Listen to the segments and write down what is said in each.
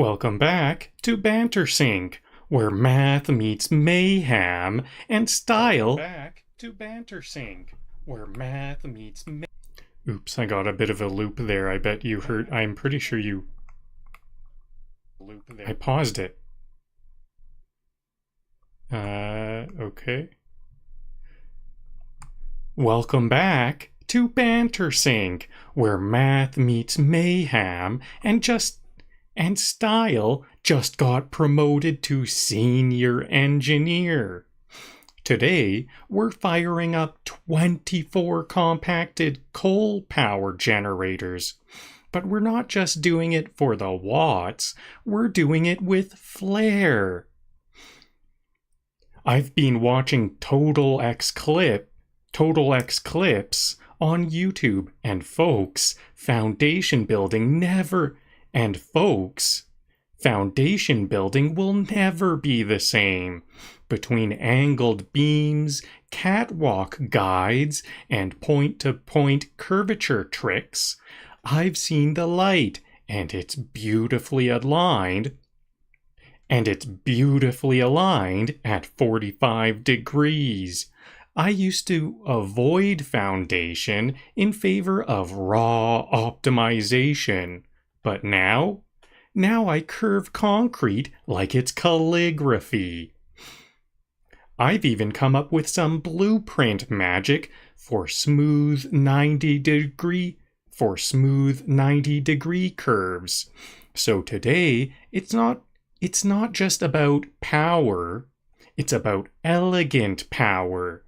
Welcome back to Banter Sync, where math meets mayhem and style. Welcome back to Banter Sync, where math meets Oops, I got a bit of a loop there. I bet you heard. I'm pretty sure you. Loop there. I paused it. Okay. Welcome back to Banter Sync, where math meets mayhem and style just got promoted to senior engineer. Today, we're firing up 24 compacted coal power generators. But we're not just doing it for the watts, we're doing it with flair. I've been watching TotalXclipse on YouTube, and folks, foundation building will never be the same. Between angled beams, catwalk guides, and point-to-point curvature tricks, I've seen the light, and it's beautifully aligned. At 45 degrees. I used to avoid foundation in favor of raw optimization. But now I curve concrete like it's calligraphy. I've even come up with some blueprint magic for smooth 90 degree curves. So today, it's not just about power, it's about elegant power.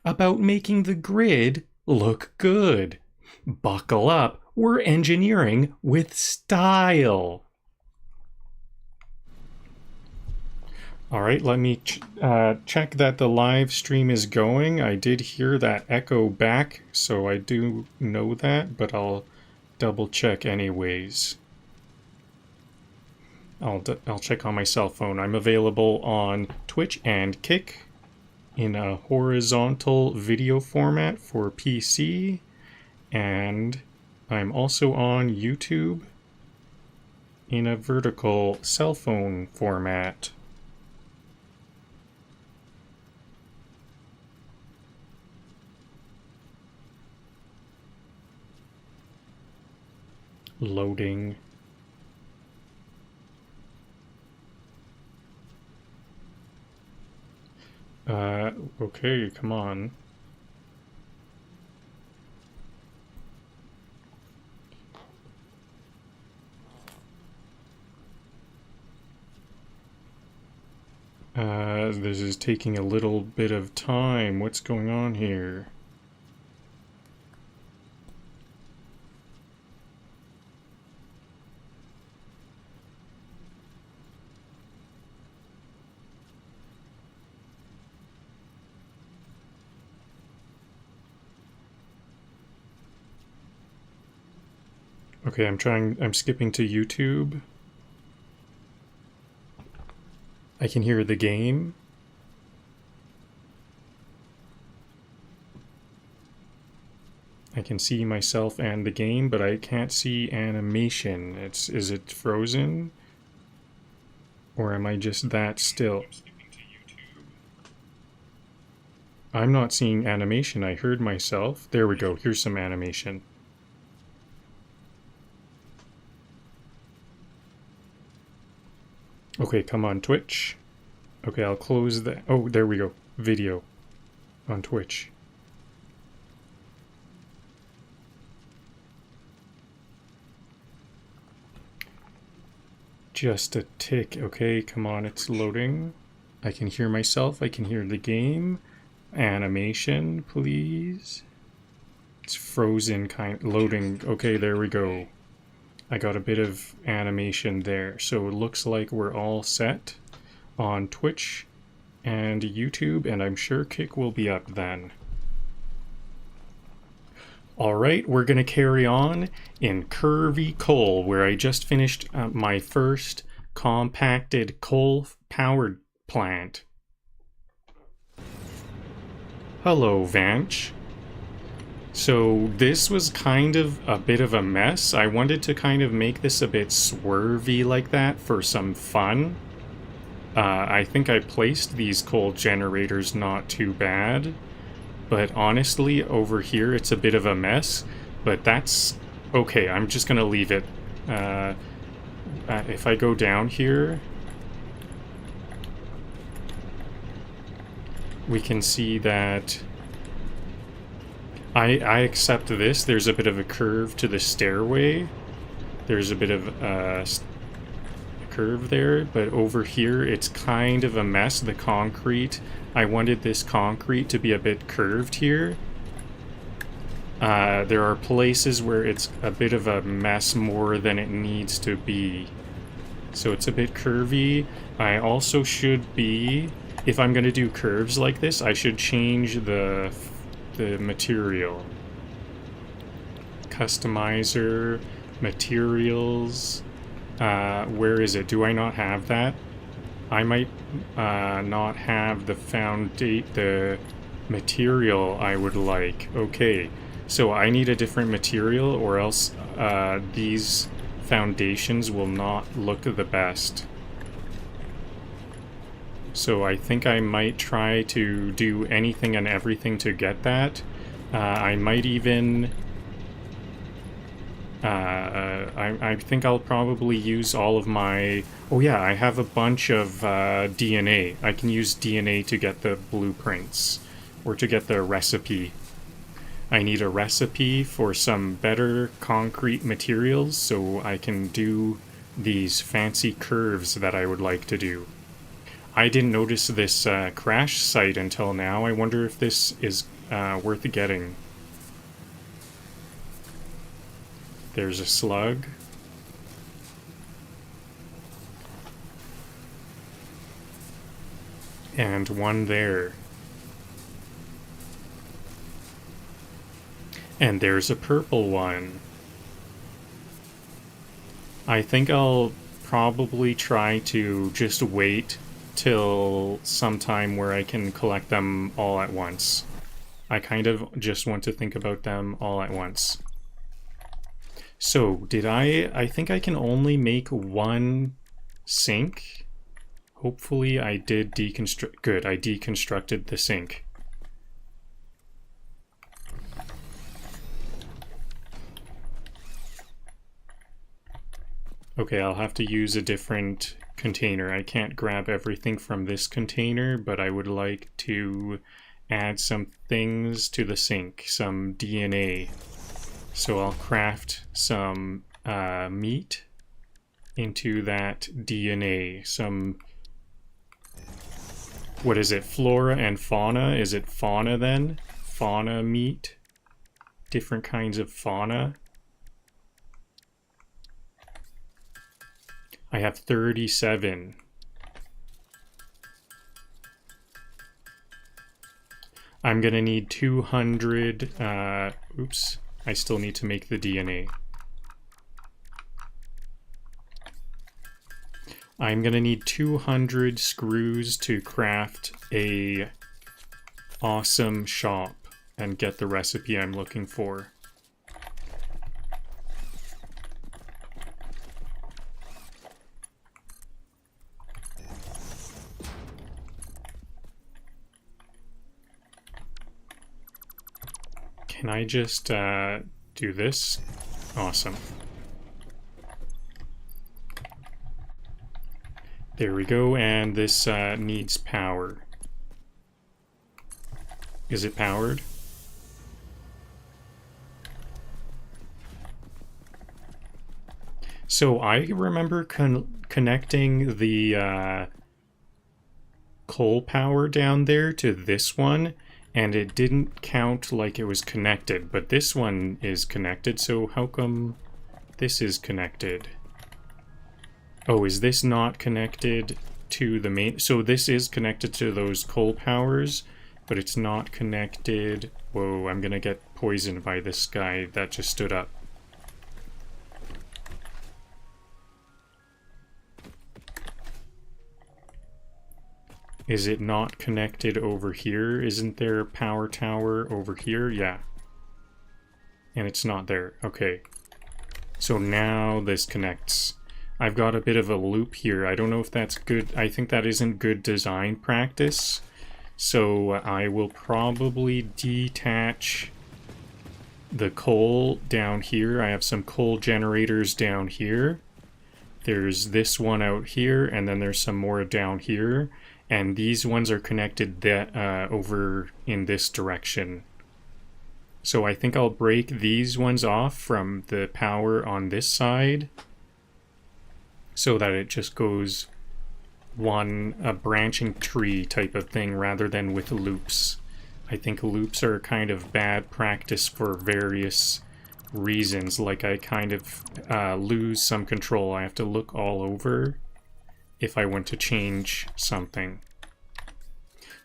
About making the grid look good. Buckle up, we're engineering with style. Alright, let me check that the live stream is going. I did hear that echo back, so I do know that, but I'll double check anyways. I'll check on my cell phone. I'm available on Twitch and Kick in a horizontal video format for PC, and I'm also on YouTube in a vertical cell phone format. Loading. Okay, come on. This is taking a little bit of time. What's going on here? Okay, I'm skipping to YouTube. I can hear the game. I can see myself and the game, but I can't see animation. Is it frozen? Or am I just that still? I'm not seeing animation. I heard myself. There we go. Here's some animation. Okay, come on, Twitch. Okay, I'll close that. Oh, there we go. Video on Twitch. Just a tick. Okay, come on, it's loading. I can hear myself. I can hear the game. Animation, please. It's frozen, loading. Okay, there we go. I got a bit of animation there, so it looks like we're all set on Twitch and YouTube, and I'm sure Kick will be up then. Alright, we're going to carry on in curvy coal, where I just finished my first compacted coal-powered plant. Hello, Vanch. So this was kind of a bit of a mess. I wanted to kind of make this a bit swervy like that for some fun. I think I placed these coal generators not too bad, but honestly over here it's a bit of a mess, but that's okay. I'm just gonna leave it. If I go down here, we can see that I accept this. There's a bit of a curve to the stairway. There's a bit of a curve there, but over here it's kind of a mess. The concrete, I wanted this concrete to be a bit curved here. There are places where it's a bit of a mess more than it needs to be. So it's a bit curvy. I also should be, if I'm going to do curves like this, I should change the material. Customizer, materials. Where is it? Do I not have that? I might not have the material I would like. Okay, so I need a different material, or else these foundations will not look the best. So I think I might try to do anything and everything to get that. I might even... I think I'll probably use all of my... Oh yeah, I have a bunch of DNA. I can use DNA to get the blueprints, or to get the recipe. I need a recipe for some better concrete materials so I can do these fancy curves that I would like to do. I didn't notice this crash site until now. I wonder if this is worth getting. There's a slug. And one there. And there's a purple one. I think I'll probably try to just wait till some time where I can collect them all at once. I kind of just want to think about them all at once. So, I think I can only make one sink. Hopefully I did deconstruct. Good, I deconstructed the sink. Okay, I'll have to use a different container. I can't grab everything from this container, but I would like to add some things to the sink, some DNA. So I'll craft some meat into that DNA. Some, what is it, flora and fauna? Is it fauna then? Fauna meat? Different kinds of fauna. I have 37. I'm gonna need 200, oops, I still need to make the DNA. I'm gonna need 200 screws to craft a awesome shop and get the recipe I'm looking for. Can I just do this? Awesome. There we go, and this needs power. Is it powered? So I remember connecting the coal power down there to this one, and it didn't count like it was connected, but this one is connected, so how come this is connected? Oh, is this not connected to the main? So this is connected to those coal powers, but it's not connected. Whoa, I'm gonna get poisoned by this guy that just stood up. Is it not connected over here? Isn't there a power tower over here? Yeah. And it's not there. Okay. So now this connects. I've got a bit of a loop here. I don't know if that's good. I think that isn't good design practice. So I will probably detach the coal down here. I have some coal generators down here. There's this one out here, and then there's some more down here. And these ones are connected over in this direction. So I think I'll break these ones off from the power on this side so that it just goes a branching tree type of thing rather than with loops. I think loops are kind of bad practice for various reasons. Like I kind of lose some control. I have to look all over if I want to change something.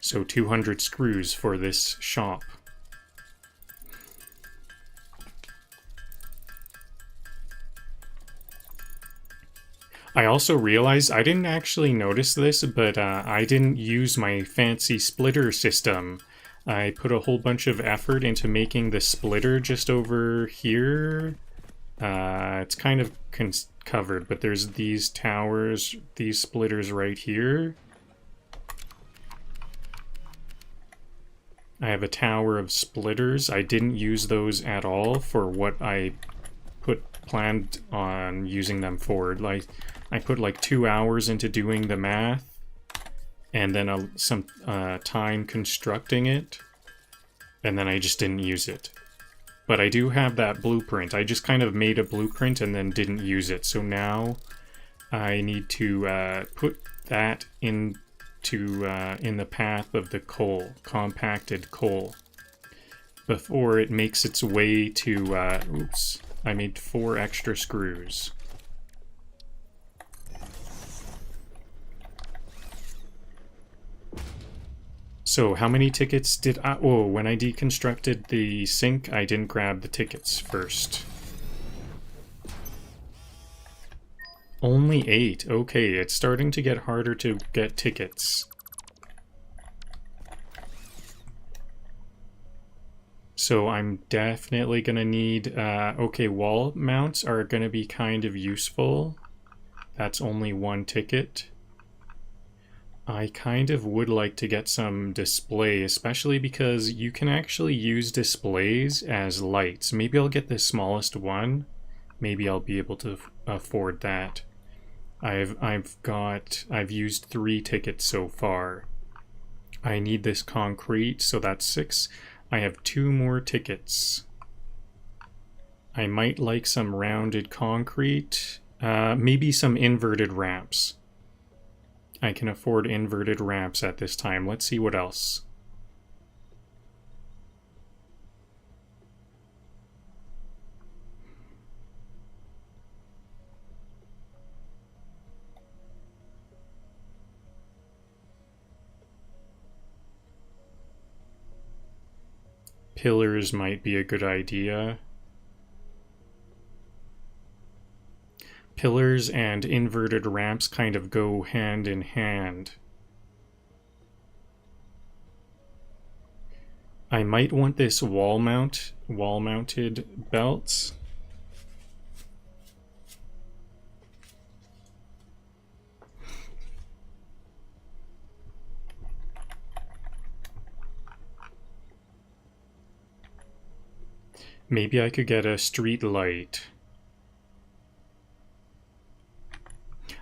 So 200 screws for this shop. I also realized, I didn't actually notice this, but I didn't use my fancy splitter system. I put a whole bunch of effort into making the splitter just over here. It's kind of covered, but there's these towers, these splitters right here. I have a tower of splitters. I didn't use those at all for what I planned on using them for. Like, I put like 2 hours into doing the math, and then some time constructing it, and then I just didn't use it. But I do have that blueprint. I just kind of made a blueprint and then didn't use it. So now I need to put that in the path of the coal, compacted coal, before it makes its way to, oops, I made 4 extra screws. So how many tickets did I... Oh, when I deconstructed the sink, I didn't grab the tickets first. Only 8. Okay, it's starting to get harder to get tickets. So I'm definitely gonna need... okay, wall mounts are gonna be kind of useful. That's only 1 ticket. I kind of would like to get some display, especially because you can actually use displays as lights. Maybe I'll get the smallest one. Maybe I'll be able to afford that. I've used 3 tickets so far. I need this concrete, so that's 6. I have 2 more tickets. I might like some rounded concrete. Maybe some inverted ramps. I can afford inverted ramps at this time. Let's see what else. Pillars might be a good idea. Pillars and inverted ramps kind of go hand in hand. I might want this wall-mounted belts. Maybe I could get a street light.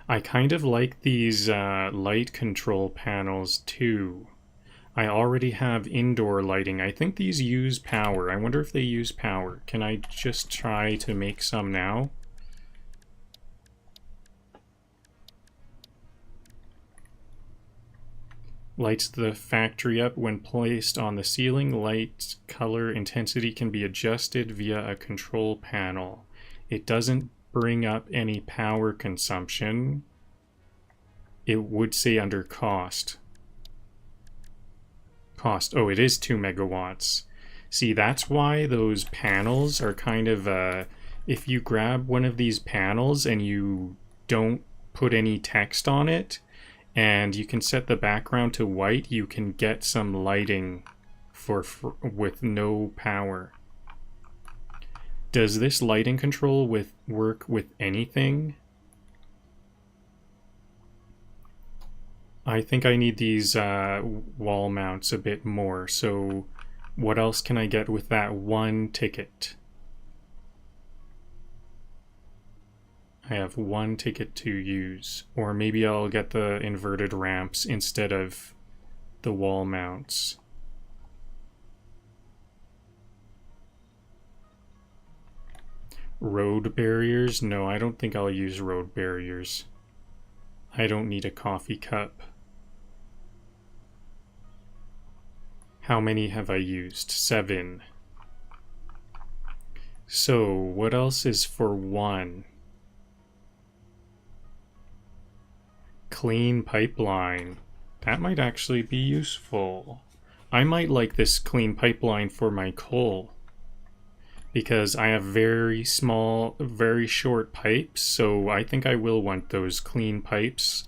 I kind of like these light control panels too. I already have indoor lighting. I think these use power. I wonder if they use power. Can I just try to make some now? Lights the factory up when placed on the ceiling. Light color intensity can be adjusted via a control panel. It doesn't bring up any power consumption. It would say under cost. Oh, it is 2 megawatts. See, that's why those panels are kind of, if you grab one of these panels and you don't put any text on it, and you can set the background to white, you can get some lighting with no power. Does this lighting control work with anything? I think I need these wall mounts a bit more, so what else can I get with that one ticket? I have one ticket to use, or maybe I'll get the inverted ramps instead of the wall mounts. Road barriers? No, I don't think I'll use road barriers. I don't need a coffee cup. How many have I used? 7. So, what else is for 1? Clean pipeline. That might actually be useful. I might like this clean pipeline for my coal, because I have very small, very short pipes, so I think I will want those clean pipes.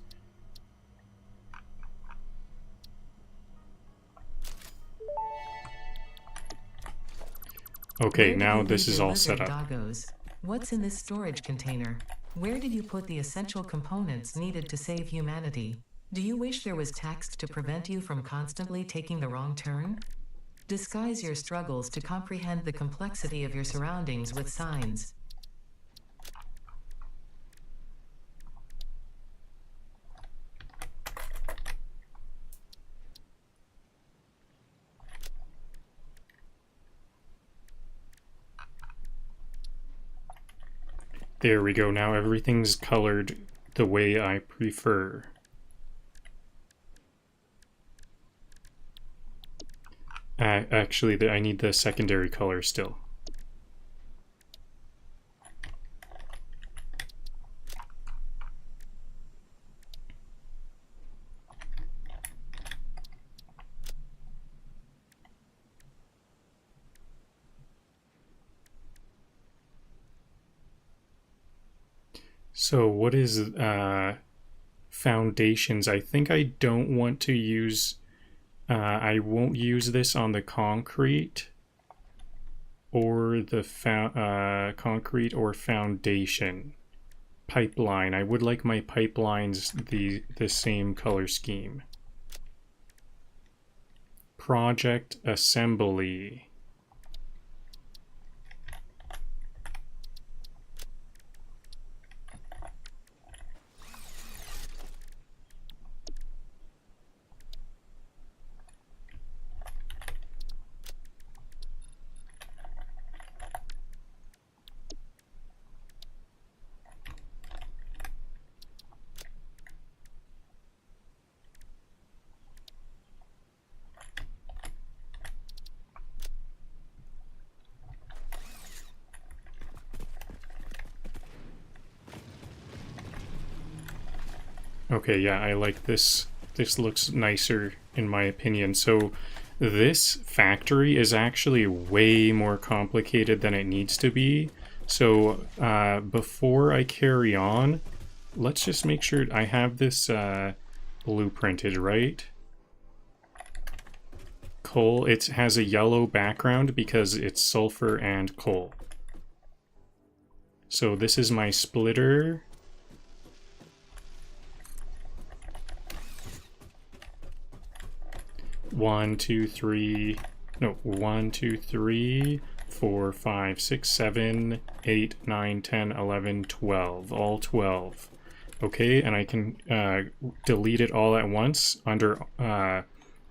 Okay, now this is all set up. Doggos? What's in this storage container? Where did you put the essential components needed to save humanity? Do you wish there was text to prevent you from constantly taking the wrong turn? Disguise your struggles to comprehend the complexity of your surroundings with signs. There we go, now everything's colored the way I prefer. Actually, I need the secondary color still. So what is foundations? I think I don't want to use, I won't use this on the concrete or the concrete or foundation. Pipeline. I would like my pipelines the same color scheme. Project assembly. Okay, yeah, I like this. This looks nicer in my opinion. So this factory is actually way more complicated than it needs to be. So before I carry on, let's just make sure I have this blueprinted, right? Coal, it has a yellow background because it's sulfur and coal. So this is my splitter. One, two, three, 4, 5, 6, 7, 8, 9, 10, 11, 12, all 12. Okay, and I can delete it all at once under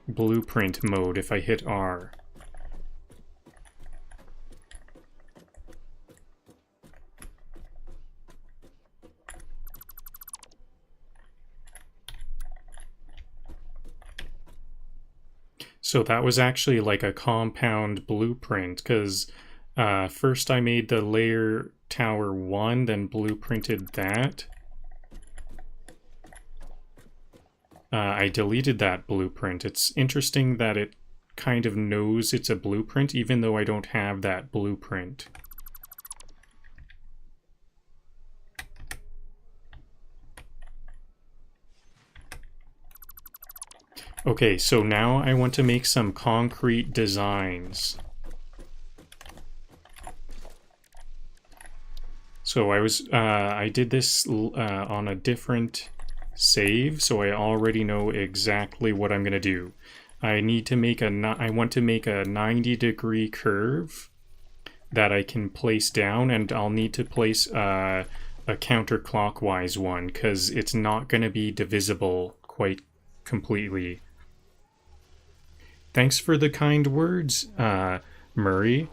blueprint mode if I hit R. So that was actually like a compound blueprint, because first I made the layer tower 1, then blueprinted that. I deleted that blueprint. It's interesting that it kind of knows it's a blueprint, even though I don't have that blueprint. Okay, so now I want to make some concrete designs. So I did this on a different save, so I already know exactly what I'm gonna do. I want to make a 90-degree curve that I can place down, and I'll need to place a counterclockwise one because it's not going to be divisible quite completely. Thanks for the kind words, Murray.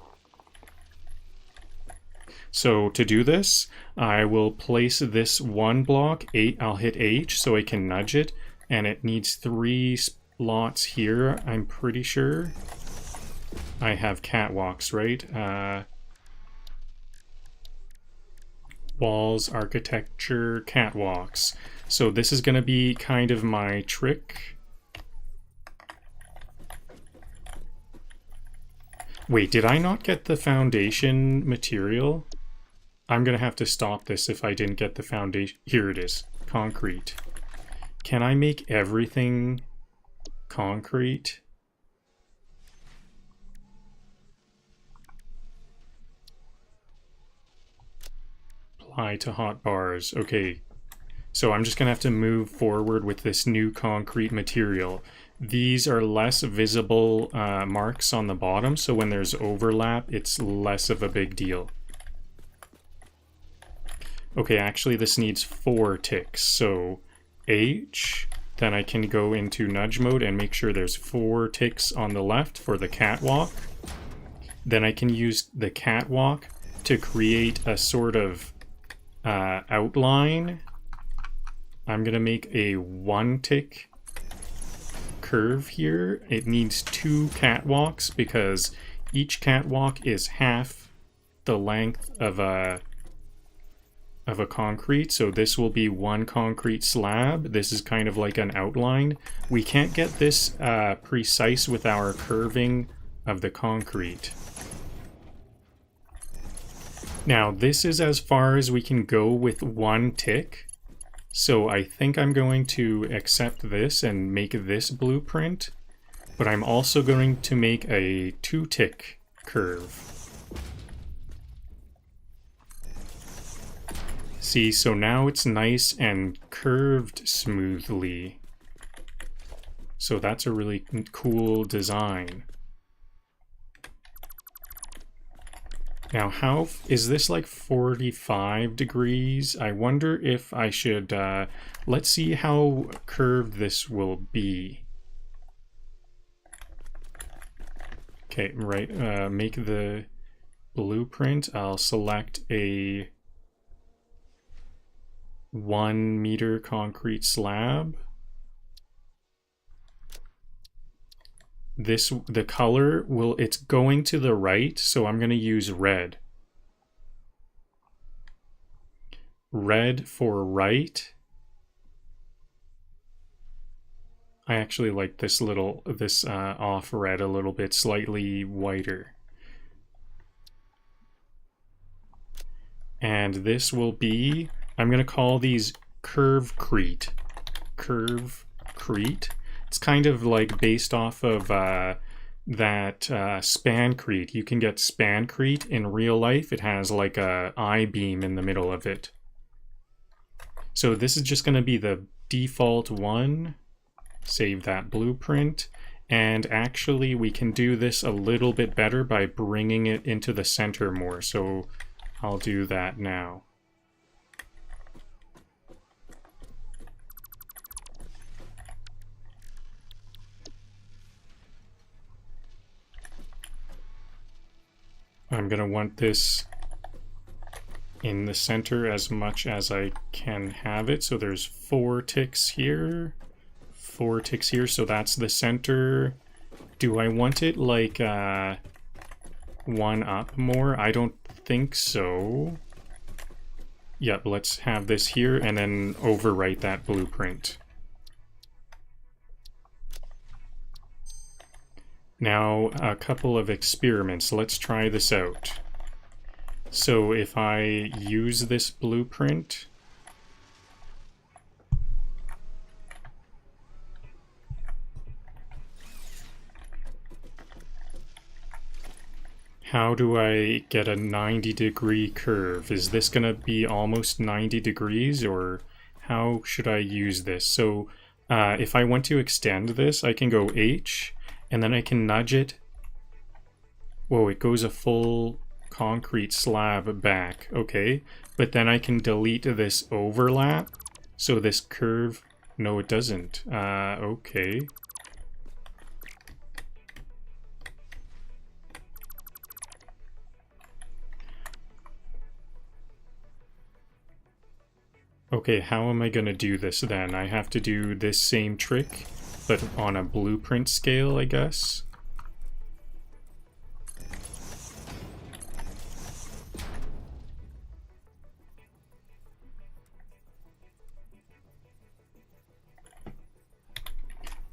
So to do this, I will place this one block, I'll hit H so I can nudge it, and it needs 3 slots here, I'm pretty sure. I have catwalks, right? Walls, architecture, catwalks. So this is going to be kind of my trick. Wait, did I not get the foundation material? I'm going to have to stop this if I didn't get the foundation. Here it is. Concrete. Can I make everything concrete? Apply to hot bars. Okay. So I'm just going to have to move forward with this new concrete material. These are less visible marks on the bottom, so when there's overlap, it's less of a big deal. Okay, actually this needs 4 ticks. So H, then I can go into nudge mode and make sure there's 4 ticks on the left for the catwalk. Then I can use the catwalk to create a sort of outline. I'm going to make a 1-tick curve here. It needs 2 catwalks because each catwalk is half the length of a concrete. So this will be 1 concrete slab. This is kind of like an outline. We can't get this precise with our curving of the concrete. Now this is as far as we can go with 1 tick. So I think I'm going to accept this and make this blueprint, but I'm also going to make a 2-tick curve. See, so now it's nice and curved smoothly. So that's a really cool design. Now, how is this like 45 degrees? I wonder if I should, let's see how curved this will be. Okay, right, make the blueprint. I'll select a 1 meter concrete slab. The color it's going to the right, so I'm going to use red. Red for right. I actually like this off red a little bit, slightly whiter. And this will be, I'm going to call these curvecrete. Curvecrete. It's kind of like based off of that spancrete. You can get spancrete in real life. It has like a I-beam in the middle of it. So this is just going to be the default one. Save that blueprint. And actually we can do this a little bit better by bringing it into the center more. So I'll do that now. I'm going to want this in the center as much as I can have it. So there's 4 ticks here, 4 ticks here. So that's the center. Do I want it like 1 up more? I don't think so. Yep, let's have this here and then overwrite that blueprint. Now, a couple of experiments. Let's try this out. So if I use this blueprint, How do I get a 90-degree curve? Is this going to be almost 90 degrees, or how should I use this? So if I want to extend this, I can go H, and then I can nudge it. Whoa, it goes a full concrete slab back. Okay, but then I can delete this overlap. So this curve... No, it doesn't. Okay. Okay, how am I going to do this then? I have to do this same trick, but on a blueprint scale, I guess.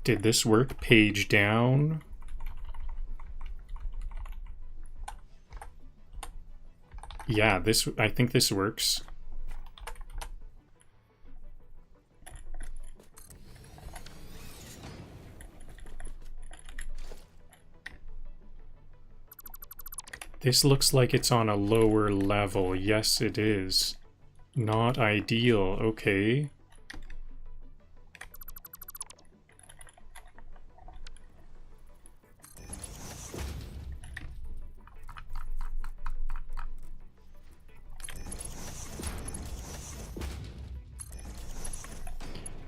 Did this work? Page down. Yeah, I think this works. This looks like it's on a lower level. Yes, it is. Not ideal. Okay.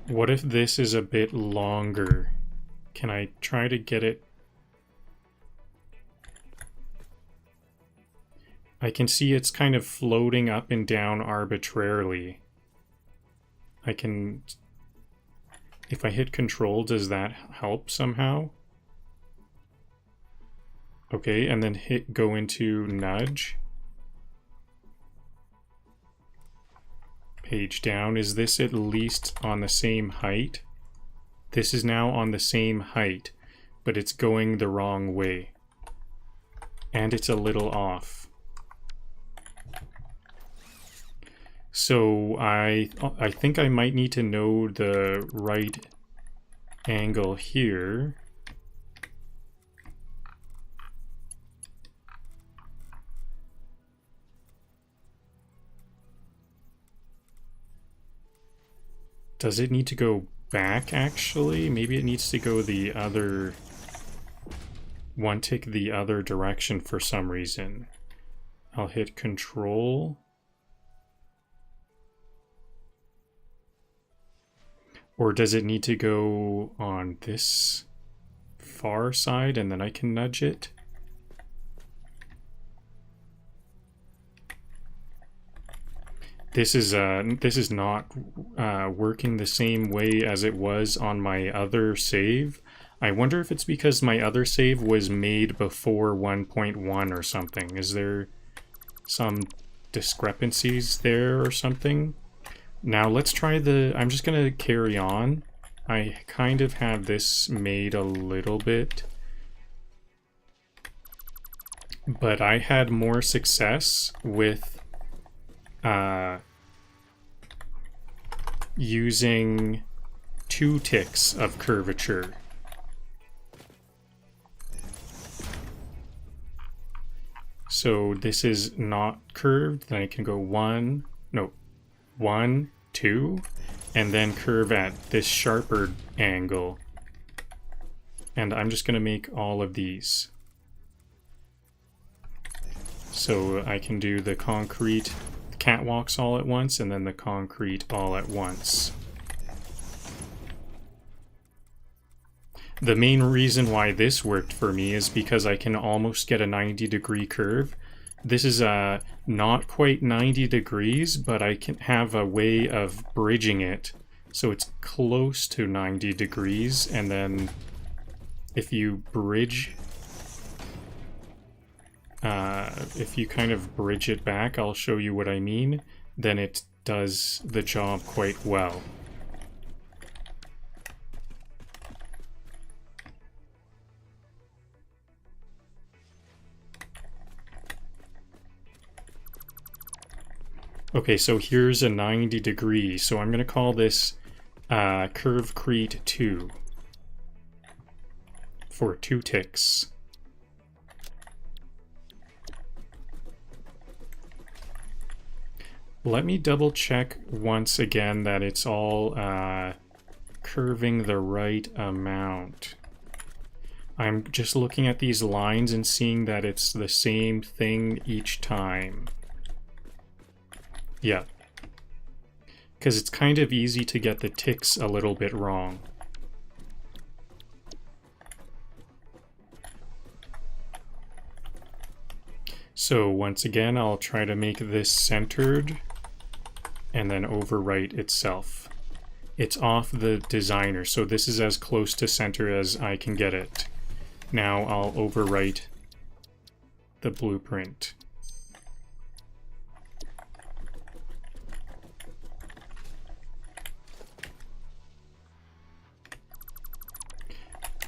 What if this is a bit longer? Can I try to get it? I can see it's kind of floating up and down arbitrarily. I can... If I hit control, does that help somehow? Okay, and then go into nudge. Page down. Is this at least on the same height? This is now on the same height, but it's going the wrong way. And it's a little off. So I think I might need to know the right angle here. Does it need to go back, actually? Maybe it needs to go the other... one tick the other direction for some reason. I'll hit control. Or does it need to go on this far side and then I can nudge it? This is not working the same way as it was on my other save. I wonder if it's because my other save was made before 1.1 or something. Is there some discrepancies there or something? Now let's try the... I'm just going to carry on. I kind of have this made a little bit. But I had more success with using 2 ticks of curvature. So this is not curved, then I can go 1, 2, and then curve at this sharper angle. And I'm just going to make all of these. So I can do the concrete catwalks all at once, and then the concrete all at once. The main reason why this worked for me is because I can almost get a 90-degree curve. This is not quite 90 degrees, but I can have a way of bridging it so it's close to 90 degrees, and then if you bridge... if you kind of bridge it back, I'll show you what I mean, then it does the job quite well. Okay, so here's a 90 degree, so I'm going to call this Curvecrete 2 for 2 ticks. Let me double check once again that it's all curving the right amount. I'm just looking at these lines and seeing that it's the same thing each time. Yeah. Because it's kind of easy to get the ticks a little bit wrong. So once again, I'll try to make this centered and then overwrite itself. It's off the designer, so this is as close to center as I can get it. Now I'll overwrite the blueprint.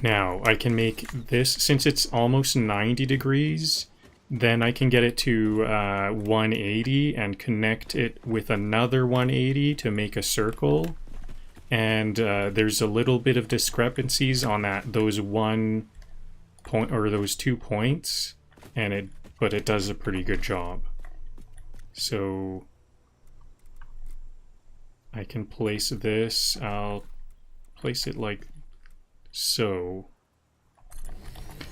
Now I can make this, since it's almost 90 degrees, then I can get it to 180 and connect it with another 180 to make a circle. And there's a little bit of discrepancies on those 1 point or those 2 points, but it does a pretty good job. So I can place this. I'll place it like so.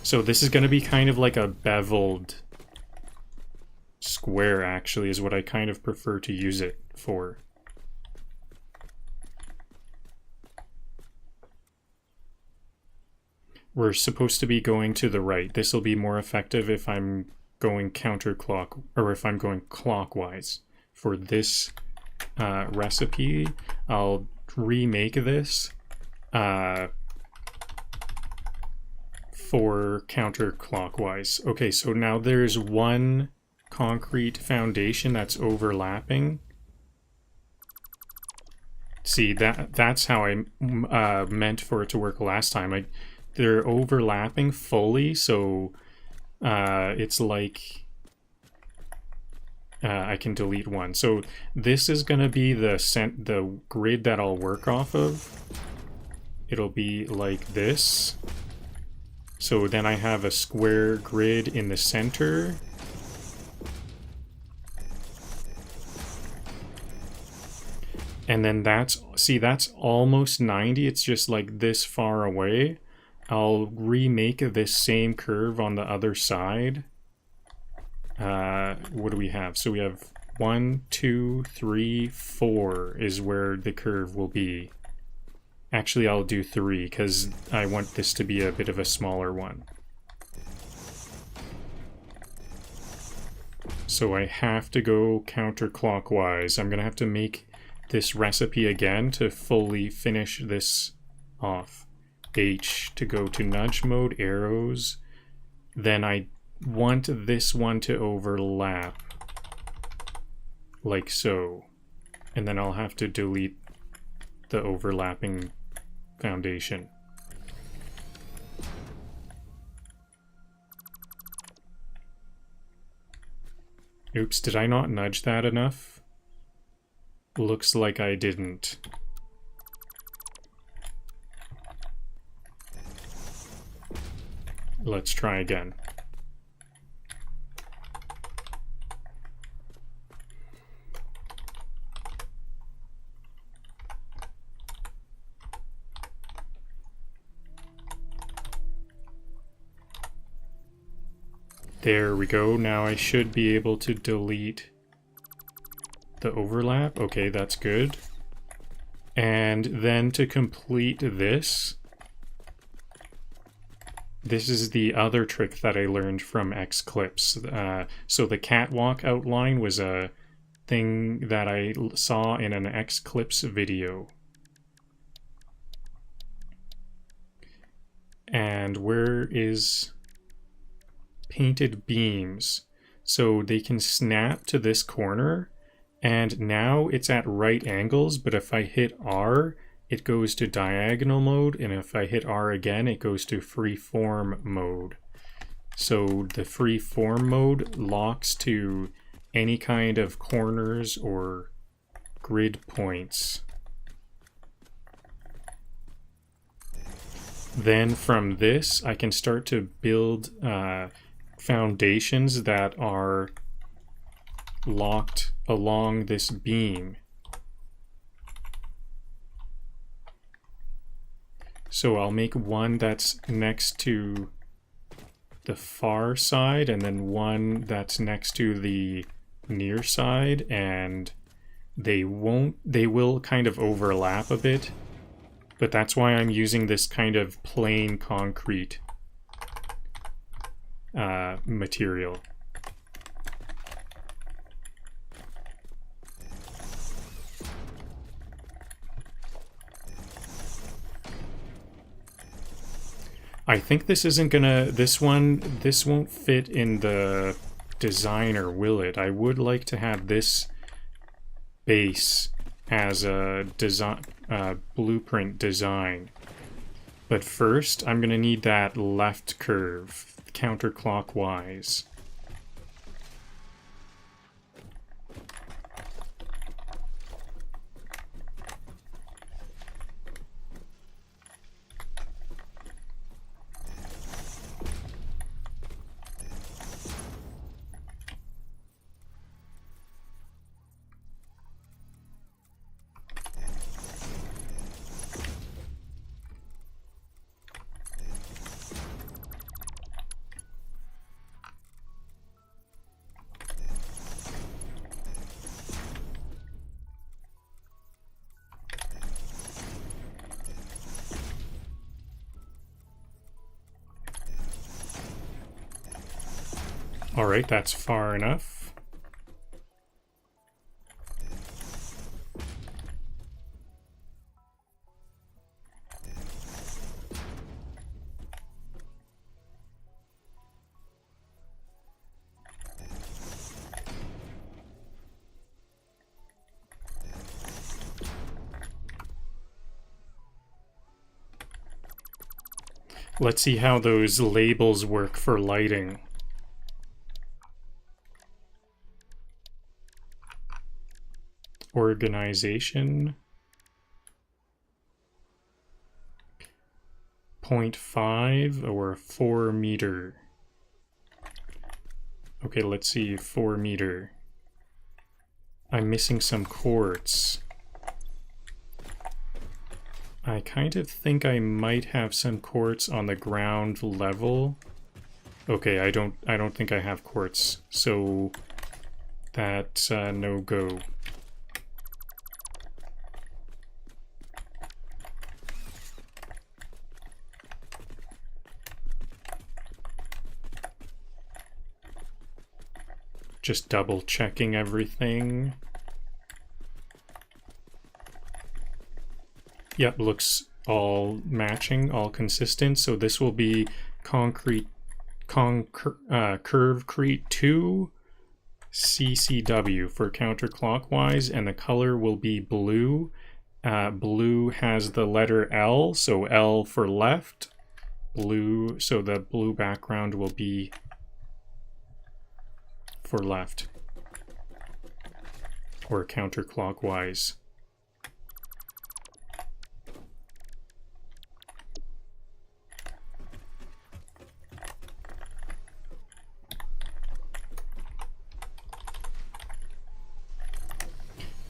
So this is going to be kind of like a beveled square, actually, is what I kind of prefer to use it for. We're supposed to be going to the right. This will be more effective if I'm going counterclock, or if I'm going clockwise. For this recipe, I'll remake this for counterclockwise. Okay, so now there's one concrete foundation that's overlapping. See, that's how I meant for it to work last time. They're overlapping fully, so it's like I can delete one. So this is going to be the grid that I'll work off of. It'll be like this. So then I have a square grid in the center. And then that's almost 90. It's just like this far away. I'll remake this same curve on the other side. What do we have? So we have 1, 2, 3, 4 is where the curve will be. Actually, I'll do 3 because I want this to be a bit of a smaller one. So I have to go counterclockwise. I'm going to have to make this recipe again to fully finish this off. H to go to nudge mode, arrows. Then I want this one to overlap like so. And then I'll have to delete the overlapping foundation. Oops, did I not nudge that enough? Looks like I didn't. Let's try again. There we go. Now I should be able to delete the overlap. Okay, that's good. And then to complete this, this is the other trick that I learned from Xclipse. So the catwalk outline was a thing that I saw in an Xclipse video. And where is painted beams? So they can snap to this corner, and now it's at right angles, but if I hit R, it goes to diagonal mode, and if I hit R again, it goes to freeform mode. So the freeform mode locks to any kind of corners or grid points. Then from this, I can start to build foundations that are locked along this beam. So I'll make one that's next to the far side and then one that's next to the near side, and they will kind of overlap a bit, but that's why I'm using this kind of plain concrete material. I think this isn't gonna, this won't fit in the designer, will it? I would like to have this base as a design, blueprint design. But first, I'm gonna need that left curve, counterclockwise. Alright, that's far enough. Let's see how those labels work for lighting. Organization. 0.5 or 4 meter. Okay, let's see, 4 meter. I'm missing some quartz. I kind of think I might have some quartz on the ground level. Okay, I don't think I have quartz, so that's no go. Just double checking everything. Yep, looks all matching, all consistent. So this will be Curvecrete 2 CCW for counterclockwise, and the color will be blue. Blue has the letter L, so L for left. Blue, so the blue background will be for left, or counterclockwise.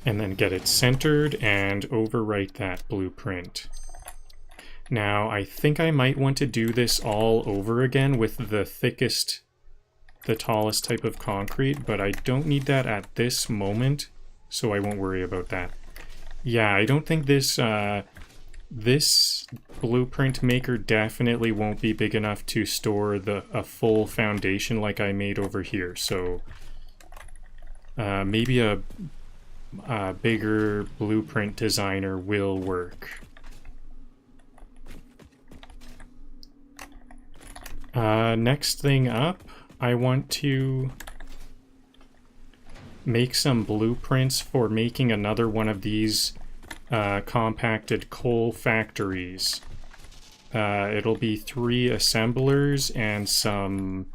And then get it centered and overwrite that blueprint. Now, I think I might want to do this all over again with the thickest, the tallest type of concrete, but I don't need that at this moment, so I won't worry about that. Yeah, I don't think this this blueprint maker definitely won't be big enough to store a full foundation like I made over here, so maybe a bigger blueprint designer will work. Next thing up, I want to make some blueprints for making another one of these compacted coal factories. It'll be 3 assemblers and some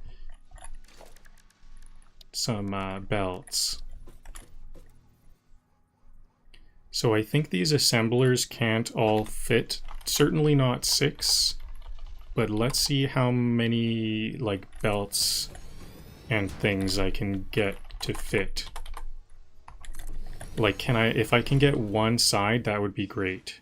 belts. So I think these assemblers can't all fit, certainly not 6, but let's see how many like belts and things I can get to fit. Like, if I can get one side, that would be great.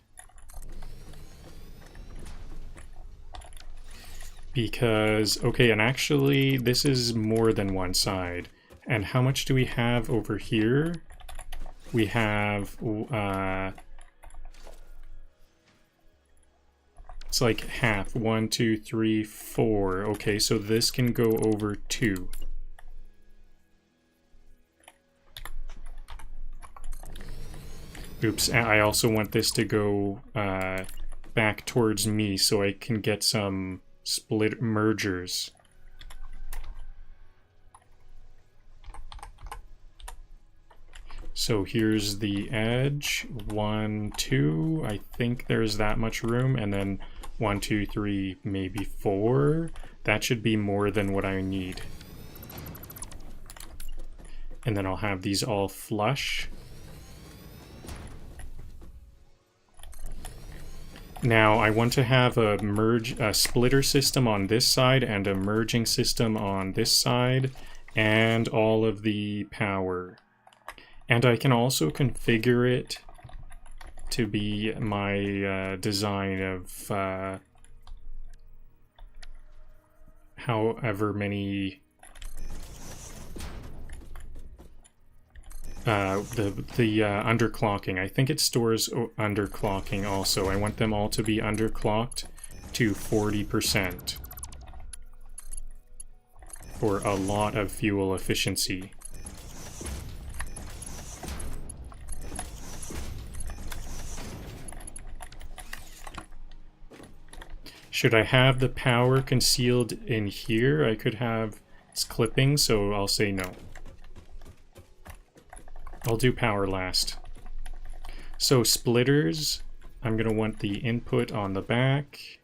Because, okay, and actually, this is more than one side. And how much do we have over here? We have, it's like half. 1, 2, 3, 4. Okay, so this can go over 2. Oops, I also want this to go back towards me so I can get some split mergers. So here's the edge. 1, 2. I think there's that much room. And then 1, 2, 3, maybe 4. That should be more than what I need. And then I'll have these all flush. Now I want to have a splitter system on this side and a merging system on this side, and all of the power. And I can also configure it to be my design of however many the underclocking. I think it stores underclocking also. I want them all to be underclocked to 40% for a lot of fuel efficiency. Should I have the power concealed in here? I could have it's clipping, so I'll say no. I'll do power last. So splitters, I'm going to want the input on the back.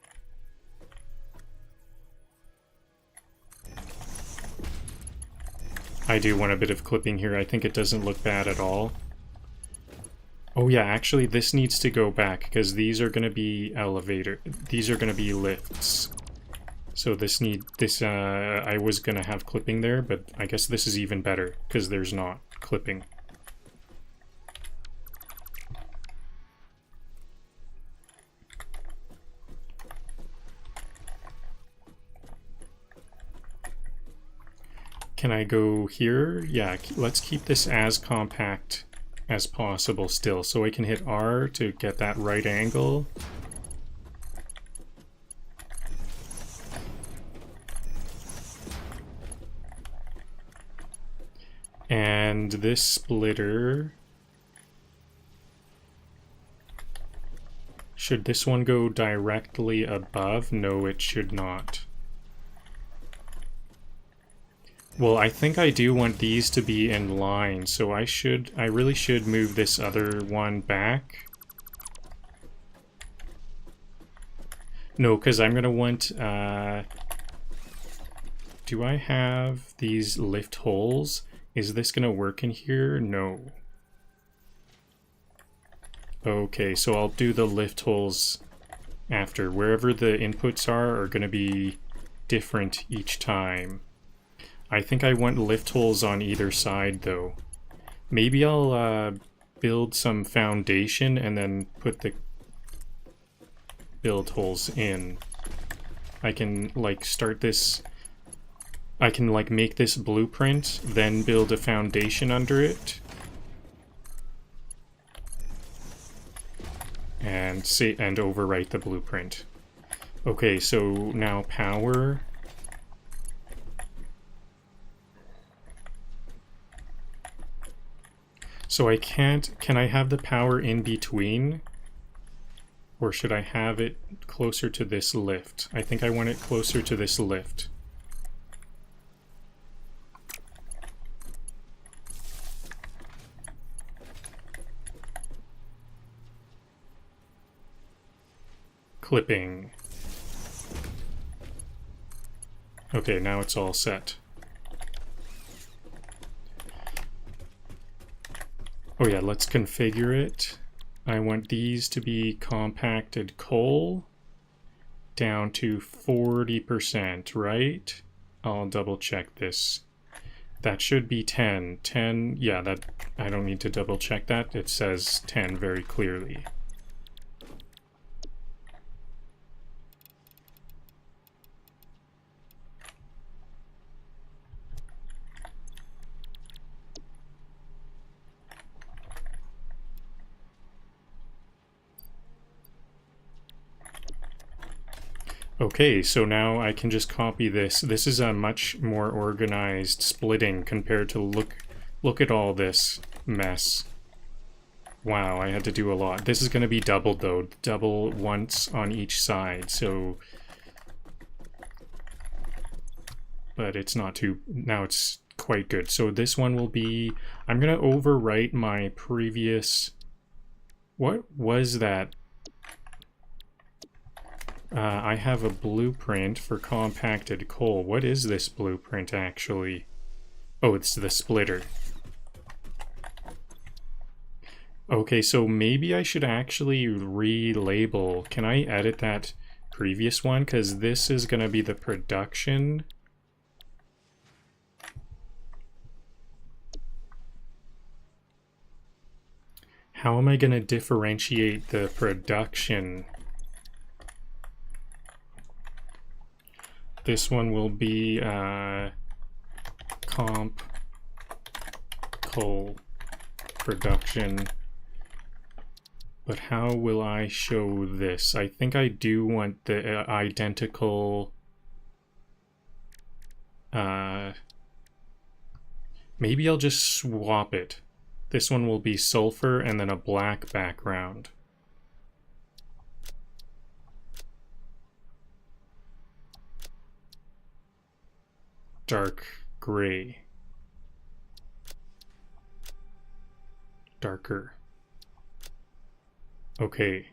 I do want a bit of clipping here. I think it doesn't look bad at all. Oh yeah, actually this needs to go back because these are going to be these are going to be lifts. So I was going to have clipping there, but I guess this is even better because there's not clipping. Can I go here? Yeah, let's keep this as compact as possible still. So I can hit R to get that right angle. And this splitter, should this one go directly above? No, it should not. Well, I think I do want these to be in line, so I really should move this other one back. No, because I'm going to want, do I have these lift holes? Is this going to work in here? No. Okay, so I'll do the lift holes after. Wherever the inputs are going to be different each time. I think I want lift holes on either side, though. Maybe I'll build some foundation and then put the build holes in. I can, like, start this... I can, like, make this blueprint, then build a foundation under it. And overwrite the blueprint. Okay, so now power... So I can't, can I have the power in between? Or should I have it closer to this lift? I think I want it closer to this lift. Clipping. Okay, now it's all set. Oh yeah, let's configure it. I want these to be compacted coal down to 40%, right? I'll double check this. That should be 10. 10, yeah, that I don't need to double check that. It says 10 very clearly. Okay, so now I can just copy this. This is a much more organized splitting compared to look at all this mess. Wow, I had to do a lot. This is going to be doubled though, double once on each side, so... But it's not too... now it's quite good. So this one will be... I'm going to overwrite my previous... What was that? I have a blueprint for compacted coal. What is this blueprint actually? Oh, it's the splitter. Okay, so maybe I should actually relabel. Can I edit that previous one? Because this is going to be the production. How am I going to differentiate the production? This one will be comp coal production. But how will I show this? I think I do want the identical... maybe I'll just swap it. This one will be sulfur and then a black background. Dark gray. Darker. Okay.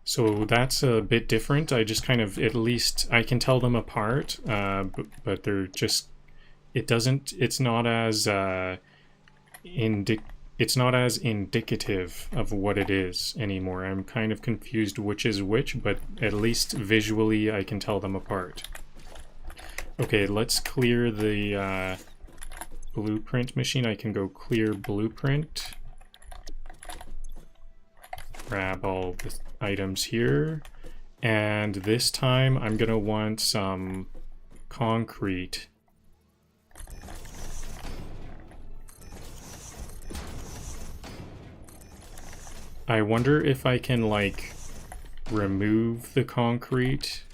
So that's a bit different. I just kind of, at least I can tell them apart, but they're just, it's not as indicative of what it is anymore. I'm kind of confused which is which, but at least visually I can tell them apart. Okay, let's clear the blueprint machine. I can go clear blueprint. Grab all the items here. And this time I'm gonna want some concrete. I wonder if I can, like, remove the concrete.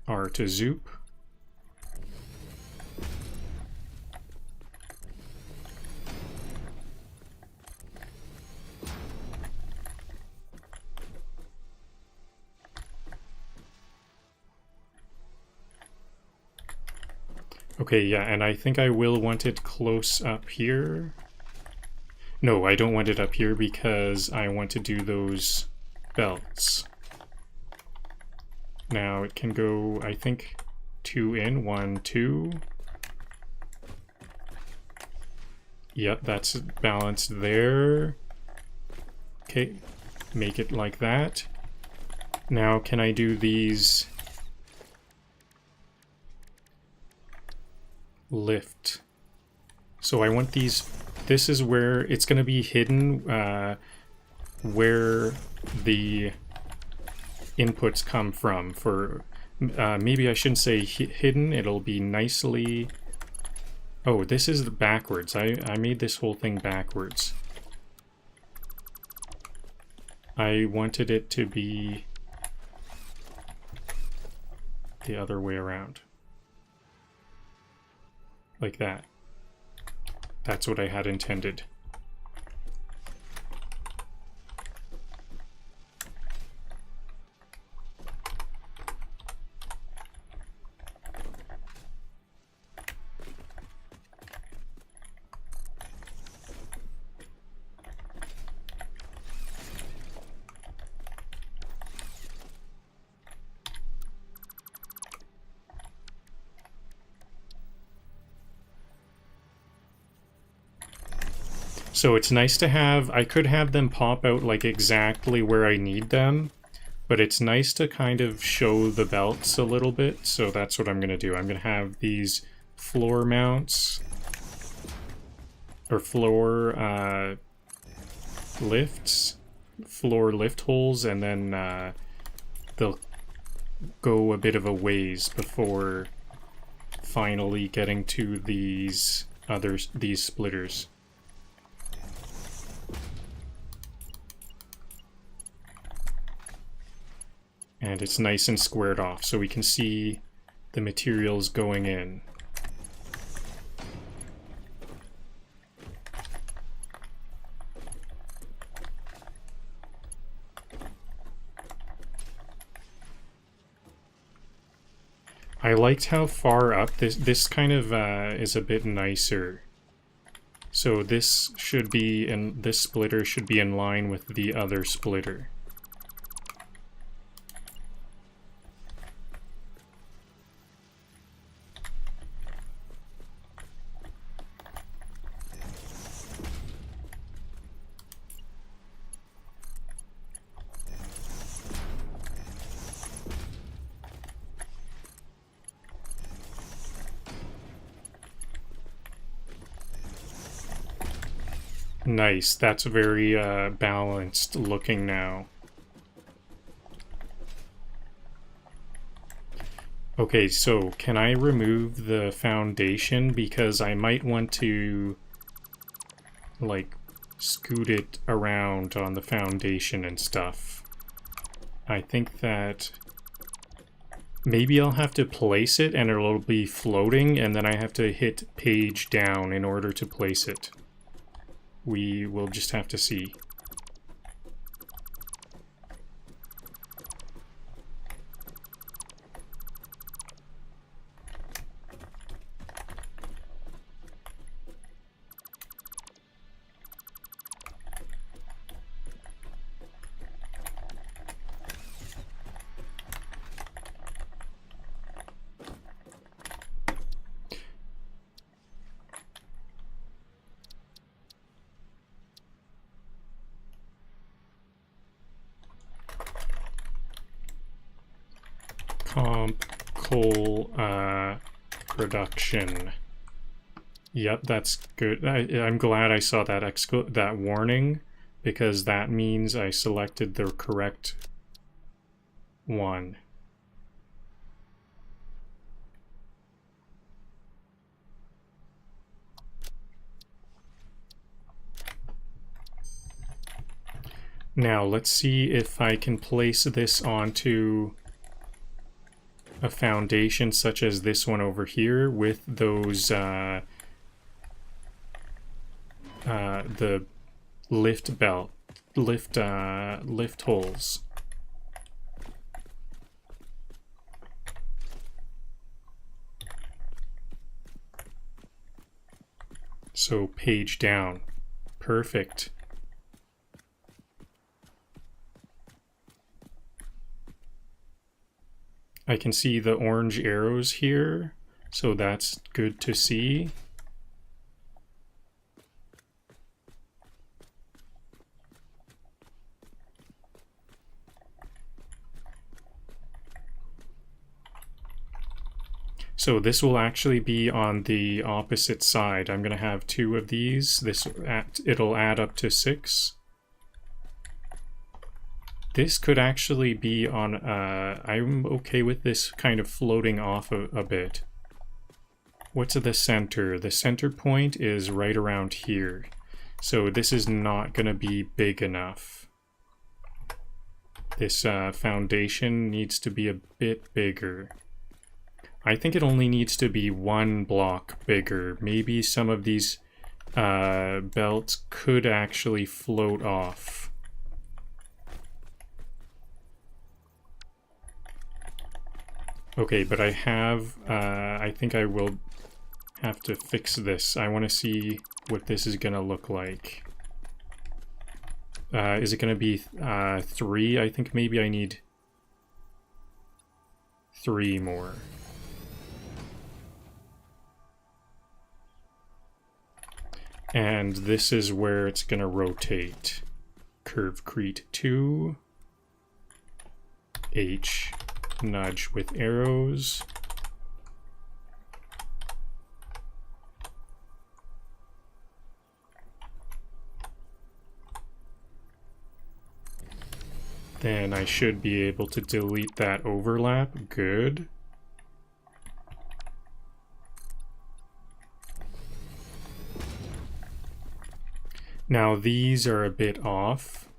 R to zoop. Okay, yeah, and I think I will want it close up here. No, I don't want it up here because I want to do those belts. Now it can go, I think, 2 in, 1, 2. Yep, that's balanced there. Okay, make it like that. Now can I do these lift? So I want these, this is where it's going to be hidden, where the inputs come from. For maybe I shouldn't say hidden, it'll be nicely... Oh, this is the backwards. I made this whole thing backwards. I wanted it to be the other way around. Like that. That's what I had intended. So it's nice to have, I could have them pop out like exactly where I need them, But it's nice to kind of show the belts a little bit, so that's what I'm going to do. I'm going to have these floor mounts, or floor lifts, floor lift holes, and then they'll go a bit of a ways before finally getting to these splitters. And it's nice and squared off, so we can see the materials going in. I liked how far up this kind of is a bit nicer. So this should be, and this splitter should be in line with the other splitter. Nice, that's very balanced looking now. Okay, so can I remove the foundation? Because I might want to, like, scoot it around on the foundation and stuff. I think that maybe I'll have to place it and it'll be floating, and then I have to hit page down in order to place it. We will just have to see. Coal production. Yep, that's good. I'm glad I saw that warning, because that means I selected the correct one. Now let's see if I can place this onto a foundation such as this one over here with those the lift holes. So page down. Perfect. I can see the orange arrows here, so that's good to see. So this will actually be on the opposite side. I'm going to have 2 of these. It'll add up to 6. This could actually be on, I'm okay with this kind of floating off a bit. What's the center? The center point is right around here. So this is not going to be big enough. This foundation needs to be a bit bigger. I think it only needs to be 1 block bigger. Maybe some of these belts could actually float off. Okay, but I think I will have to fix this. I want to see what this is going to look like. Is it going to be 3? I think maybe I need 3 more. And this is where it's going to rotate. Curvecrete 2. H, nudge with arrows. Then I should be able to delete that overlap. Good. Now these are a bit off.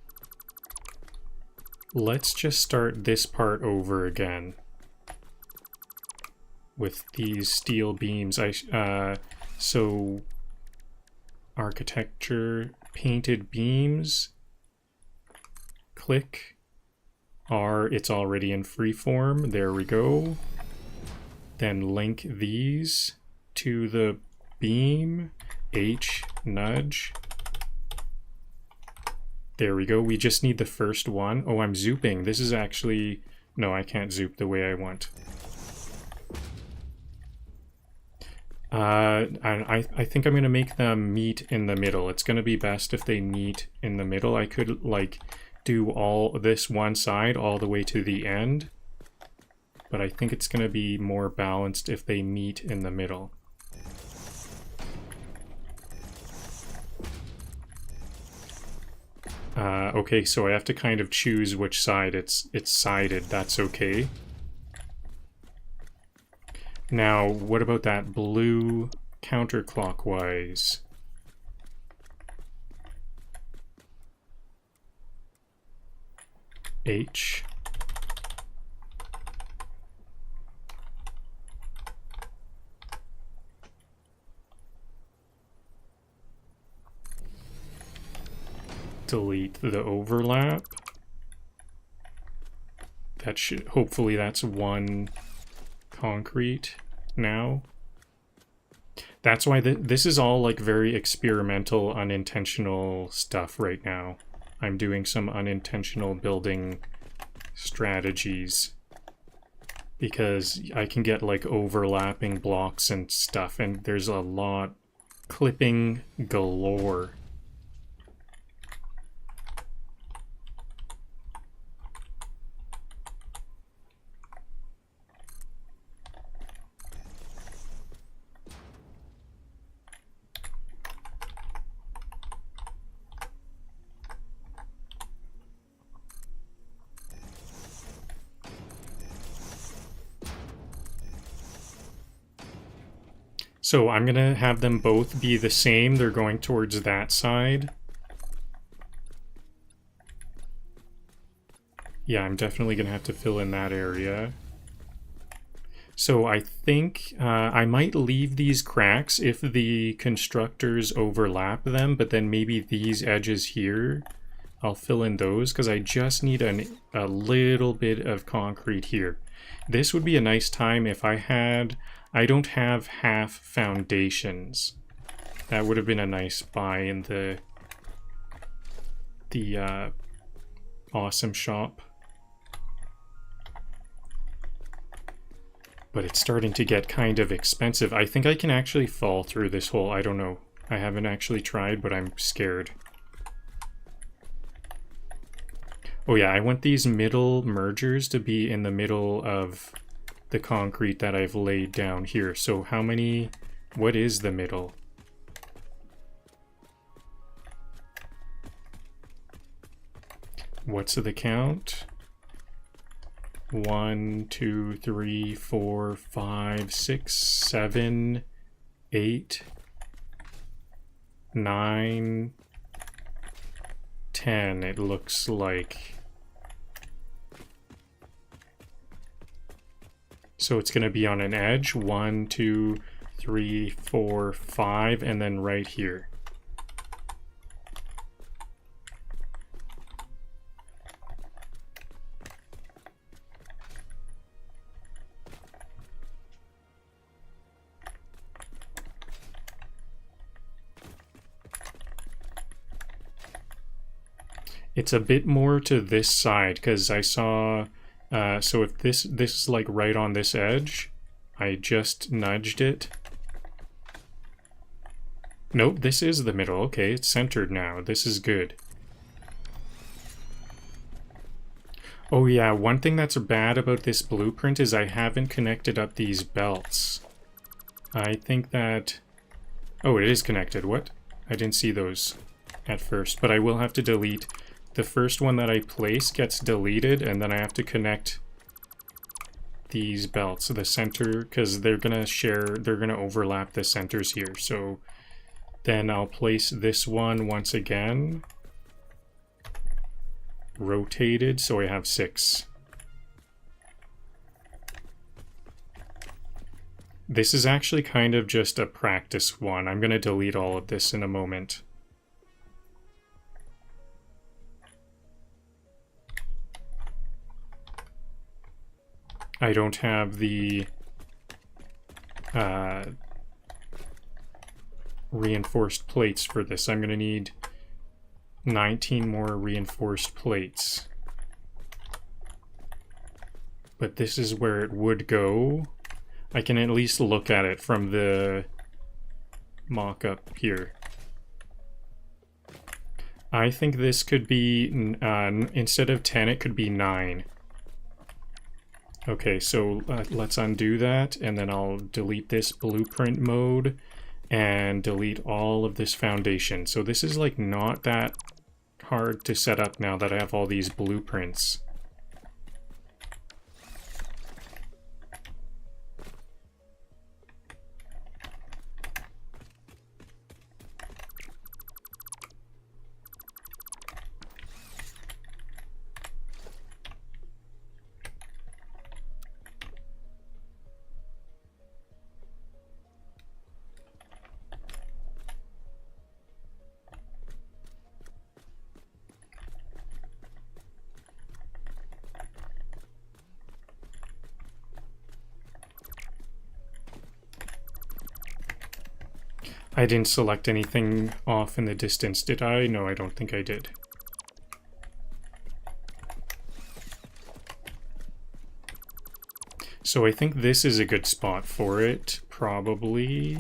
Let's just start this part over again with these steel beams. So architecture, painted beams, click. R, it's already in freeform. There we go. Then link these to the beam. H, nudge. There we go. We just need the first one. Oh, I'm zooping. This is actually... No, I can't zoop the way I want. I think I'm going to make them meet in the middle. It's going to be best if they meet in the middle. I could, like, do all this one side all the way to the end, but I think it's going to be more balanced if they meet in the middle. Okay, so I have to kind of choose which side it's sided. That's okay. Now, what about that blue counterclockwise? H. Delete the overlap. That should, hopefully that's one concrete now. That's why this is all like very experimental, unintentional stuff right now. I'm doing some unintentional building strategies because I can get like overlapping blocks and stuff, and there's a lot clipping galore. So I'm gonna have them both be the same. They're going towards that side. Yeah, I'm definitely gonna have to fill in that area. So I think I might leave these cracks if the constructors overlap them, but then maybe these edges here, I'll fill in those because I just need a little bit of concrete here. This would be a nice time if I had... I don't have half foundations. That would have been a nice buy in the awesome shop. But it's starting to get kind of expensive. I think I can actually fall through this hole. I don't know. I haven't actually tried, but I'm scared. Oh yeah, I want these middle mergers to be in the middle of the concrete that I've laid down here. So how many... What is the middle? What's the count? 1, 2, 3, 4, 5, 6, 7, 8, 9, 10, it looks like. So it's going to be on an edge. 1, 2, 3, 4, 5, and then right here. It's a bit more to this side because I saw... so if this is like right on this edge, I just nudged it. Nope, this is the middle. Okay, it's centered now. This is good. Oh yeah, one thing that's bad about this blueprint is I haven't connected up these belts. I think that... Oh, it is connected. What? I didn't see those at first, but I will have to delete. The first one that I place gets deleted, and then I have to connect these belts, the center, because they're gonna overlap the centers here. So then I'll place this one once again, rotated, so I have 6. This is actually kind of just a practice one. I'm gonna delete all of this in a moment. I don't have the reinforced plates for this. I'm going to need 19 more reinforced plates. But this is where it would go. I can at least look at it from the mock-up here. I think this could be, instead of 10, it could be 9. Okay, so let's undo that, and then I'll delete this blueprint mode and delete all of this foundation. So this is like not that hard to set up now that I have all these blueprints. I didn't select anything off in the distance, did I? No, I don't think I did. So I think this is a good spot for it, probably.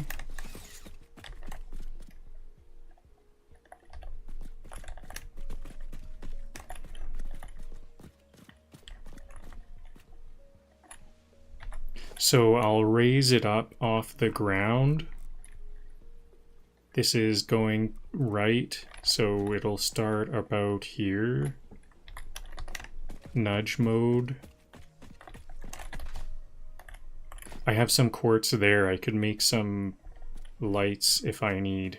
So I'll raise it up off the ground. This is going right, so it'll start about here. Nudge mode. I have some quartz there. I could make some lights if I need.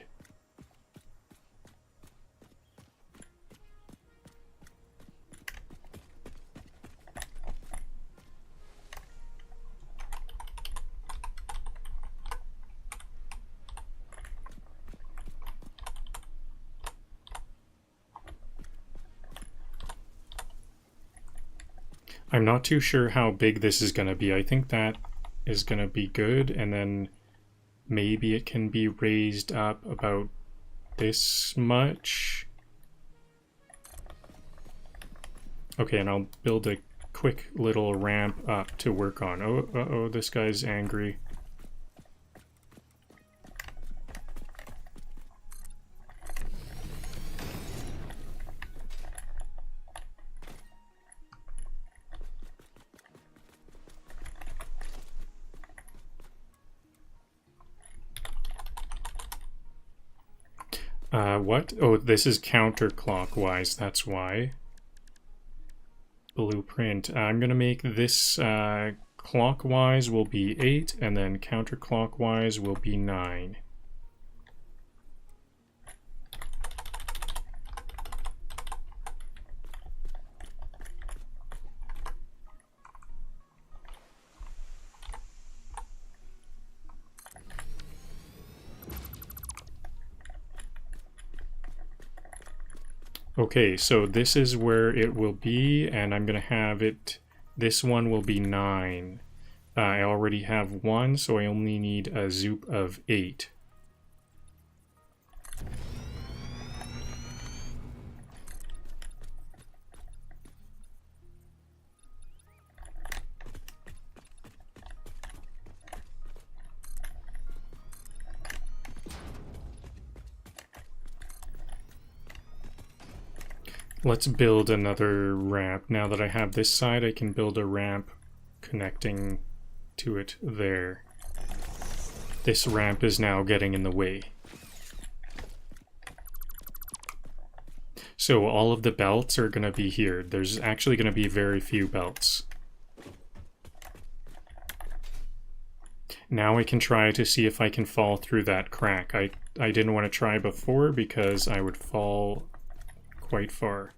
I'm not too sure how big this is going to be. I think that is going to be good, and then maybe it can be raised up about this much. Okay, and I'll build a quick little ramp up to work on. Oh, uh-oh, this guy's angry. What? Oh, this is counterclockwise, that's why. Blueprint. I'm gonna make this clockwise will be 8, and then counterclockwise will be 9. Okay, so this is where it will be, and I'm going to have it, this one will be 9. I already have 1, so I only need a zoop of 8. Let's build another ramp. Now that I have this side, I can build a ramp connecting to it there. This ramp is now getting in the way. So all of the belts are going to be here. There's actually going to be very few belts. Now I can try to see if I can fall through that crack. I didn't want to try before because I would fall quite far.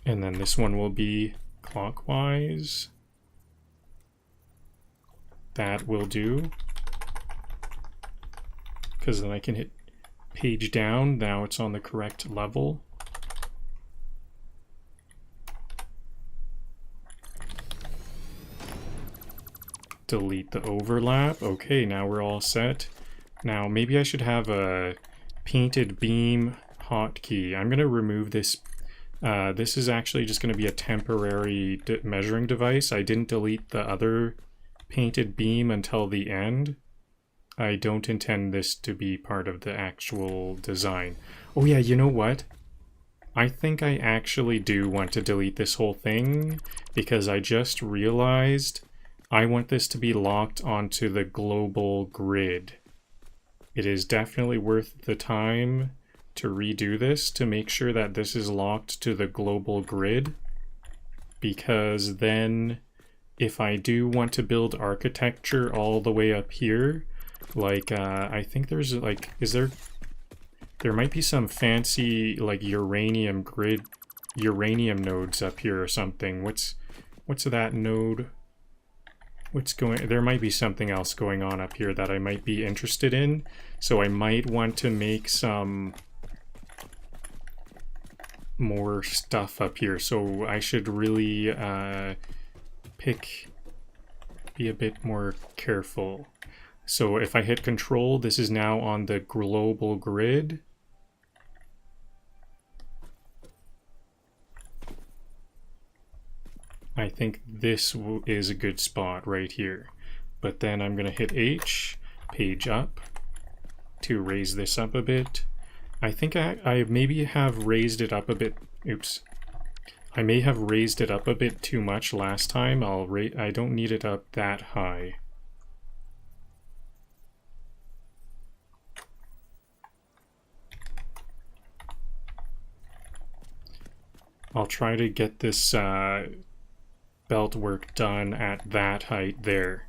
And then this one will be clockwise. That will do. Because then I can hit page down. Now it's on the correct level. Delete the overlap. Okay, now we're all set. Now maybe I should have a painted beam hotkey. I'm going to remove this. This is actually just going to be a temporary measuring device. I didn't delete the other painted beam until the end. I don't intend this to be part of the actual design. Oh yeah, you know what? I think I actually do want to delete this whole thing because I just realized I want this to be locked onto the global grid. It is definitely worth the time to redo this to make sure that this is locked to the global grid, because then if I do want to build architecture all the way up here, like I think there's like, there might be some fancy like uranium nodes up here or something. What's that node? There might be something else going on up here that I might be interested in, so I might want to make some more stuff up here. So I should really be a bit more careful. So if I hit control, this is now on the global grid. I think this is a good spot right here. But then I'm going to hit H, page up, to raise this up a bit. I think I maybe have raised it up a bit. Oops. I may have raised it up a bit too much last time. I don't need it up that high. I'll try to get this belt work done at that height there.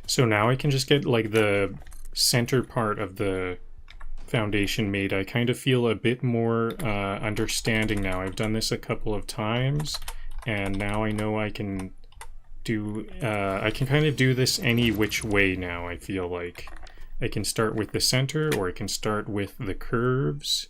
So now I can just get like the center part of the foundation made. I kind of feel a bit more understanding now. I've done this a couple of times, and now I know I can do, I can kind of do this any which way now. I feel like I can start with the center, or I can start with the curves.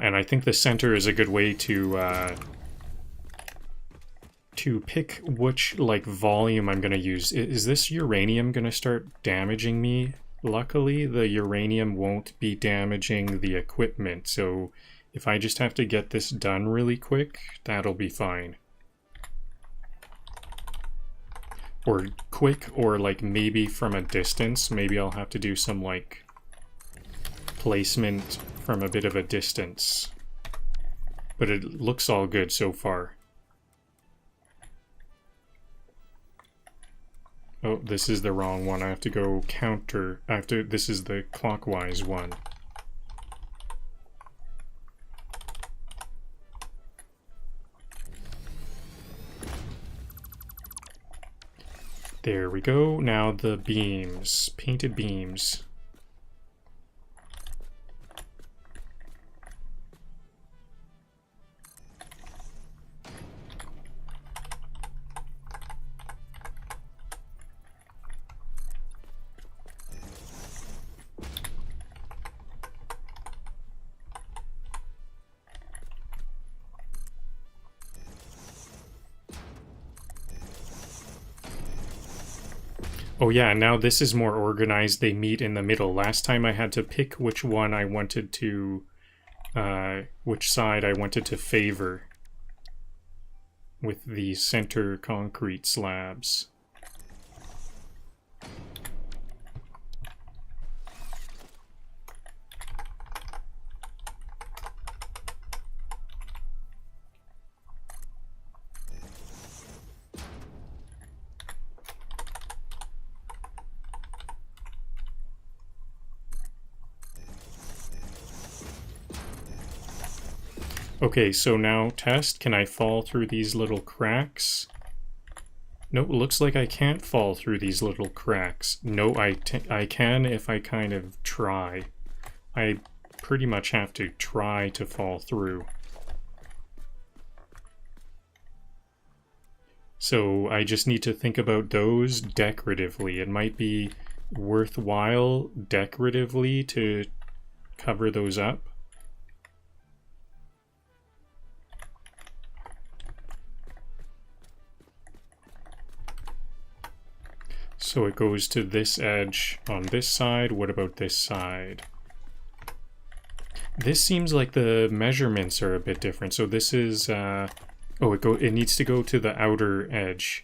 And I think the center is a good way to pick which like volume I'm going to use. Is this uranium going to start damaging me? Luckily, the uranium won't be damaging the equipment, so if I just have to get this done really quick, that'll be fine. Or quick, or like maybe from a distance. Maybe I'll have to do some like placement from a bit of a distance. But it looks all good so far. Oh, this is the wrong one. I have to go counter. This is the clockwise one. There we go. Now the beams. Painted beams. Oh yeah, now this is more organized. They meet in the middle. Last time I had to pick which one I wanted to, which side I wanted to favor with the center concrete slabs. Okay, so now test, can I fall through these little cracks? No, it looks like I can't fall through these little cracks. No, I can if I kind of try. I pretty much have to try to fall through. So I just need to think about those decoratively. It might be worthwhile decoratively to cover those up. So it goes to this edge on this side. What about this side? This seems like the measurements are a bit different. So this is, oh, it needs to go to the outer edge.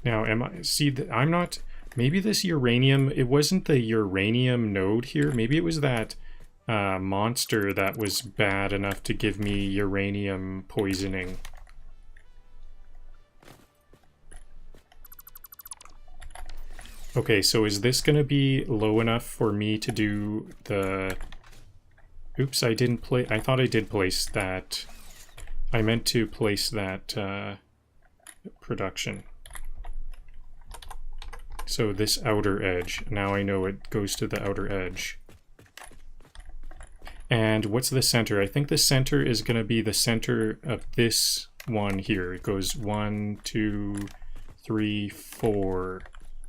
Now, I'm not, maybe this uranium, it wasn't the uranium node here. Maybe it was that monster that was bad enough to give me uranium poisoning. Okay, so is this gonna be low enough for me to do the... Oops, I thought I did place that. I meant to place that production. So this outer edge. Now I know it goes to the outer edge. And what's the center? I think the center is gonna be the center of this one here. It goes 1, 2, 3, 4.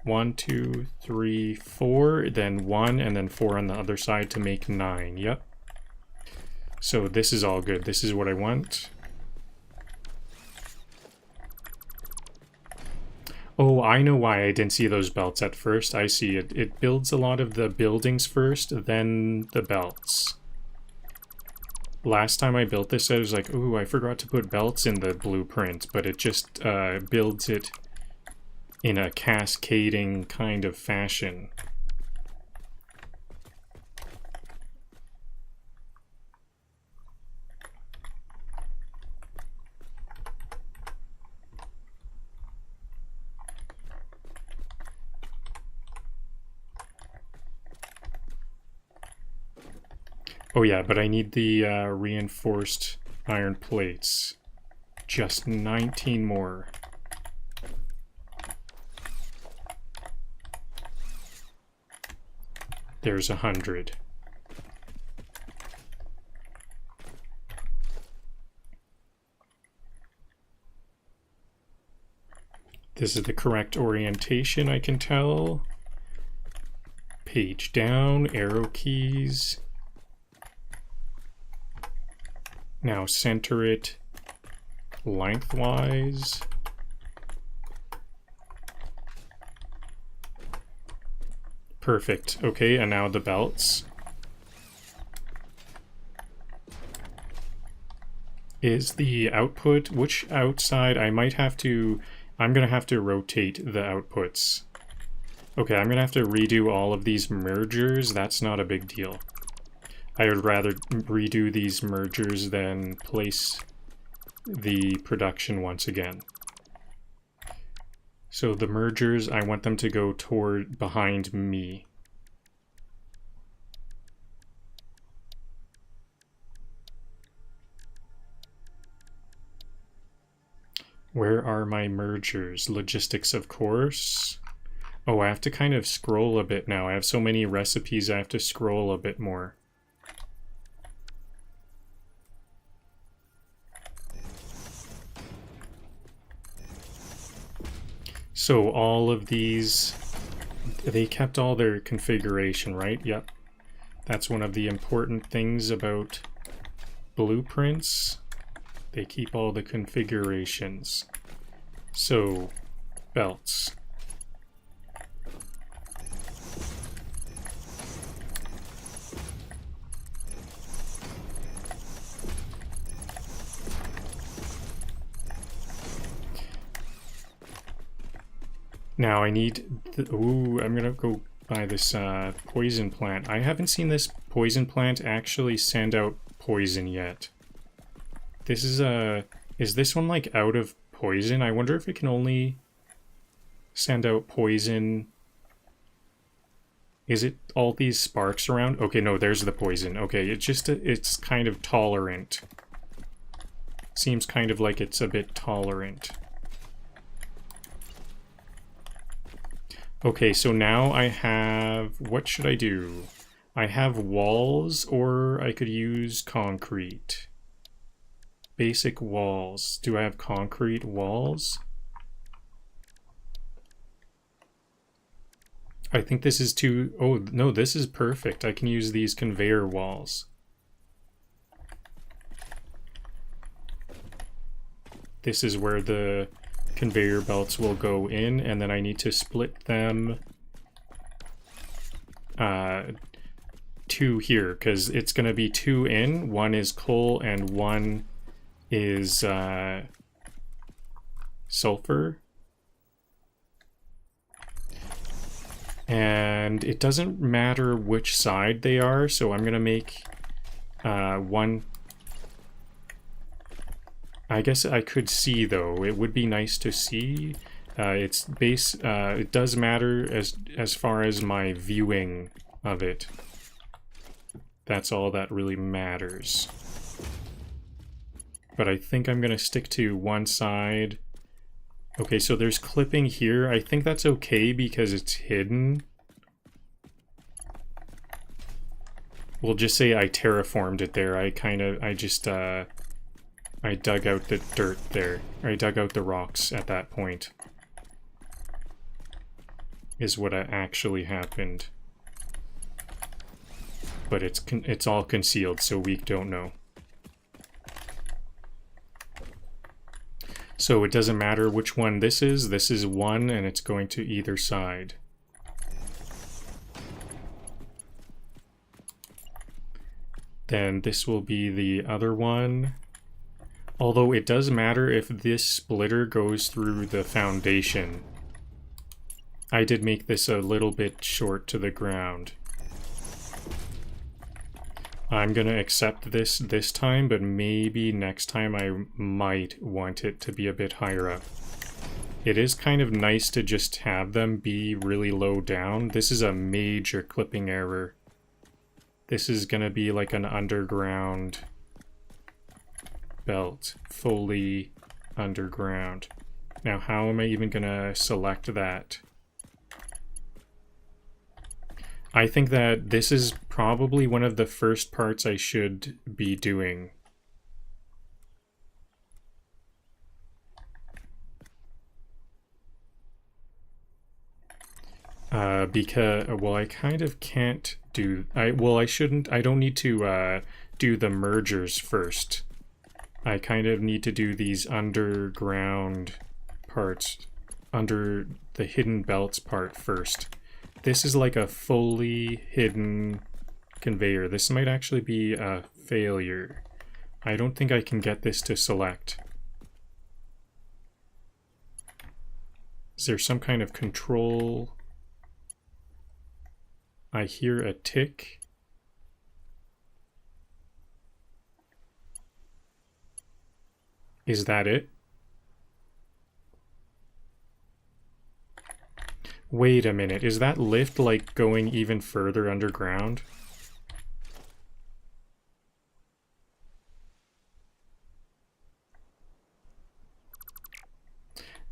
1, 2, 3, 4, then 1, and then 4 on the other side to make 9. Yep. So this is all good. This is what I want. Oh, I know why I didn't see those belts at first. I see it. It builds a lot of the buildings first, then the belts. Last time I built this, I was like, ooh, I forgot to put belts in the blueprint, but it just builds it in a cascading kind of fashion. Oh yeah, but I need the reinforced iron plates. Just 19 more. There's 100. This is the correct orientation, I can tell. Page down, arrow keys. Now center it lengthwise. Perfect. Okay, and now the belts. Is the output, which outside? I'm gonna have to rotate the outputs. Okay, I'm gonna have to redo all of these mergers. That's not a big deal. I would rather redo these mergers than place the production once again. So the mergers, I want them to go toward behind me. Where are my mergers? Logistics, of course. Oh, I have to kind of scroll a bit now. I have so many recipes, I have to scroll a bit more. So all of these, they kept all their configuration, right? Yep. That's one of the important things about blueprints. They keep all the configurations. So, belts. Now I need... Ooh, I'm gonna go buy this poison plant. I haven't seen this poison plant actually send out poison yet. This is a... Is this one like out of poison? I wonder if it can only send out poison... Is it all these sparks around? Okay, no, there's the poison. Okay, it's just, it's kind of tolerant. Seems kind of like it's a bit tolerant. Okay, so now I have, what should I do? I have walls, or I could use concrete. Basic walls. Do I have concrete walls? I think this is too... Oh, no, this is perfect. I can use these conveyor walls. This is where the conveyor belts will go in, and then I need to split them two here, because it's going to be two in. One is coal and one is sulfur. And it doesn't matter which side they are, so I'm gonna make one. I guess I could see, though. It would be nice to see. It's base. It does matter as far as my viewing of it. That's all that really matters. But I think I'm gonna stick to one side. Okay, so there's clipping here. I think that's okay because it's hidden. We'll just say I terraformed it there. I dug out the dirt there. I dug out the rocks at that point. Is what actually happened. But it's all concealed, so we don't know. So it doesn't matter which one this is. This is one, and it's going to either side. Then this will be the other one. Although it does matter if this splitter goes through the foundation. I did make this a little bit short to the ground. I'm gonna accept this time, but maybe next time I might want it to be a bit higher up. It is kind of nice to just have them be really low down. This is a major clipping error. This is gonna be like an underground belt, fully underground. Now, how am I even gonna select that? I think that this is probably one of the first parts I should be doing. Because, well, I kind of can't do, I don't need to do the mergers first. I kind of need to do these underground parts, under the hidden belts part first. This is like a fully hidden conveyor. This might actually be a failure. I don't think I can get this to select. Is there some kind of control? I hear a tick. Is that it? Wait a minute, is that lift like going even further underground?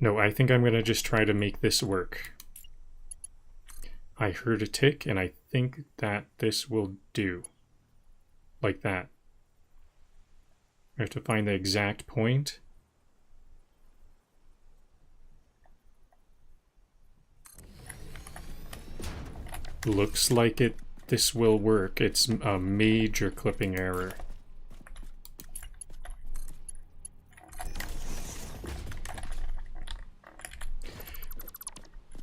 No, I think I'm gonna just try to make this work. I heard a tick, and I think that this will do. Like that. I have to find the exact point. Looks like this will work. It's a major clipping error.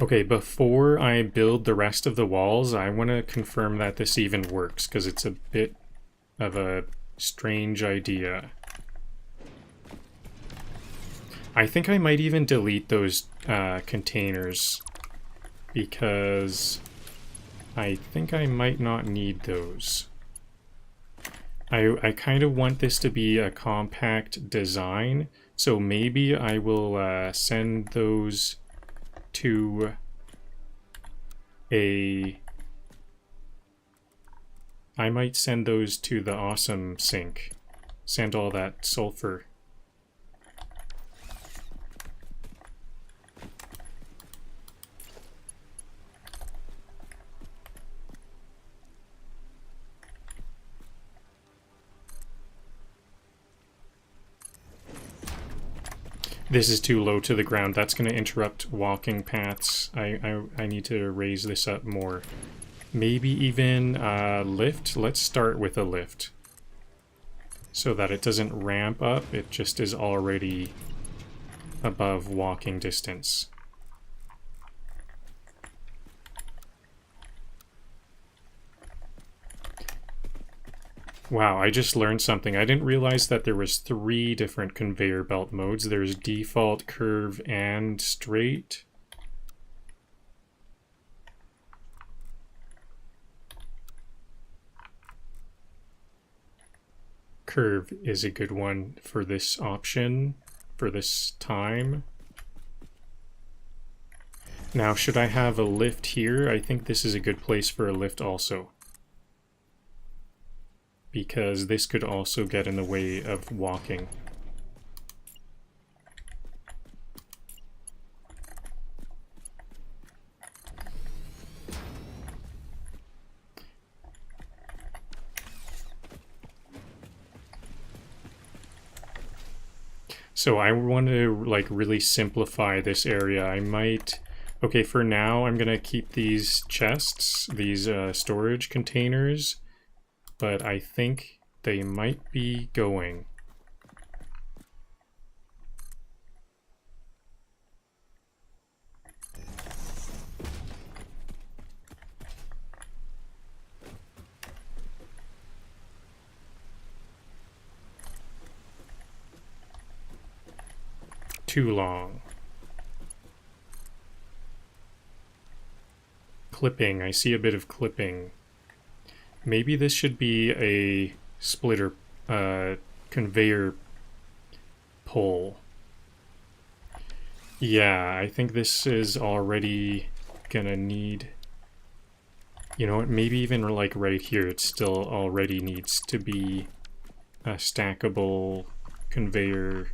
Okay, before I build the rest of the walls, I want to confirm that this even works, because it's a bit of a strange idea. I think I might even delete those containers because I think I might not need those. I kind of want this to be a compact design, so maybe I will send those to I might send those to the awesome sink. Send all that sulfur. This is too low to the ground. That's going to interrupt walking paths. I need to raise this up more. Maybe even lift. Let's start with a lift. So that it doesn't ramp up. It just is already above walking distance. Wow, I just learned something. I didn't realize that there was 3 different conveyor belt modes. There's default, curve, and straight. Curve is a good one for this option, for this time. Now, should I have a lift here? I think this is a good place for a lift also, because this could also get in the way of walking. So I want to like really simplify this area. I might... Okay, for now I'm gonna keep these chests, these storage containers, but I think they might be going. Too long. Clipping. I see a bit of clipping. Maybe this should be a splitter conveyor pole. Yeah, I think this is already gonna need... You know what, maybe even like right here it still already needs to be a stackable conveyor.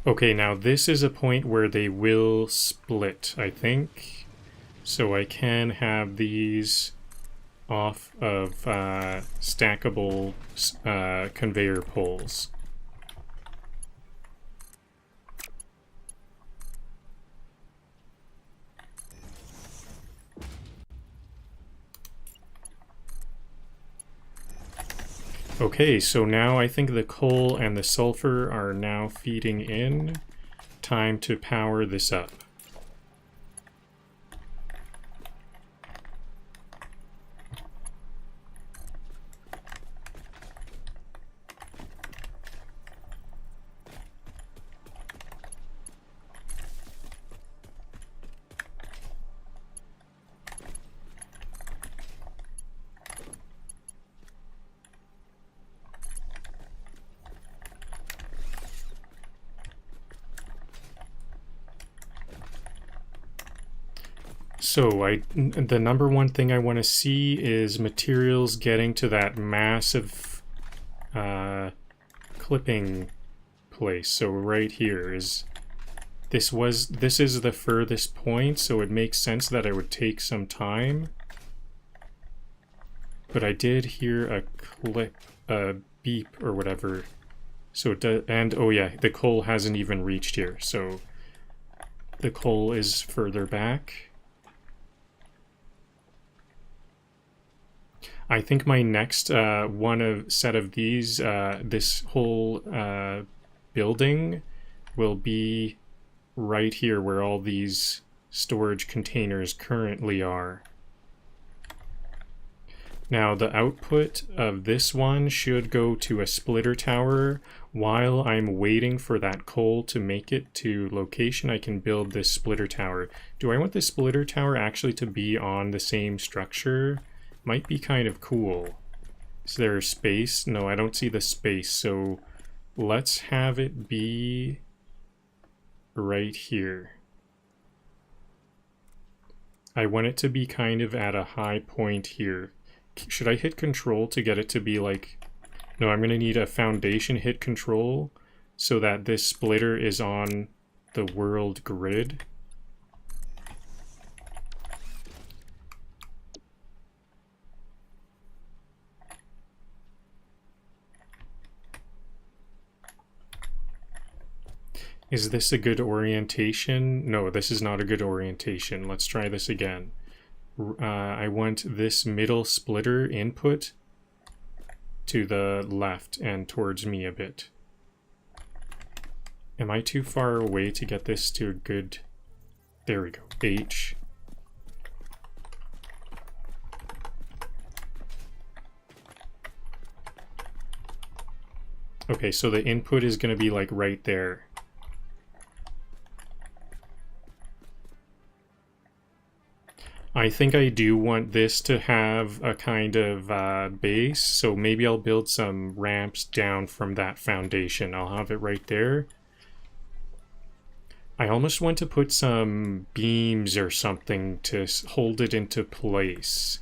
Okay, now this is a point where they will split, I think. So I can have these off of stackable conveyor poles. Okay, so now I think the coal and the sulfur are now feeding in. Time to power this up. So the number one thing I want to see is materials getting to that massive clipping place. So right here is This is the furthest point, so it makes sense that it would take some time. But I did hear a clip, a beep or whatever. So it does, and oh yeah, the coal hasn't even reached here, so the coal is further back. I think my next set of these, this whole building will be right here where all these storage containers currently are. Now the output of this one should go to a splitter tower. While I'm waiting for that coal to make it to location, I can build this splitter tower. Do I want the splitter tower actually to be on the same structure? Might be kind of cool. Is there space? No, I don't see the space, so let's have it be right here. I want it to be kind of at a high point here. Should I hit control to get it to be like... No, I'm going to need a foundation hit control so that this splitter is on the world grid. Is this a good orientation? No, this is not a good orientation. Let's try this again. I want this middle splitter input to the left and towards me a bit. Am I too far away to get this to a good... There we go. H. Okay, so the input is going to be like right there. I think I do want this to have a kind of base, so maybe I'll build some ramps down from that foundation. I'll have it right there. I almost want to put some beams or something to hold it into place.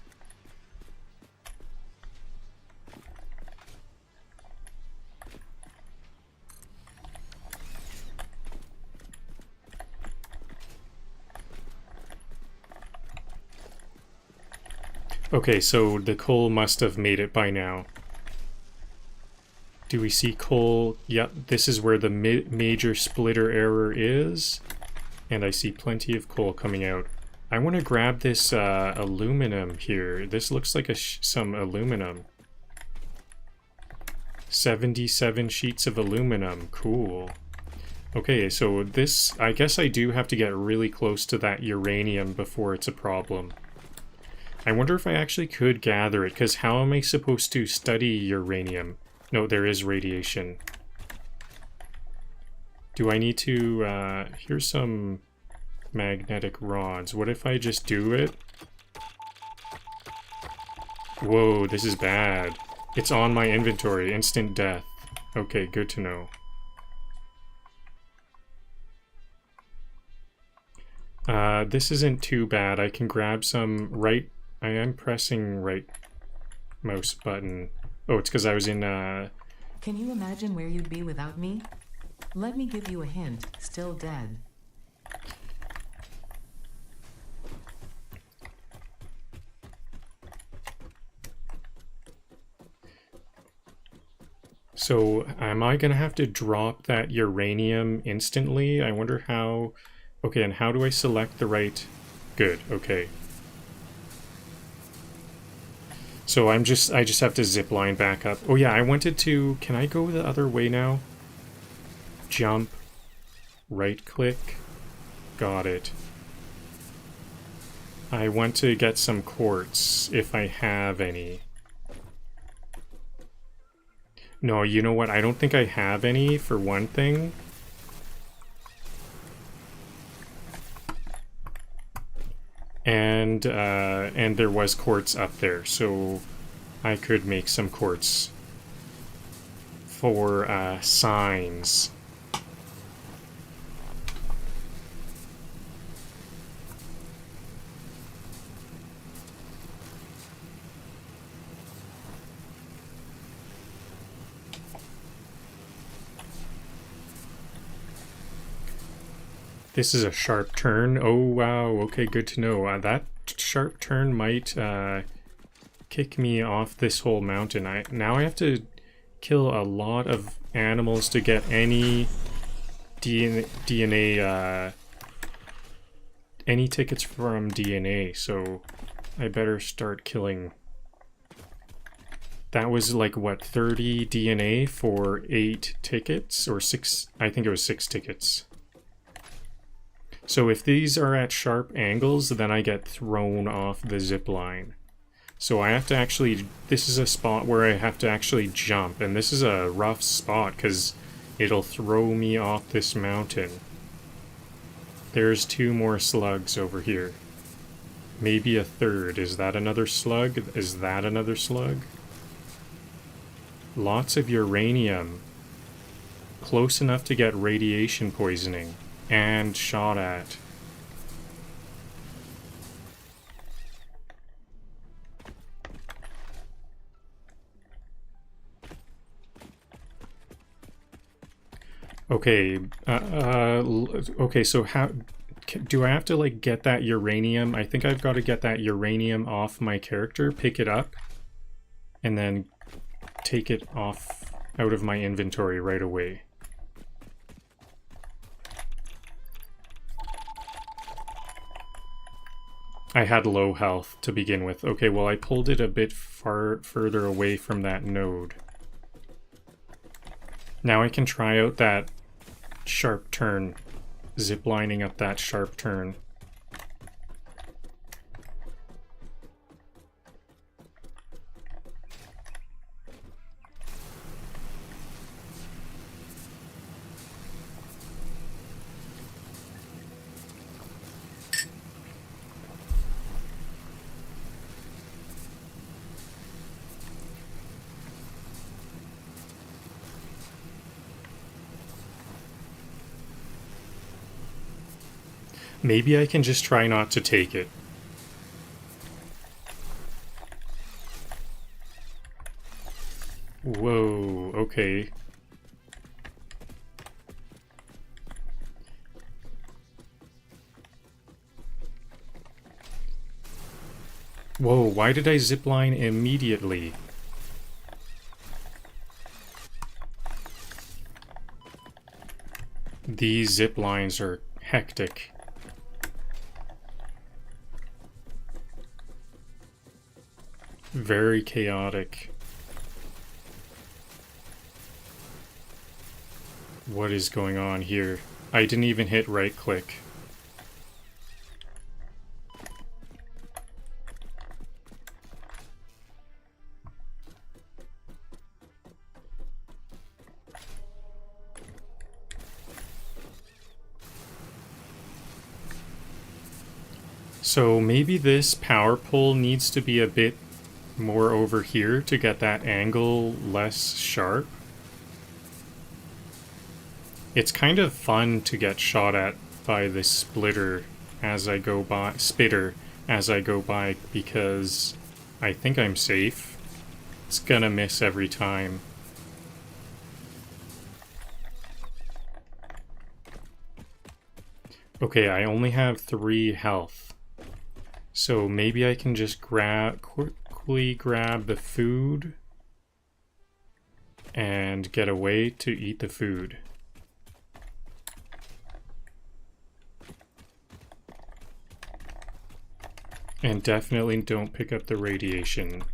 Okay, so the coal must have made it by now. Do we see coal? Yep, this is where the major splitter error is. And I see plenty of coal coming out. I want to grab this aluminum here. This looks like some aluminum. 77 sheets of aluminum. Cool. Okay, so this... I guess I do have to get really close to that uranium before it's a problem. I wonder if I actually could gather it, because how am I supposed to study uranium? No, there is radiation. Do I need to... here's some magnetic rods. What if I just do it? Whoa, this is bad. It's on my inventory. Instant death. Okay, good to know. This isn't too bad. I can grab some right... I am pressing right mouse button. Oh, it's because I was in... Can you imagine where you'd be without me? Let me give you a hint. Still dead. So, am I going to have to drop that uranium instantly? I wonder how... Okay, and how do I select the right... Good, okay. So I just have to zip line back up. Oh yeah, I wanted to... Can I go the other way now? Jump. Right click. Got it. I want to get some quartz, if I have any. No, you know what? I don't think I have any, for one thing. And there was quartz up there, so I could make some quartz for signs. This is a sharp turn. Oh, wow. Okay, good to know. That sharp turn might kick me off this whole mountain. Now I have to kill a lot of animals to get any DNA, any tickets from DNA, so I better start killing. That was like, what, 30 DNA for 8 tickets? Or 6, I think it was 6 tickets. So if these are at sharp angles, then I get thrown off the zip line. So I have to actually, this is a spot where I have to actually jump, and this is a rough spot because it'll throw me off this mountain. There's 2 more slugs over here. Maybe a third. Is that another slug? Is that another slug? Lots of uranium. Close enough to get radiation poisoning. And shot at. Okay, okay, so how... Do I have to, like, get that uranium? I think I've got to get that uranium off my character, pick it up, and then take it off out of my inventory right away. I had low health to begin with. Okay, well, I pulled it a bit further away from that node. Now I can try out that sharp turn, ziplining up that sharp turn. Maybe I can just try not to take it. Whoa, okay. Whoa, why did I zipline immediately? These zip lines are hectic. Very chaotic. What is going on here? I didn't even hit right click. So maybe this power pole needs to be a bit more over here to get that angle less sharp. It's kind of fun to get shot at by this spitter as I go by, because I think I'm safe. It's gonna miss every time. Okay, I only have 3 health. So maybe I can just quickly grab the food and get away to eat the food. And definitely don't pick up the radiation.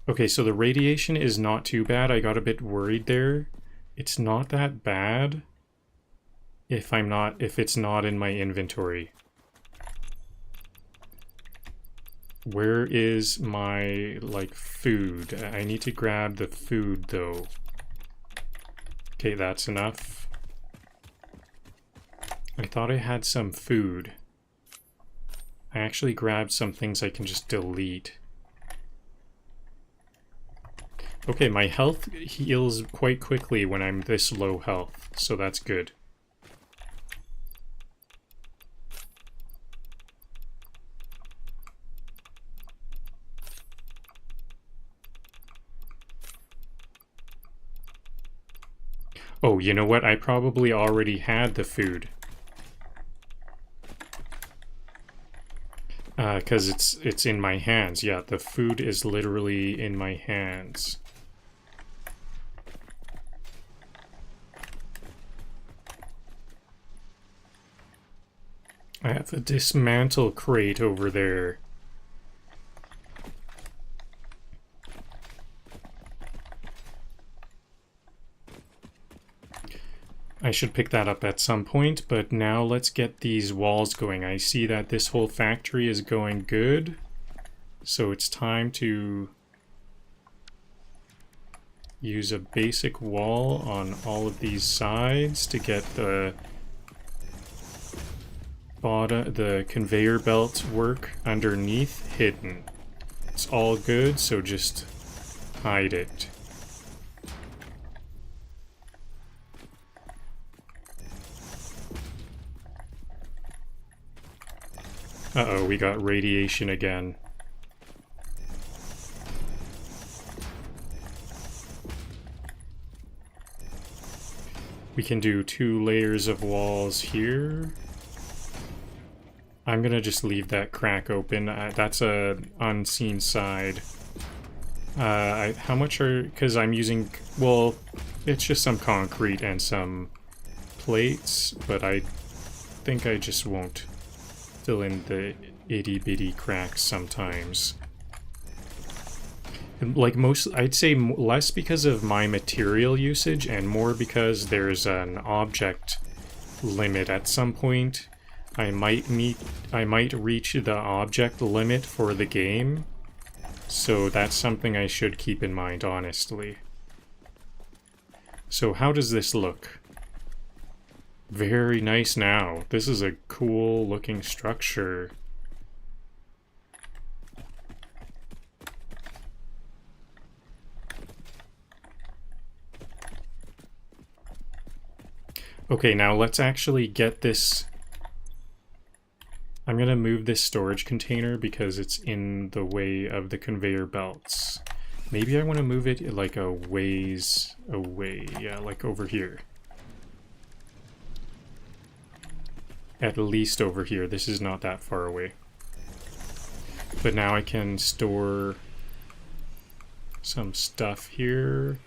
Okay, so the radiation is not too bad. I got a bit worried there. It's not that bad if it's not in my inventory. Where is my, like, food? I need to grab the food, though. Okay, that's enough. I thought I had some food. I actually grabbed some things I can just delete. Okay, my health heals quite quickly when I'm this low health, so that's good. Oh, you know what? I probably already had the food. Because it's in my hands. Yeah, the food is literally in my hands. I have a dismantle crate over there. I should pick that up at some point, but now let's get these walls going. I see that this whole factory is going good, so it's time to use a basic wall on all of these sides to get the conveyor belt work underneath hidden. It's all good, so just hide it. Uh-oh, we got radiation again. We can do 2 layers of walls here. I'm gonna just leave that crack open. That's a unseen side. How much are... because I'm using... well, it's just some concrete and some plates, but I think I just won't fill in the itty-bitty cracks sometimes. Like I'd say less because of my material usage and more because there's an object limit at some point. I might reach the object limit for the game, so that's something I should keep in mind, honestly. So how does this look? Very nice now. This is a cool looking structure. Okay, now let's actually get this... I'm gonna move this storage container because it's in the way of the conveyor belts. Maybe I want to move it like a ways away. Yeah, like over here. At least over here. This is not that far away. But now I can store some stuff here,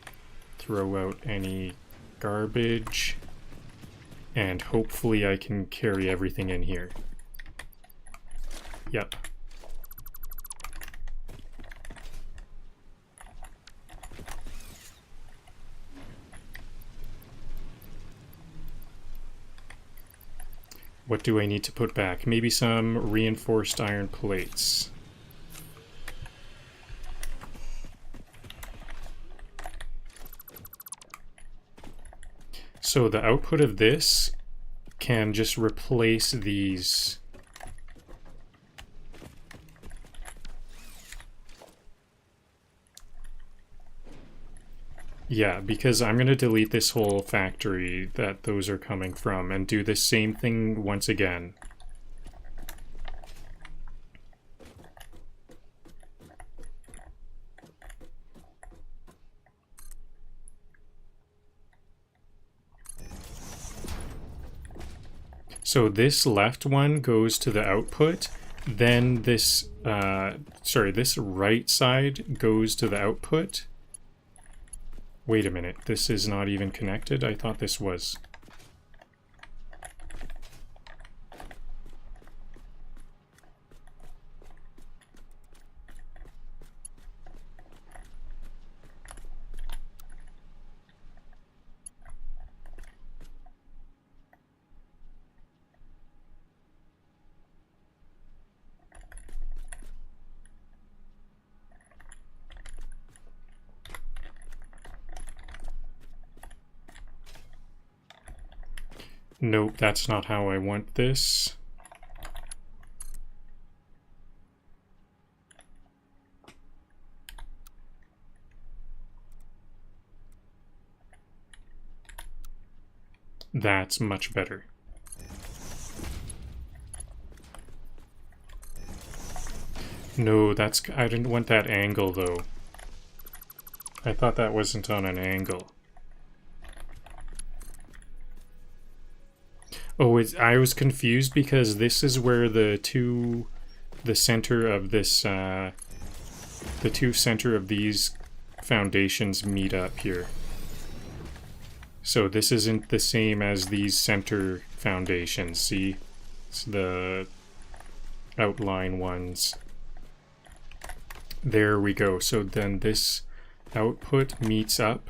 throw out any garbage, and hopefully I can carry everything in here. Yep. What do I need to put back? Maybe some reinforced iron plates. So the output of this can just replace these. Yeah, because I'm going to delete this whole factory that those are coming from and do the same thing once again. So this left one goes to the output, then this, this right side goes to the output. Wait a minute, this is not even connected? I thought this was. Nope, that's not how I want this. That's much better. No, I didn't want that angle though. I thought that wasn't on an angle. Oh, I was confused because this is where the center of this, the two center of these foundations meet up here. So this isn't the same as these center foundations, see? It's the outline ones. There we go. So then this output meets up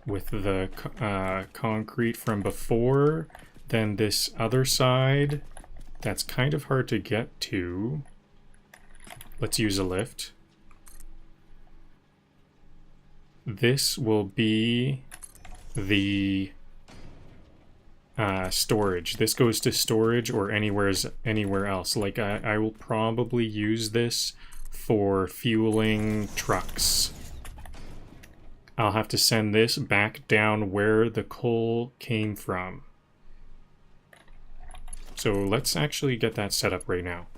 with the concrete from before. Then this other side, that's kind of hard to get to. Let's use a lift. This will be the storage. This goes to storage or anywhere else. Like I will probably use this for fueling trucks. I'll have to send this back down where the coal came from. So let's actually get that set up right now.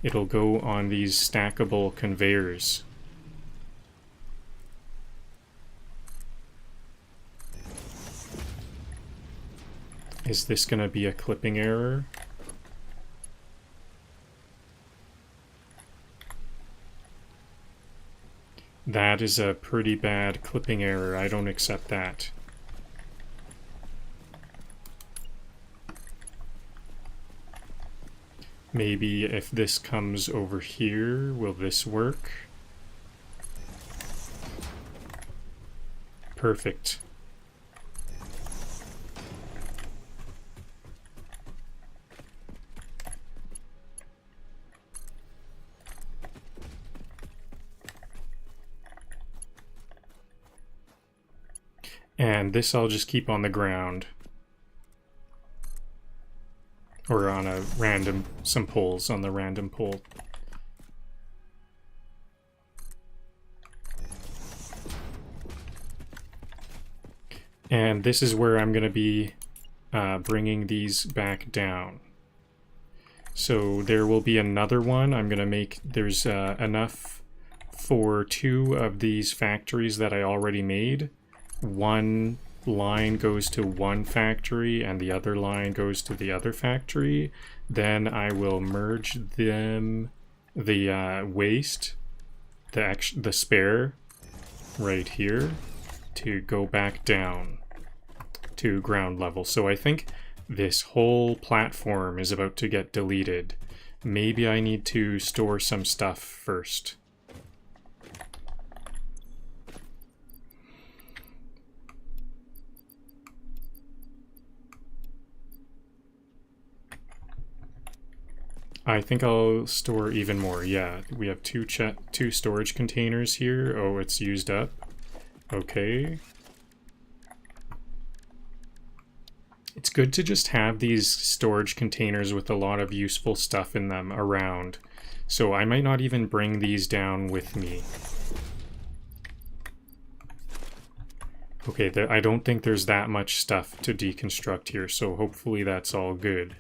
It'll go on these stackable conveyors. Is this going to be a clipping error? That is a pretty bad clipping error. I don't accept that. Maybe if this comes over here, will this work? Perfect. And this I'll just keep on the ground. Or on a random, some poles on the random pole. And this is where I'm going to be bringing these back down. So there will be another one. I'm going to make, there's enough for 2 of these factories that I already made. One line goes to one factory and the other line goes to the other factory. Then I will merge them, the waste, the spare right here to go back down to ground level. So I think this whole platform is about to get deleted. Maybe I need to store some stuff first. I think I'll store even more. Yeah, we have two storage containers here. Oh, it's used up. Okay. It's good to just have these storage containers with a lot of useful stuff in them around. So I might not even bring these down with me. Okay, I don't think there's that much stuff to deconstruct here, so hopefully that's all good.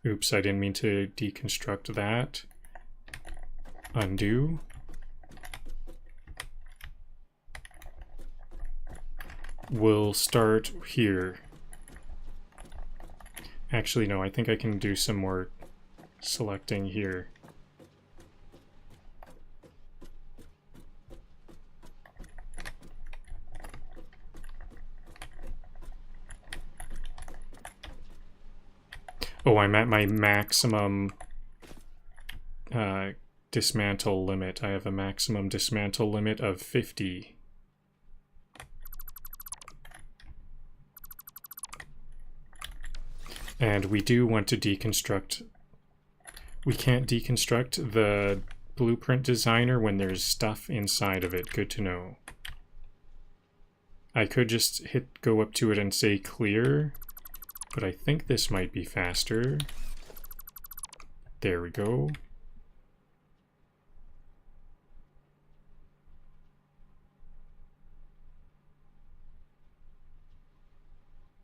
Oops, I didn't mean to deconstruct that. Undo. We'll start here. Actually, no, I think I can do some more selecting here. Oh, I'm at my maximum dismantle limit. I have a maximum dismantle limit of 50. And we do want to deconstruct. We can't deconstruct the blueprint designer when there's stuff inside of it. Good to know. I could just go up to it and say clear. But I think this might be faster. There we go.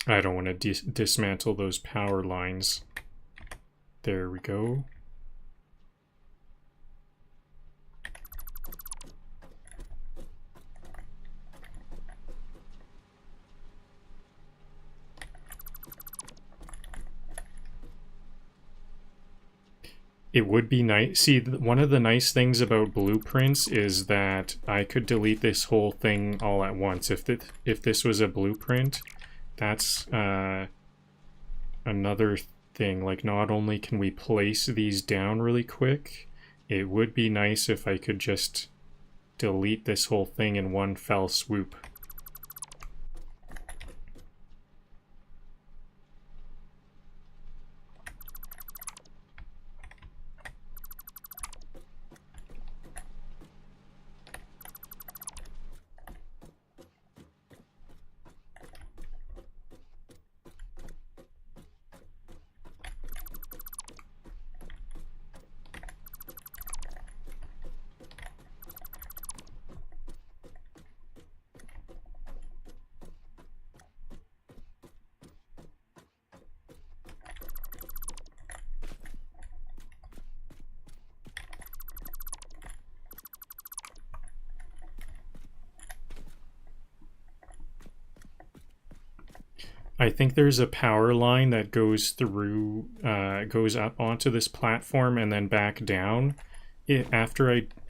I don't want to dismantle those power lines. There we go. It would be nice. See, one of the nice things about blueprints is that I could delete this whole thing all at once. If this was a blueprint, that's another thing. Like, not only can we place these down really quick, it would be nice if I could just delete this whole thing in one fell swoop. I think there's a power line that goes through, goes up onto this platform and then back down.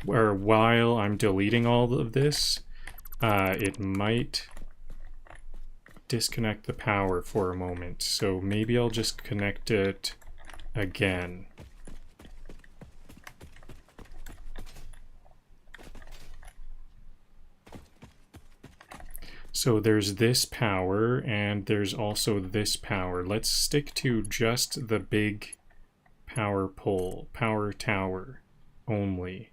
While I'm deleting all of this, it might disconnect the power for a moment. So maybe I'll just connect it again. So there's this power, and there's also this power. Let's stick to just the big power pole, power tower only.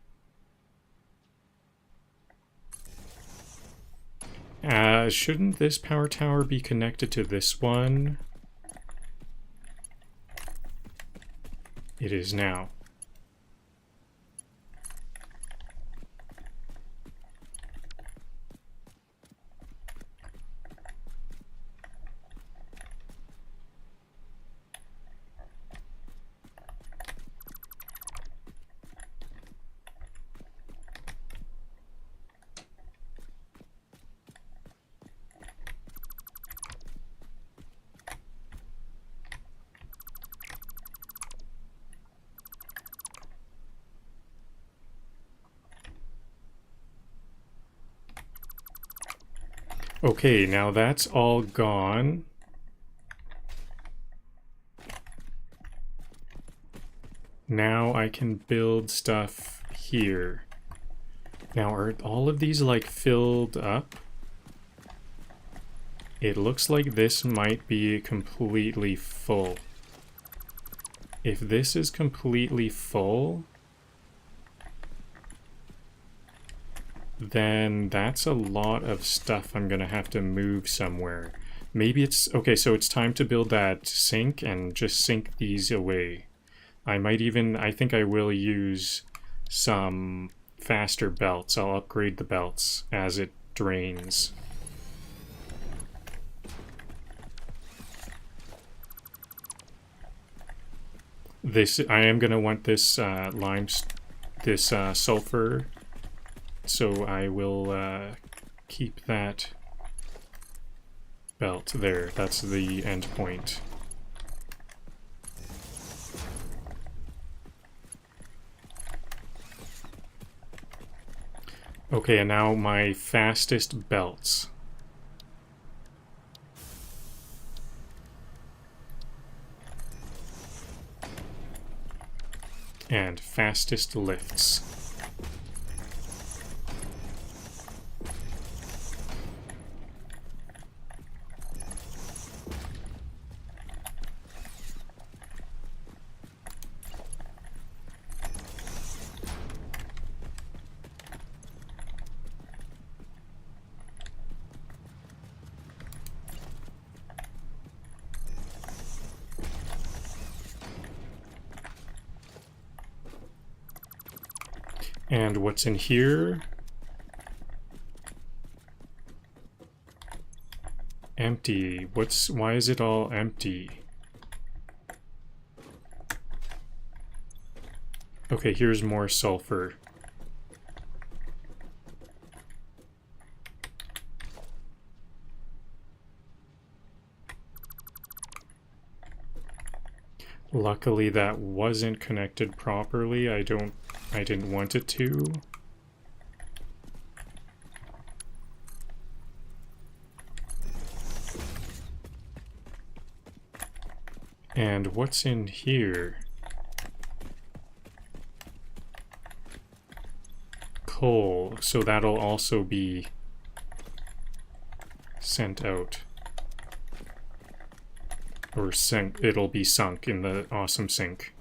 Shouldn't this power tower be connected to this one? It is now. Okay, now that's all gone. Now I can build stuff here. Now, are all of these like filled up? It looks like this might be completely full. If this is completely full, then that's a lot of stuff I'm gonna have to move somewhere. Maybe it's... Okay, so it's time to build that sink and just sink these away. I might even... I think I will use some faster belts. I'll upgrade the belts as it drains. I am gonna want this sulfur, so I will keep that belt there. That's the end point. Okay, and now my fastest belts. And fastest lifts. And what's in here? Empty. Why is it all empty? Okay, here's more sulfur. Luckily that wasn't connected properly. I didn't want it to. And what's in here? Coal, so that'll also be sent out. Or it'll be sunk in the awesome sink.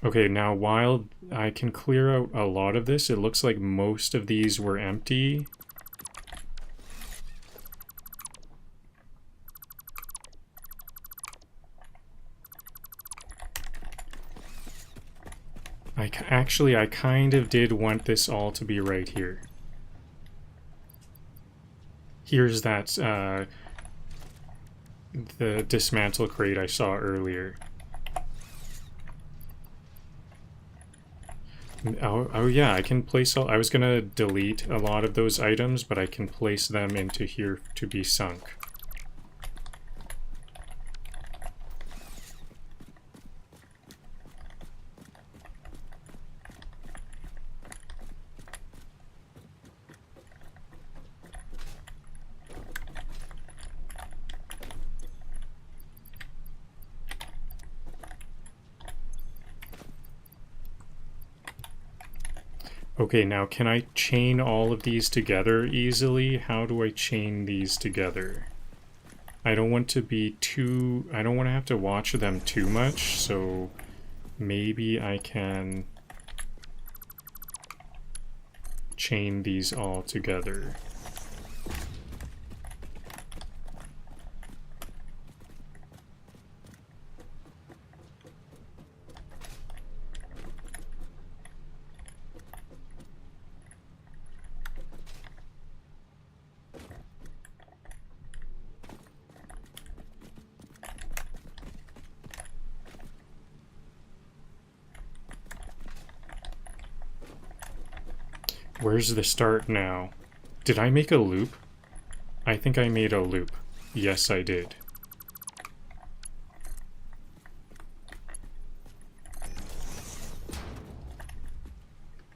Okay, now while I can clear out a lot of this, it looks like most of these were empty. Actually, I kind of did want this all to be right here. Here's that, the dismantle crate I saw earlier. Oh yeah, I can place all... I was gonna delete a lot of those items, but I can place them into here to be sunk. Okay, now can I chain all of these together easily? How do I chain these together? I don't want to be too... I don't want to have to watch them too much, so maybe I can chain these all together. Where's the start now? Did I make a loop? I think I made a loop. Yes, I did.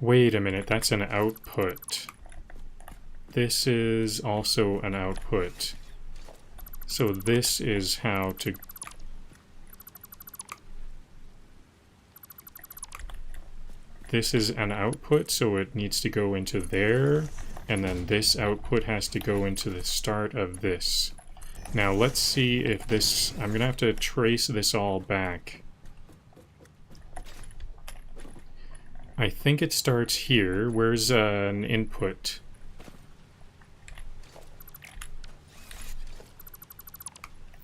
Wait a minute, that's an output. This is also an output. So this is how to... This is an output, so it needs to go into there, and then this output has to go into the start of this. Now let's see if this... I'm gonna have to trace this all back. I think it starts here. Where's an input?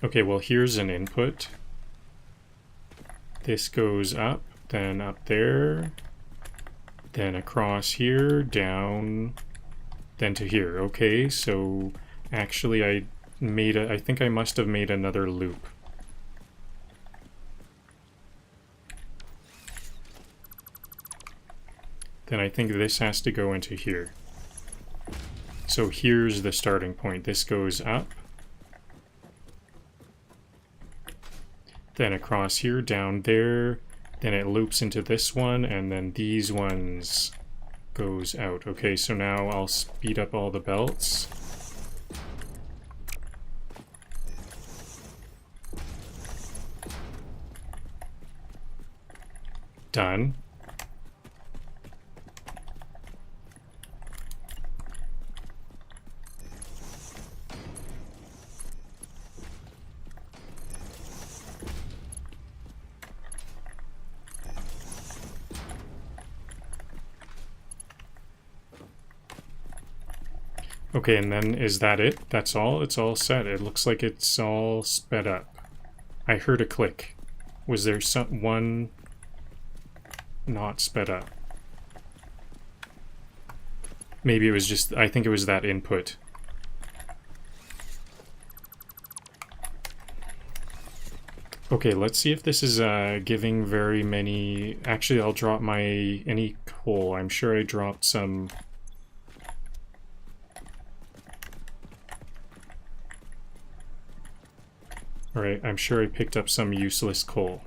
Okay, well here's an input. This goes up, then up there, then across here, down, then to here. Okay, so actually I think I must have made another loop. Then I think this has to go into here. So here's the starting point. This goes up, then across here, down there, then it loops into this one, and then these ones goes out. Okay, so now I'll speed up all the belts. Done. Okay, and then is that it? That's all? It's all set. It looks like it's all sped up. I heard a click. Was there one not sped up? Maybe it was just... I think it was that input. Okay, let's see if this is giving very many... Actually, I'll drop any coal. I'm sure I dropped some... Alright, I'm sure I picked up some useless coal.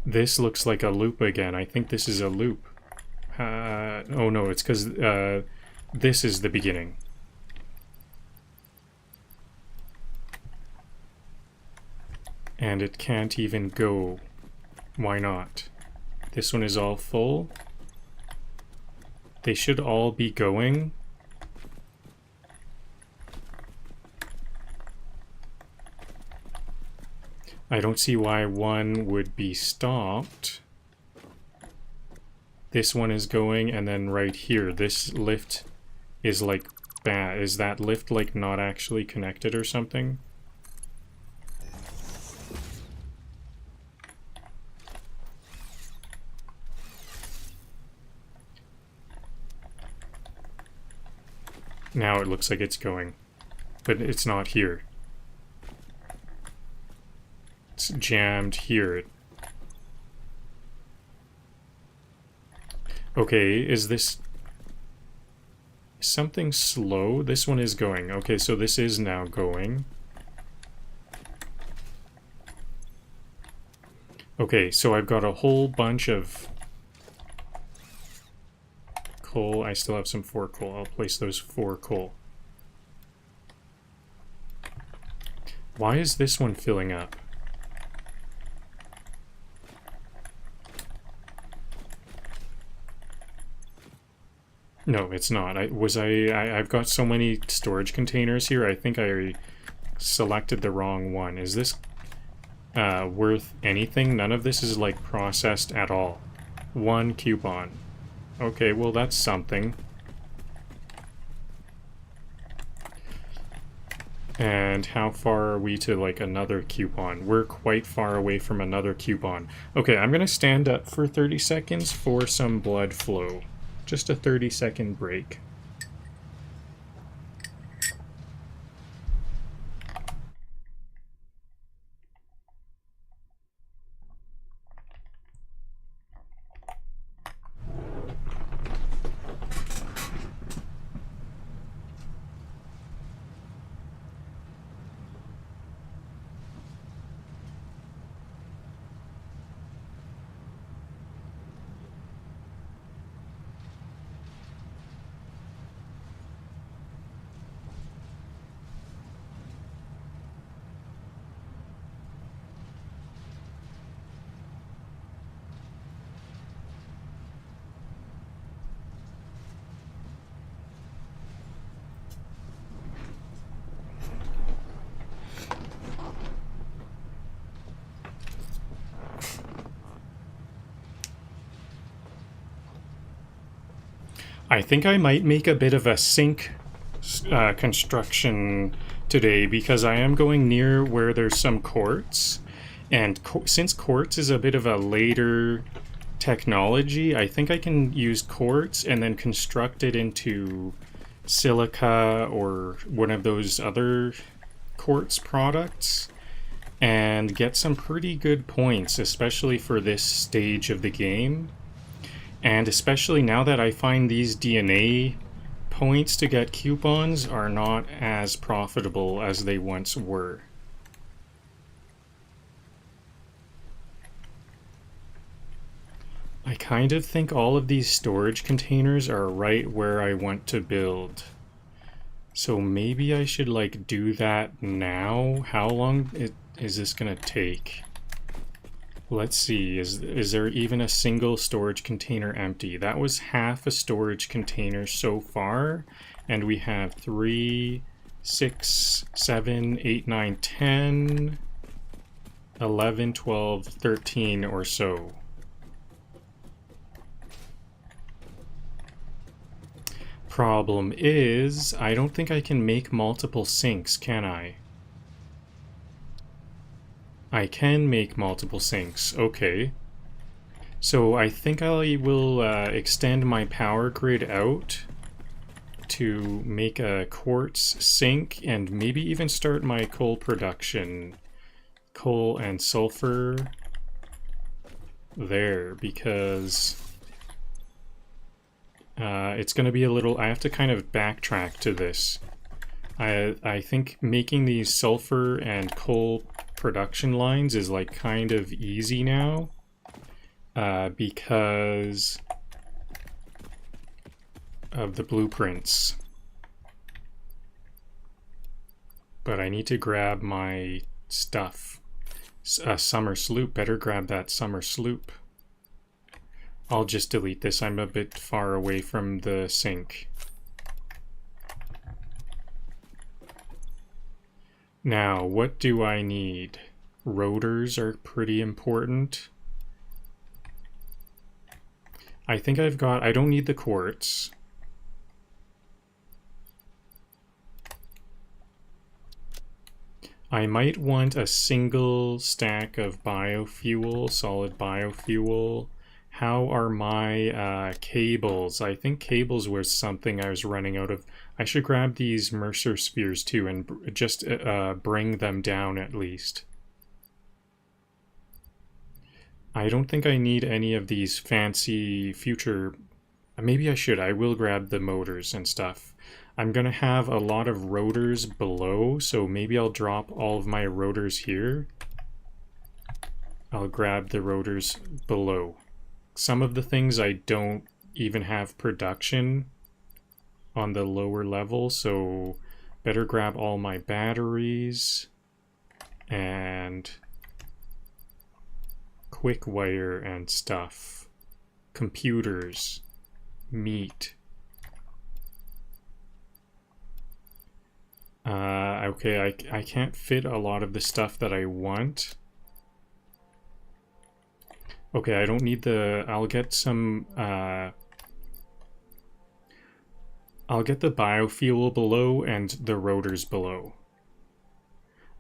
This looks like a loop again. I think this is a loop. Oh no, it's because this is the beginning. And it can't even go. Why not? This one is all full. They should all be going. I don't see why one would be stopped. This one is going, and then right here, this lift is like bad. Is that lift like not actually connected or something? Now it looks like it's going, but it's not here. It's jammed here. Okay, is this something slow? This one is going. Okay, so this is now going. Okay, so I've got a whole bunch of coal. I still have some 4 coal. I'll place those 4 coal. Why is this one filling up? No, it's not. I've got so many storage containers here. I think I selected the wrong one. Is this worth anything? None of this is like processed at all. 1 coupon. Okay, well that's something. And how far are we to like another coupon? We're quite far away from another coupon. Okay, I'm gonna stand up for 30 seconds for some blood flow. Just a 30-second break. I think I might make a bit of a sink construction today because I am going near where there's some quartz, and since quartz is a bit of a later technology, I think I can use quartz and then construct it into silica or one of those other quartz products and get some pretty good points, especially for this stage of the game. And especially now that I find these DNA points to get coupons are not as profitable as they once were. I kind of think all of these storage containers are right where I want to build. So maybe I should like do that now? How long is this gonna take? Let's see, is there even a single storage container empty? That was half a storage container so far, and we have 3, 6, 7, 8, 9, 10, 11, 12, 13 or so. Problem is, I don't think I can make multiple sinks, can I? I can make multiple sinks, okay. So I think I will extend my power grid out to make a quartz sink and maybe even start my coal production. Coal and sulfur there, because It's going to be a little... I have to kind of backtrack to this. I think making these sulfur and coal production lines is like kind of easy now. Because of the blueprints. But I need to grab my stuff. Summer sloop. Better grab that summer sloop. I'll just delete this. I'm a bit far away from the sink. Now, what do I need? Rotors are pretty important. I think I've got... I don't need the quartz. I might want a single stack of biofuel, solid biofuel. How are my cables? I think cables was something I was running out of. I should grab these Mercer spheres too and just bring them down at least. I don't think I need any of these fancy future... Maybe I should. I will grab the motors and stuff. I'm going to have a lot of rotors below, so maybe I'll drop all of my rotors here. I'll grab the rotors below. Some of the things I don't even have production on the lower level, so better grab all my batteries and quick wire and stuff. Computers. Meat. Okay, I can't fit a lot of the stuff that I want. Okay, I don't need the... I'll get some... I'll get the biofuel below and the rotors below.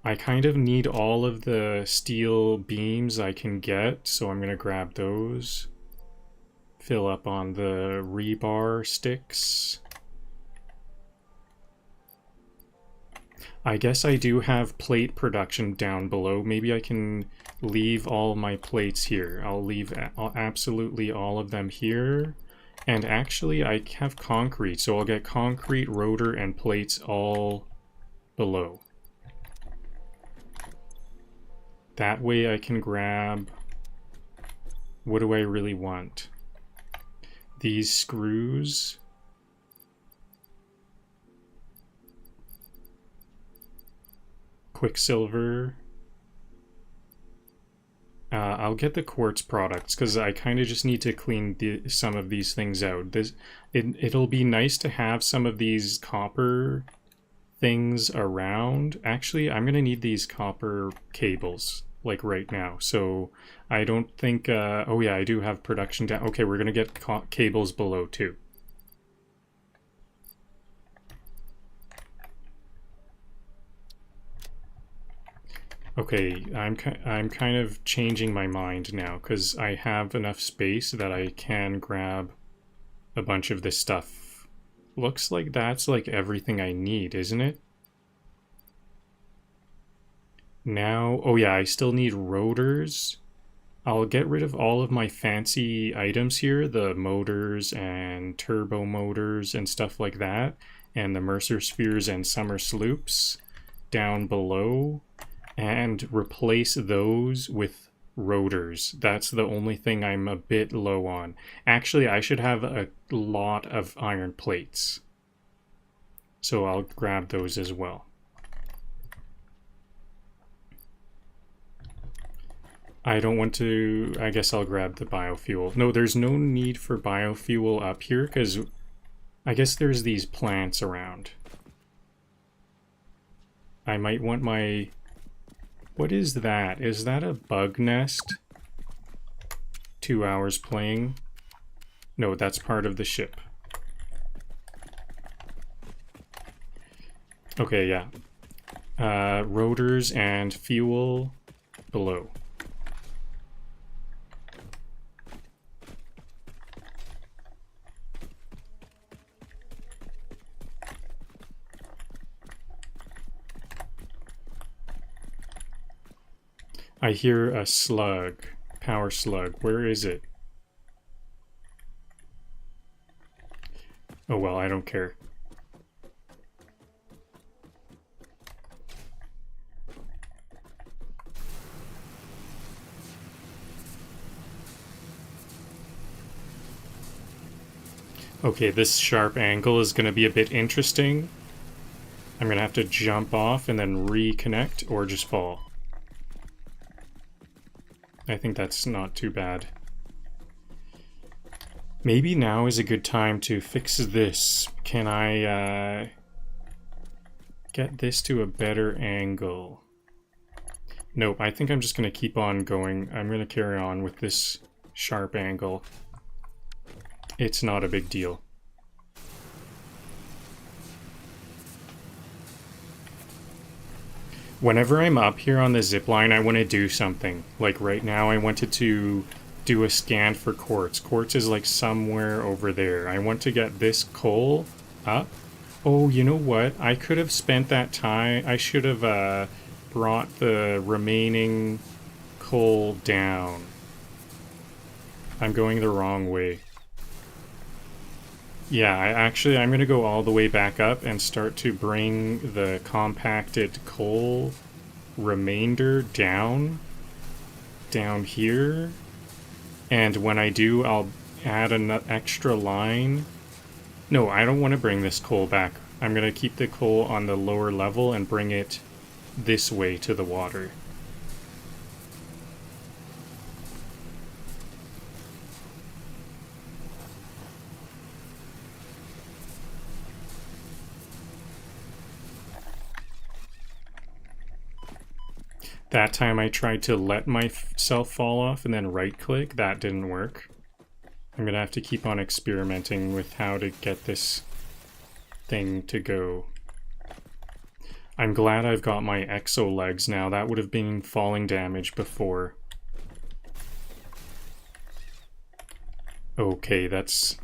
I kind of need all of the steel beams I can get, so I'm going to grab those. Fill up on the rebar sticks. I guess I do have plate production down below. Maybe I can leave all my plates here. I'll leave absolutely all of them here. And actually, I have concrete, so I'll get concrete, rotor, and plates all below. That way I can grab... What do I really want? These screws... Quicksilver. I'll get the quartz products because I kind of just need to clean some of these things out. It'll be nice to have some of these copper things around. Actually, I'm going to need these copper cables like right now. So I don't think... oh yeah, I do have production down. Okay, we're going to get cables below too. Okay, I'm kind of changing my mind now because I have enough space that I can grab a bunch of this stuff. Looks like that's like everything I need, isn't it? Now, oh yeah, I still need rotors. I'll get rid of all of my fancy items here, the motors and turbo motors and stuff like that, and the Mercer spheres and summer sloops down below. And replace those with rotors. That's the only thing I'm a bit low on. Actually, I should have a lot of iron plates. So I'll grab those as well. I don't want to... I guess I'll grab the biofuel. No, there's no need for biofuel up here because I guess there's these plants around. I might want my... What is that? Is that a bug nest? 2 hours playing? No, that's part of the ship. Okay, yeah. Rotors and fuel below. I hear a slug. Power slug. Where is it? Oh well, I don't care. Okay, this sharp angle is going to be a bit interesting. I'm going to have to jump off and then reconnect or just fall. I think that's not too bad. Maybe now is a good time to fix this. Can I get this to a better angle? Nope, I think I'm just going to keep on going. I'm going to carry on with this sharp angle. It's not a big deal. Whenever I'm up here on the zipline, I want to do something. Like right now, I wanted to do a scan for quartz. Quartz is like somewhere over there. I want to get this coal up. Oh, you know what? I could have spent that time. I should have brought the remaining coal down. I'm going the wrong way. Yeah, I'm going to go all the way back up and start to bring the compacted coal remainder down here. And when I do, I'll add an extra line. No, I don't want to bring this coal back. I'm going to keep the coal on the lower level and bring it this way to the water. That time I tried to let myself fall off and then right-click. That didn't work. I'm gonna have to keep on experimenting with how to get this thing to go. I'm glad I've got my exo legs now. That would have been falling damage before. Okay, that's...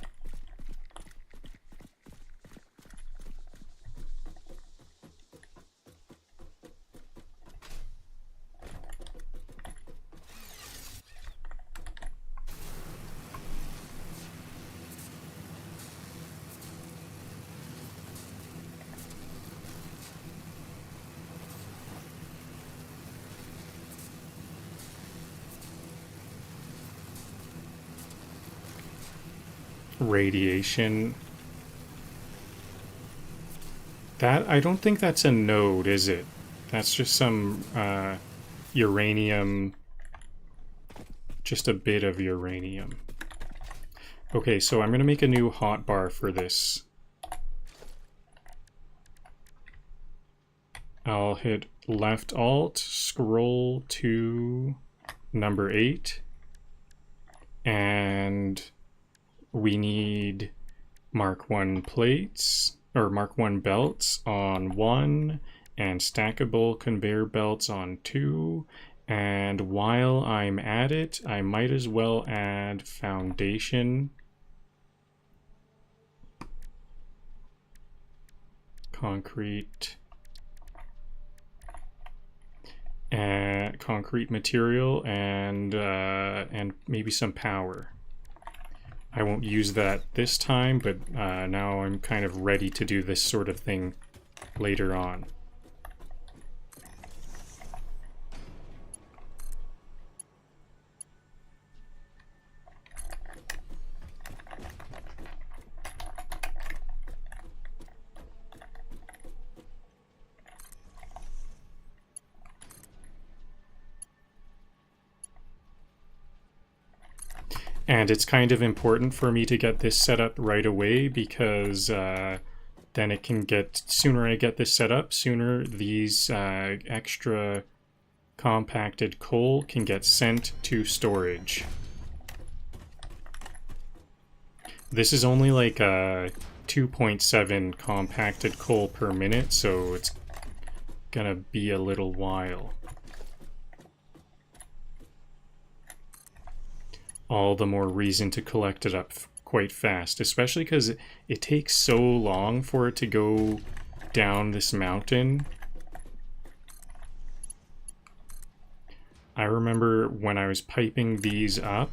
radiation. That, I don't think that's a node, is it? That's just some uranium, just a bit of uranium. Okay, so I'm gonna make a new hotbar for this. I'll hit left alt, scroll to number 8, and we need Mark 1 plates, or Mark 1 belts on 1, and stackable conveyor belts on 2, and while I'm at it, I might as well add foundation, concrete, and concrete material, and maybe some power. I won't use that this time, but now I'm kind of ready to do this sort of thing later on. And it's kind of important for me to get this set up right away because then it can get, sooner I get this set up, sooner these extra compacted coal can get sent to storage. This is only like 2.7 compacted coal per minute, so it's gonna be a little while. All the more reason to collect it up quite fast, especially because it takes so long for it to go down this mountain. I remember when I was piping these up,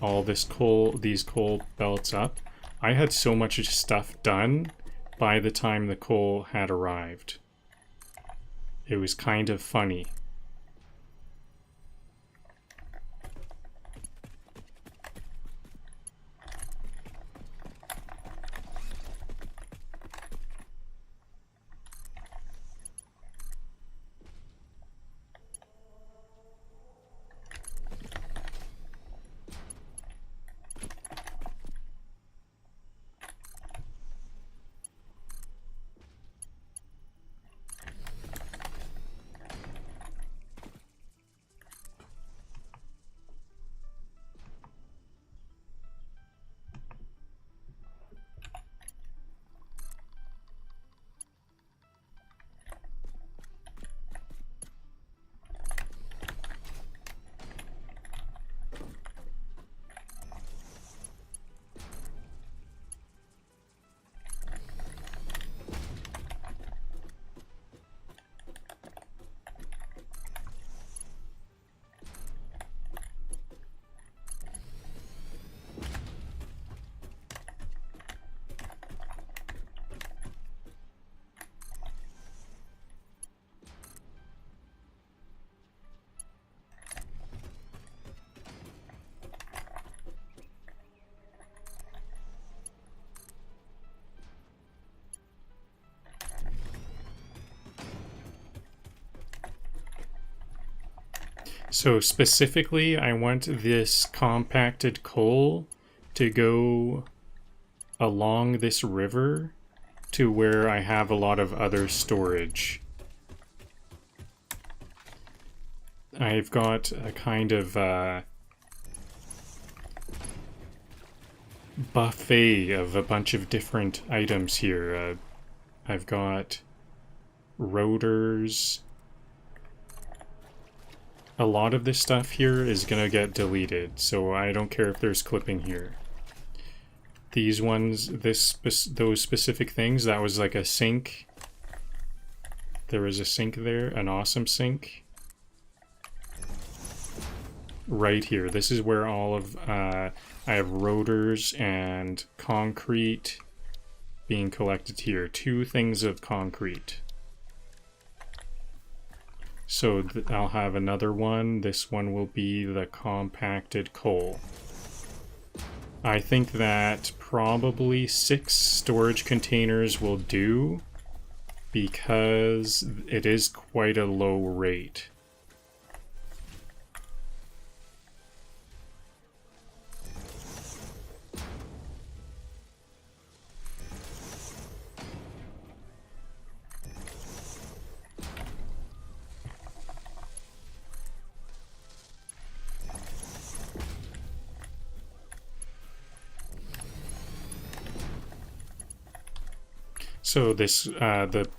all this coal, these coal belts up, I had so much stuff done by the time the coal had arrived. It was kind of funny. So specifically, I want this compacted coal to go along this river to where I have a lot of other storage. I've got a kind of buffet of a bunch of different items here. I've got rotors. A lot of this stuff here is gonna get deleted, so I don't care if there's clipping here. These ones, those specific things, that was like a sink. There was a sink there, an awesome sink. Right here, this is where all of, I have rotors and concrete being collected here. 2 things of concrete. So I'll have another one. This one will be the compacted coal. I think that probably 6 storage containers will do because it is quite a low rate. So this, the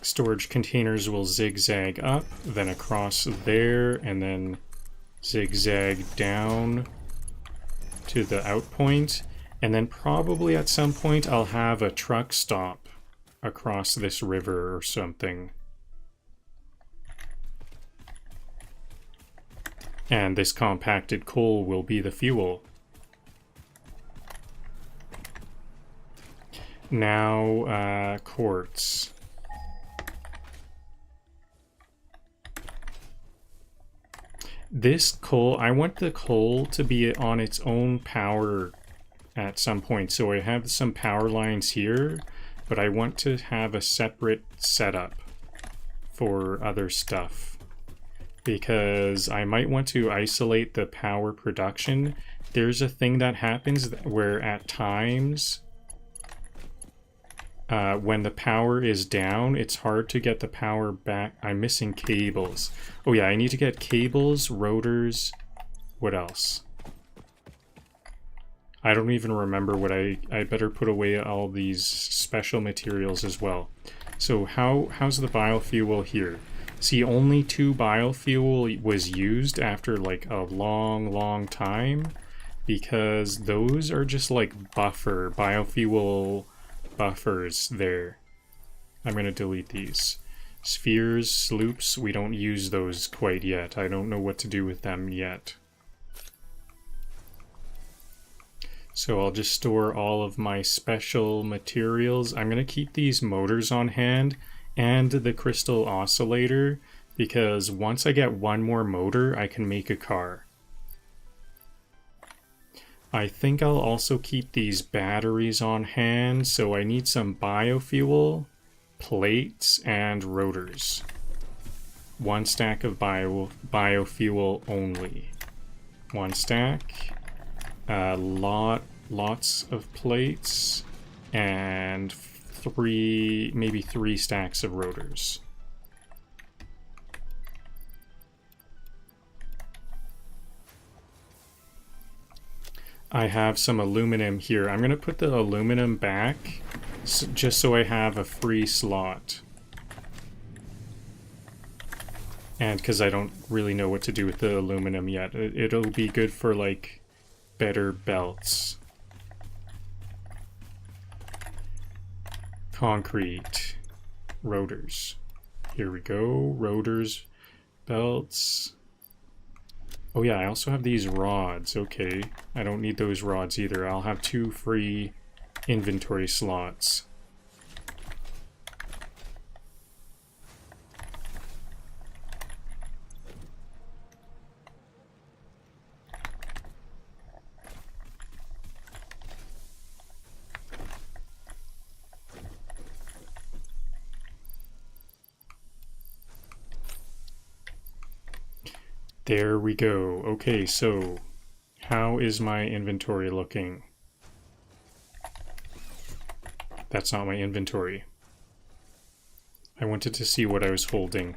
storage containers will zigzag up, then across there, and then zigzag down to the out point. And then probably at some point I'll have a truck stop across this river or something. And this compacted coal will be the fuel. Now, quartz. This coal, I want the coal to be on its own power at some point. So I have some power lines here, but I want to have a separate setup for other stuff. Because I might want to isolate the power production. There's a thing that happens where at times, when the power is down, it's hard to get the power back. I'm missing cables. Oh yeah, I need to get cables, rotors. What else? I don't even remember what I better put away all these special materials as well. So how's the biofuel here? See, only 2 biofuel was used after like a long time, because those are just like biofuel buffers there. I'm going to delete these. Spheres, sloops, we don't use those quite yet. I don't know what to do with them yet. So I'll just store all of my special materials. I'm going to keep these motors on hand and the crystal oscillator, because once I get one more motor, I can make a car. I think I'll also keep these batteries on hand, so I need some biofuel, plates, and rotors. One stack of biofuel only. One stack. Lots of plates, and maybe three stacks of rotors. I have some aluminum here. I'm going to put the aluminum back just so I have a free slot. And because I don't really know what to do with the aluminum yet. It'll be good for, like, better belts. Concrete. Rotors. Here we go. Rotors. Belts. Oh yeah, I also have these rods. Okay, I don't need those rods either. I'll have 2 free inventory slots. There we go. Okay, so how is my inventory looking? That's not my inventory. I wanted to see what I was holding.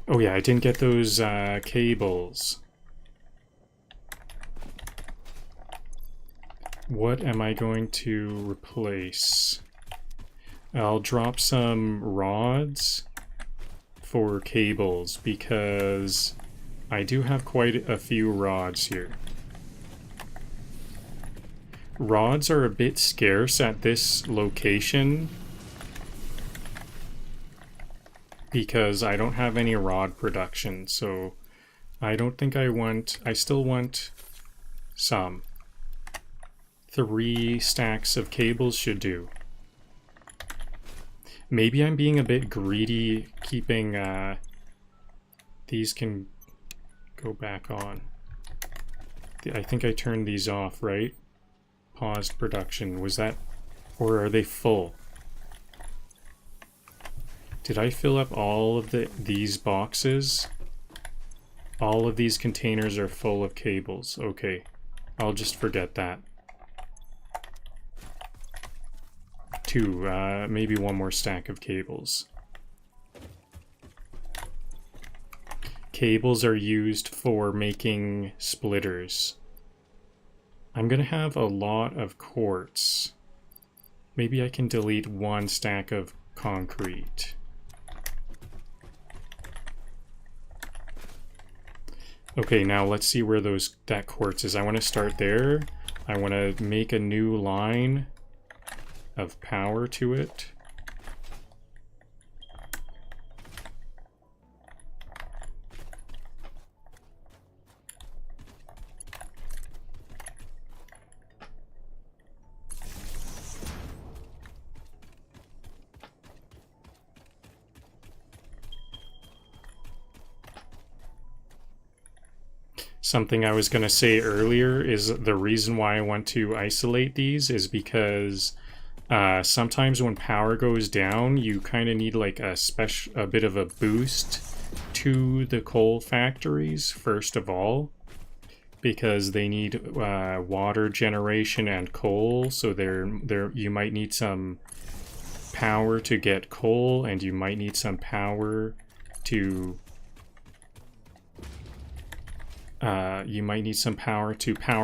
Oh yeah, I didn't get those cables. What am I going to replace? I'll drop some rods for cables because I do have quite a few rods here. Rods are a bit scarce at this location because I don't have any rod production, so I don't think I still want some. 3 stacks of cables should do. Maybe I'm being a bit greedy keeping, these can go back on. I think I turned these off, right? Paused production. Was that, or are they full? Did I fill up all of these boxes? All of these containers are full of cables. Okay, I'll just forget that. 2, maybe 1 more stack of cables. Cables are used for making splitters. I'm gonna have a lot of quartz. Maybe I can delete 1 stack of concrete. Okay, now let's see where that quartz is. I want to start there. I want to make a new line of power to it. Something I was going to say earlier is the reason why I want to isolate these is because sometimes when power goes down, you kind of need like a bit of a boost to the coal factories, first of all, because they need water generation and coal, so you might need some power to get coal, and you might need some power to power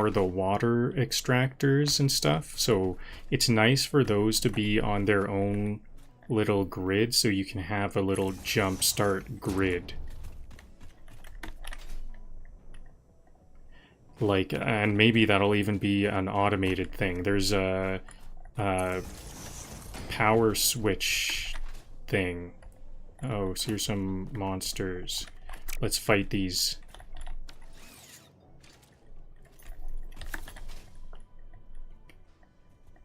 the water extractors and stuff. So it's nice for those to be on their own little grid, so you can have a little jump start grid. Like, and maybe that'll even be an automated thing. There's power switch thing. Oh, so here's some monsters. Let's fight these.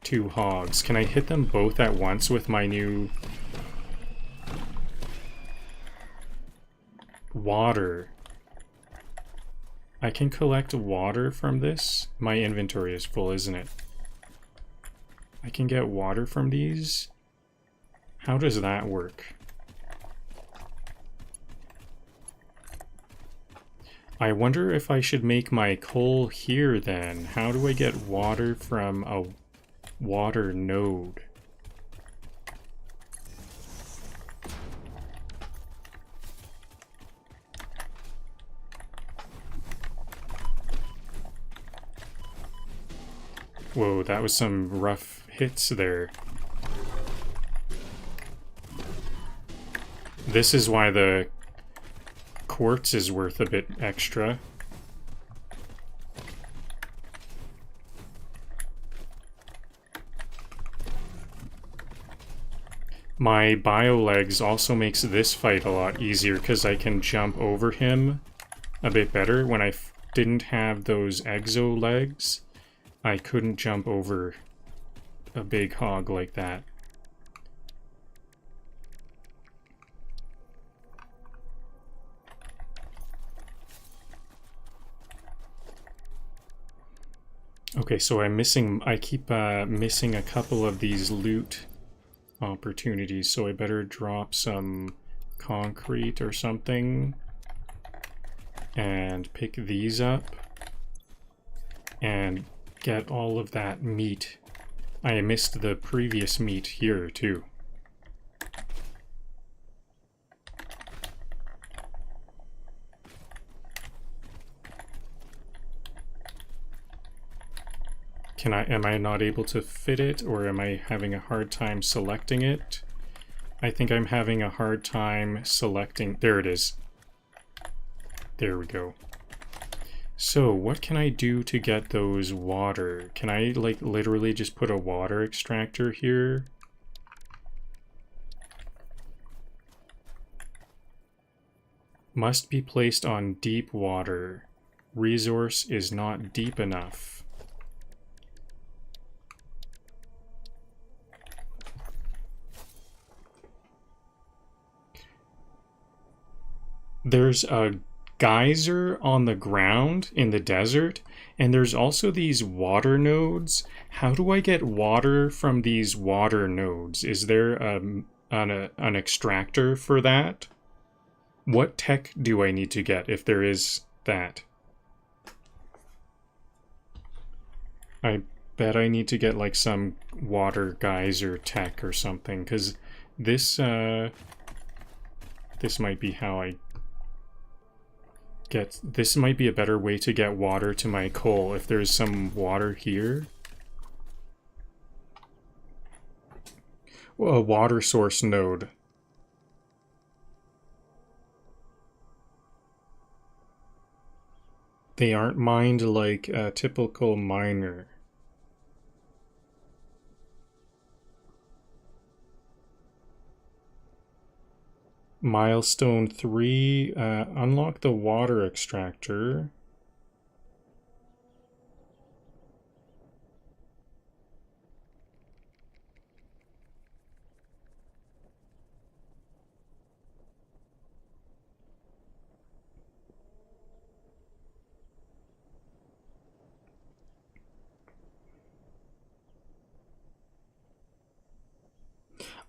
Two hogs. Can I hit them both at once with my new water? I can collect water from this? My inventory is full, isn't it? I can get water from these? How does that work? I wonder if I should make my coal here then. How do I get water from a water node? Whoa, that was some rough hits there. This is why the quartz is worth a bit extra. My bio legs also makes this fight a lot easier because I can jump over him a bit better. When I didn't have those exo legs, I couldn't jump over a big hog like that. Okay, so I keep missing a couple of these loot opportunities, so I better drop some concrete or something and pick these up and get all of that meat. I missed the previous meat here too. Am I not able to fit it, or am I having a hard time selecting it? I think I'm having a hard time selecting. There it is. There we go. So what can I do to get those water? Can I like literally just put a water extractor here? Must be placed on deep water. Resource is not deep enough. There's a geyser on the ground in the desert, and there's also these water nodes. How do I get water from these water nodes? Is there an extractor for that? What tech do I need to get if there is that? I bet I need to get like some water geyser tech or something, because this might be how I this might be a better way to get water to my coal if there's some water here. A water source node. They aren't mined like a typical miner. Milestone 3, unlock the water extractor.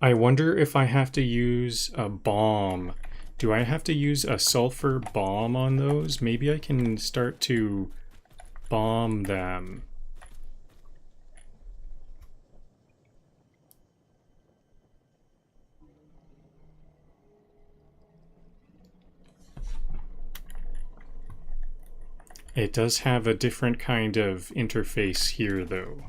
I wonder if I have to use a bomb. Do I have to use a sulfur bomb on those? Maybe I can start to bomb them. It does have a different kind of interface here, though.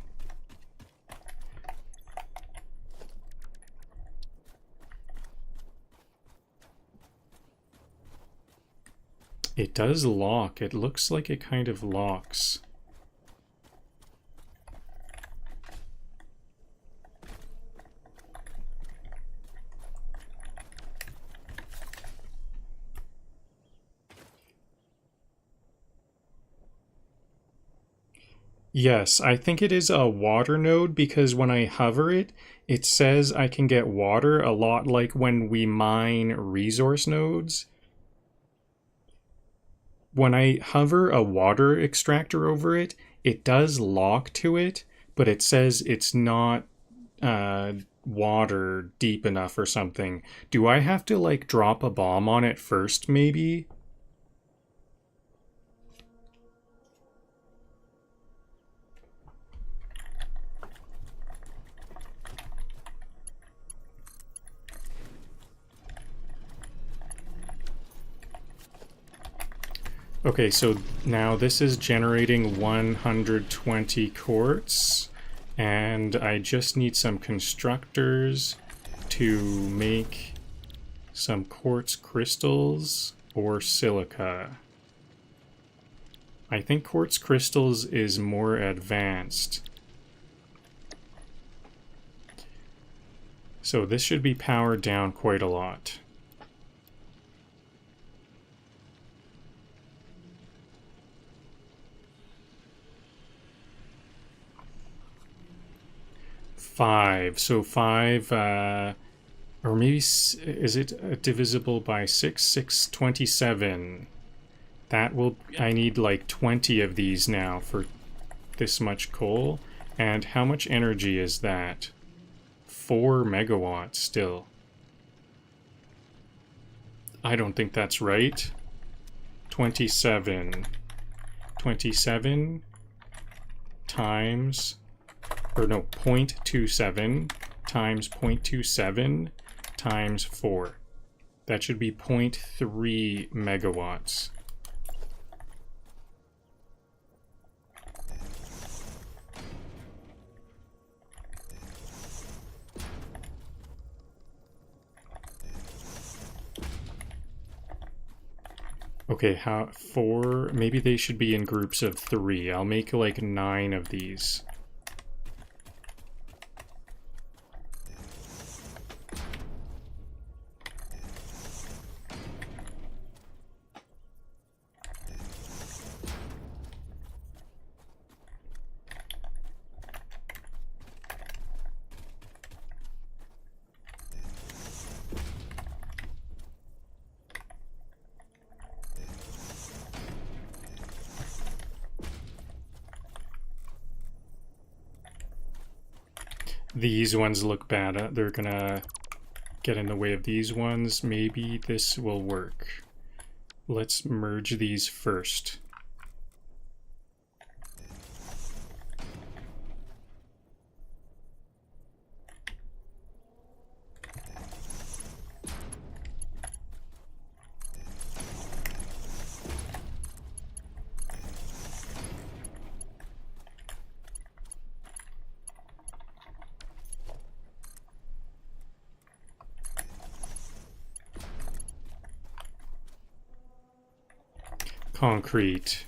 It does lock. It looks like it kind of locks. Yes, I think it is a water node because when I hover it, it says I can get water a lot like when we mine resource nodes. When I hover a water extractor over it, it does lock to it, but it says it's not uh, water deep enough or something. Do I have to like drop a bomb on it first, maybe? Okay, so now this is generating 120 quartz, and I just need some constructors to make some quartz crystals or silica. I think quartz crystals is more advanced. So this should be powered down quite a lot. Five. So five, or maybe, is it divisible by 6? 627. That will, I need like 20 of these now for this much coal. And how much energy is that? 4 megawatts still. I don't think that's right. 27. 27 times, or no, 0.27 times 0.27 times 4. That should be 0.3 megawatts. Okay, how, 4, maybe they should be in groups of 3. I'll make like 9 of these. These ones look bad. They're gonna get in the way of these ones. Maybe this will work. Let's merge these first. Concrete.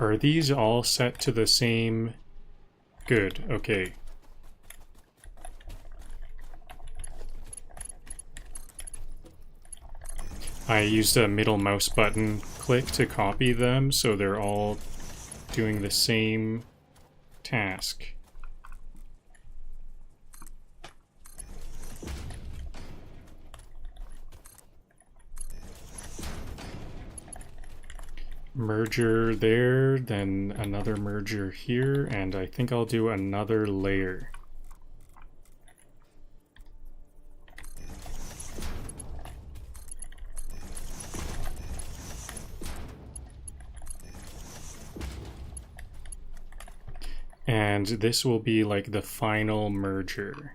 Are these all set to the same? Good, okay. I used a middle mouse button click to copy them, so they're all doing the same task. Merger there, then another merger here, and I think I'll do another layer. And this will be like the final merger.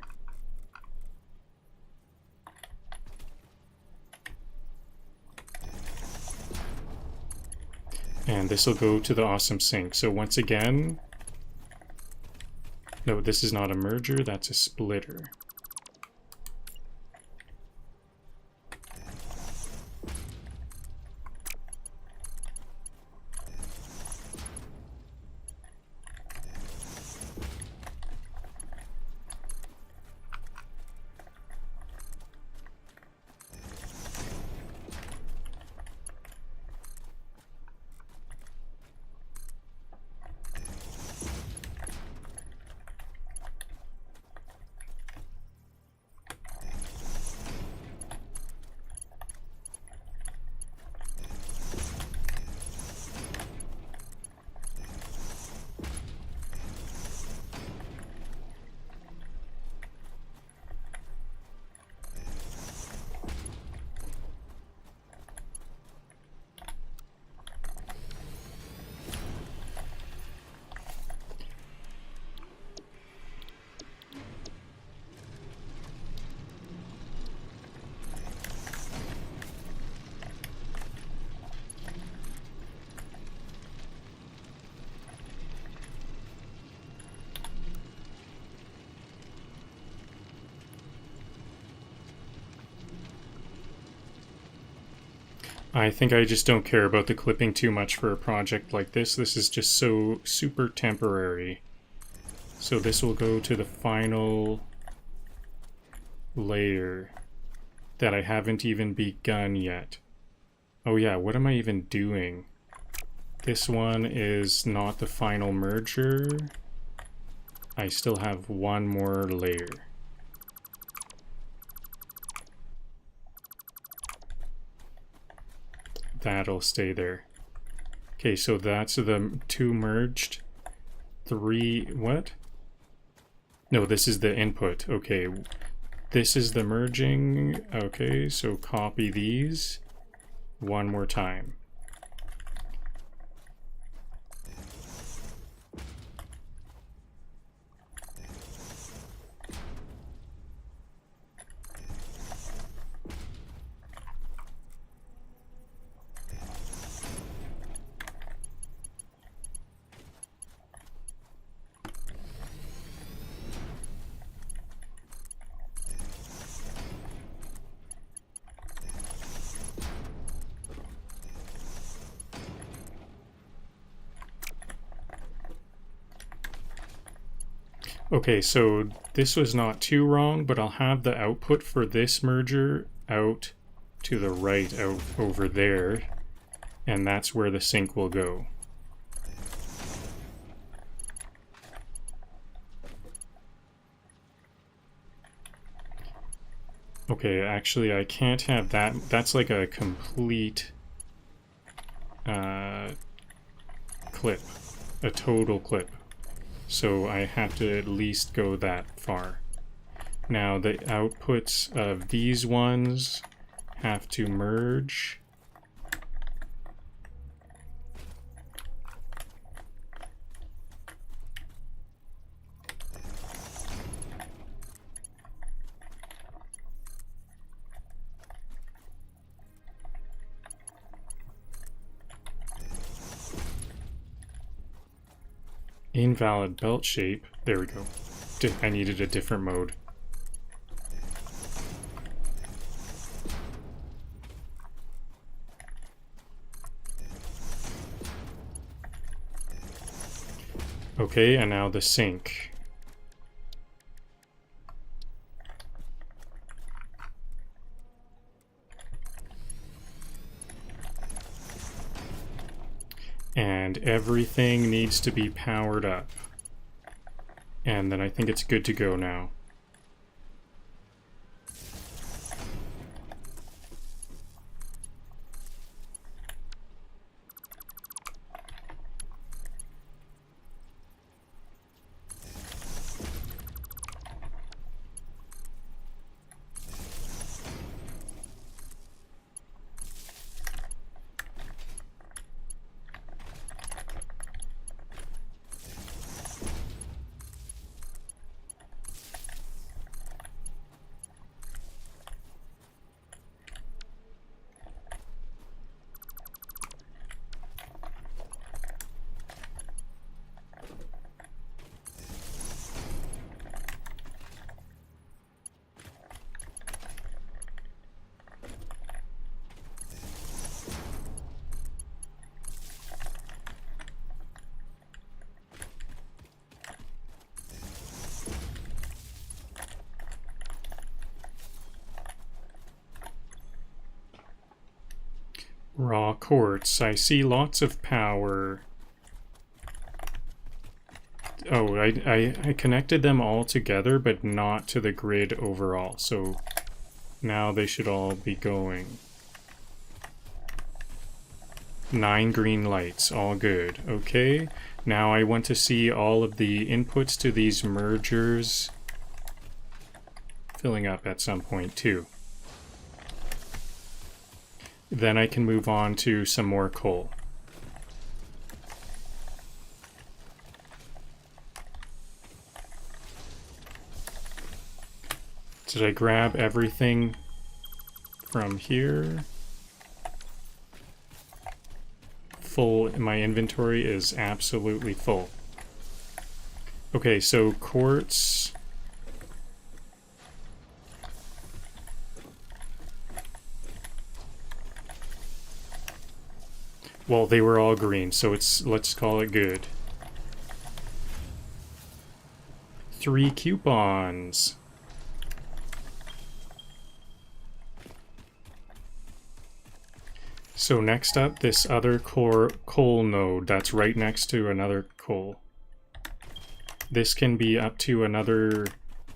And this will go to the awesome sink. So once again, no, this is not a merger, that's a splitter. I think I just don't care about the clipping too much for a project like this. This is just so super temporary. So this will go to the final layer that I haven't even begun yet. Oh yeah, what am I even doing? This one is not the final merger. I still have one more layer. That'll stay there. Okay, so that's the two merged. Three, what? No, this is the input. Okay, this is the merging. Okay, so copy these one more time. Okay, so this was not too wrong, but I'll have the output for this merger out to the right, out over there, and that's where the sink will go. Okay, actually I can't have that. That's like a complete clip, a total clip. So I have to at least go that far. Now the outputs of these ones have to merge. Invalid belt shape. There we go. I needed a different mode. Okay, and now the sink. And everything needs to be powered up. And then I think it's good to go now. Raw quartz. I see lots of power. Oh, I connected them all together, but not to the grid overall. So now they should all be going. 9 green lights, all good. Okay, now I want to see all of the inputs to these mergers filling up at some point too. Then I can move on to some more coal. Did I grab everything from here? Full, my inventory is absolutely full. Okay, so quartz. Well, they were all green, so let's call it good. 3 coupons. So next up, this other coal node that's right next to another coal. This can be up to another,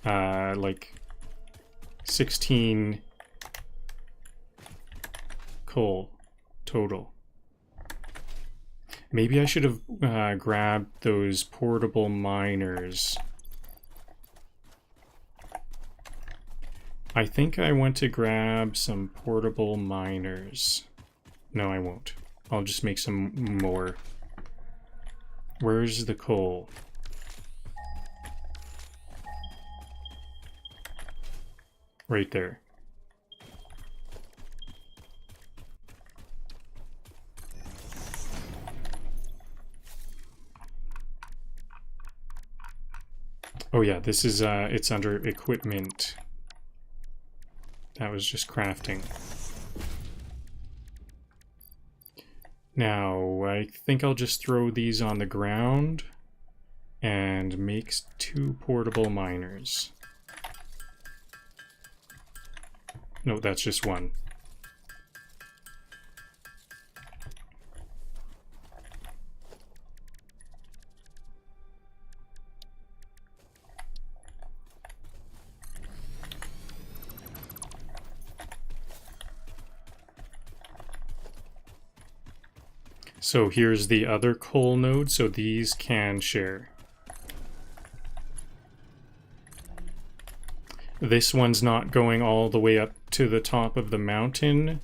like, 16 coal total. Maybe I should have grabbed those portable miners. I think I want to grab some portable miners. No, I won't. I'll just make some more. Where's the coal? Right there. Oh yeah, this is, it's under equipment. That was just crafting. Now, I think I'll just throw these on the ground and make 2 portable miners. No, that's just 1. So here's the other coal node, so these can share. This one's not going all the way up to the top of the mountain.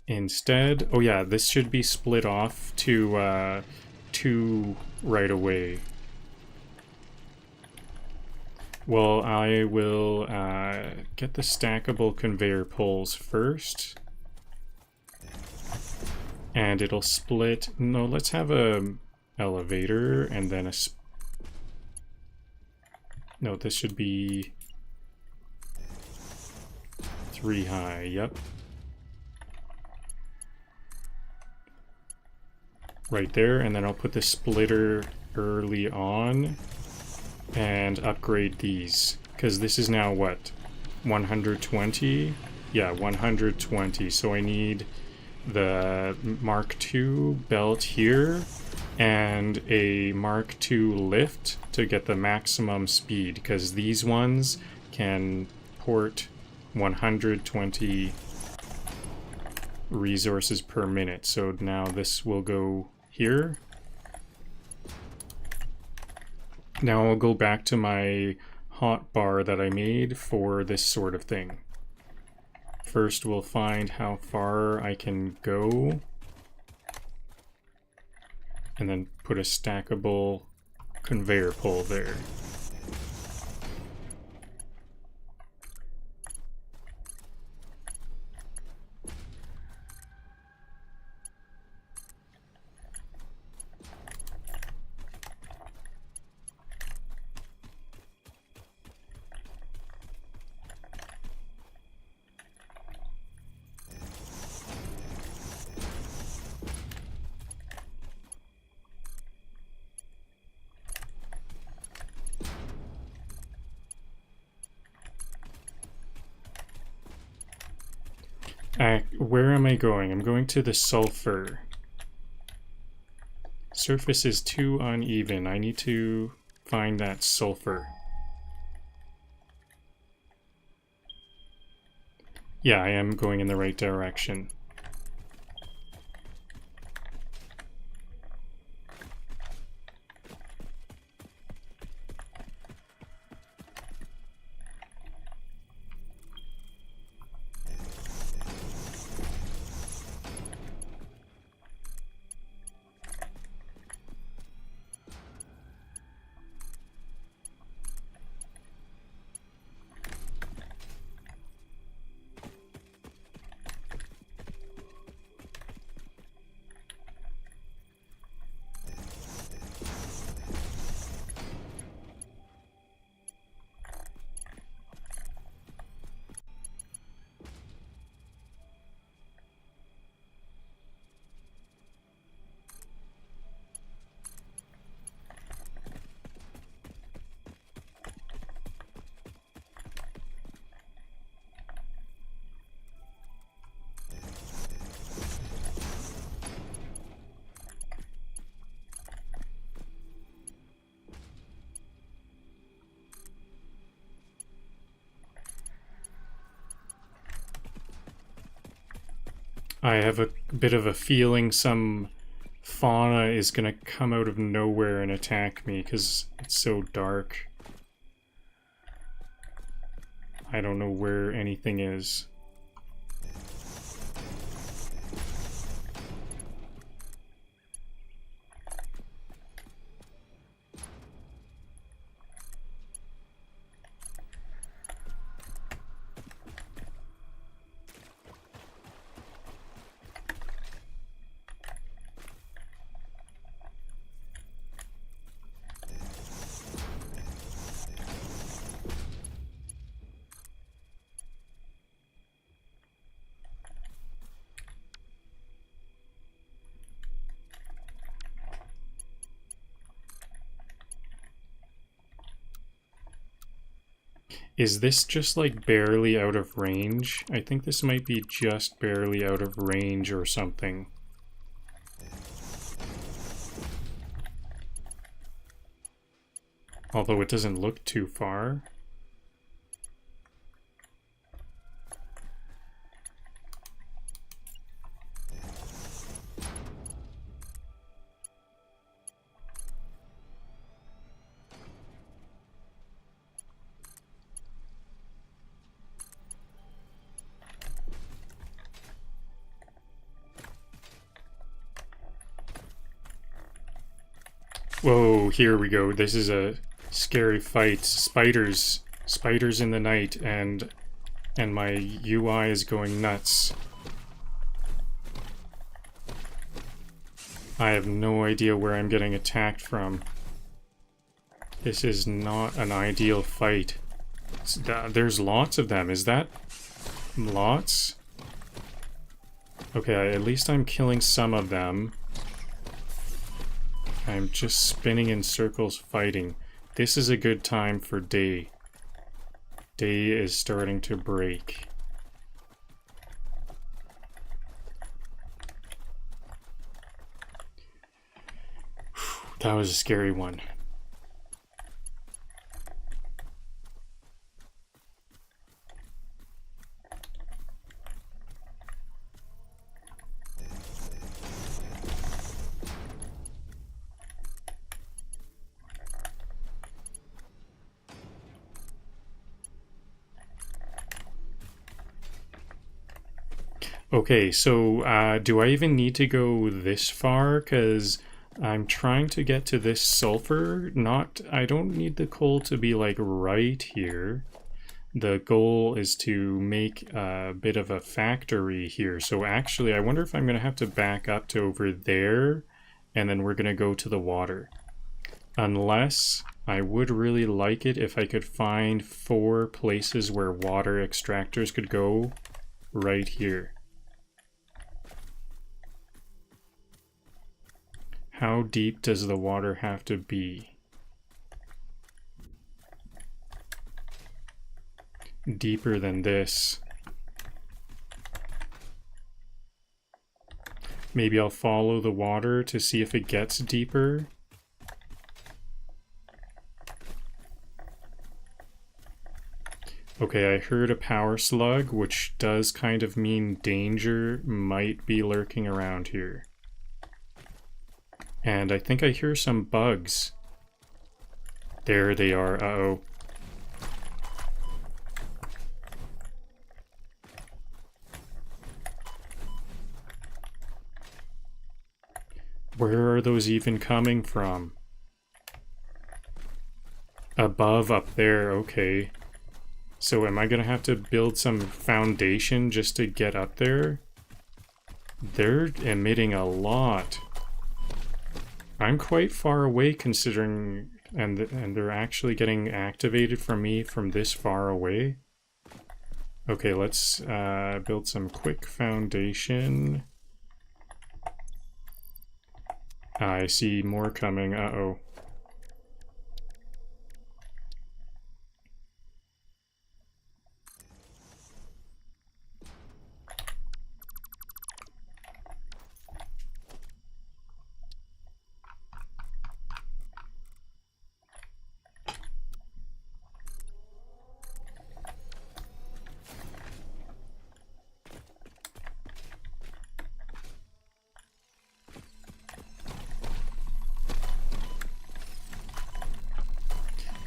Instead, oh yeah, this should be split off to 2 right away. Well, I will get the stackable conveyor poles first. And it'll split. No, let's have a elevator and then a. No, this should be 3 high. Yep. Right there, and then I'll put the splitter early on and upgrade these because this is now what, 120? Yeah, 120. So I need the Mark II belt here and a Mark II lift to get the maximum speed because these ones can port 120 resources per minute. So now this will go here. Now I'll go back to my hot bar that I made for this sort of thing. First, we'll find how far I can go, and then put a stackable conveyor pole there. Where am I going? I'm going to the sulfur. Surface is too uneven. I need to find that sulfur. Yeah, I am going in the right direction. I have a bit of a feeling some fauna is gonna come out of nowhere and attack me because it's so dark. I don't know where anything is. Is this just like barely out of range? I think this might be just barely out of range or something. Although it doesn't look too far. Whoa, here we go. This is a scary fight. Spiders in the night, and my UI is going nuts. I have no idea where I'm getting attacked from. This is not an ideal fight. There's lots of them. Is that lots? Okay, at least I'm killing some of them. I'm just spinning in circles fighting. This is a good time for day. Day is starting to break. That was a scary one. Okay, so do I even need to go this far? Because I'm trying to get to this sulfur. I don't need the coal to be like right here. The goal is to make a bit of a factory here. So actually, I wonder if I'm going to have to back up to over there, and then we're going to go to the water. Unless I would really like it if I could find 4 places where water extractors could go right here. How deep does the water have to be? Deeper than this. Maybe I'll follow the water to see if it gets deeper. Okay, I heard a power slug, which does kind of mean danger might be lurking around here. And I think I hear some bugs. There they are. Uh-oh. Where are those even coming from? Above, up there, okay. So am I gonna have to build some foundation just to get up there? They're emitting a lot. I'm quite far away considering, and they're actually getting activated from me from this far away. Okay, let's build some quick foundation. I see more coming. Uh-oh.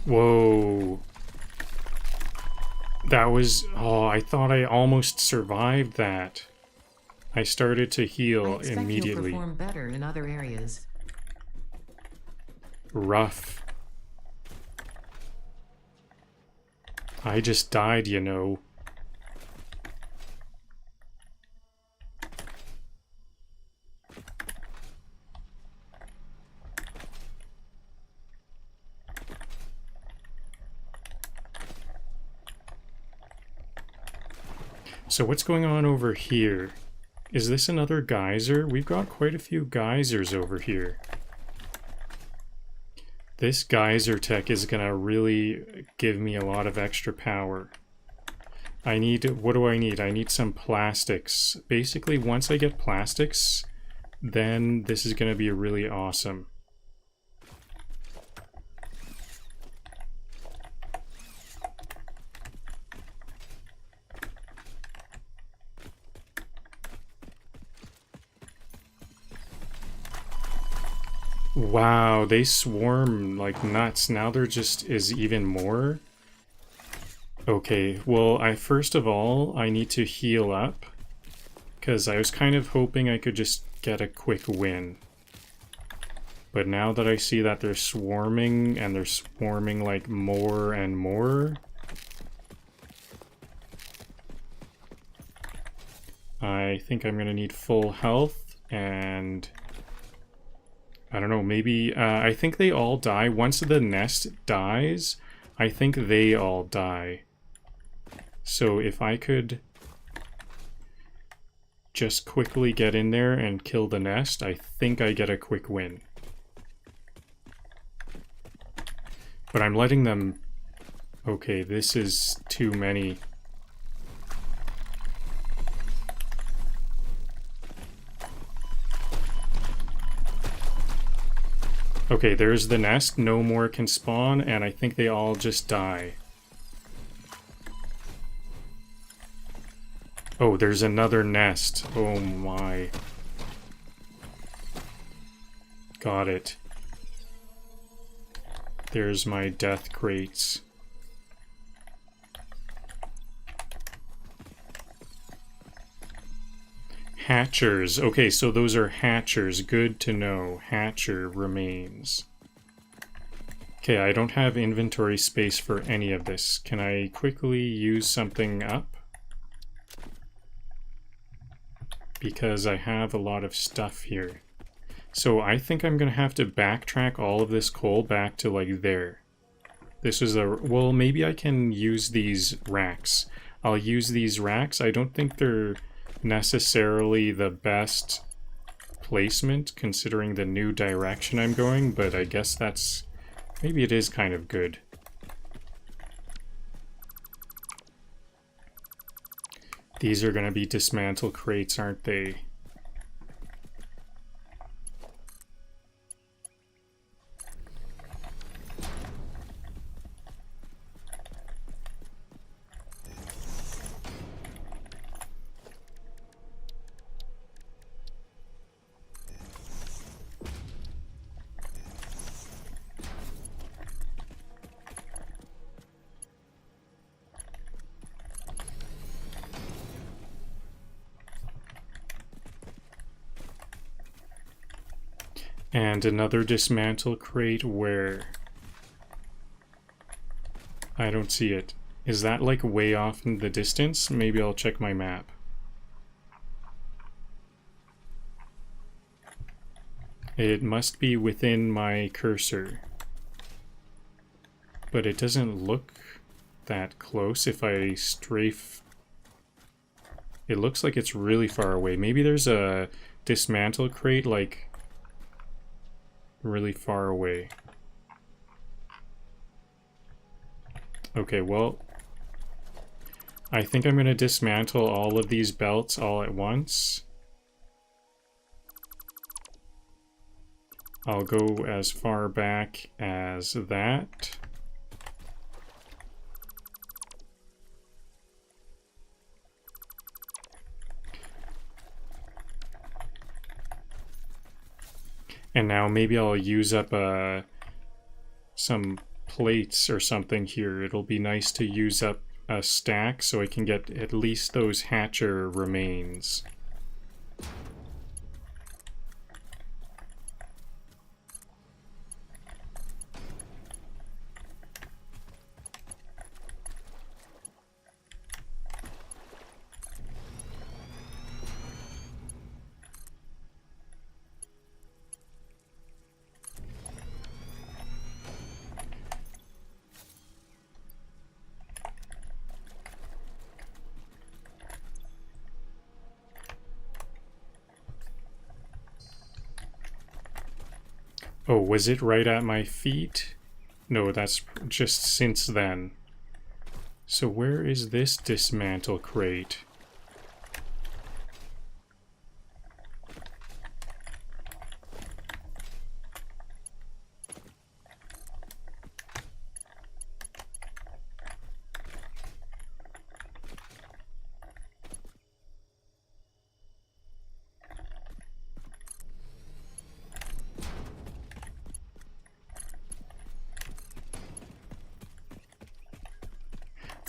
Whoa. That was... Oh, I thought I almost survived that. I started to I heal expect immediately. you'll perform better in other areas. Rough. I just died, you know. So what's going on over here? Is this another geyser? We've got quite a few geysers over here. This geyser tech is gonna really give me a lot of extra power. I need... What do I need? I need some plastics. Basically, once I get plastics, then this is gonna be really awesome. Wow, they swarm like nuts. Now there just is even more. Okay, well, first of all, I need to heal up. Because I was kind of hoping I could just get a quick win. But now that I see that they're swarming, and they're swarming like more and more, I think I'm gonna need full health, and... I don't know, maybe, I think they all die. Once the nest dies, I think they all die. So if I could just quickly get in there and kill the nest, I think I get a quick win. But I'm letting them... Okay, this is too many. Okay, there's the nest. No more can spawn, and I think they all just die. Oh, there's another nest. Oh my. Got it. There's my death crates. Hatchers. Okay, so those are hatchers. Good to know. Hatcher remains. Okay, I don't have inventory space for any of this. Can I quickly use something up? Because I have a lot of stuff here. So I think I'm gonna have to backtrack all of this coal back to like there. This is a... Well, maybe I can use these racks. I'll use these racks. I don't think they're necessarily the best placement considering the new direction I'm going, but I guess that's... Maybe it is kind of good. These are going to be dismantle crates, aren't they? And another dismantle crate where? I don't see it. Is that like way off in the distance? Maybe I'll check my map. It must be within my cursor. But it doesn't look that close if I strafe. It looks like it's really far away. Maybe there's a dismantle crate like really far away. Okay, well, I think I'm going to dismantle all of these belts all at once. I'll go as far back as that. And now maybe I'll use up some plates or something here, it'll be nice to use up a stack so I can get at least those hatcher remains. Oh, was it right at my feet? No, that's just since then. So where is this dismantle crate?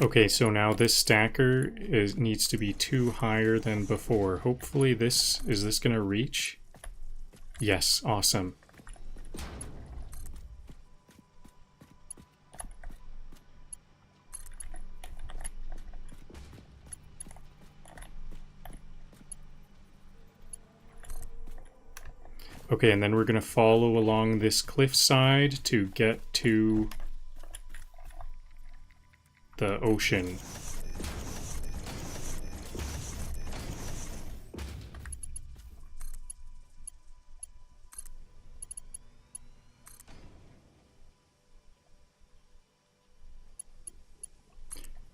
Okay, so now this stacker needs to be 2 higher than before. Hopefully is this gonna reach? Yes, awesome. Okay, and then we're gonna follow along this cliffside to get to the ocean.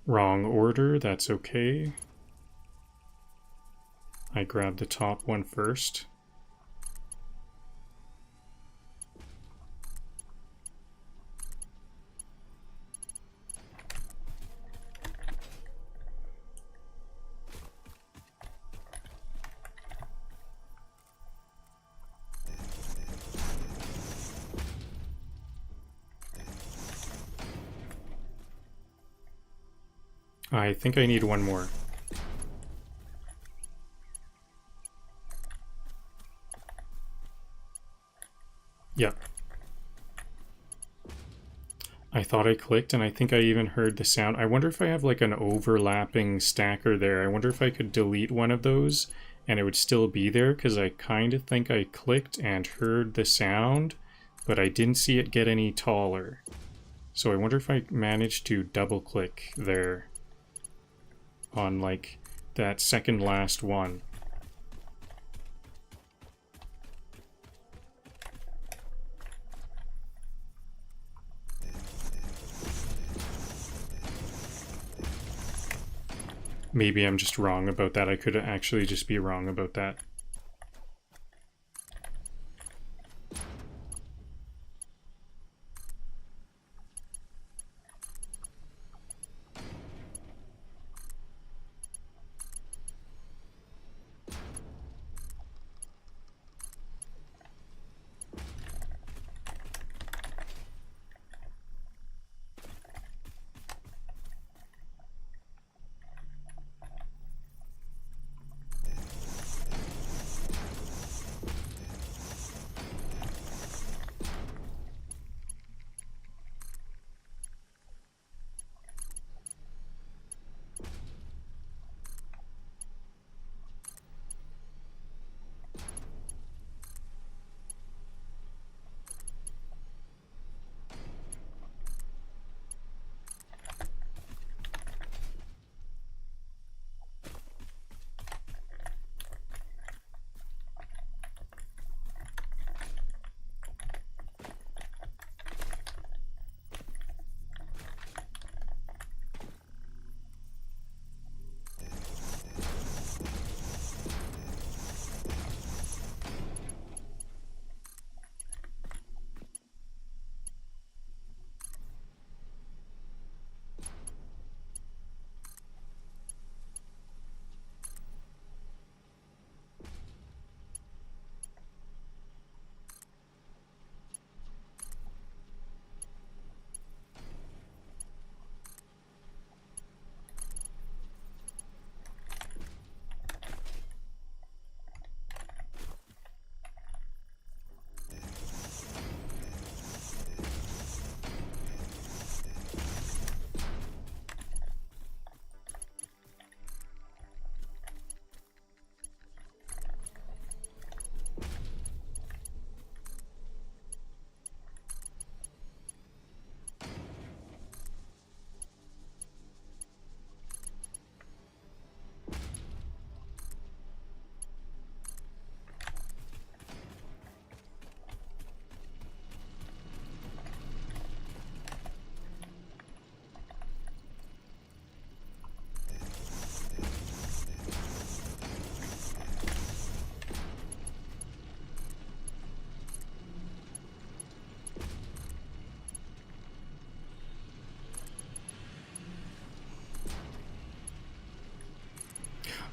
Wrong order, that's okay. I grabbed the top one first. I think I need one more. Yep. I thought I clicked, and I think I even heard the sound. I wonder if I have like an overlapping stacker there. I wonder if I could delete one of those and it would still be there, because I kind of think I clicked and heard the sound, but I didn't see it get any taller. So I wonder if I managed to double click there on like that second last one. Maybe I'm just wrong about that. I could actually just be wrong about that.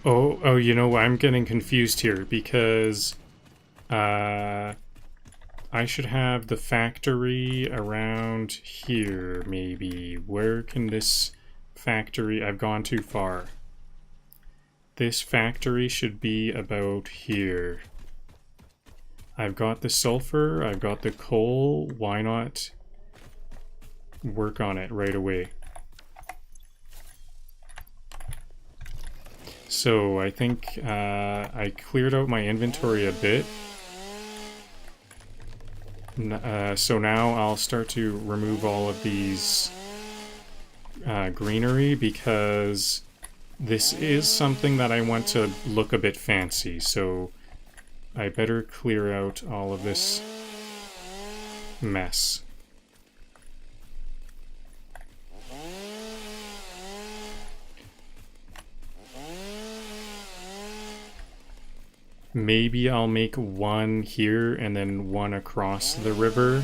Oh, you know, I'm getting confused here because I should have the factory around here, maybe. Where can this factory... I've gone too far. This factory should be about here. I've got the sulfur, I've got the coal. Why not work on it right away? So I think I cleared out my inventory a bit. So now I'll start to remove all of these greenery because this is something that I want to look a bit fancy. So I better clear out all of this mess. Maybe I'll make one here and then one across the river.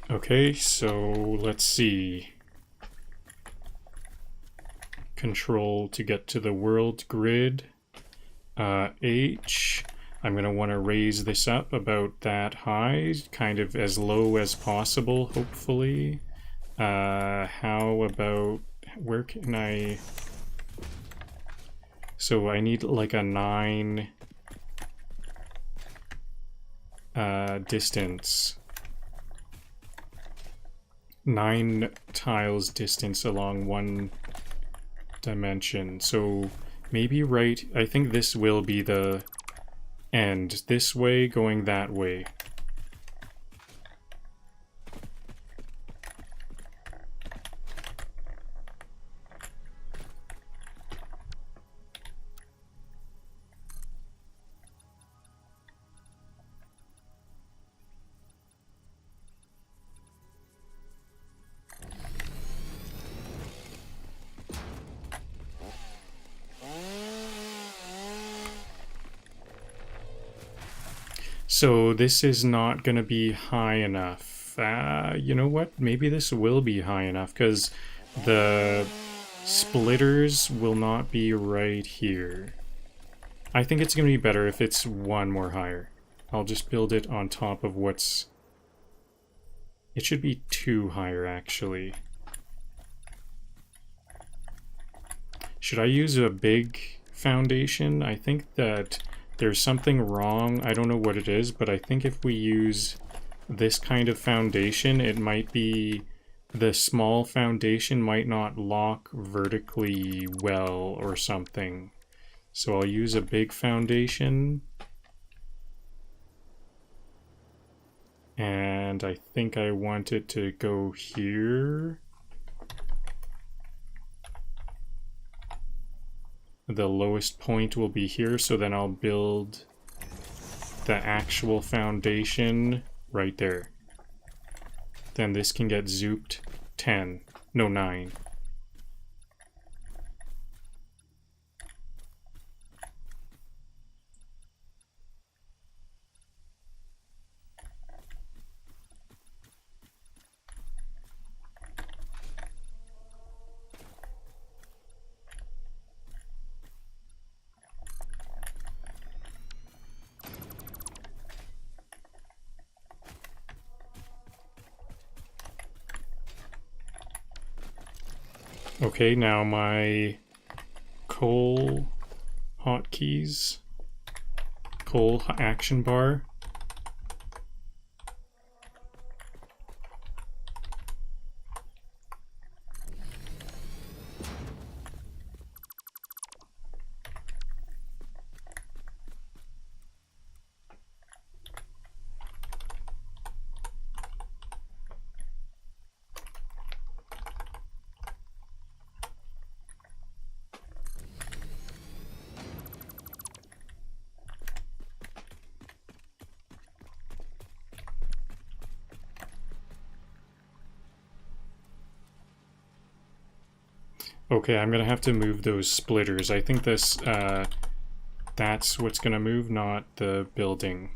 Okay, so let's see. Control to get to the world grid. H. I'm going to want to raise this up about that high, kind of as low as possible, hopefully. How about, where can I... So I need like a 9 distance. 9 tiles distance along one dimension. So maybe right, I think this will be the end. This way going that way. So this is not going to be high enough. You know what? Maybe this will be high enough because the splitters will not be right here. I think it's going to be better if it's one more higher. I'll just build it on top of what's... It should be 2 higher, actually. Should I use a big foundation? I think that there's something wrong. I don't know what it is, but I think if we use this kind of foundation, it might be... The small foundation might not lock vertically well or something. So I'll use a big foundation. And I think I want it to go here. The lowest point will be here, so then I'll build the actual foundation right there. Then this can get zooped 10. No, 9. Okay, now my coal hotkeys, coal action bar. Okay, I'm gonna have to move those splitters. I think this, that's what's gonna move, not the building.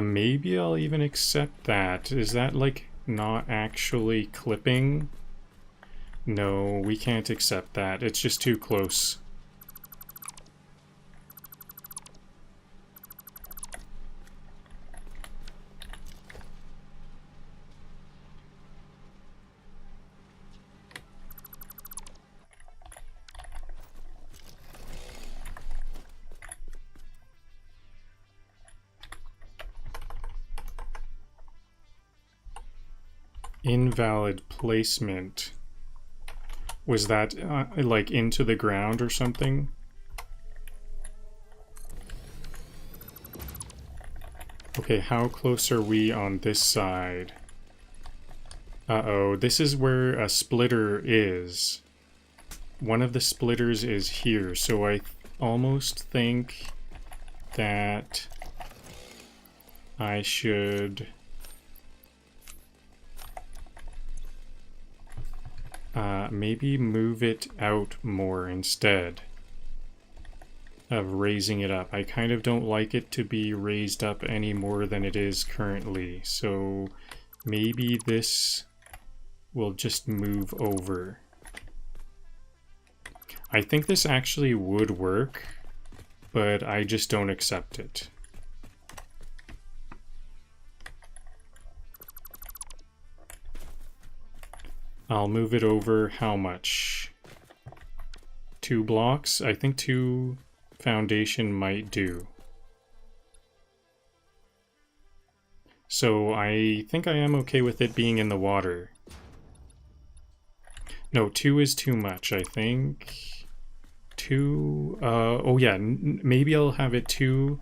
Maybe I'll even accept that. Is that, like, not actually clipping? No, we can't accept that. It's just too close. Invalid placement. Was that, like, into the ground or something? Okay, how close are we on this side? Uh-oh, this is where a splitter is. One of the splitters is here, so I almost think that I should... maybe move it out more instead of raising it up. I kind of don't like it to be raised up any more than it is currently, so maybe this will just move over. I think this actually would work, but I just don't accept it. I'll move it over how much? 2 blocks? I think 2 foundation might do. So I think I am okay with it being in the water. No, 2 is too much, I think. 2, oh yeah, maybe I'll have it 2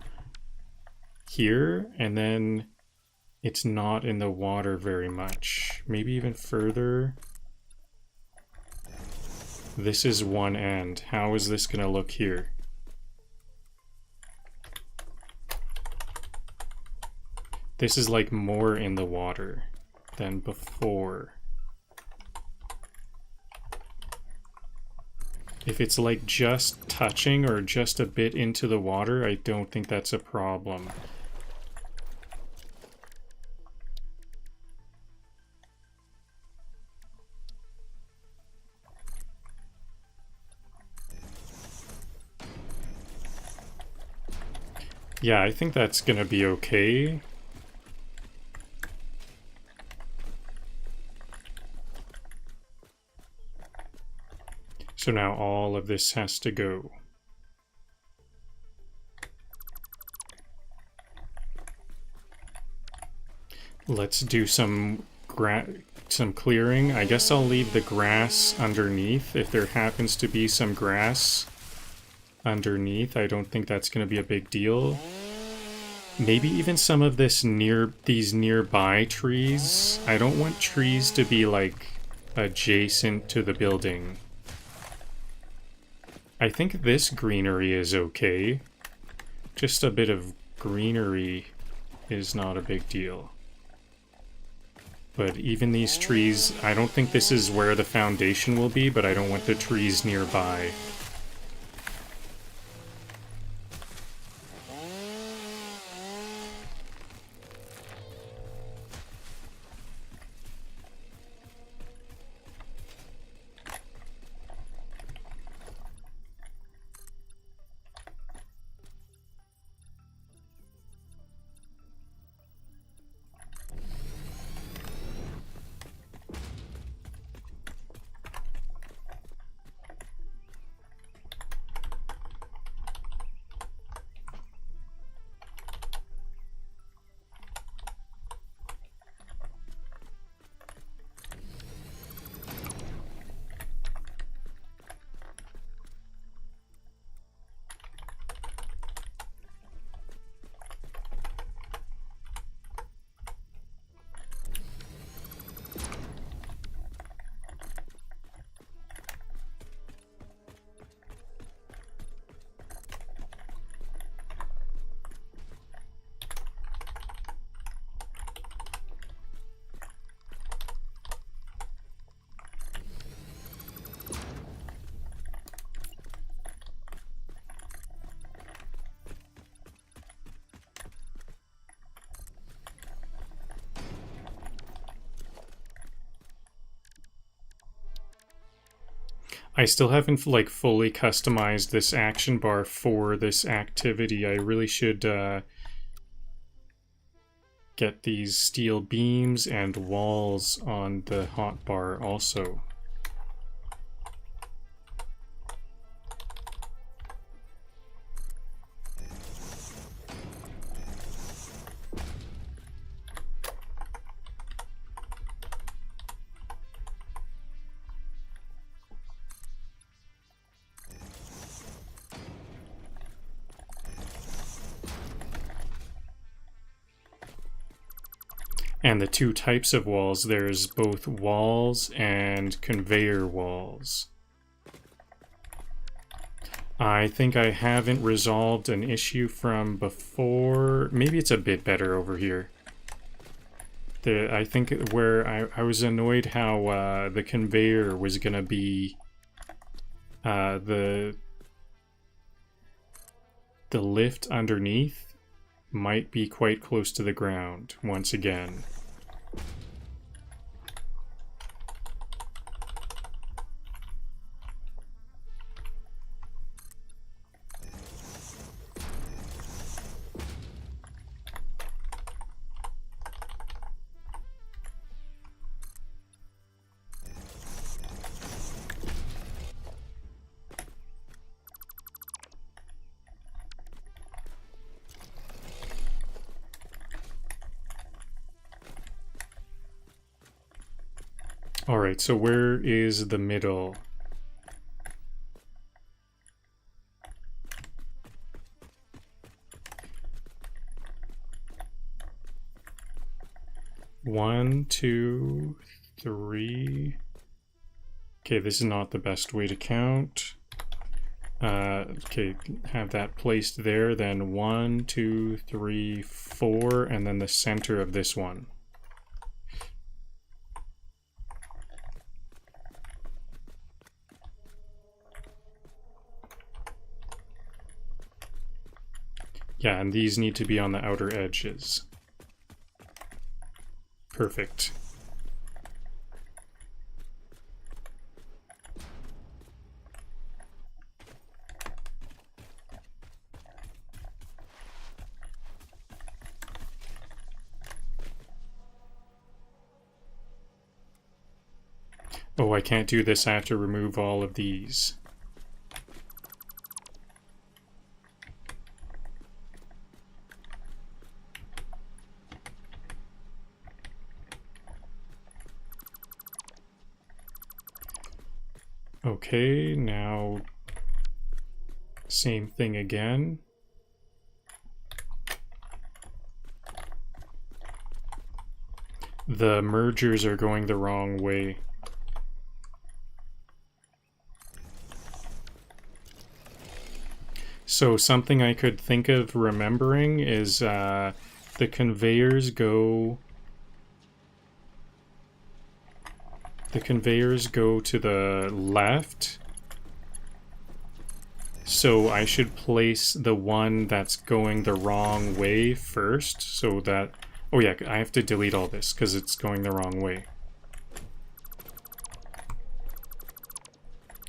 here, and then it's not in the water very much. Maybe even further. This is one end. How is this gonna look here? This is like more in the water than before. If it's like just touching or just a bit into the water, I don't think that's a problem. Yeah, I think that's gonna be okay. So now all of this has to go. Let's do some clearing. I guess I'll leave the grass underneath. If there happens to be some grass underneath, I don't think that's going to be a big deal. Maybe even some of these nearby trees. I don't want trees to be like adjacent to the building. I think this greenery is okay. Just a bit of greenery is not a big deal. But even these trees, I don't think this is where the foundation will be, but I don't want the trees nearby. I still haven't like fully customized this action bar for this activity. I really should get these steel beams and walls on the hotbar also. And the two types of walls, there's both walls and conveyor walls. I think I haven't resolved an issue from before. Maybe it's a bit better over here. I think where I was annoyed how the conveyor was going to be the lift underneath might be quite close to the ground once again. Alright, so where is the middle? One, two, three. Okay, this is not the best way to count. Okay, have that placed there, then 1, 2, 3, 4, and then the center of this one. Yeah, and these need to be on the outer edges. Perfect. Oh, I can't do this. I have to remove all of these. Okay, now same thing again. The mergers are going the wrong way. So something I could think of remembering is the conveyors go... The conveyors go to the left, so I should place the one that's going the wrong way first, so that... Oh yeah, I have to delete all this because it's going the wrong way.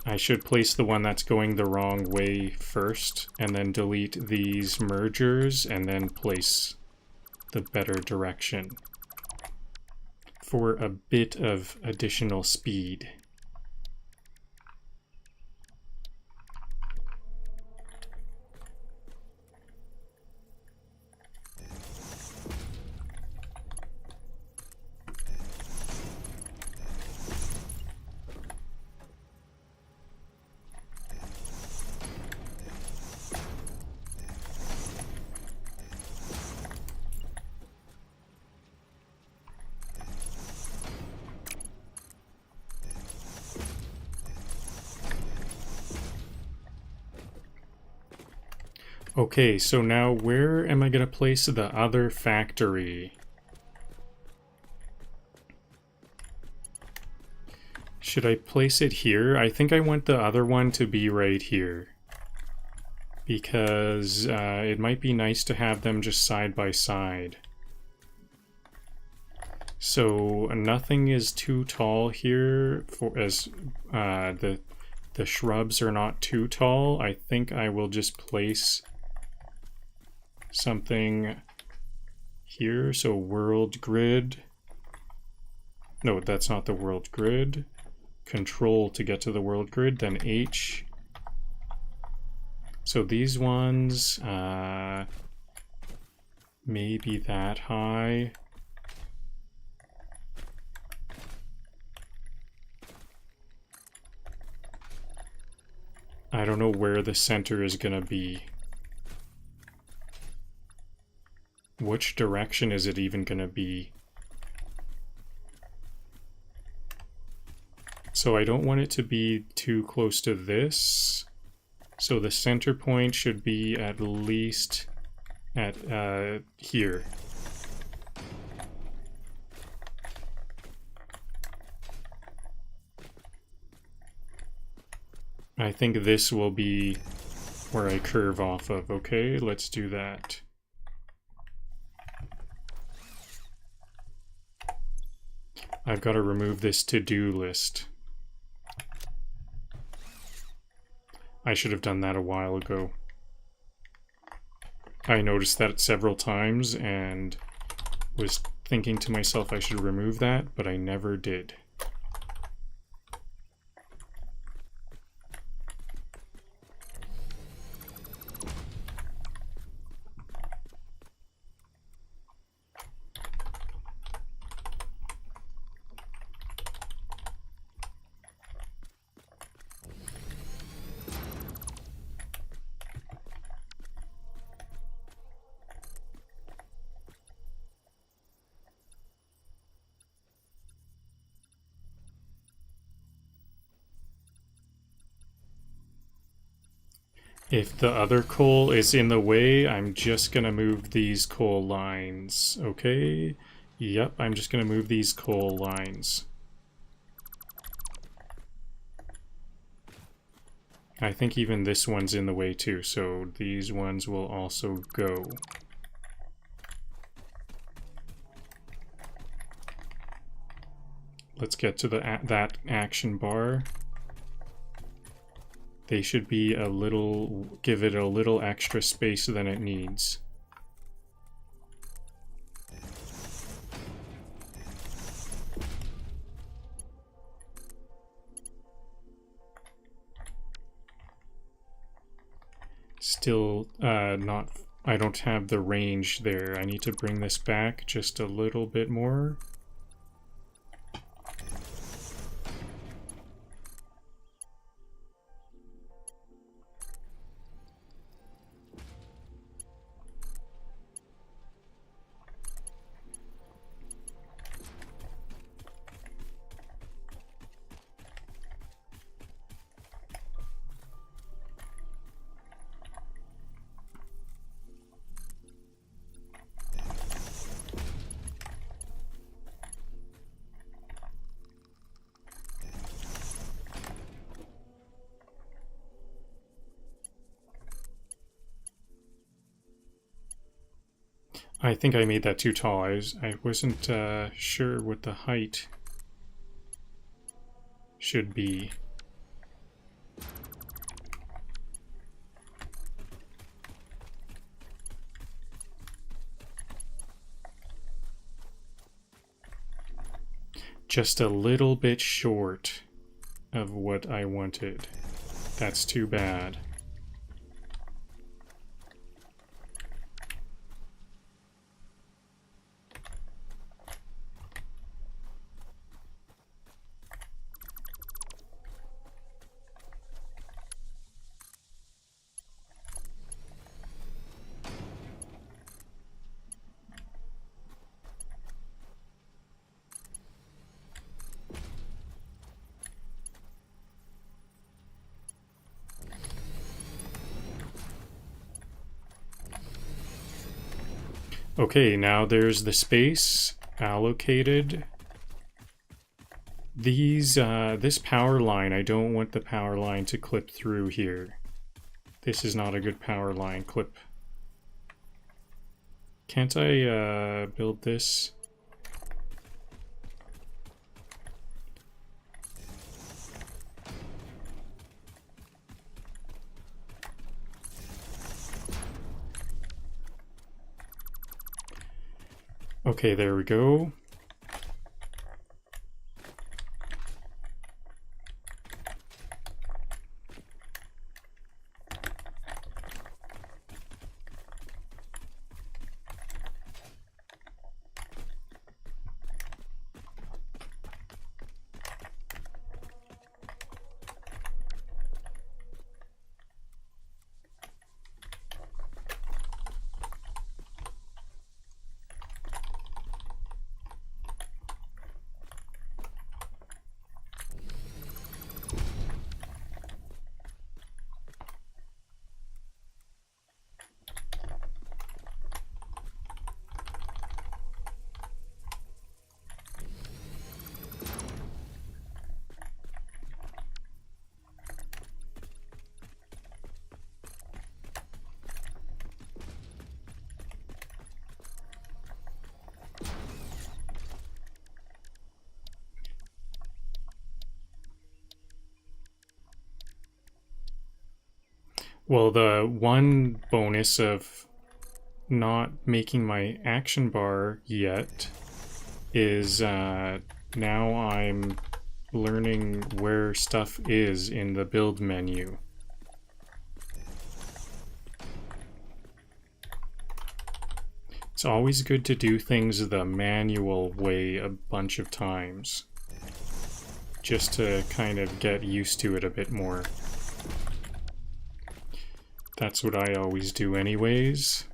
I should place the one that's going the wrong way first, and then delete these mergers, and then place the better direction for a bit of additional speed. Okay, so now where am I going to place the other factory? Should I place it here? I think I want the other one to be right here, because it might be nice to have them just side by side. So nothing is too tall here for as the The shrubs are not too tall. I think I will just place something here. So world grid. No, that's not the world grid. Control to get to the world grid, then H. So these ones, maybe that high. I don't know where the center is gonna be. Which direction is it even gonna be? So I don't want it to be too close to this. So the center point should be at least at here. I think this will be where I curve off of. Okay, let's do that. I've got to remove this to-do list. I should have done that a while ago. I noticed that several times and was thinking to myself I should remove that, but I never did. If the other coal is in the way, I'm just gonna move these coal lines. Okay? Yep, I'm just gonna move these coal lines. I think even this one's in the way too, so these ones will also go. Let's get to that action bar. They should be a little, give it a little extra space than it needs. Still not, I don't have the range there. I need to bring this back just a little bit more. I think I made that too tall. I wasn't sure what the height should be. Just a little bit short of what I wanted. That's too bad. Okay, now there's the space allocated. This power line, I don't want the power line to clip through here. This is not a good power line clip. Can't I build this? Okay, there we go. Well, the one bonus of not making my action bar yet is now I'm learning where stuff is in the build menu. It's always good to do things the manual way a bunch of times, just to kind of get used to it a bit more. That's what I always do anyways.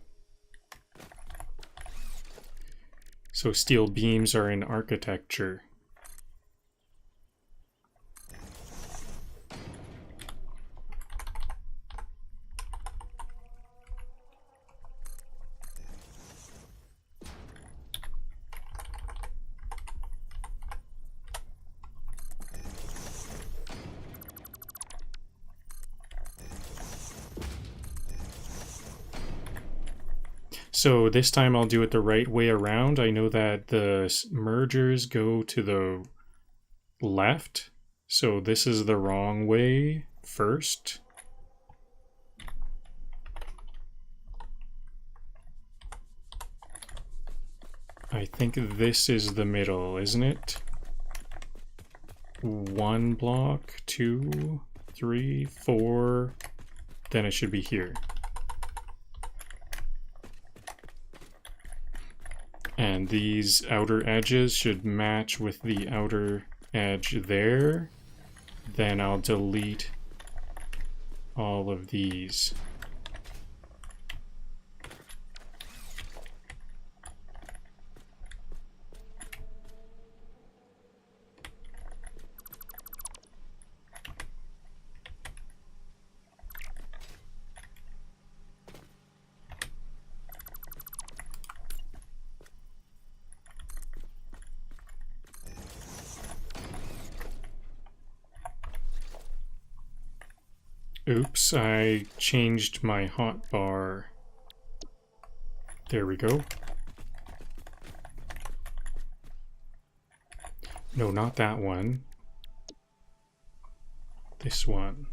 So steel beams are in architecture. So this time I'll do it the right way around. I know that the mergers go to the left, so this is the wrong way first. I think this is the middle, isn't it? 1 block, 2, 3, 4, then it should be here. And these outer edges should match with the outer edge there. Then I'll delete all of these. Oops, I changed my hotbar. There we go. No, not that one. This one.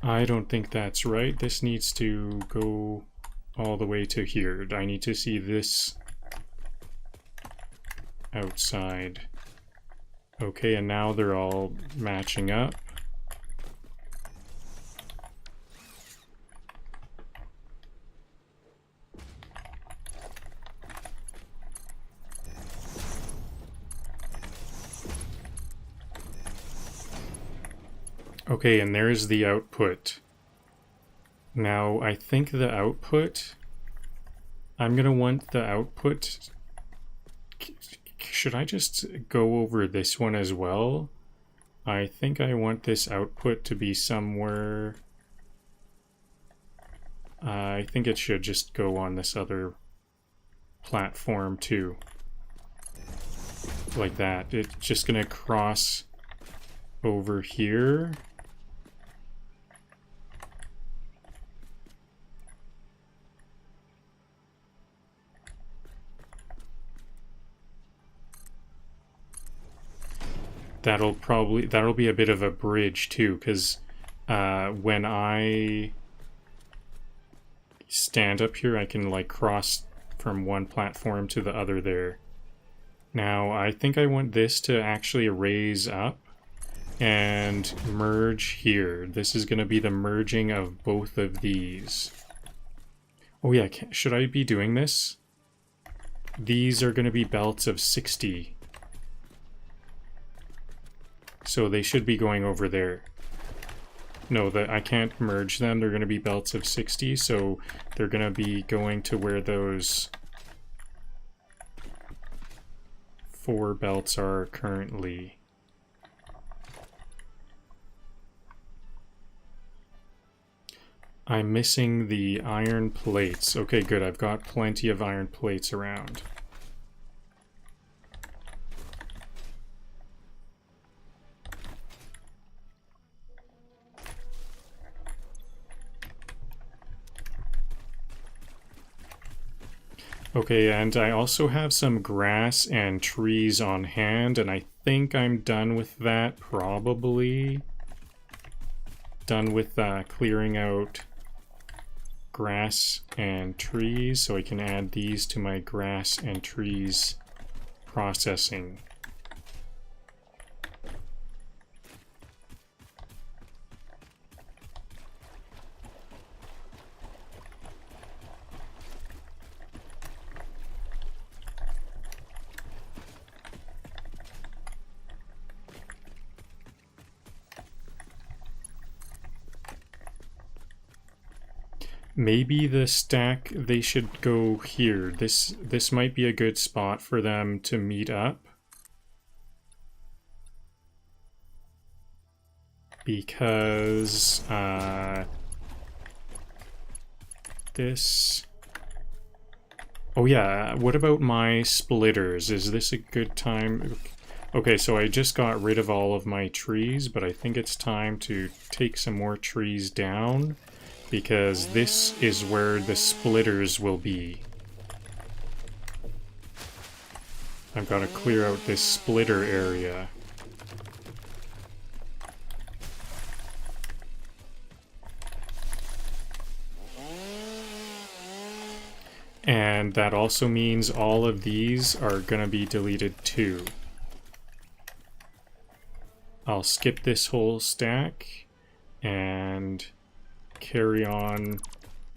I don't think that's right. This needs to go all the way to here. I need to see this outside. Okay, and now they're all matching up. Okay, and there's the output. Now, I think the output, I'm gonna want the output. Should I just go over this one as well? I think I want this output to be somewhere. I think it should just go on this other platform too. Like that. It's just gonna cross over here. that'll be a bit of a bridge too, because when I stand up here, I can like cross from one platform to the other there. Now I think I want this to actually raise up and merge here. This is going to be the merging of both of these. Oh yeah, should I be doing this? These are going to be belts of 60. So they should be going over there. No, I can't merge them. They're going to be belts of 60, so they're going to be going to where those 4 belts are currently. I'm missing the iron plates. Okay, good. I've got plenty of iron plates around. Okay, and I also have some grass and trees on hand, and I think I'm done with that, probably. Done with clearing out grass and trees, so I can add these to my grass and trees processing. Maybe the stack, they should go here. This might be a good spot for them to meet up. Because this... Oh yeah, what about my splitters? Is this a good time? Okay, so I just got rid of all of my trees, but I think it's time to take some more trees down, because this is where the splitters will be. I've got to clear out this splitter area. And that also means all of these are going to be deleted too. I'll skip this whole stack and carry on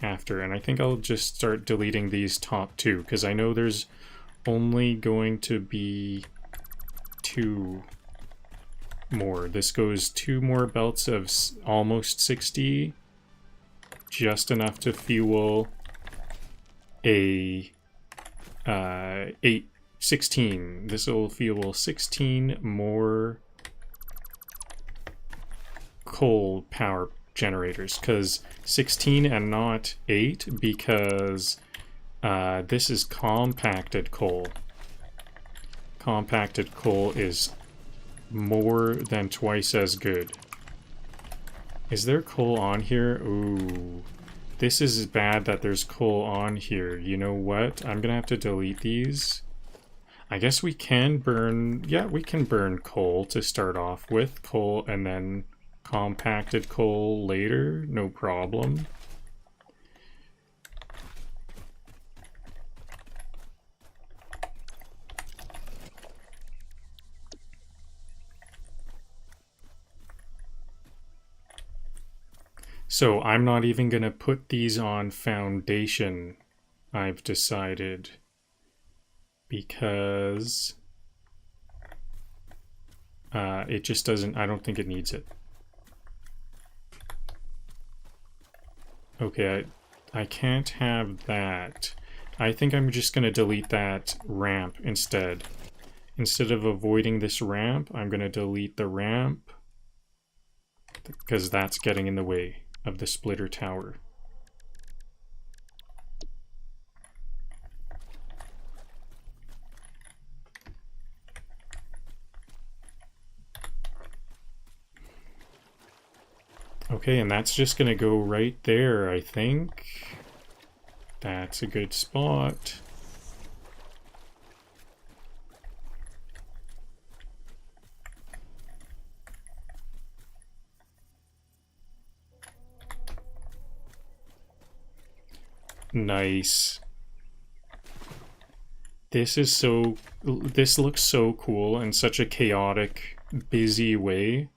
after. And I think I'll just start deleting these top 2, because I know there's only going to be 2 more. This goes 2 more belts of almost 60, just enough to fuel a 16. This will fuel 16 more coal power generators, because 16 and not 8, because this is compacted coal. Compacted coal is more than twice as good. Is there coal on here? Ooh. This is bad that there's coal on here. You know what? I'm gonna have to delete these. I guess we can burn... Yeah, we can burn coal to start off with. Coal and then compacted coal later. No problem. So I'm not even going to put these on foundation, I've decided, because it just doesn't, I don't think it needs it. Okay, I can't have that. I think I'm just going to delete that ramp instead. Instead of avoiding this ramp, I'm going to delete the ramp, because that's getting in the way of the splitter tower. Okay, and that's just gonna go right there, I think. That's a good spot. Nice. This looks so cool in such a chaotic, busy way.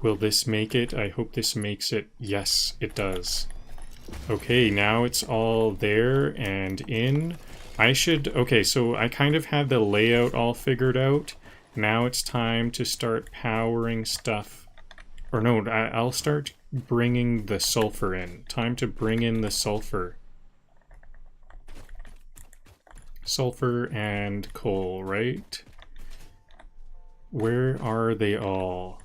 Will this make it? I hope this makes it. Yes, it does. Okay, now it's all there and in. Okay, so I kind of had the layout all figured out. Now it's time to start powering stuff. Or no, I'll start bringing the sulfur in. Time to bring in the sulfur. Sulfur and coal, right? Where are they all?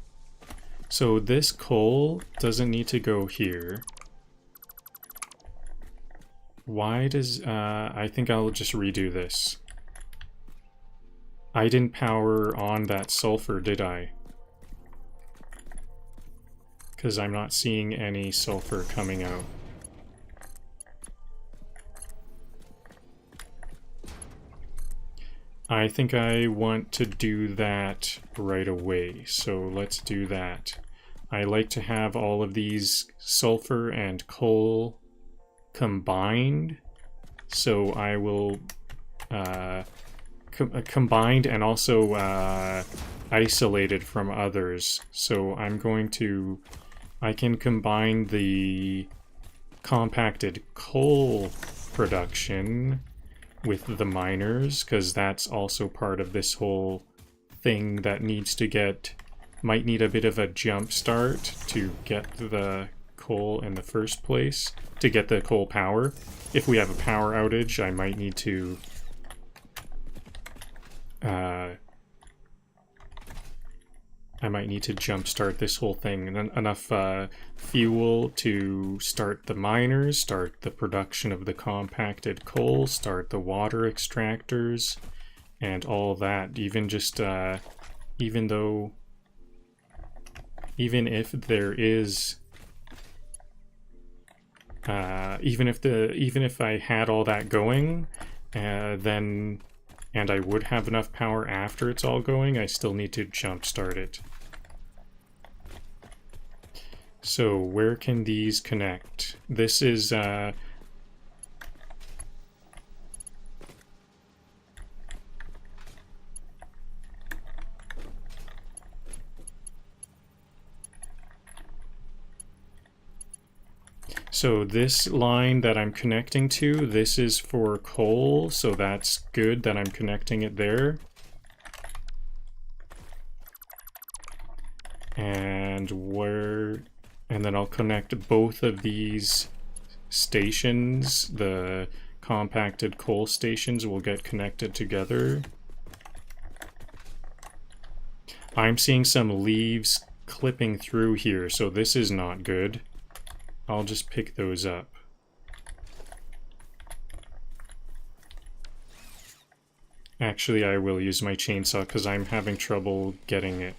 So this coal doesn't need to go here. Why does... I think I'll just redo this. I didn't power on that sulfur, did I? Because I'm not seeing any sulfur coming out. I think I want to do that right away, so let's do that. I like to have all of these sulfur and coal combined, so I will combined and also isolated from others. So I'm going to... I can combine the compacted coal production with the miners, because that's also part of this whole thing that needs to get... might need a bit of a jump start to get the coal in the first place, to get the coal power. If we have a power outage, I might need to jumpstart this whole thing. And enough fuel to start the miners, start the production of the compacted coal, start the water extractors, and all that. Even just, even if there is, even if I had all that going, then, and I would have enough power after it's all going, I still need to jumpstart it. So where can these connect? This is, so this line that I'm connecting to, this is for coal, so that's good that I'm connecting it there. And then I'll connect both of these stations, the compacted coal stations will get connected together. I'm seeing some leaves clipping through here, so this is not good. I'll just pick those up. Actually, I will use my chainsaw because I'm having trouble getting it.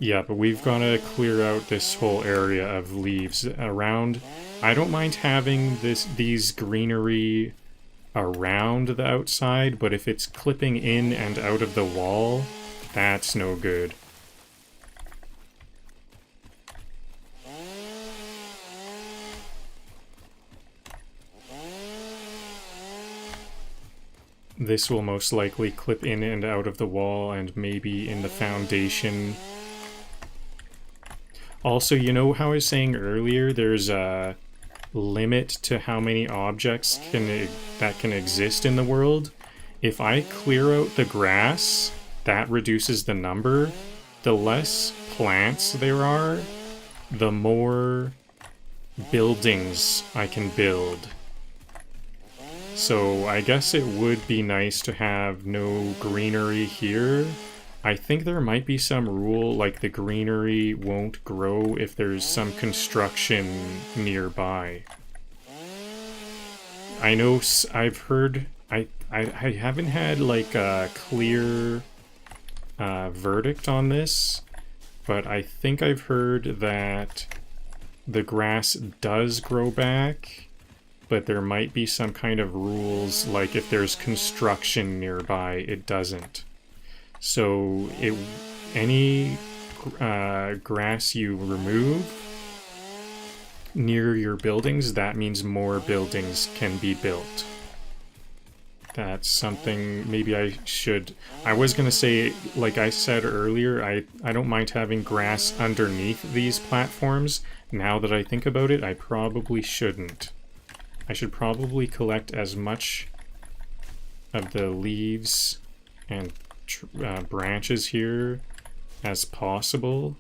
Yeah, but we've got to clear out this whole area of leaves around. I don't mind having these greenery around the outside, but if it's clipping in and out of the wall, that's no good. This will most likely clip in and out of the wall and maybe in the foundation. Also, you know how I was saying earlier, there's a limit to how many objects that can exist in the world? If I clear out the grass, that reduces the number. The less plants there are, the more buildings I can build. So I guess it would be nice to have no greenery here. I think there might be some rule, like the greenery won't grow if there's some construction nearby. I know I've heard I haven't had like a clear verdict on this, but I think I've heard that the grass does grow back, but there might be some kind of rules, like if there's construction nearby, it doesn't. So any grass you remove near your buildings, that means more buildings can be built. That's something maybe I should... I was going to say, like I said earlier, I don't mind having grass underneath these platforms. Now that I think about it, I probably shouldn't. I should probably collect as much of the leaves and branches here as possible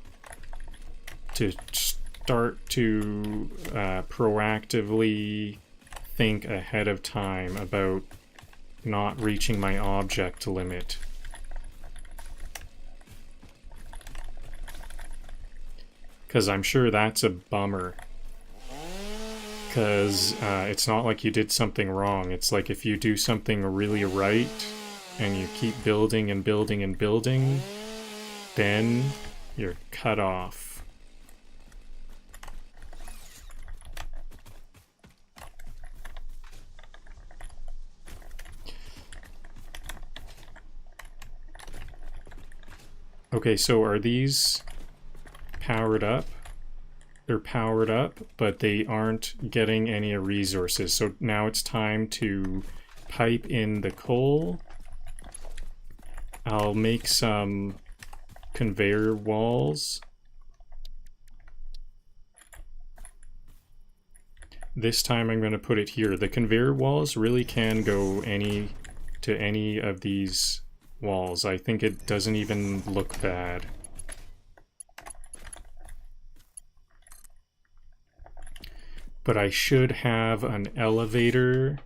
to start to proactively think ahead of time about not reaching my object limit. Because I'm sure that's a bummer. Because it's not like you did something wrong. It's like if you do something really right and you keep building and building and building, then you're cut off. Okay, so are these powered up? They're powered up, but they aren't getting any resources. So now it's time to pipe in the coal. I'll make some conveyor walls. This time I'm going to put it here. The conveyor walls really can go to any of these walls. I think it doesn't even look bad. But I should have an elevator,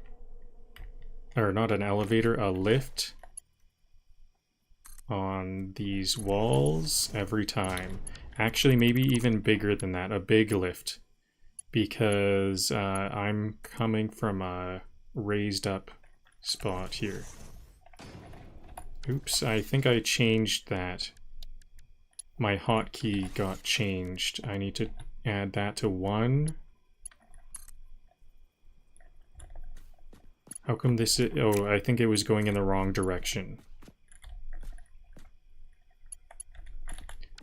or not an elevator, a lift on these walls every time. Actually, maybe even bigger than that, a big lift, because I'm coming from a raised up spot here. Oops, I think I changed that. My hotkey got changed. I need to add that to 1. How come this is... Oh, I think it was going in the wrong direction.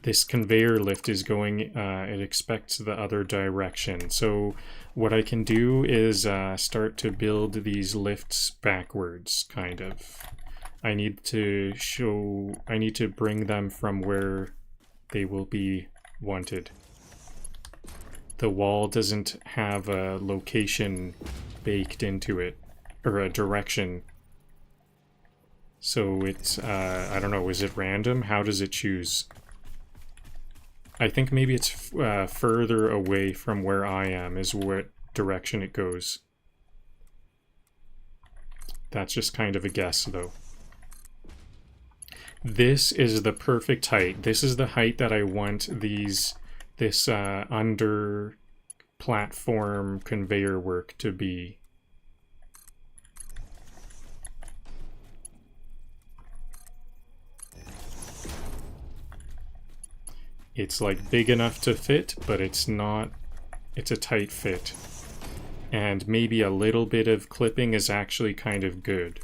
This conveyor lift is going... it expects the other direction. So what I can do is start to build these lifts backwards, kind of. I need to bring them from where they will be wanted. The wall doesn't have a location baked into it, or a direction. So it's, I don't know, is it random? How does it choose? I think maybe it's further away from where I am is what direction it goes. That's just kind of a guess, though. This is the perfect height. This is the height that I want this under platform conveyor work to be. It's like big enough to fit, but it's not, it's a tight fit. And maybe a little bit of clipping is actually kind of good,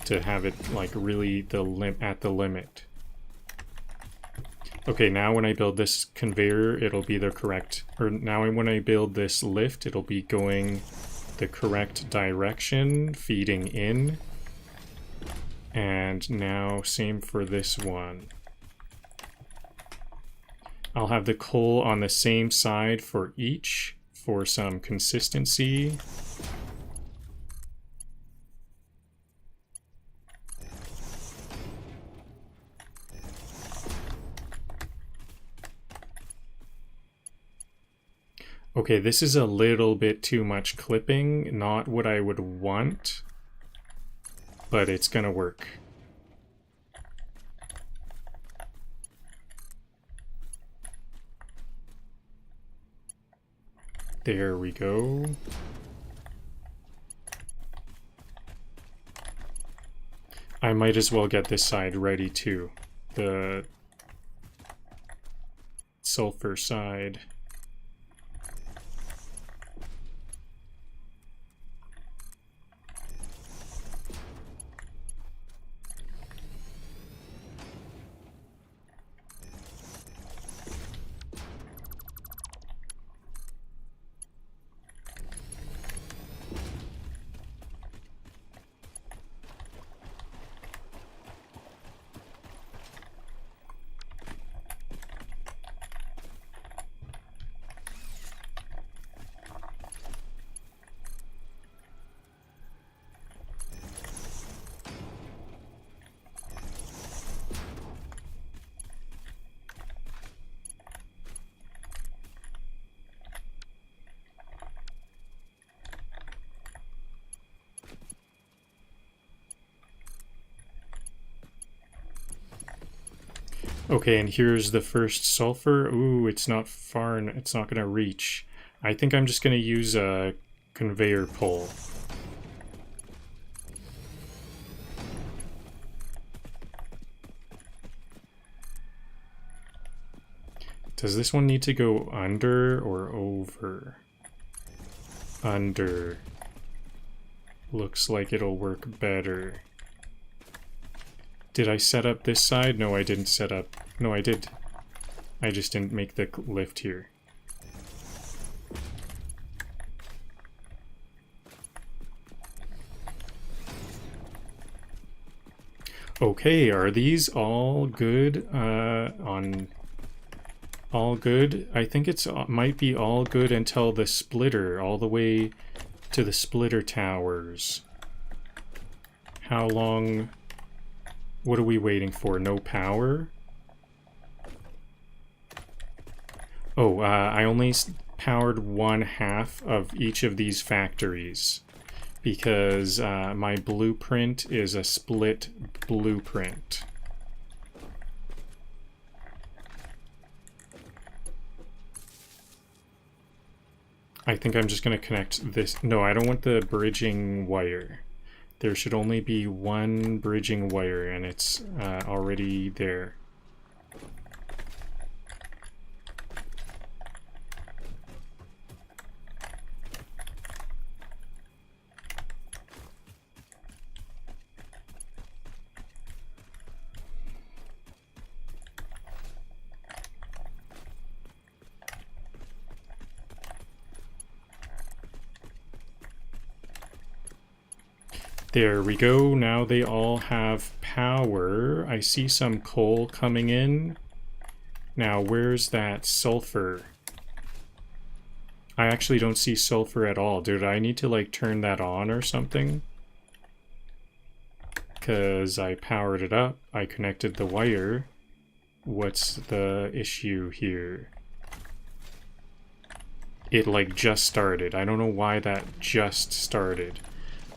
to have it like really at the limit. Okay, now when I build this conveyor, it'll be the correct, or now when I build this lift, it'll be going the correct direction, feeding in. And now same for this one. I'll have the coal on the same side for each for some consistency. Okay, this is a little bit too much clipping, not what I would want, but it's gonna work. There we go. I might as well get this side ready too. The sulfur side. Okay, and here's the first sulfur. Ooh, it's not far, it's not gonna reach. I think I'm just gonna use a conveyor pole. Does this one need to go under or over? Under. Looks like it'll work better. Did I set up this side? No, I didn't set up. No, I did. I just didn't make the lift here. Okay, are these all good? All good? I think it's might be all good until the splitter, all the way to the splitter towers. How long? What are we waiting for? No power? Oh, I only powered 1/2 of each of these factories because my blueprint is a split blueprint. I think I'm just going to connect this. No, I don't want the bridging wire. There should only be one bridging wire, and it's already there. There we go. Now they all have power. I see some coal coming in. Now, where's that sulfur? I actually don't see sulfur at all. Did I need to, like, turn that on or something? Because I powered it up. I connected the wire. What's the issue here? It, like, just started. I don't know why that just started.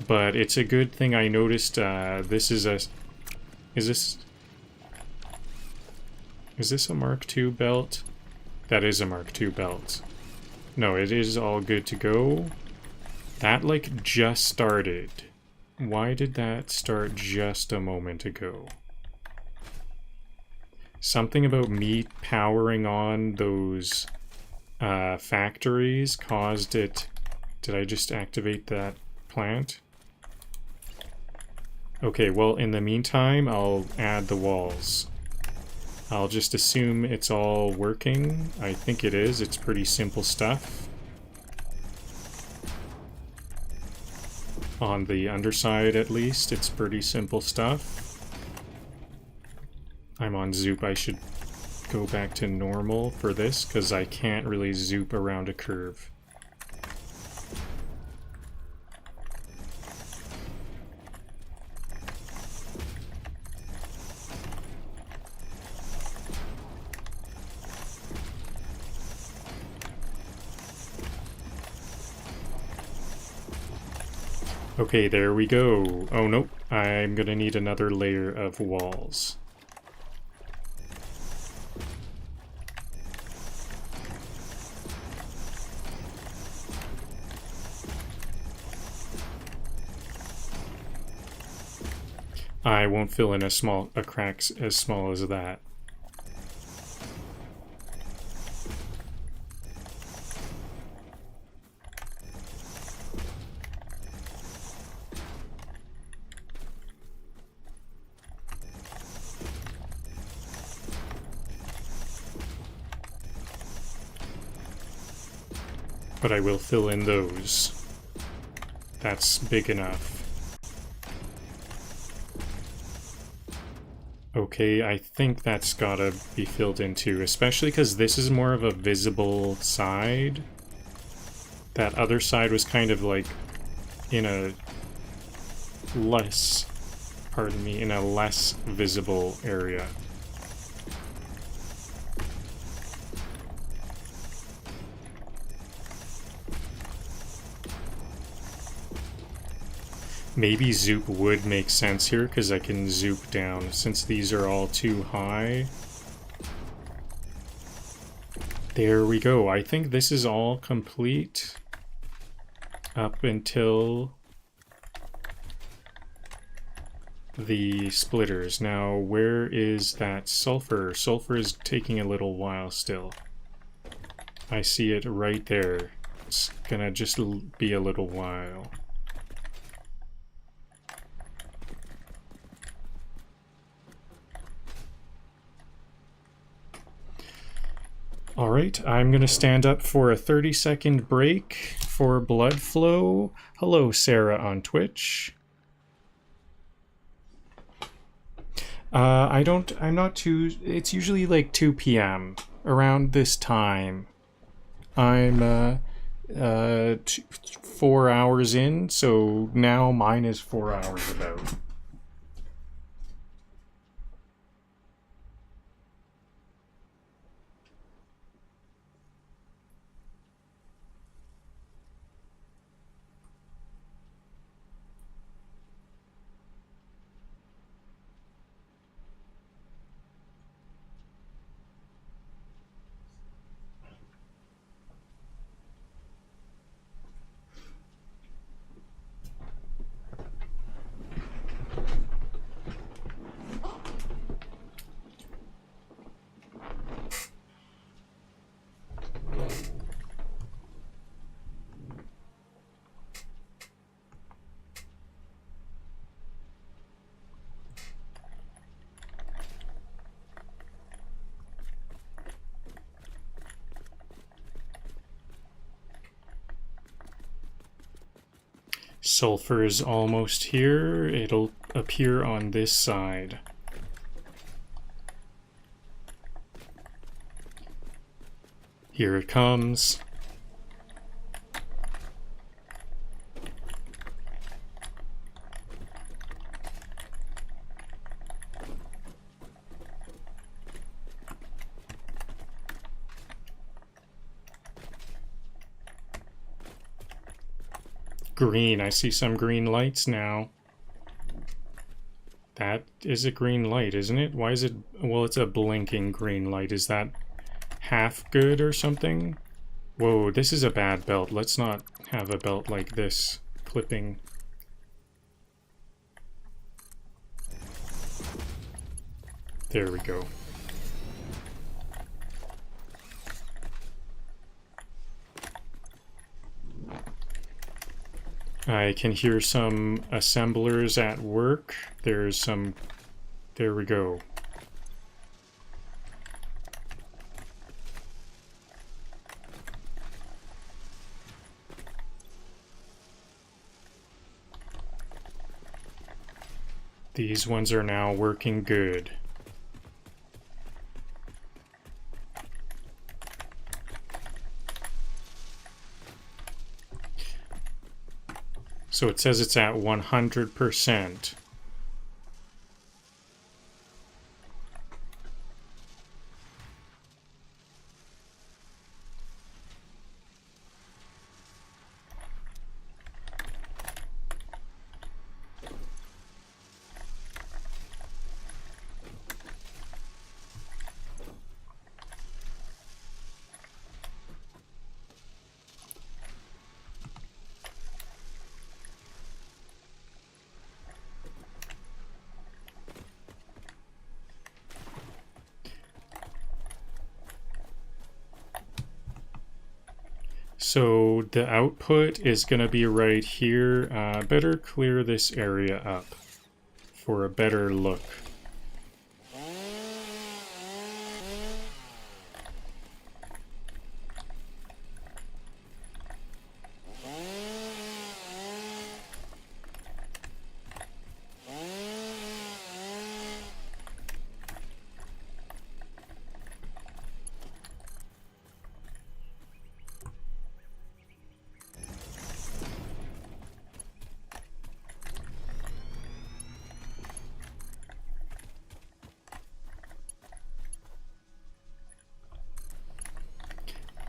But it's a good thing I noticed this is a... Is this a Mark II belt? That is a Mark II belt. No, it is all good to go. That, like, just started. Why did that start just a moment ago? Something about me powering on those factories caused it... Did I just activate that plant? Okay, well, in the meantime, I'll add the walls. I'll just assume it's all working. I think it is. It's pretty simple stuff. On the underside, at least, it's pretty simple stuff. I'm on zoop. I should go back to normal for this, because I can't really zoop around a curve. Okay, there we go. Oh, nope. I'm gonna need another layer of walls. I won't fill in a crack as small as that. But I will fill in those. That's big enough. Okay, I think that's gotta be filled in too, especially because this is more of a visible side. That other side was kind of like in a less, pardon me, in a less visible area. Maybe zoop would make sense here, because I can zoop down, since these are all too high. There we go. I think this is all complete up until the splitters. Now, where is that sulfur? Sulfur is taking a little while still. I see it right there. It's gonna just be a little while. Alright, I'm going to stand up for a 30-second break for blood flow. Hello, Sarah on Twitch. I'm not too... It's usually like 2 p.m. around this time. I'm 4 hours in, so now mine is 4 hours about. Sulfur is almost here. It'll appear on this side. Here it comes. Green. I see some green lights now. That is a green light, isn't it? Why is it... Well, it's a blinking green light. Is that half good or something? Whoa, this is a bad belt. Let's not have a belt like this clipping. There we go. I can hear some assemblers at work. There's some... There we go. These ones are now working good. So it says it's at 100%. So the output is going to be right here. Better clear this area up for a better look.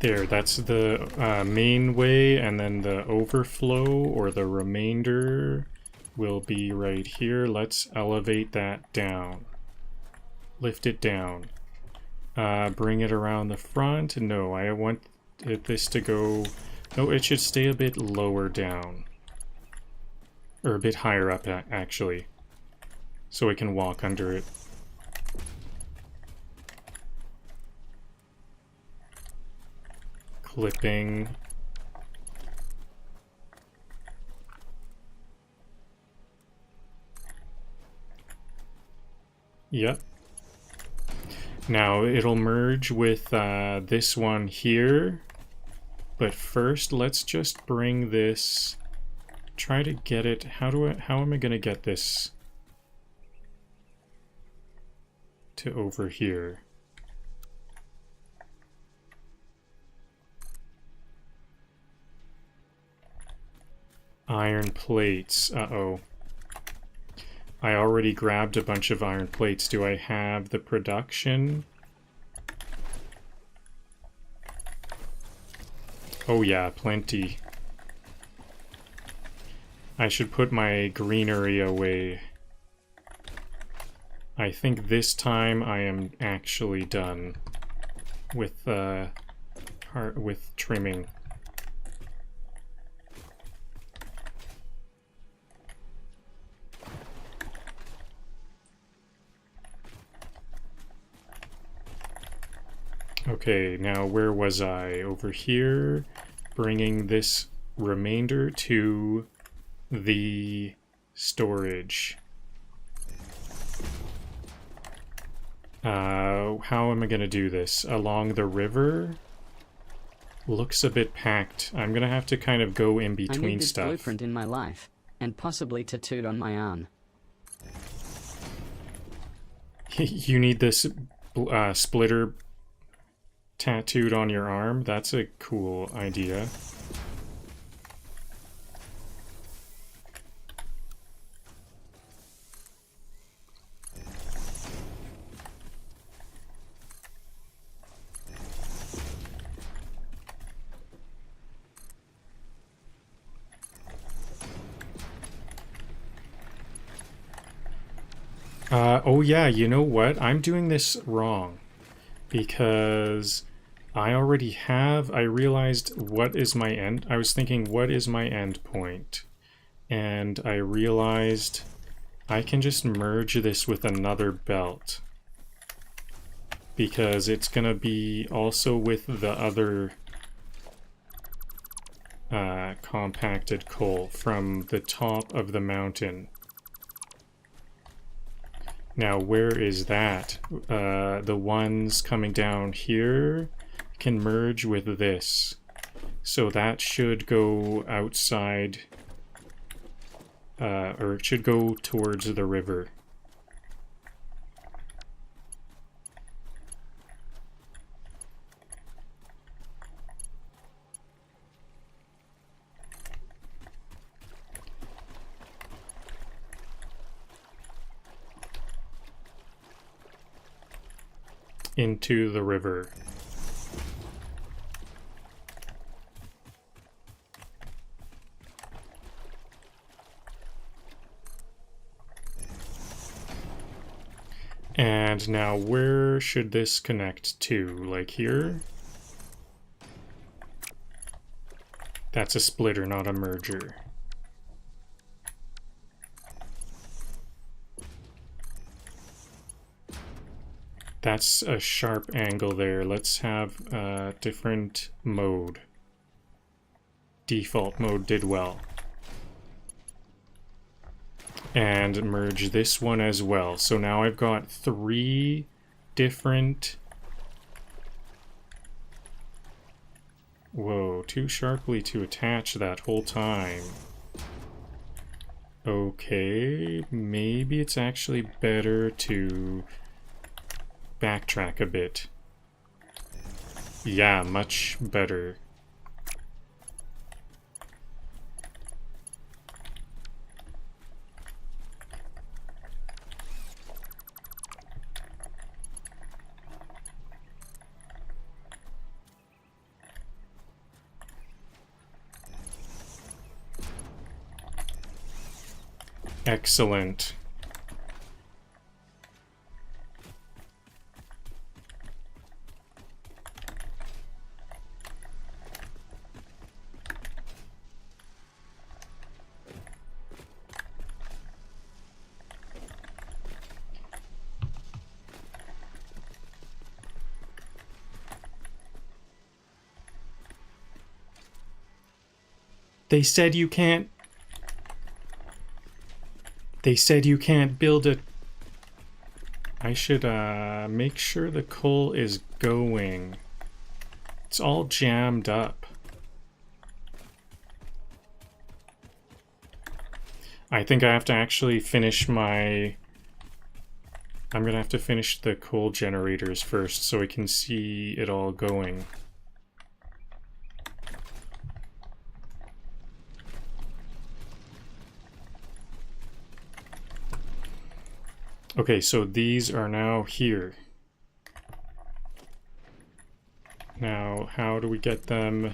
There, that's the main way, and then the overflow, or the remainder, will be right here. Let's elevate that down. Lift it down. Bring it around the front. No, I want this to go... No, it should stay a bit lower down. Or a bit higher up, actually. So we can walk under it. Clipping. Yep. Now it'll merge with this one here, but first let's just bring this, try to get it, how am I going to get this to over here? Iron plates, uh-oh. I already grabbed a bunch of iron plates. Do I have the production? Oh yeah, plenty. I should put my greenery away. I think this time I am actually done with trimming. Okay, now where was I? Over here, bringing this remainder to the storage. How am I going to do this? Along the river? Looks a bit packed. I'm going to have to kind of go in between I need this stuff. blueprint in my life, and possibly tattooed on my arm. You need this splitter tattooed on your arm? That's a cool idea. Oh yeah, you know what? I'm doing this wrong. Because I realized what is my end. I was thinking, what is my end point? And I realized I can just merge this with another belt. Because it's gonna be also with the other compacted coal from the top of the mountain. Now, where is that? The ones coming down here can merge with this. So that should go outside, or it should go towards the river. Into the river. And now where should this connect to? Like here? That's a splitter, not a merger. That's a sharp angle there. Let's have a different mode. default mode did well. And merge this one as well. So now I've got 3 different... Whoa, too sharply to attach that whole time. Okay, maybe it's actually better to backtrack a bit. Yeah, much better. Excellent. They said you can't... They said you can't build a... I should make sure the coal is going. It's all jammed up. I think I have to actually finish my... I'm gonna have to finish the coal generators first so I can see it all going. Okay, so these are now here. Now, how do we get them?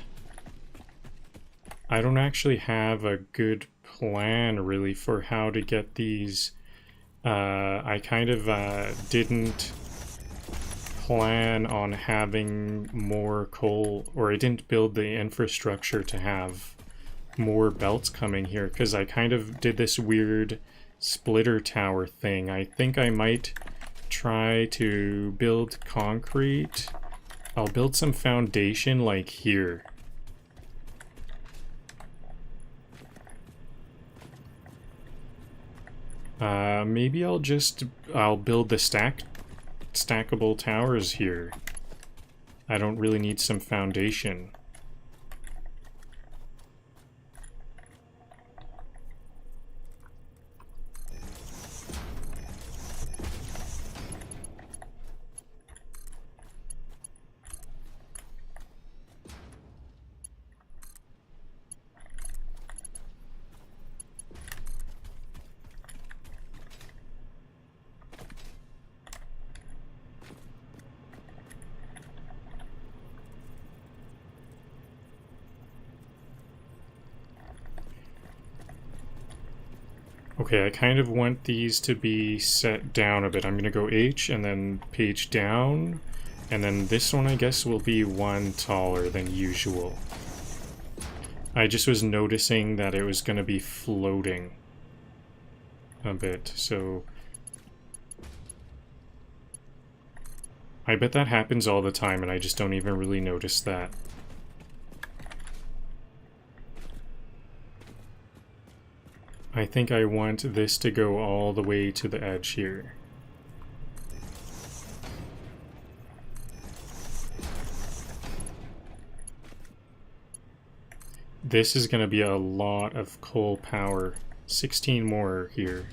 I don't actually have a good plan, really, for how to get these. I kind of didn't plan on having more coal, or I didn't build the infrastructure to have more belts coming here, because I kind of did this weird splitter tower thing. I think I might try to build concrete. I'll build some foundation like here. Maybe I'll build the stackable towers here. I don't really need some foundation. Okay, I kind of want these to be set down a bit. I'm gonna go H and then page down, and then this one I guess will be 1 taller than usual. I just was noticing that it was gonna be floating a bit, so I bet that happens all the time and I just don't even really notice that. I think I want this to go all the way to the edge here. This is going to be a lot of coal power. 16 more here.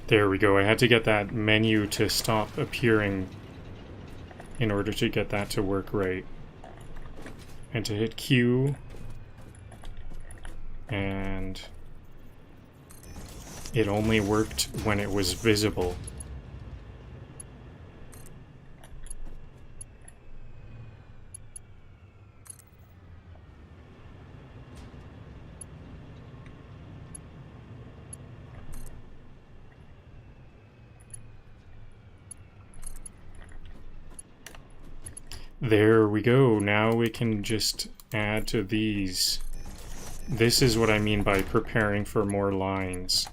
There we go. I had to get that menu to stop appearing in order to get that to work right. And to hit Q. And it only worked when it was visible. There we go. Now we can just add to these. This is what I mean by preparing for more lines.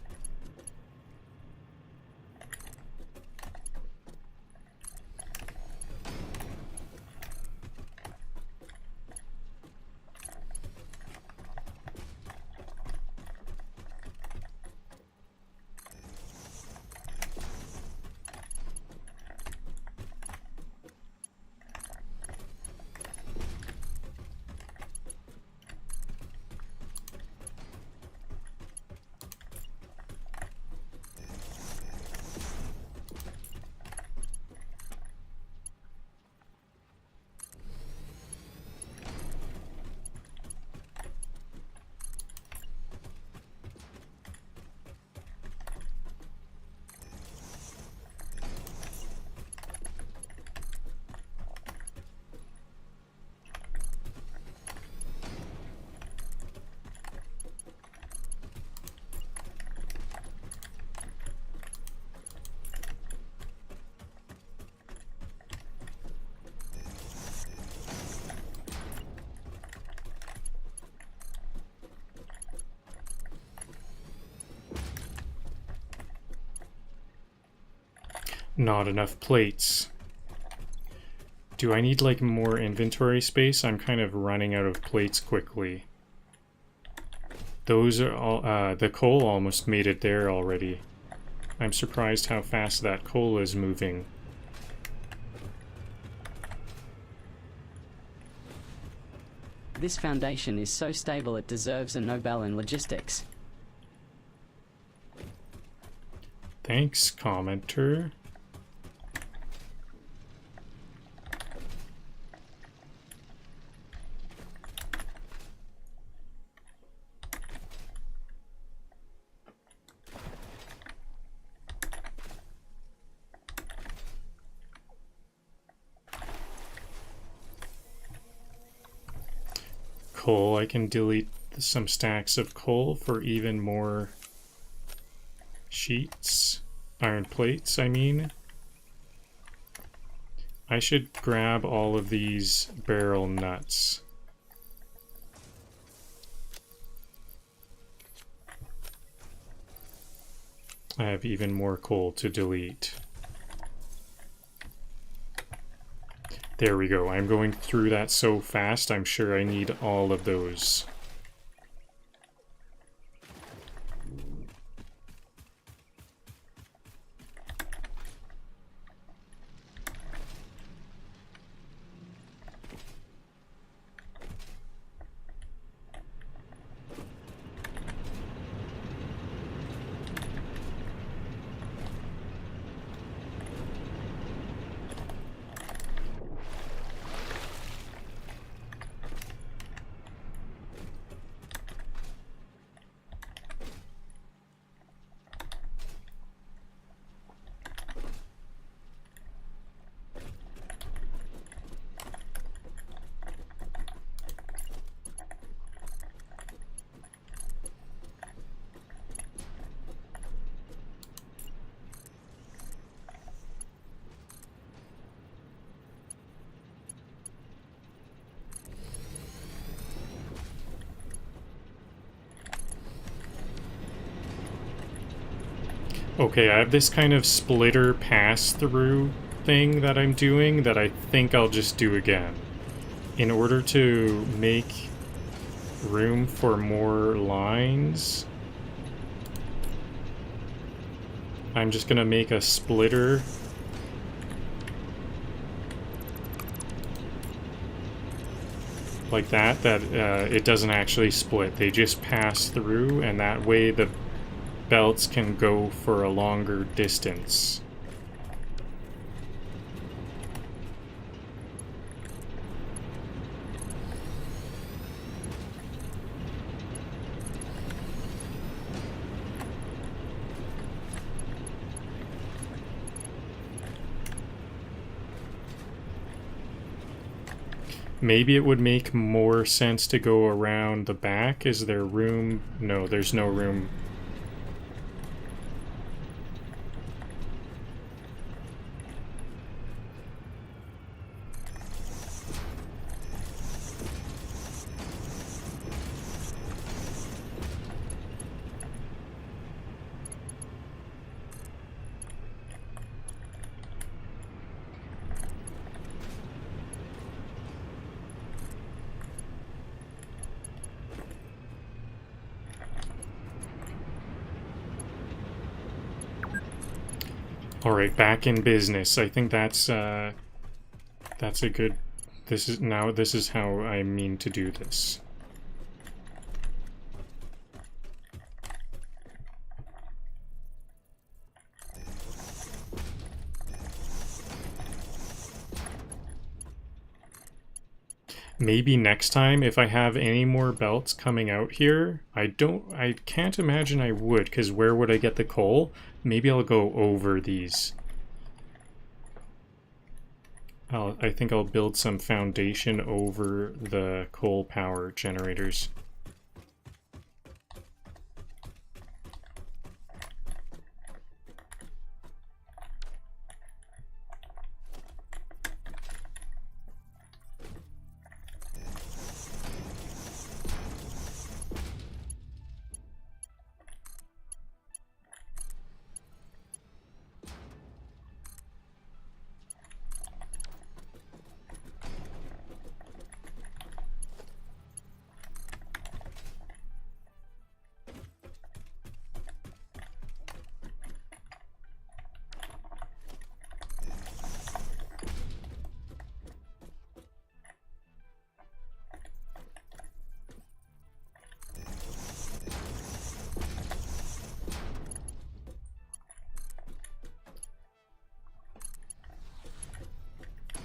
Not enough plates. Do I need like more inventory space? I'm kind of running out of plates quickly. Those are all, the coal almost made it there already. I'm surprised how fast that coal is moving. This foundation is so stable it deserves a Nobel in logistics. Thanks, commenter. Coal, I can delete some stacks of coal for even more sheets. Iron plates, I mean. I should grab all of these barrel nuts. I have even more coal to delete. There we go. I'm going through that so fast, I'm sure I need all of those. Okay, I have this kind of splitter pass-through thing that I'm doing that I think I'll just do again. In order to make room for more lines, I'm just gonna make a splitter. Like that, it doesn't actually split. They just pass through, and that way the belts can go for a longer distance. Maybe it would make more sense to go around the back. Is there room? No, there's no room. All right, back in business. I think that's a good. This is how I mean to do this. Maybe next time, if I have any more belts coming out here, I can't imagine I would, because where would I get the coal? Maybe I'll go over these. I think I'll build some foundation over the coal power generators.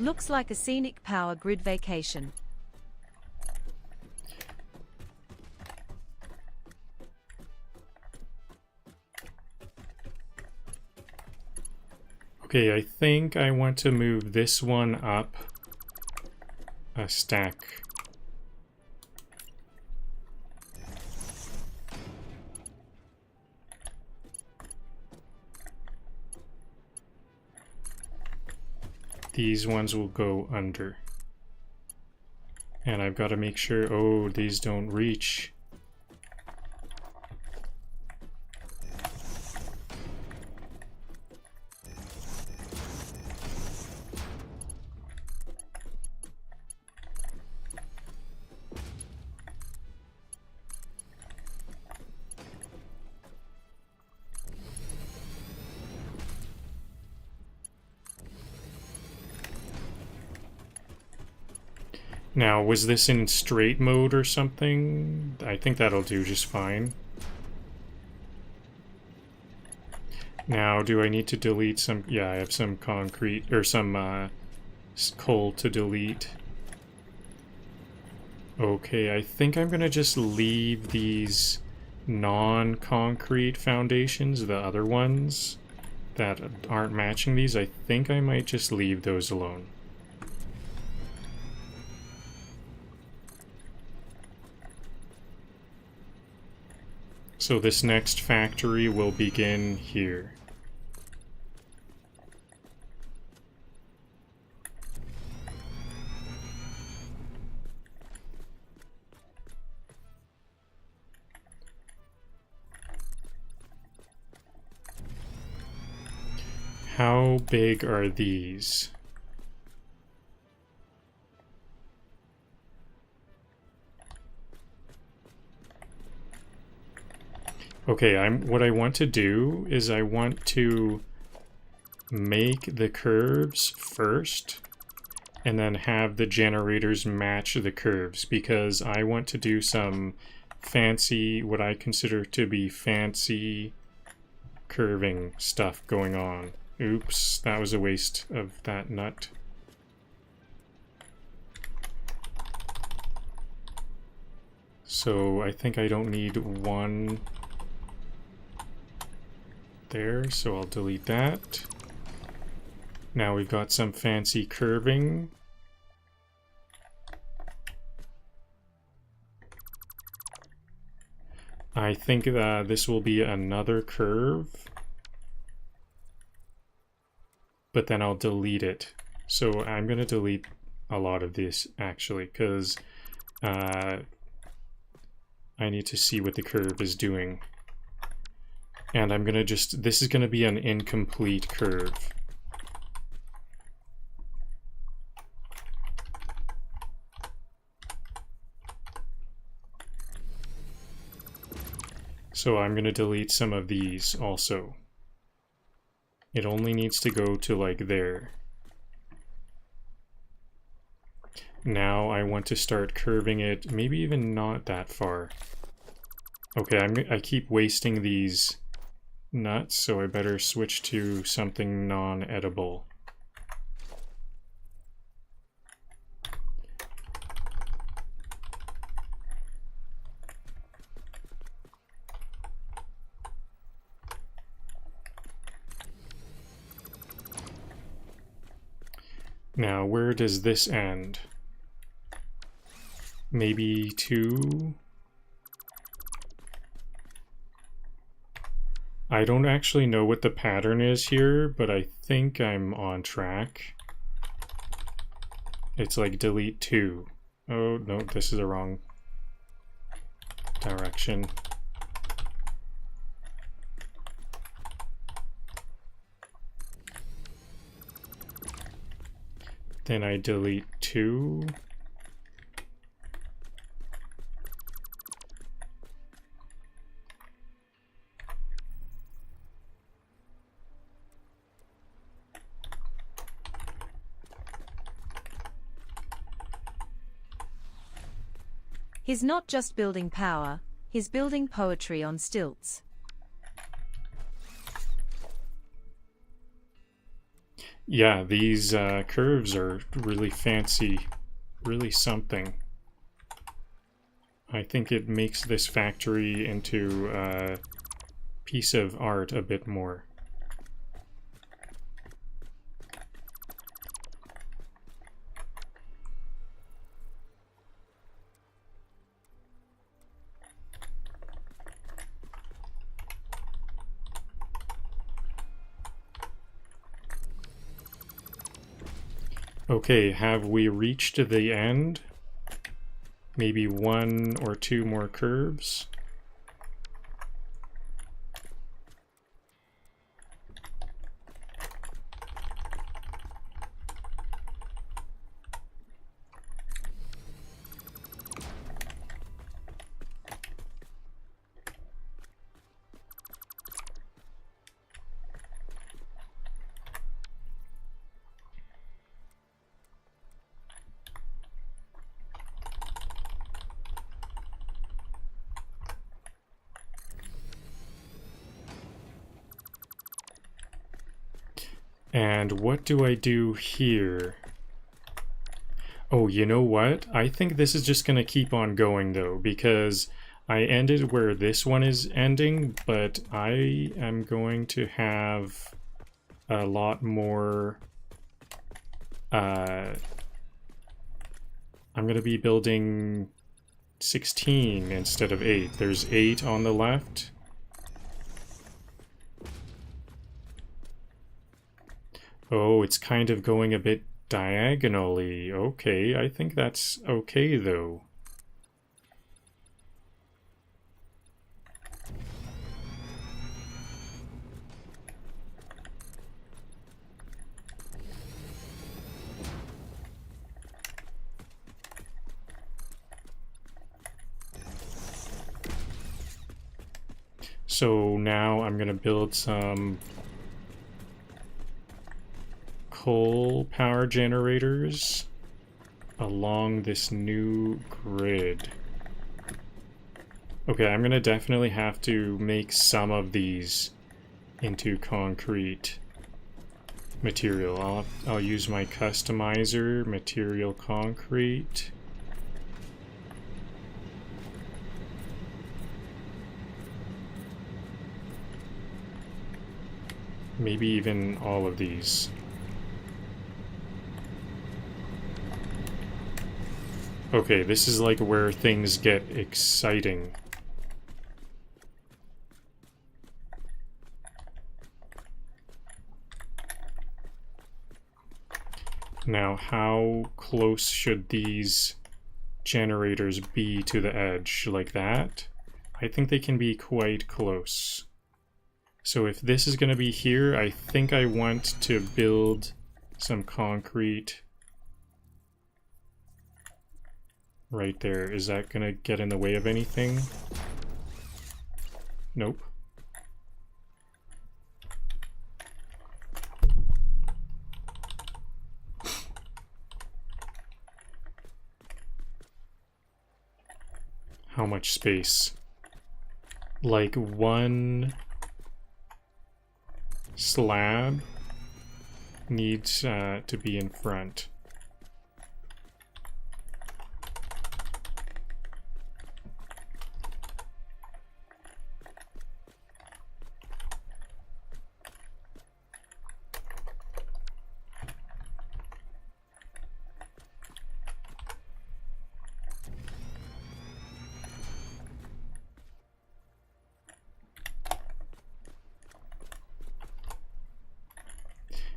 Looks like a scenic power grid vacation. Okay, I think I want to move this one up a stack. These ones will go under. And I've got to make sure, oh, these don't reach. Now, was this in straight mode or something? I think that'll do just fine. Now, do I need to delete some... Yeah, I have some concrete, or some coal to delete. Okay, I think I'm gonna just leave these non-concrete foundations, the other ones that aren't matching these. I think I might just leave those alone. So this next factory will begin here. How big are these? Okay, what I want to do is I want to make the curves first and then have the generators match the curves, because I want to do some fancy, what I consider to be fancy curving stuff going on. Oops, that was a waste of that nut. So I think I don't need one there, so I'll delete that. Now we've got some fancy curving. I think this will be another curve, but then I'll delete it. So I'm going to delete a lot of this actually, because I need to see what the curve is doing. And I'm gonna this is gonna be an incomplete curve. So I'm gonna delete some of these also. It only needs to go to like there. Now I want to start curving it, maybe even not that far. Okay, I keep wasting these nuts, so I better switch to something non-edible. Now, where does this end? Maybe 2? I don't actually know what the pattern is here, but I think I'm on track. It's like delete 2. Oh, no, this is the wrong direction. Then I delete 2. He's not just building power, he's building poetry on stilts. Yeah, these curves are really fancy, really something. I think it makes this factory into a piece of art a bit more. Okay, have we reached the end? Maybe 1 or 2 more curves? And what do I do here? Oh, you know what? I think this is just going to keep on going, though, because I ended where this one is ending, but I am going to have a lot more... I'm going to be building 16 instead of 8. There's 8 on the left. Oh, it's kind of going a bit diagonally. Okay, I think that's okay, though. So now I'm going to build some coal power generators along this new grid. Okay, I'm gonna definitely have to make some of these into concrete material. I'll use my customizer, material concrete. Maybe even all of these. Okay, this is like where things get exciting. Now, how close should these generators be to the edge? Like that? I think they can be quite close. So if this is going to be here, I think I want to build some concrete right there. Is that going to get in the way of anything? Nope. how much space? Like one slab needs to be in front.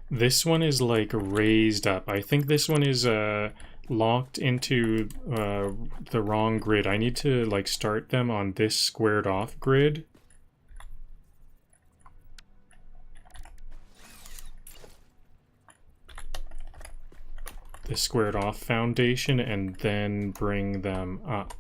This one is like raised up. I think this one is locked into the wrong grid. I need to like start them on this squared off grid. The squared off foundation and then bring them up.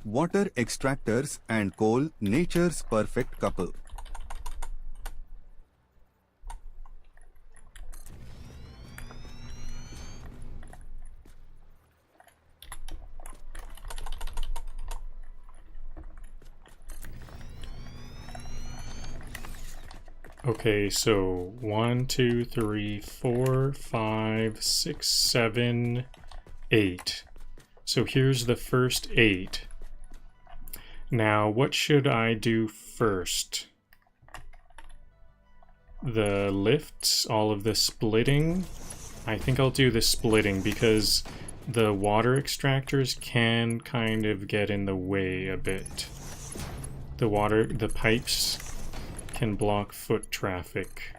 Water extractors and coal, nature's perfect couple. Okay, so 1, 2, 3, 4, 5, 6, 7, 8. So here's the first 8. Now, what should I do first? The lifts, all of the splitting? I think I'll do the splitting because the water extractors can kind of get in the way a bit. The pipes can block foot traffic.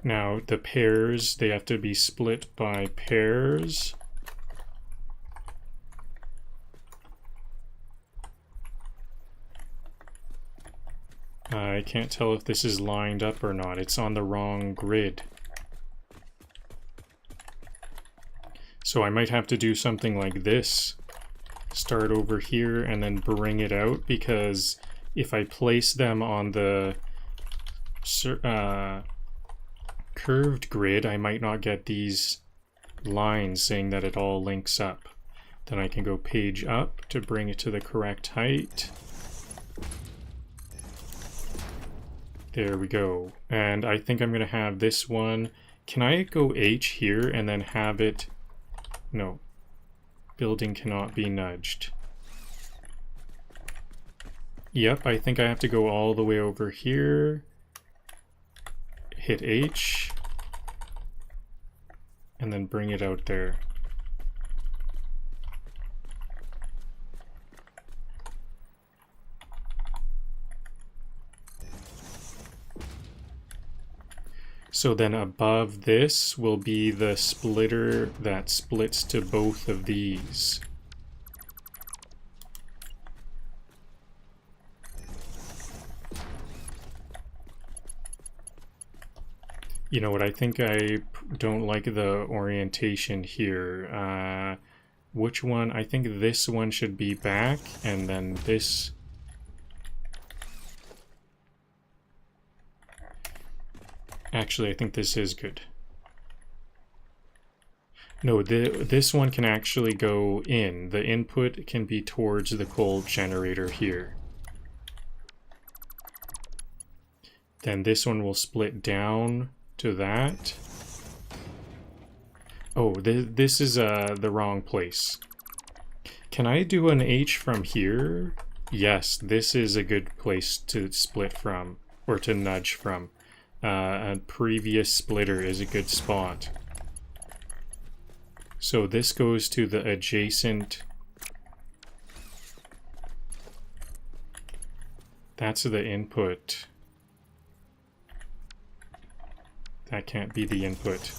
Now, the pairs, they have to be split by pairs. I can't tell if this is lined up or not. It's on the wrong grid. So I might have to do something like this. Start over here and then bring it out, because if I place them on the curved grid, I might not get these lines saying that it all links up. Then I can go page up to bring it to the correct height. There we go. And I think I'm going to have this one. Can I go H here and then have it... No. Building cannot be nudged. Yep, I think I have to go all the way over here. Hit H. And then bring it out there. So then above this will be the splitter that splits to both of these. You know what, I think I don't like the orientation here. Which one? I think this one should be back, and then this... Actually, I think this is good. No, this one can actually go in. The input can be towards the coal generator here. Then this one will split down to that. Oh, this is the wrong place. Can I do an H from here? Yes, this is a good place to split from, or to nudge from. A previous splitter is a good spot. So this goes to the adjacent... That's the input. That can't be the input.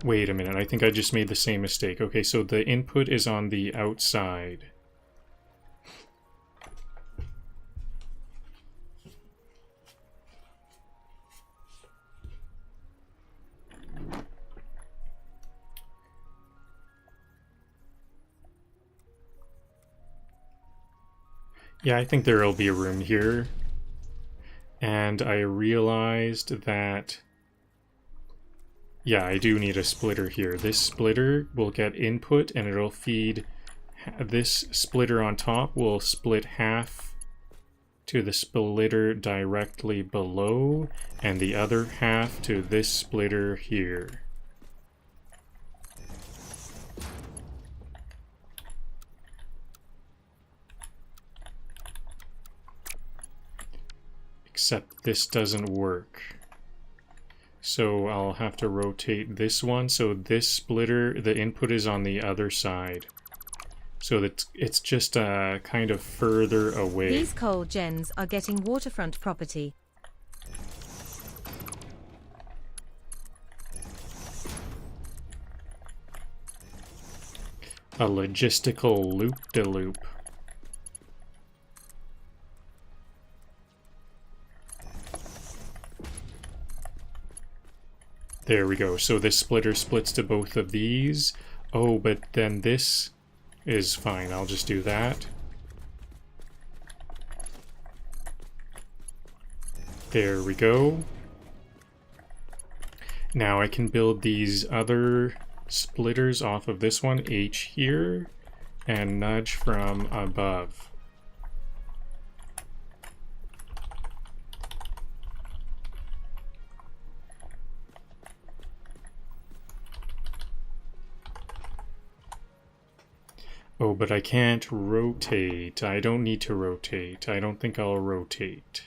Wait a minute, I think I just made the same mistake. Okay, so the input is on the outside. Yeah, I think there'll be a room here. And I realized that... yeah, I do need a splitter here. This splitter will get input and it'll feed... this splitter on top will split half to the splitter directly below, and the other half to this splitter here. Except this doesn't work. So I'll have to rotate this one. So this splitter, the input is on the other side. So that it's just kind of further away. These coal gens are getting waterfront property. A logistical loop-de-loop. There we go. So this splitter splits to both of these. Oh, but then this is fine. I'll just do that. There we go. Now I can build these other splitters off of this one, H here, and nudge from above. Oh, but I can't rotate. I don't need to rotate. I don't think I'll rotate.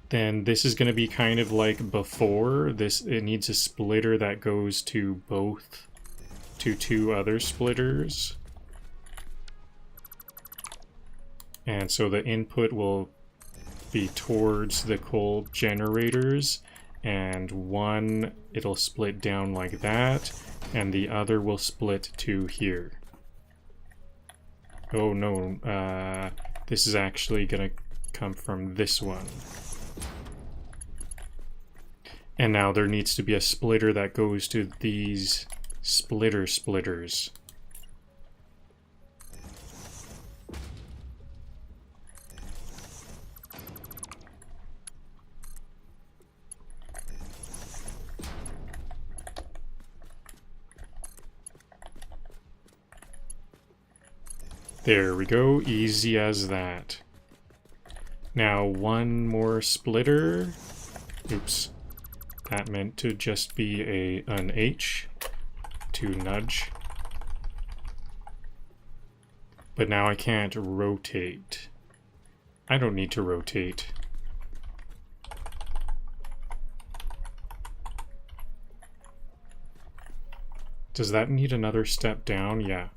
Then this is going to be kind of like before. It needs a splitter that goes to two other splitters. And so the input will be towards the coal generators, and one it'll split down like that, and the other will split to here. Oh no, this is actually gonna come from this one. And now there needs to be a splitter that goes to these splitters. There we go, easy as that. Now one more splitter. Oops. That meant to just be an H to nudge. But now I can't rotate. I don't need to rotate. Does that need another step down? Yeah.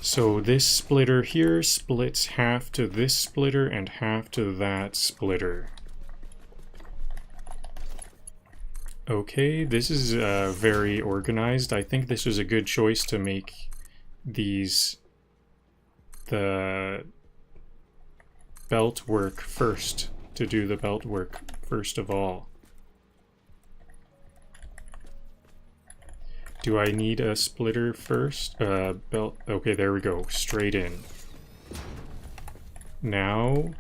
So this splitter here splits half to this splitter and half to that splitter. Okay, this is very organized. I think this was a good choice to make the belt work first, to do the belt work first of all. Do I need a splitter first? Belt. Okay, there we go. Straight in. Now,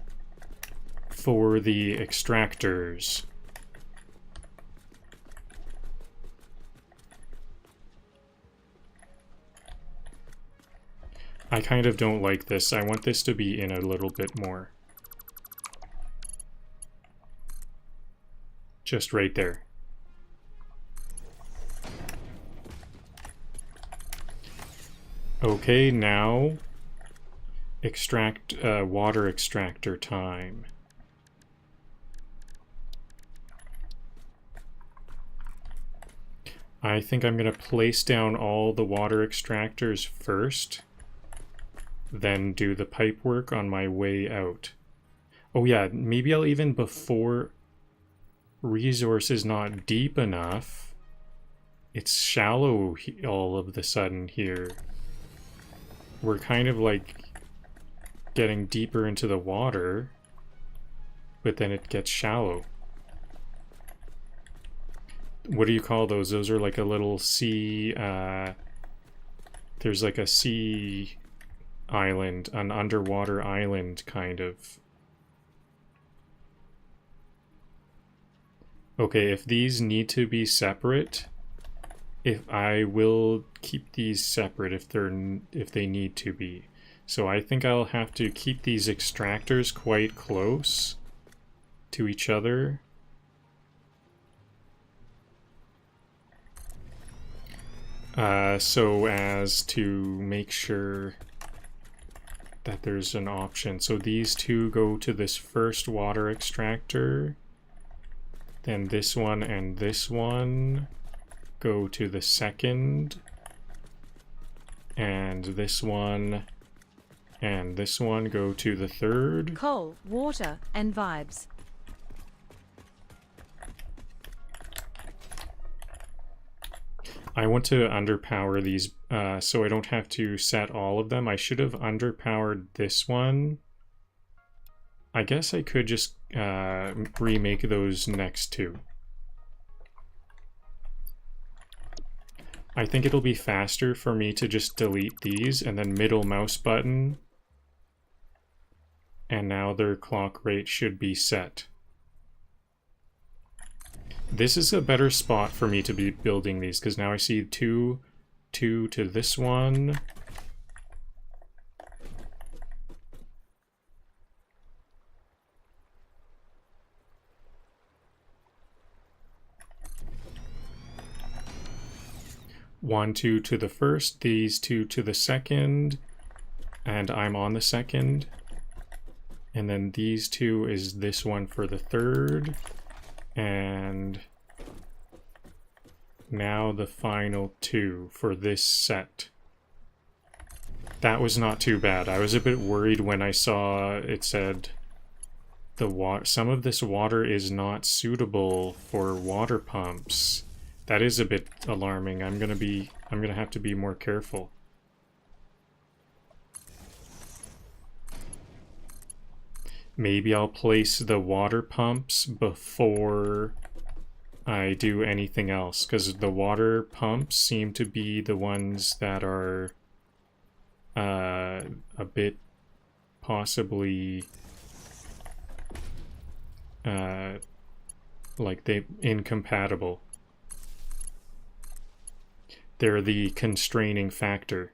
for the extractors. I kind of don't like this. I want this to be in a little bit more. Just right there. Okay, now extract water extractor time. I think I'm going to place down all the water extractors first, then do the pipe work on my way out. Oh yeah, maybe I'll even, before resource is not deep enough, it's shallow all of the sudden here. We're kind of like getting deeper into the water, but then it gets shallow. What do you call those? Those are like a little sea, there's like a sea island, an underwater island kind of. Okay, if these need to be separate, I will keep these separate if they need to be. So I think I'll have to keep these extractors quite close to each other. So as to make sure that there's an option. So these two go to this first water extractor, then this one and this one go to the second, and this one and this one go to the third. Coal, water, and vibes. I want to underpower these so I don't have to set all of them. I should have underpowered this one. I guess I could just remake those next two. I think it'll be faster for me to just delete these and then middle mouse button. And now their clock rate should be set. This is a better spot for me to be building these, because now I see two to this one. One, two to the first, these two to the second, and I'm on the second. And then these two is this one for the third. And now the final two for this set. That was not too bad. I was a bit worried when I saw it said some of this water is not suitable for water pumps. That is a bit alarming. I'm gonna have to be more careful. Maybe I'll place the water pumps before I do anything else, because the water pumps seem to be the ones that are a bit possibly like incompatible. They're the constraining factor.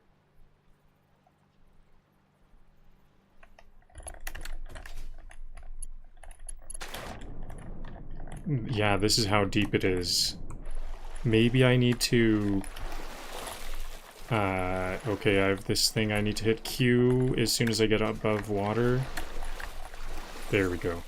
Yeah, this is how deep it is. Maybe I need to... okay, I have this thing I need to hit Q as soon as I get above water. There we go.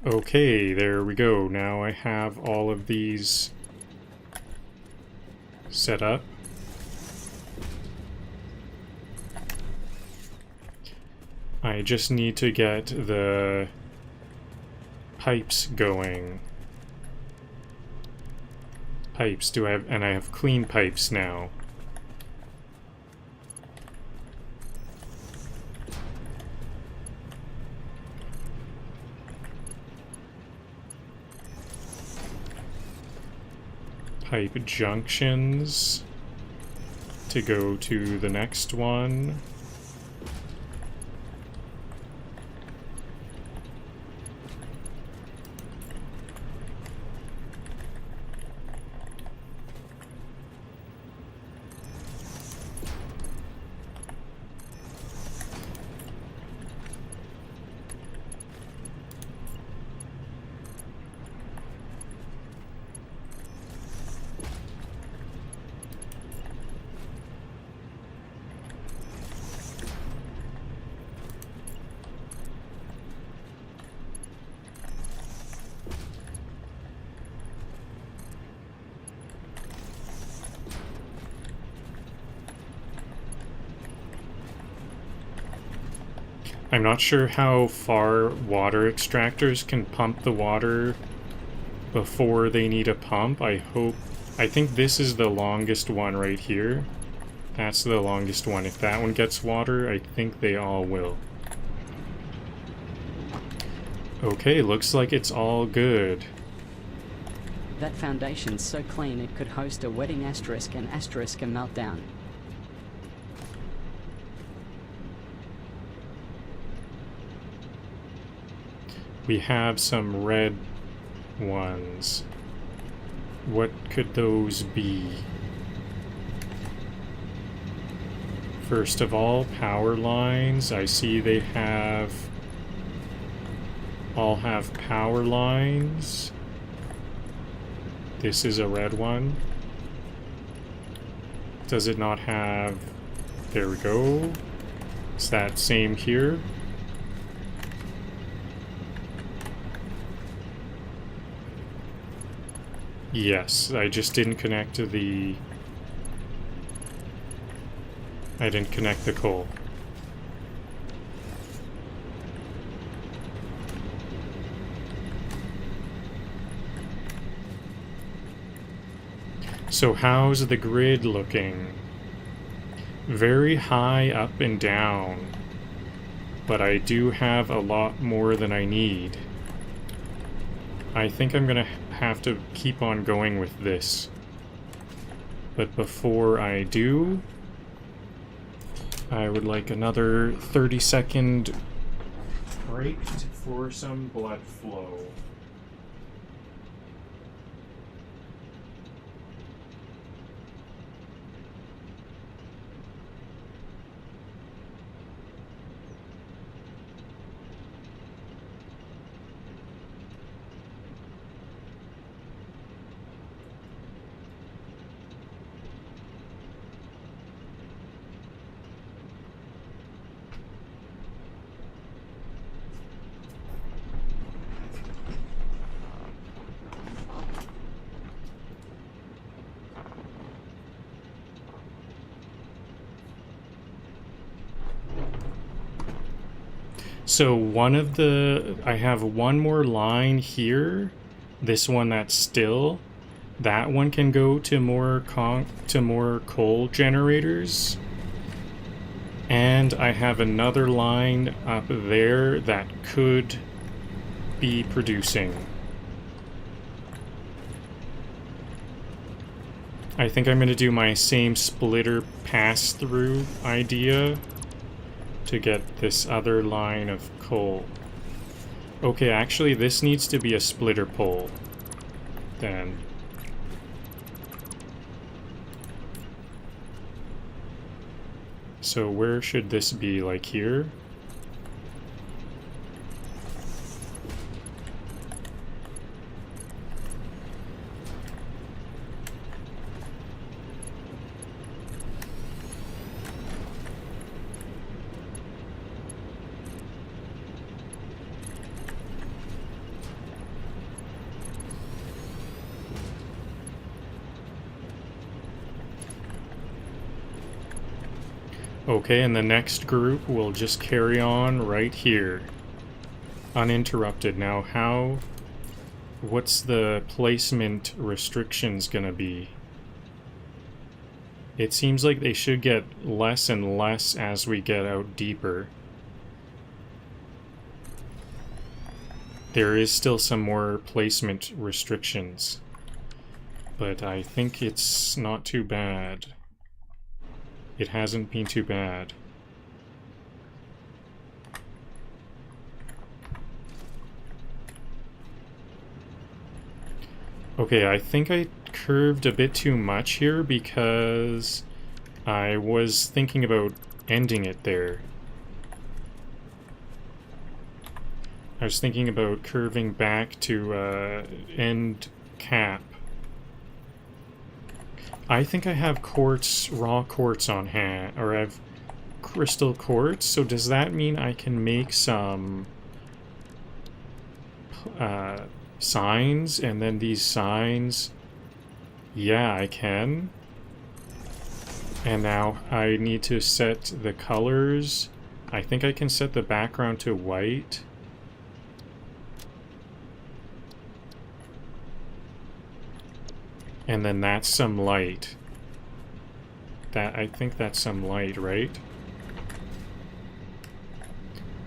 Okay, there we go. Now I have all of these set up. I just need to get the pipes going. Pipes, and I have clean pipes now. Pipe junctions. to go to the next one. I'm not sure how far water extractors can pump the water before they need a pump. I think this is the longest one right here. That's the longest one. If that one gets water, I think they all will. Okay, looks like it's all good. That foundation's so clean it could host a wedding asterisk and asterisk a meltdown. We have some red ones. What could those be? First of all, power lines. I see they all have power lines. This is a red one. Does it not have... There we go. It's that same here. Yes, I just didn't connect to the... I didn't connect the coal. So how's the grid looking? Very high up and down, but I do have a lot more than I need. I think I'm gonna have to keep on going with this. But before I do, I would like another 30-second break for some blood flow. So I have one more line here, this one that's still, that one can go to more coal generators. And I have another line up there that could be producing. I think I'm going to do my same splitter pass-through idea to get this other line of coal. Okay, actually this needs to be a splitter pole then. So where should this be? Like here? Okay, and the next group will just carry on right here. Uninterrupted. Now what's the placement restrictions gonna be? It seems like they should get less and less as we get out deeper. There is still some more placement restrictions, but I think it's not too bad. it hasn't been too bad. Okay, I think I curved a bit too much here because I was thinking about ending it there. I was thinking about curving back to end cap. I think I have quartz, raw quartz on hand, or I have crystal quartz, so does that mean I can make some signs, and then these signs, yeah, I can. And now I need to set the colors. I think I can set the background to white. And then that's some light. I think that's some light, right?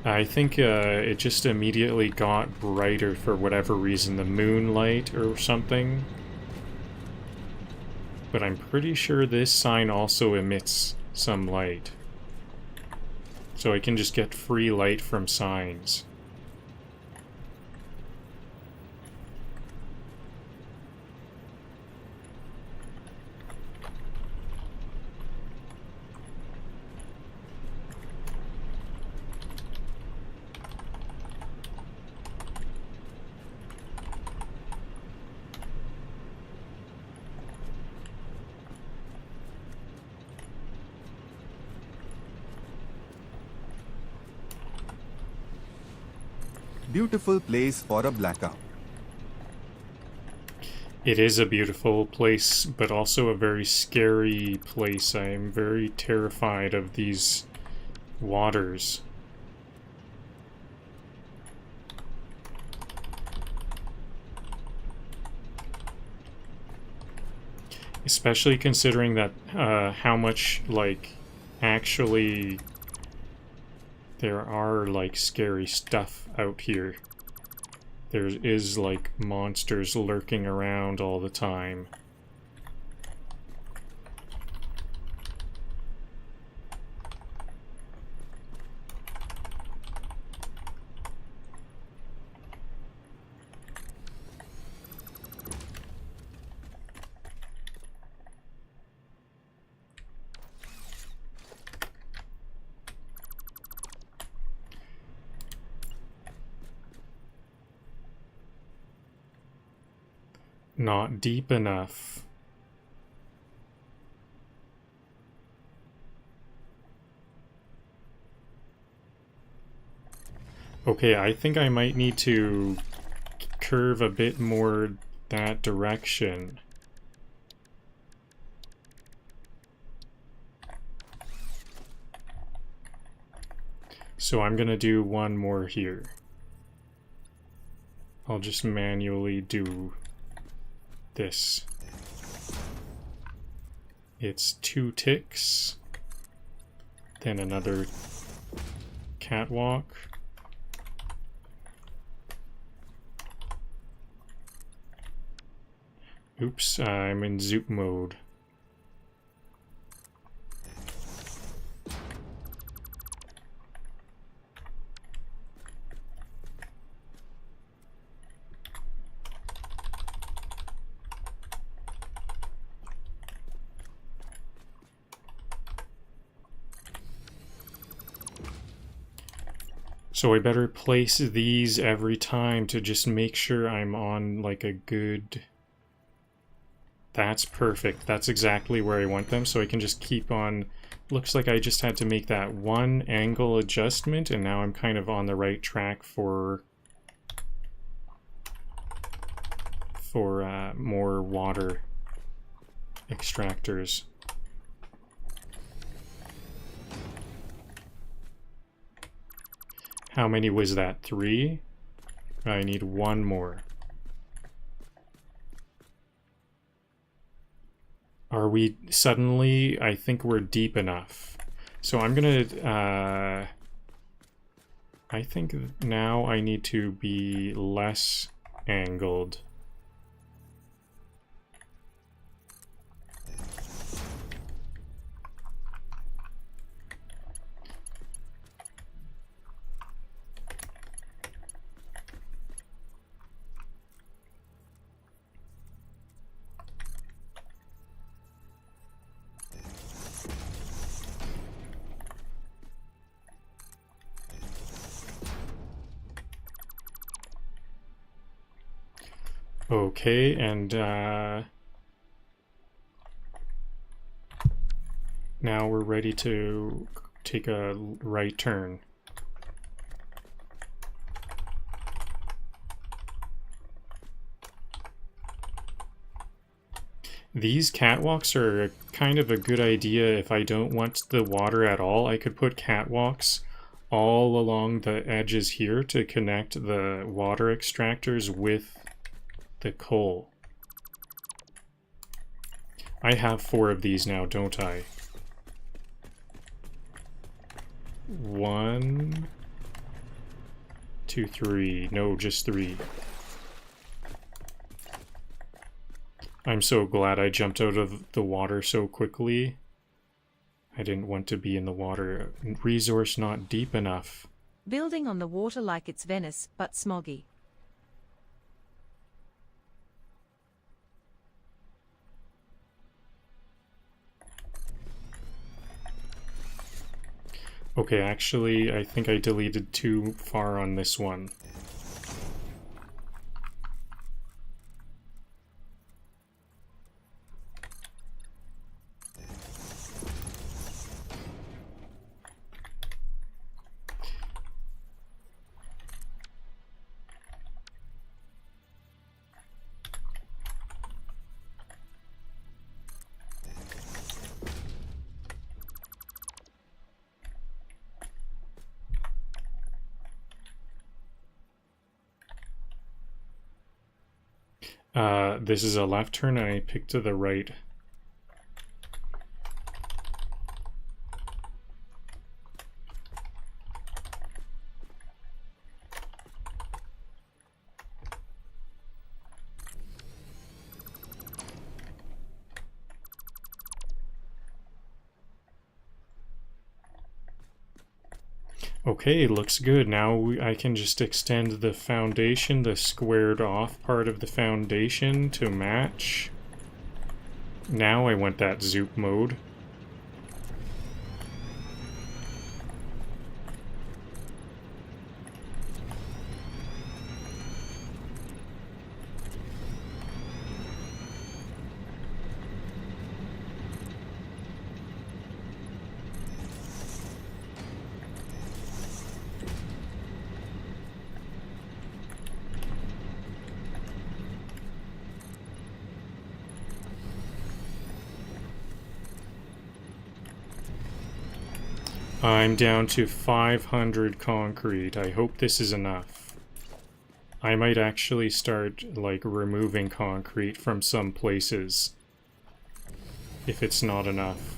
I think it just immediately got brighter for whatever reason, the moonlight or something. But I'm pretty sure this sign also emits some light. So I can just get free light from signs. Beautiful place for a blackout. It is a beautiful place, but also a very scary place. I am very terrified of these waters. Especially considering that how much, like, actually there are, like, scary stuff out here. There is, like, monsters lurking around all the time. Not deep enough. Okay, I think I might need to curve a bit more that direction. So I'm gonna do one more here. I'll just manually do this. It's 2 ticks, then another catwalk. Oops, I'm in zoop mode. So I better place these every time to just make sure I'm on like a good... That's perfect. That's exactly where I want them, so I can just keep on... Looks like I just had to make that one angle adjustment, and now I'm kind of on the right track for more water extractors. How many was that? 3? I need 1 more. Are we suddenly... I think we're deep enough. So I'm gonna... I think now I need to be less angled. Okay, and now we're ready to take a right turn. These catwalks are kind of a good idea if I don't want the water at all. I could put catwalks all along the edges here to connect the water extractors with the coal. I have 4 of these now, don't I? 1, 2, 3. No, just 3. I'm so glad I jumped out of the water so quickly. I didn't want to be in the water. Resource not deep enough. Building on the water like it's Venice, but smoggy. Okay, actually, I think I deleted too far on this one. This is a left turn and I picked to the right. Okay, looks good. Now I can just extend the foundation, the squared off part of the foundation to match. Now I want that zoop mode. I'm down to 500 concrete. I hope this is enough. I might actually start, like, removing concrete from some places if it's not enough.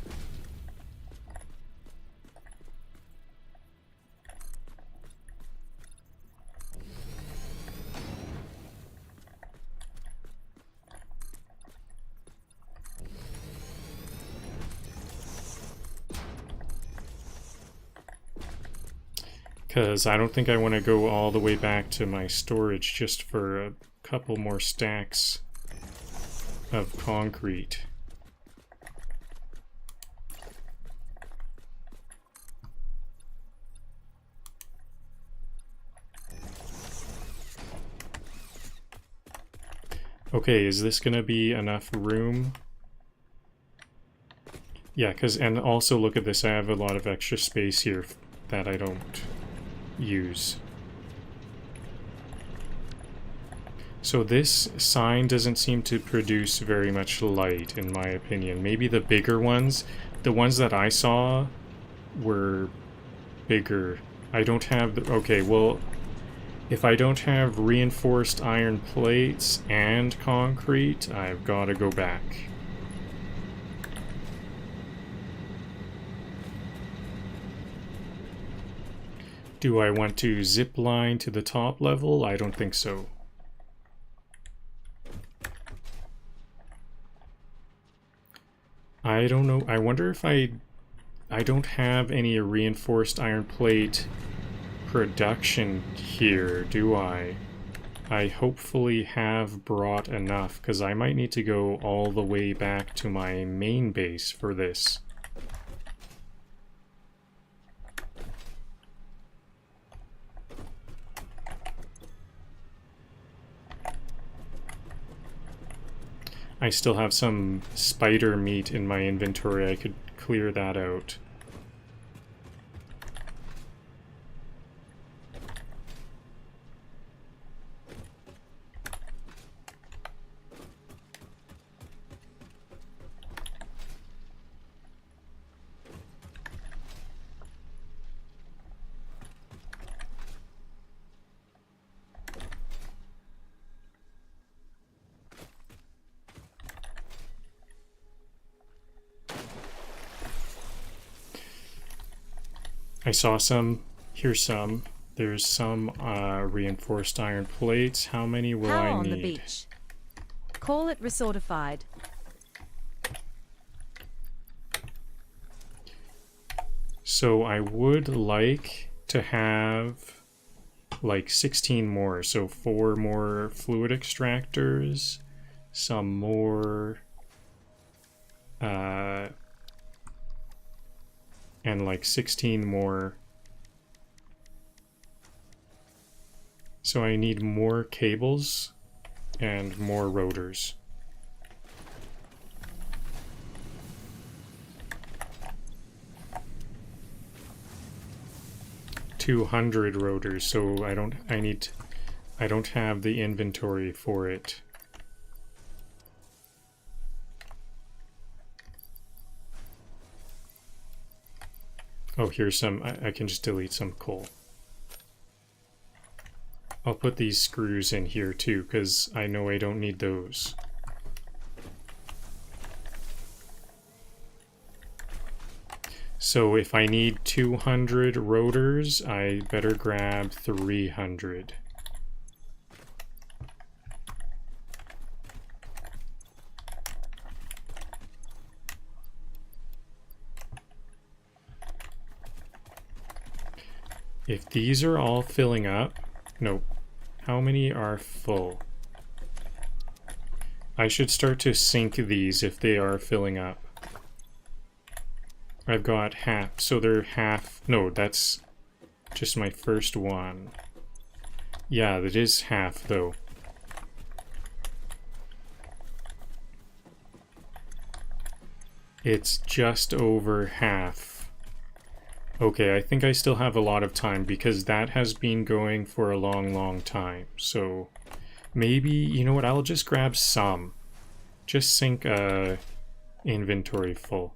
Because I don't think I want to go all the way back to my storage just for a couple more stacks of concrete. Okay, is this gonna be enough room? Yeah, and also look at this, I have a lot of extra space here that I don't use. So this sign doesn't seem to produce very much light, in my opinion. Maybe the bigger ones, the ones that I saw were bigger. I don't have the, okay, well, if I don't have reinforced iron plates and concrete, I've got to go back. Do I want to zip line to the top level? I don't think so. I don't know. I wonder if I don't have any reinforced iron plate production here, do I? I hopefully have brought enough, because I might need to go all the way back to my main base for this. I still have some spider meat in my inventory. I could clear that out. I saw some. Here's some. There's some reinforced iron plates. How many will Power I on need? the beach. Call it resortified. So I would like to have like 16 more. So 4 more fluid extractors, some more and like 16 more. So I need more cables and more rotors. $200 rotors, so I don't have the inventory for it. Oh, here's some. I can just delete some coal. I'll put these screws in here too, because I know I don't need those. So if I need 200 rotors, I better grab 300. If these are all filling up, nope. How many are full? I should start to sink these if they are filling up. I've got half, so they're half. No, that's just my first one. Yeah, that is half though. It's just over half. Okay, I think I still have a lot of time because that has been going for a long time. So maybe, you know what, I'll just grab some. Just sink inventory full.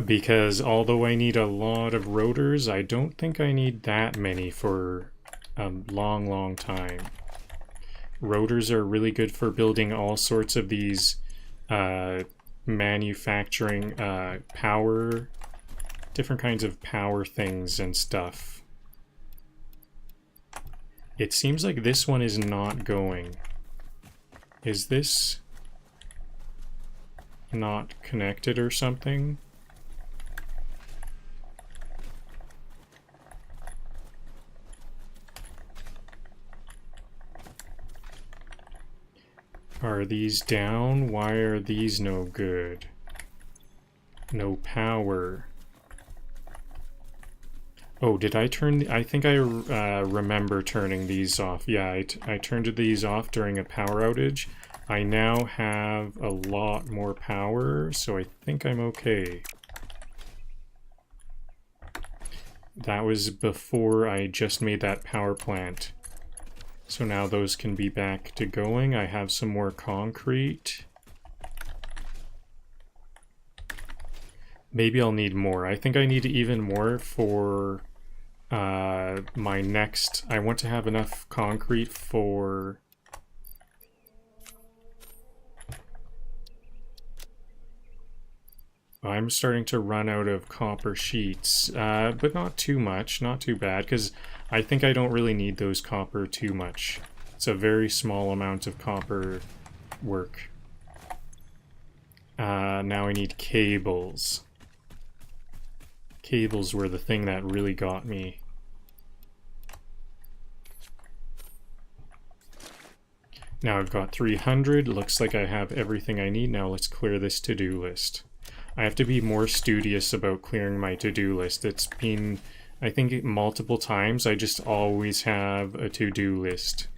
Because although I need a lot of rotors, I don't think I need that many for a long time. Rotors are really good for building all sorts of these manufacturing power, different kinds of power things and stuff. It seems like this one is not going. Is this not connected or something? Are these down? Why are these no good? No power. Oh, did I turn... I think I remember turning these off. Yeah, I turned these off during a power outage. I now have a lot more power, so I think I'm okay. That was before I just made that power plant. So now those can be back to going. I have some more concrete. Maybe I'll need more. I think I need even more for my next... I want to have enough concrete for... I'm starting to run out of copper sheets, but not too much, not too bad, because I think I don't really need those copper too much. It's a very small amount of copper work. Now I need cables. cables were the thing that really got me. Now I've got 300. Looks like I have everything I need. Now let's clear this to-do list. I have to be more studious about clearing my to-do list. It's been, I think, multiple times. I just always have a to-do list.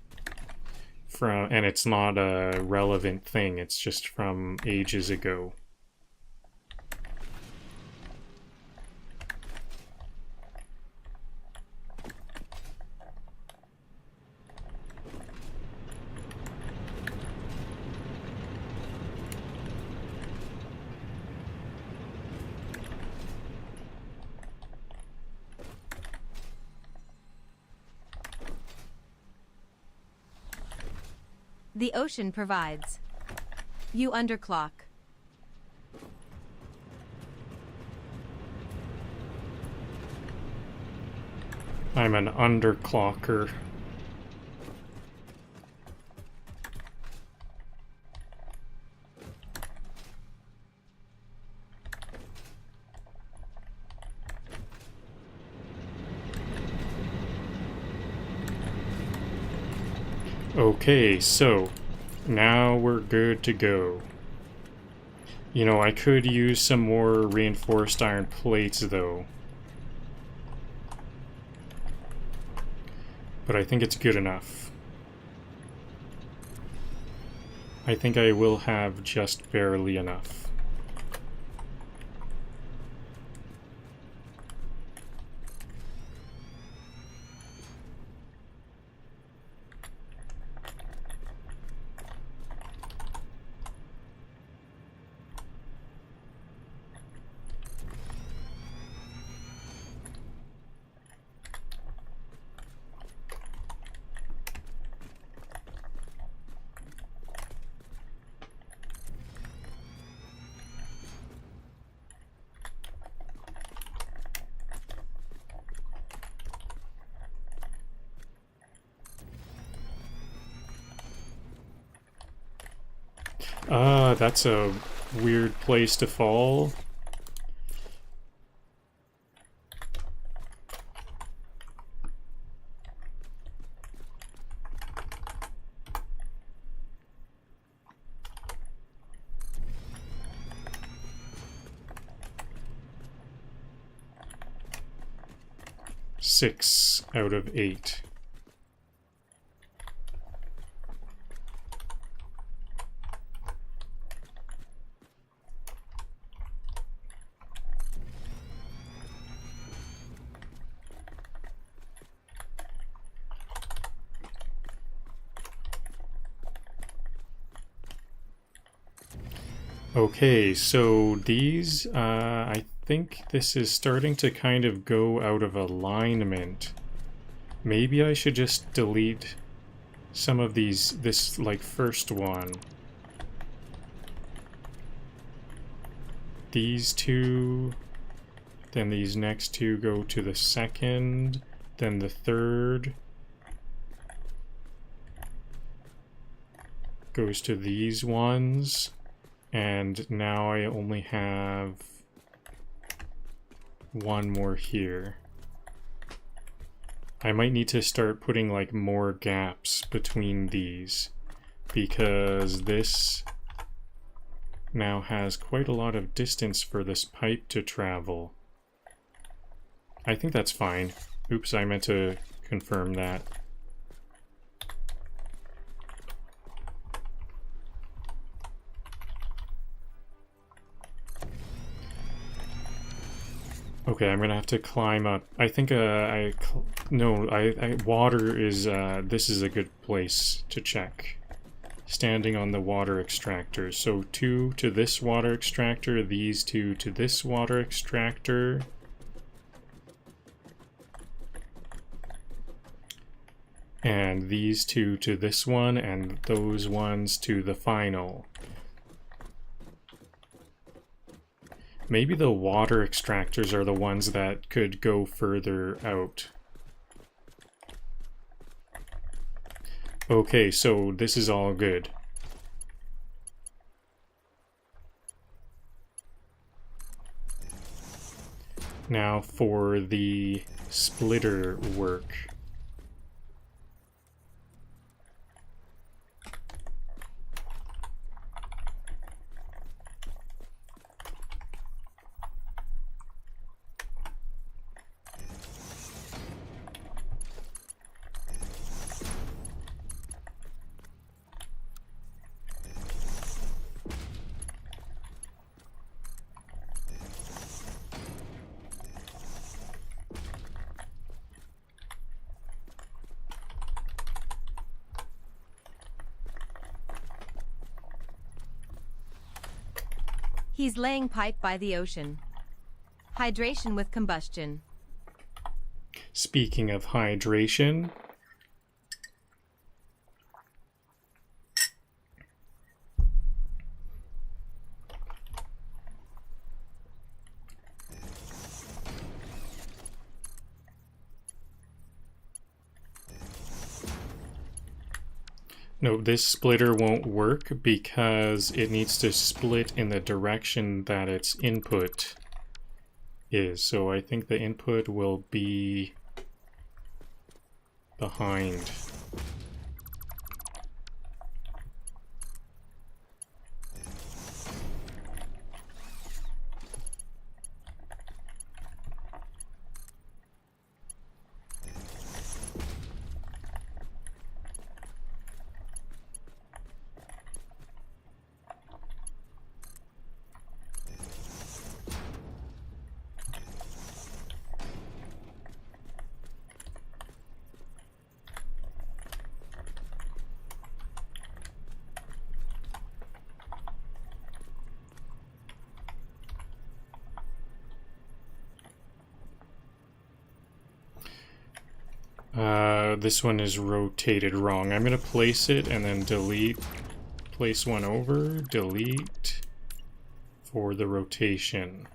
And it's not a relevant thing. It's just from ages ago. The ocean provides. You underclock. I'm an underclocker. Okay, so now we're good to go. You know, I could use some more reinforced iron plates though. But I think it's good enough. I think I will have just barely enough. That's a weird place to fall. Six out of 8. Okay, so these, I think this is starting to kind of go out of alignment. Maybe I should just delete some of these, this like first one. These two, then these next two go to the second, then the third goes to these ones. And now I only have one more here. I might need to start putting like more gaps between these because this now has quite a lot of distance for this pipe to travel. I think that's fine. Oops, I meant to confirm that. Okay, I'm gonna have to climb up. I think water is this is a good place to check. Standing on the water extractor. So 2 to this water extractor, these 2 to this water extractor. And these 2 to this one, and those ones to the final. Maybe the water extractors are the ones that could go further out. Okay, so this is all good. Now for the splitter work. He's laying pipe by the ocean. Hydration with combustion. Speaking of hydration, no, this splitter won't work because it needs to split in the direction that its input is. So I think the input will be behind. This one is rotated wrong. I'm going to place it and then delete. Place one over, delete for the rotation.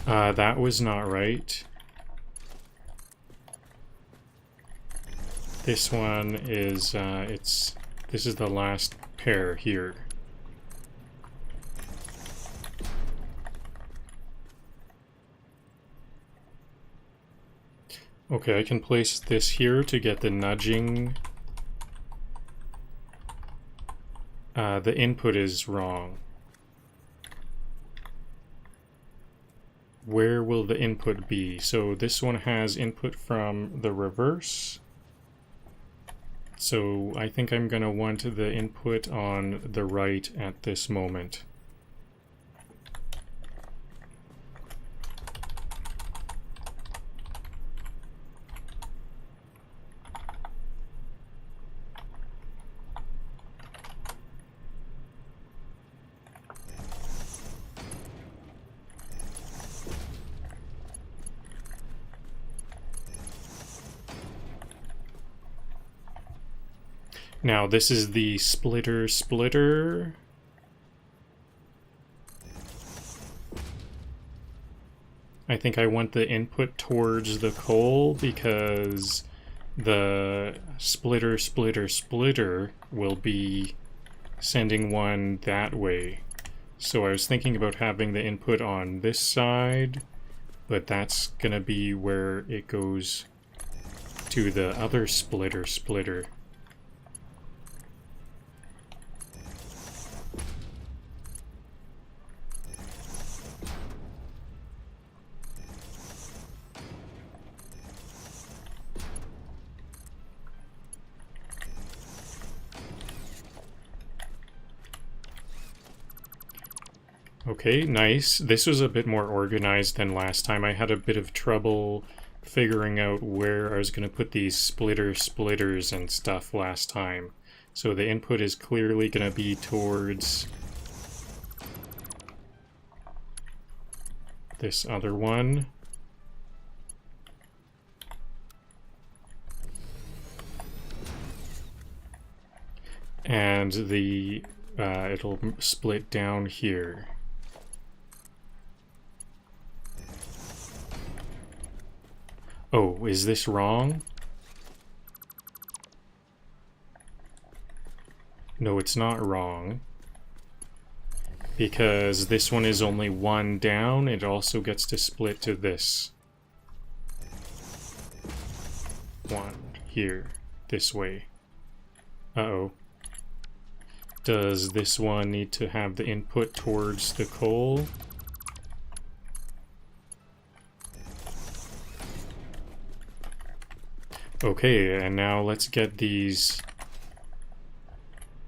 That was not right. This one is, this is the last pair here. Okay, I can place this here to get the nudging. The input is wrong. Where will the input be? So this one has input from the reverse. So I think I'm going to want the input on the right at this moment. Now this is the splitter. I think I want the input towards the coal because the splitter will be sending one that way. So I was thinking about having the input on this side, but that's gonna be where it goes to the other splitter. Okay, nice. This was a bit more organized than last time. I had a bit of trouble figuring out where I was going to put these splitters and stuff last time. So the input is clearly going to be towards this other one. And the it'll split down here. Oh, is this wrong? No, it's not wrong. Because this one is only one down, it also gets to split to this. One here, this way. Uh-oh. Does this one need to have the input towards the coal? Okay, and now let's get these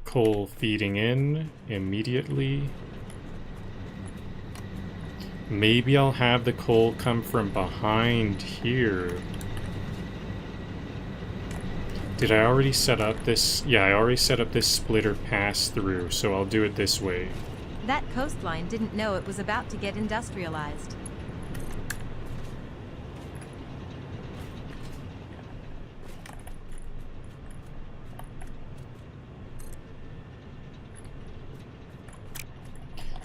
coal feeding in immediately. Maybe I'll have the coal come from behind here. Did I already set up this? Yeah, I already set up this splitter pass-through, so I'll do it this way. That coastline didn't know it was about to get industrialized.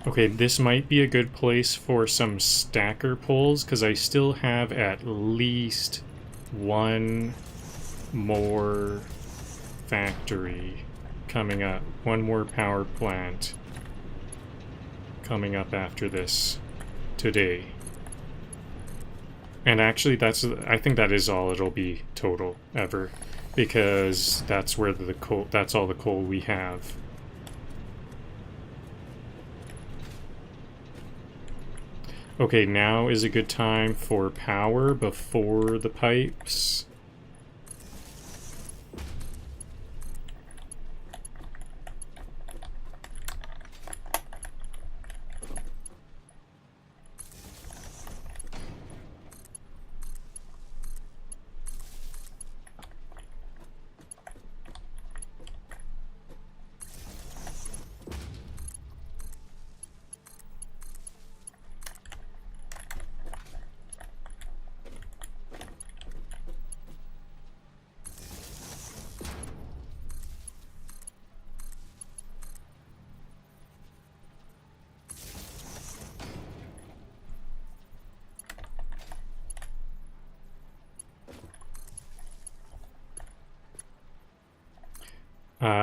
Okay, this might be a good place for some stacker poles, because I still have at least one more factory coming up. One more power plant coming up after this today. And actually, I think that is all it'll be total ever, because that's where the coal, that's all the coal we have. Okay, now is a good time for power before the pipes.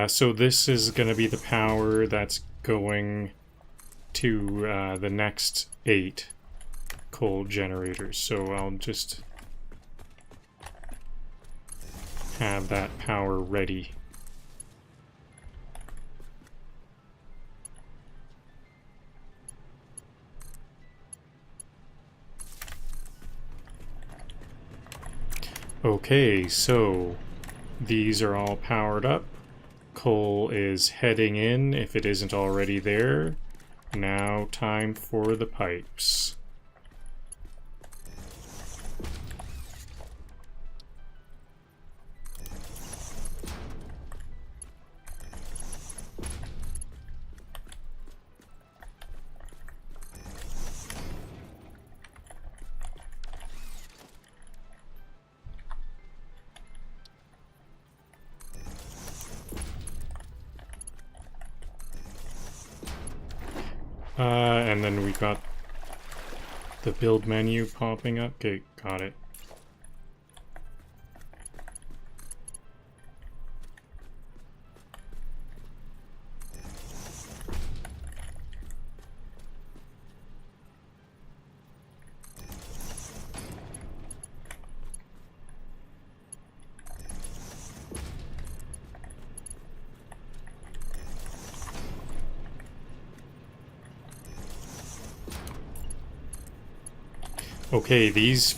So this is going to be the power that's going to the next 8 coal generators. So I'll just have that power ready. Okay, so these are all powered up. Coal is heading in if it isn't already there. Now time for the pipes. And then we got the build menu popping up. Okay, got it. Okay, these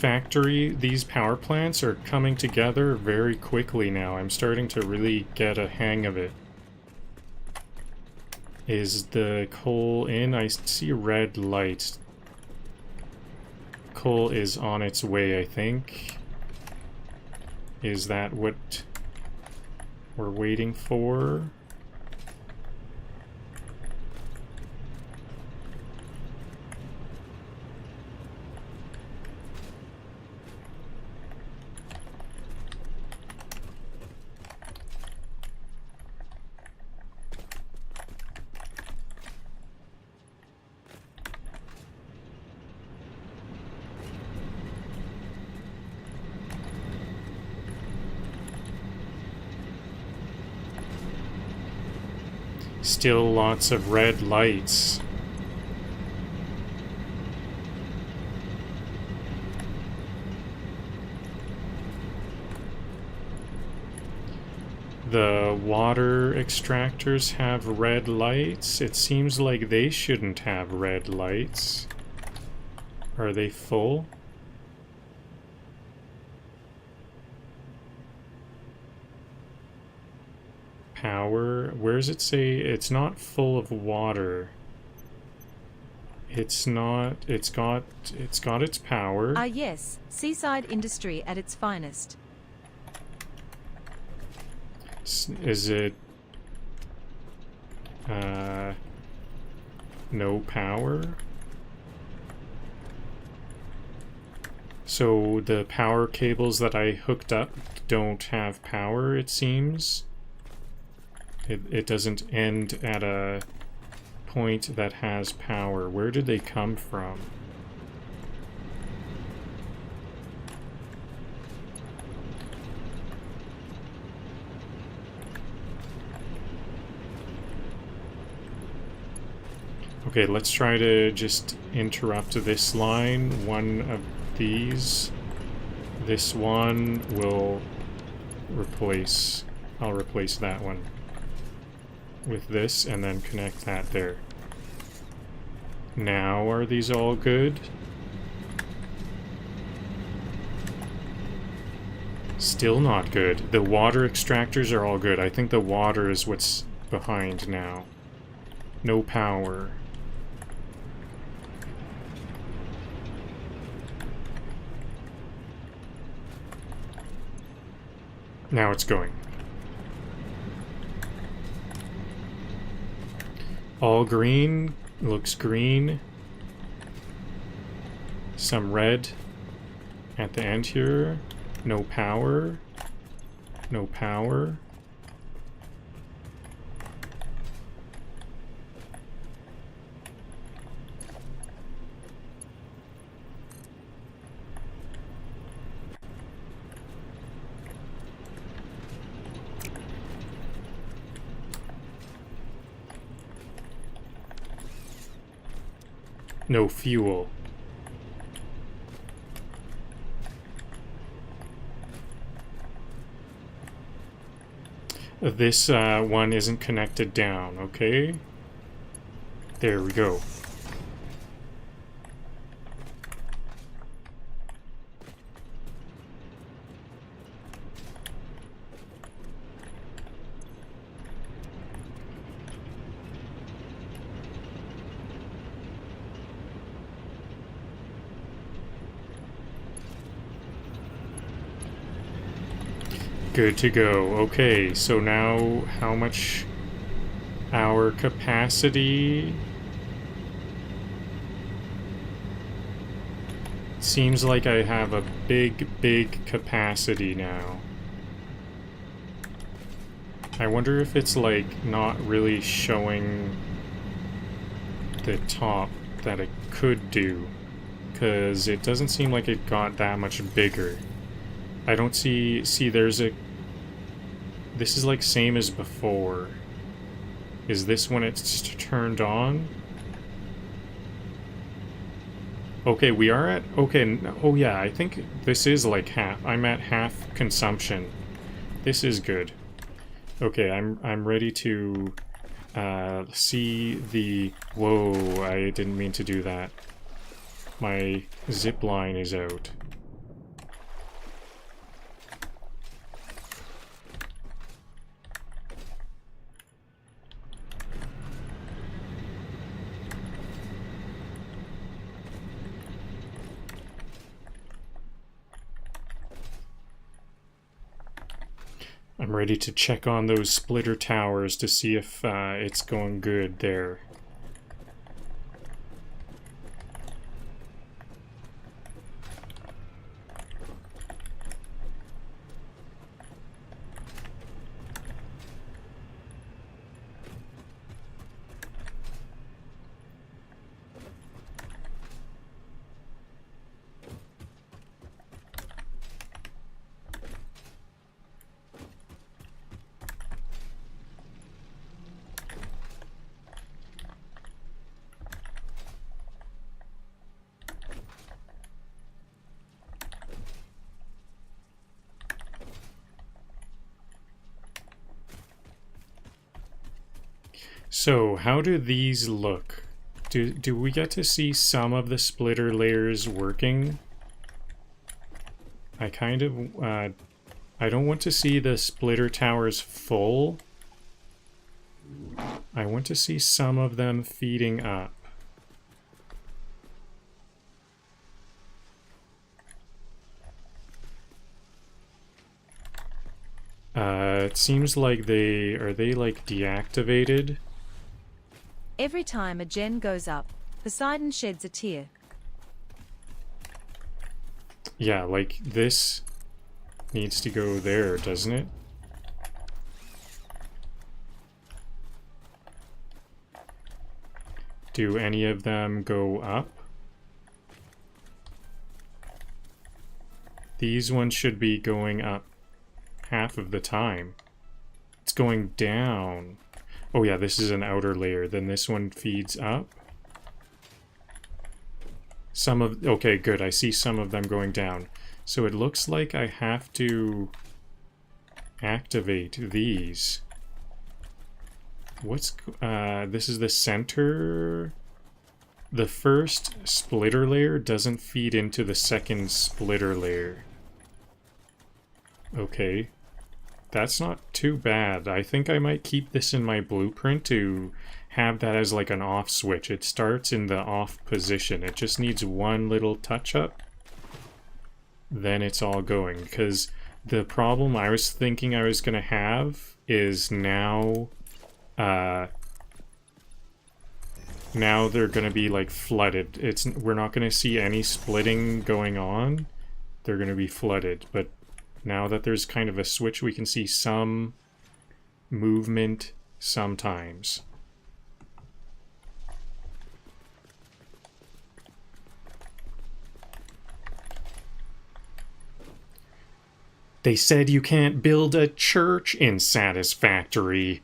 power plants are coming together very quickly now. I'm starting to really get a hang of it. Is the coal in? I see red light. Coal is on its way, I think. Is that what we're waiting for? Still lots of red lights. The water extractors have red lights. It seems like they shouldn't have red lights. Are they full? Power. Where does it say it's not full of water? It's not. It's got its power. Ah yes, seaside industry at its finest. Is it no power? So the power cables that I hooked up don't have power, it seems. It doesn't end at a point that has power. Where did they come from? Okay, let's try to just interrupt this line. One of these. This one will replace... I'll replace that one with this and then connect that there. Now, are these all good? Still not good. The water extractors are all good. I think the water is what's behind now. No power. Now it's going. All green. Looks green. Some red at the end here. No power. No power. No fuel. This one isn't connected down, okay? There we go. Good to go. Okay, so now how much our capacity? Seems like I have a big capacity now. I wonder if it's like not really showing the top that it could do, because it doesn't seem like it got that much bigger. I don't see there's a... This is like same as before. Is this when it's turned on? Okay, we are at... Okay, oh yeah, I think this is like half. I'm at half consumption. This is good. Okay, I'm ready to see the... Whoa, I didn't mean to do that. My zip line is out. I'm ready to check on those splitter towers to see if it's going good there. So, how do these look? Do we get to see some of the splitter layers working? I kind of, I don't want to see the splitter towers full. I want to see some of them feeding up. It seems like are they like deactivated? Every time a gen goes up, Poseidon sheds a tear. Yeah, like this needs to go there, doesn't it? Do any of them go up? These ones should be going up half of the time. It's going down. Oh yeah, this is an outer layer. Then this one feeds up. Okay, good. I see some of them going down. So it looks like I have to activate these. This is the center. The first splitter layer doesn't feed into the second splitter layer. Okay. That's not too bad. I think I might keep this in my blueprint to have that as like an off switch. It starts in the off position. It just needs one little touch up. Then it's all going. Because the problem I was thinking I was going to have is now they're going to be like flooded. We're not going to see any splitting going on. They're going to be flooded. But now that there's kind of a switch, we can see some movement sometimes. They said you can't build a church in Satisfactory.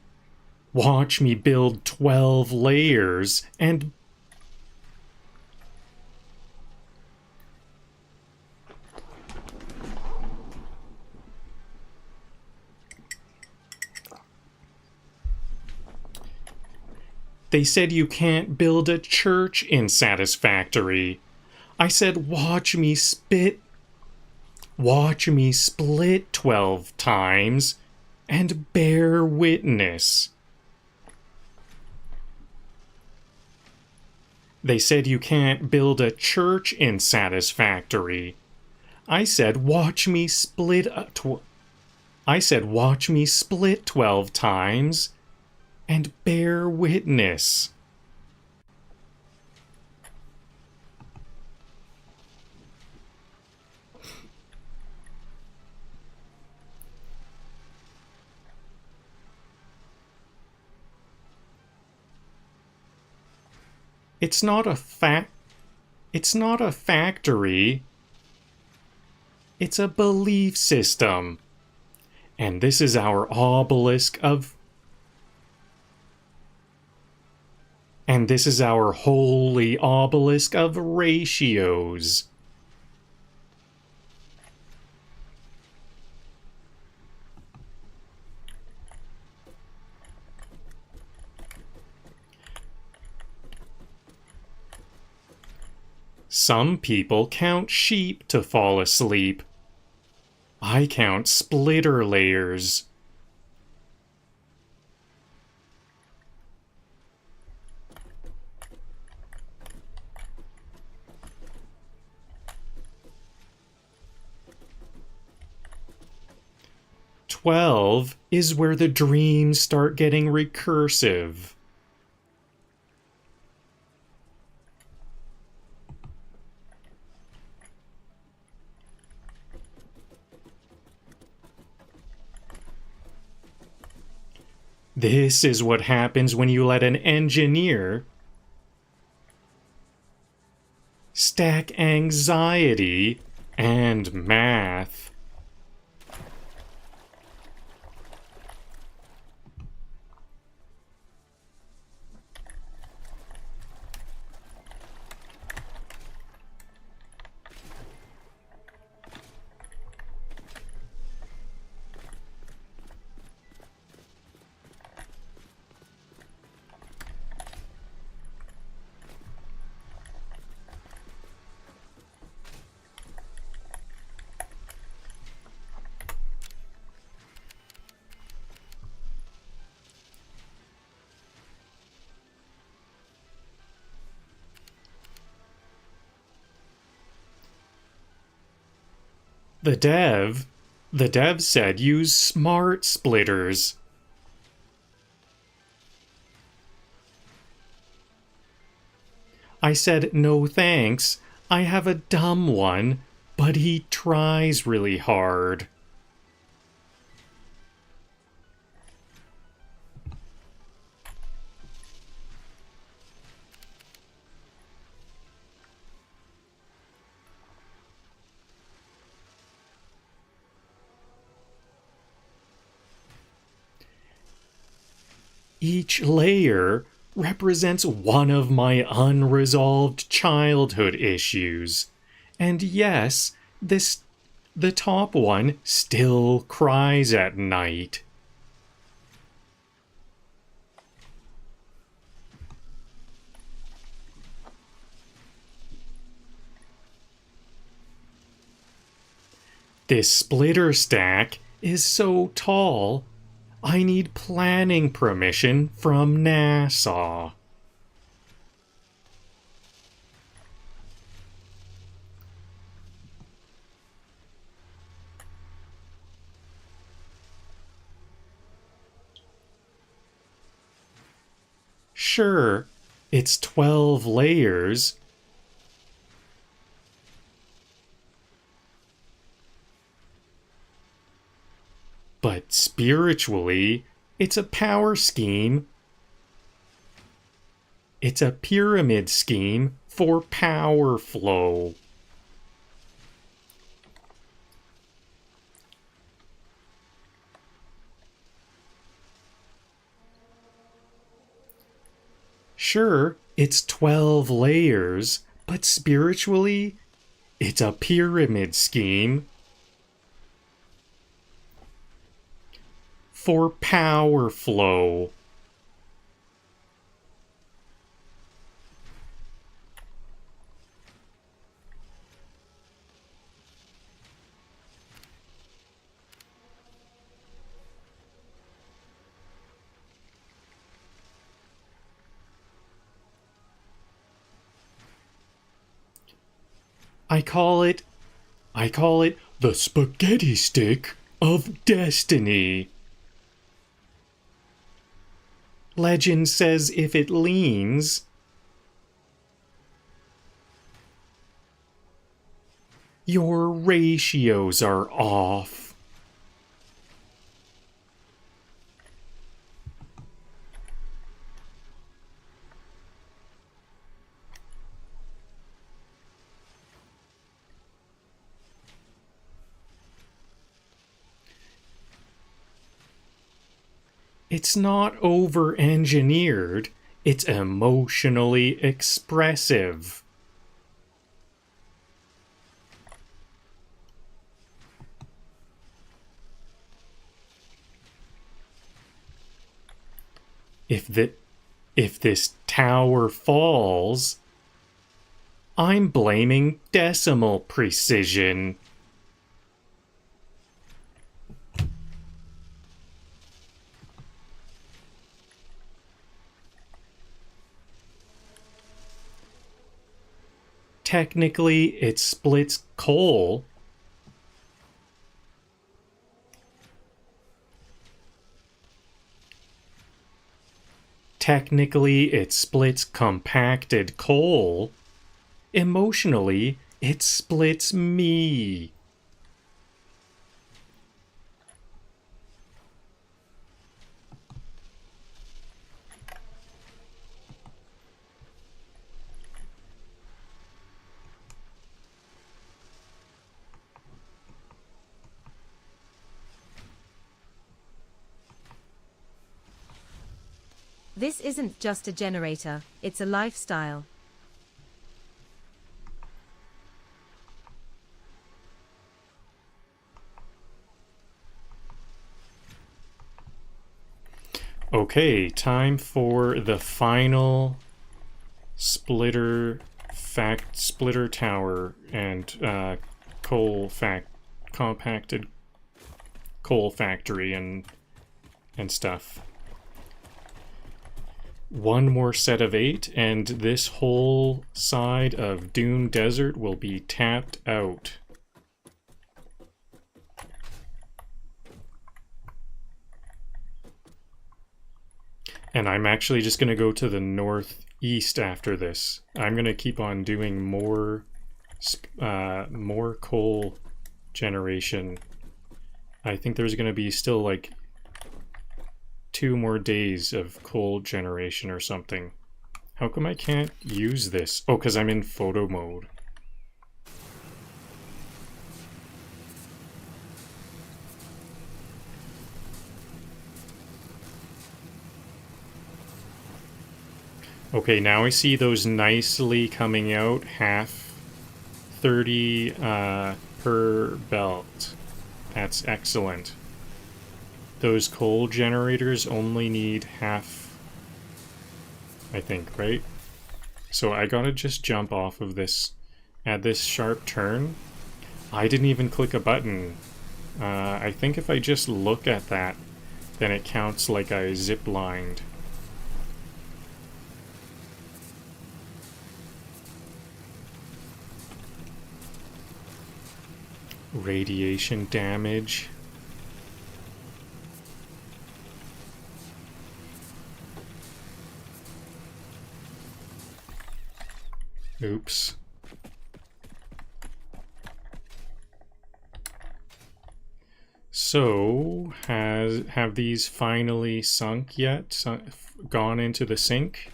Watch me build 12 layers and... They said you can't build a church in Satisfactory. I said watch me split 12 times and bear witness. They said you can't build a church in Satisfactory. I said watch me split 12 times and bear witness. It's not a factory. It's a belief system. And this is our obelisk of... And this is our holy obelisk of ratios. Some people count sheep to fall asleep. I count splitter layers. "12 is where the dreams start getting recursive." This is what happens when you let an engineer stack anxiety and math. The dev said use smart splitters. I said no thanks, I have a dumb one, but he tries really hard. Each layer represents one of my unresolved childhood issues. And yes, the top one still cries at night. This splitter stack is so tall, I need planning permission from NASA. Sure, it's 12 layers, but spiritually, it's a power scheme. It's a pyramid scheme for power flow. Sure, it's 12 layers, but spiritually, it's a pyramid scheme for power flow. I call it the spaghetti stick of destiny. Legend says if it leans, your ratios are off. It's not overengineered, it's emotionally expressive. If this tower falls, I'm blaming decimal precision. Technically, it splits coal. Technically, it splits compacted coal. Emotionally, it splits me. This isn't just a generator, it's a lifestyle. Okay, time for the final splitter tower and compacted coal factory and stuff. One more set of 8, and this whole side of Dune Desert will be tapped out. And I'm actually just going to go to the northeast after this. I'm going to keep on doing more coal generation. I think there's going to be still like 2 more days of coal generation or something. How come I can't use this? Oh, because I'm in photo mode. Okay, now I see those nicely coming out, half 30 per belt. That's excellent. Those coal generators only need half, I think, right? So I gotta just jump off of this at this sharp turn. I didn't even click a button. I think if I just look at that, then it counts like I zip-lined. Radiation damage. Oops. So, have these finally sunk yet? Gone into the sink?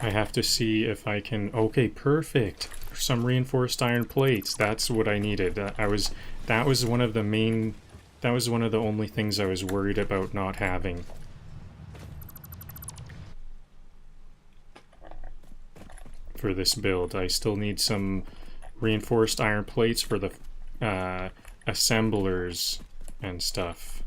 I have to see if I can... Okay, perfect. Some reinforced iron plates. That's what I needed. That was one of the main... That was one of the only things I was worried about not having. For this build. I still need some reinforced iron plates for the assemblers and stuff.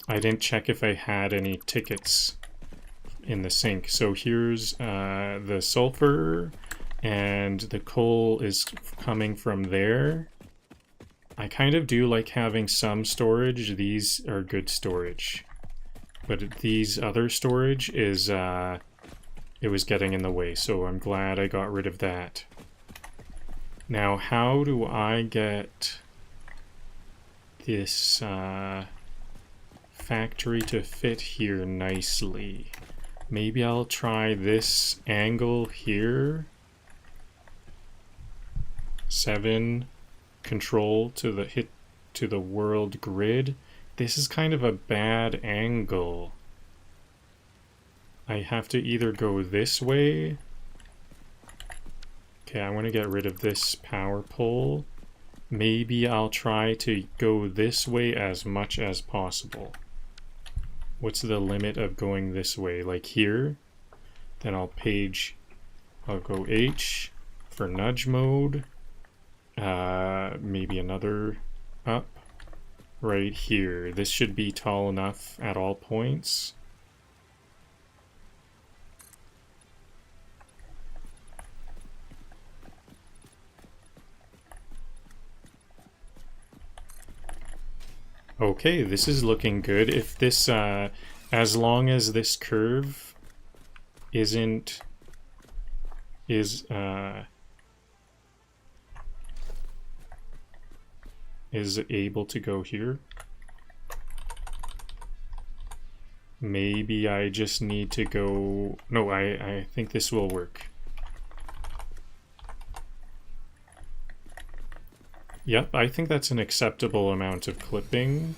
I didn't check if I had any tickets in the sink. So here's the sulfur, and the coal is coming from there. I kind of do like having some storage. These are good storage. But these other storage is, it was getting in the way, so I'm glad I got rid of that. Now, how do I get this factory to fit here nicely? Maybe I'll try this angle here. 7 control to the world grid. This is kind of a bad angle. I have to either go this way. Okay, I want to get rid of this power pole. Maybe I'll try to go this way as much as possible. What's the limit of going this way? Like here? Then I'll go H for nudge mode. Maybe another up right here. This should be tall enough at all points. Okay, this is looking good. If this, as long as this curve is able to go here. Maybe I just need to go... No, I think this will work. Yep, I think that's an acceptable amount of clipping.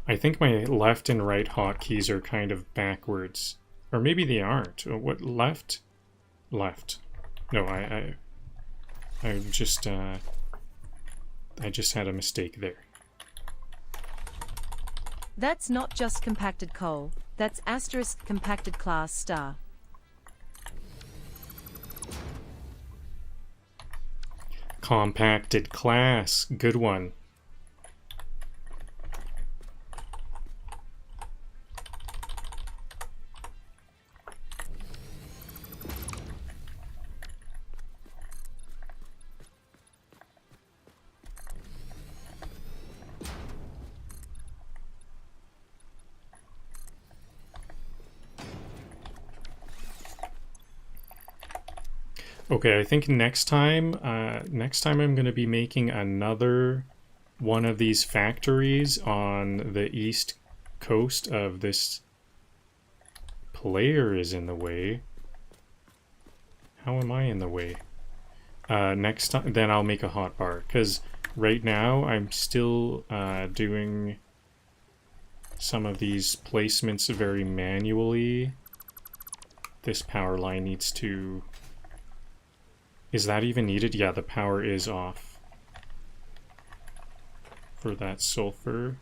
I think my left and right hotkeys are kind of backwards. Or maybe they aren't. What, left? Left. No, I just had a mistake there. That's not just compacted coal, that's asterisk compacted class star. Compacted class. Good one. Okay, I think next time I'm going to be making another one of these factories on the east coast of this. Player is in the way. How am I in the way? Next time, then I'll make a hotbar, because right now I'm still doing some of these placements very manually. This power line needs to... Is that even needed? Yeah, the power is off for that sulfur.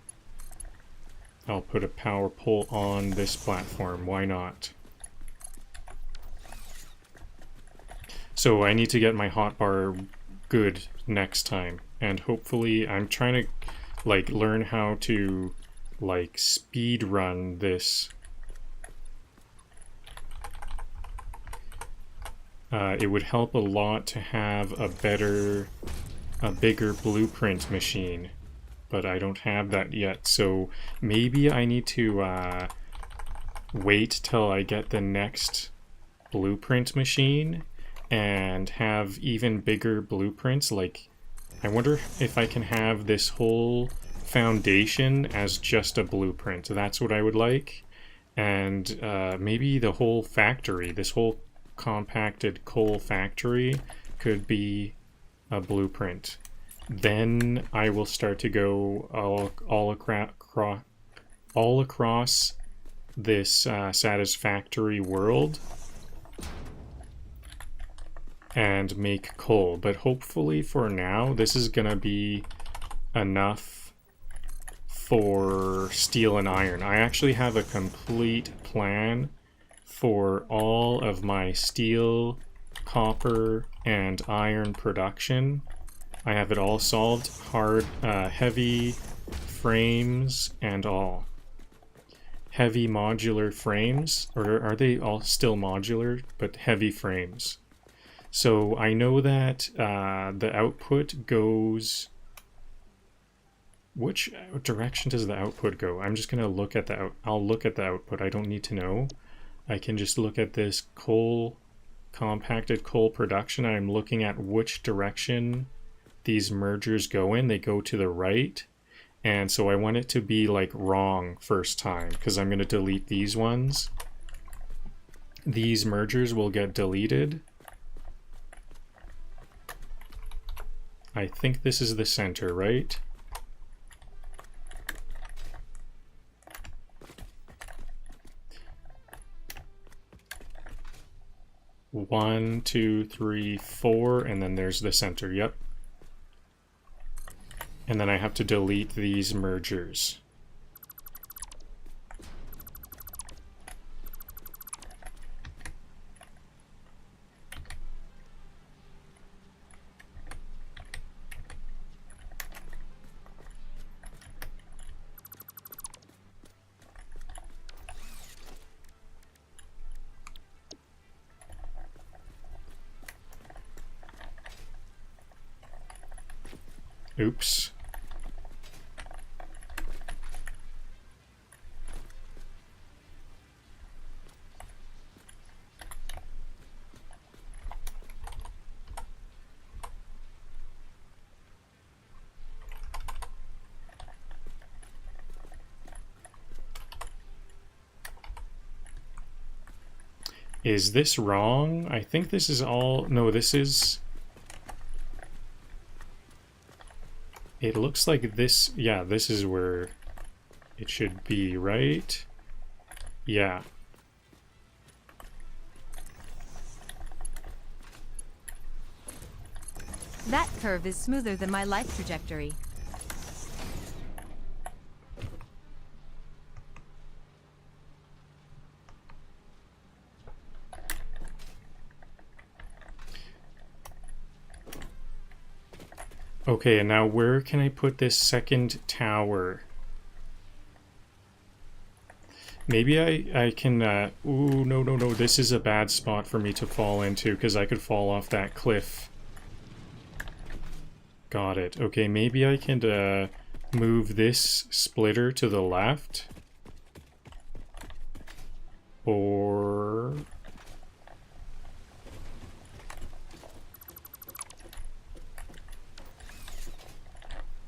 I'll put a power pole on this platform. Why not? So I need to get my hotbar good next time. And hopefully I'm trying to like learn how to like speed run this. It would help a lot to have a bigger blueprint machine, but I don't have that yet. So maybe I need to wait till I get the next blueprint machine and have even bigger blueprints. Like, I wonder if I can have this whole foundation as just a blueprint. That's what I would like. And maybe the whole factory, this whole compacted coal factory could be a blueprint. Then I will start to go all across this Satisfactory world and make coal. But hopefully for now, this is gonna be enough for steel and iron. I actually have a complete plan for all of my steel, copper, and iron production. I have it all solved, heavy frames and all. Heavy modular frames, or are they all still modular, but heavy frames? So I know that the output goes... Which direction does the output go? I'm just gonna look at the I'll look at the output. I don't need to know. I can just look at this compacted coal production. I'm looking at which direction these mergers go in. They go to the right. And so I want it to be like wrong first time, because I'm going to delete these ones. These mergers will get deleted. I think this is the center, right? One, two, three, four, and then there's the center, yep. And then I have to delete these mergers. Oops. Is this wrong? I think this is all... No, this is... It looks like this... Yeah, this is where it should be, right? Yeah. That curve is smoother than my life trajectory. Okay, and now where can I put this second tower? Maybe I can, ooh, no, no, no, this is a bad spot for me to fall into, because I could fall off that cliff. Got it. Okay, maybe I can, move this splitter to the left. Or...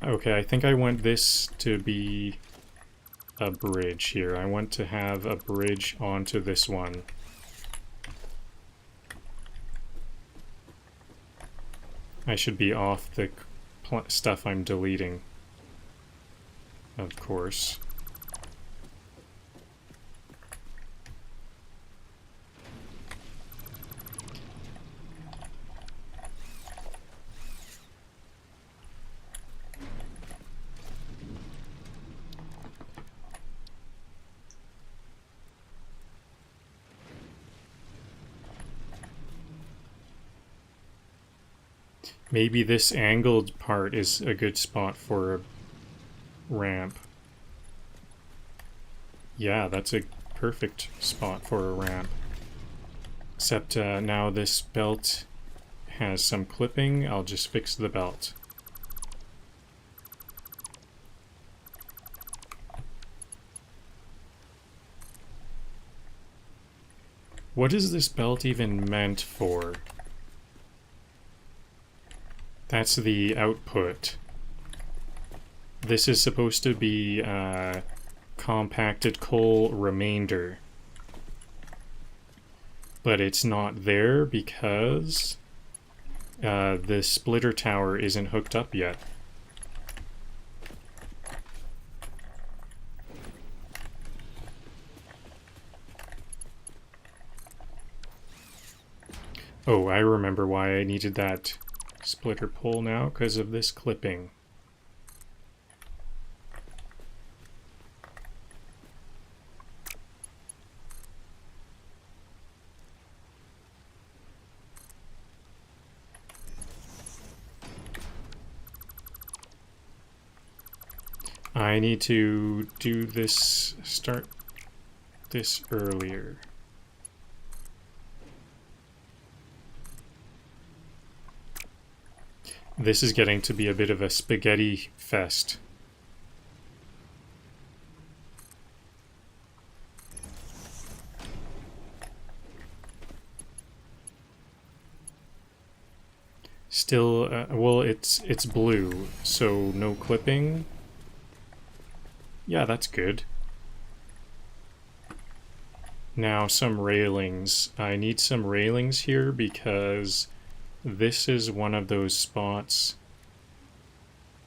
Okay, I think I want this to be a bridge here. I want to have a bridge onto this one. I should be off the stuff I'm deleting, of course. Maybe this angled part is a good spot for a ramp. Yeah, that's a perfect spot for a ramp. Except now this belt has some clipping. I'll just fix the belt. What is this belt even meant for? That's the output. This is supposed to be compacted coal remainder. But it's not there because the splitter tower isn't hooked up yet. Oh, I remember why I needed that splitter pole now, because of this clipping. I need to do this, start this earlier. This is getting to be a bit of a spaghetti fest. Still, well, it's blue, so no clipping. Yeah, that's good. Now some railings. I need some railings here because this is one of those spots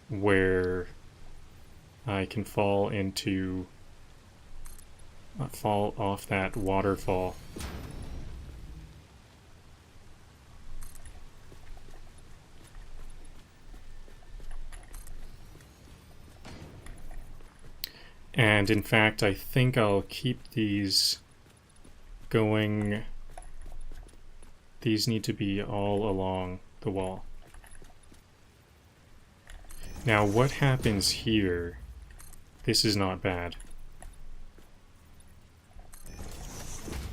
where I can fall into, fall off that waterfall. And in fact, I think I'll keep these going. These need to be all along the wall. Now, what happens here? This is not bad.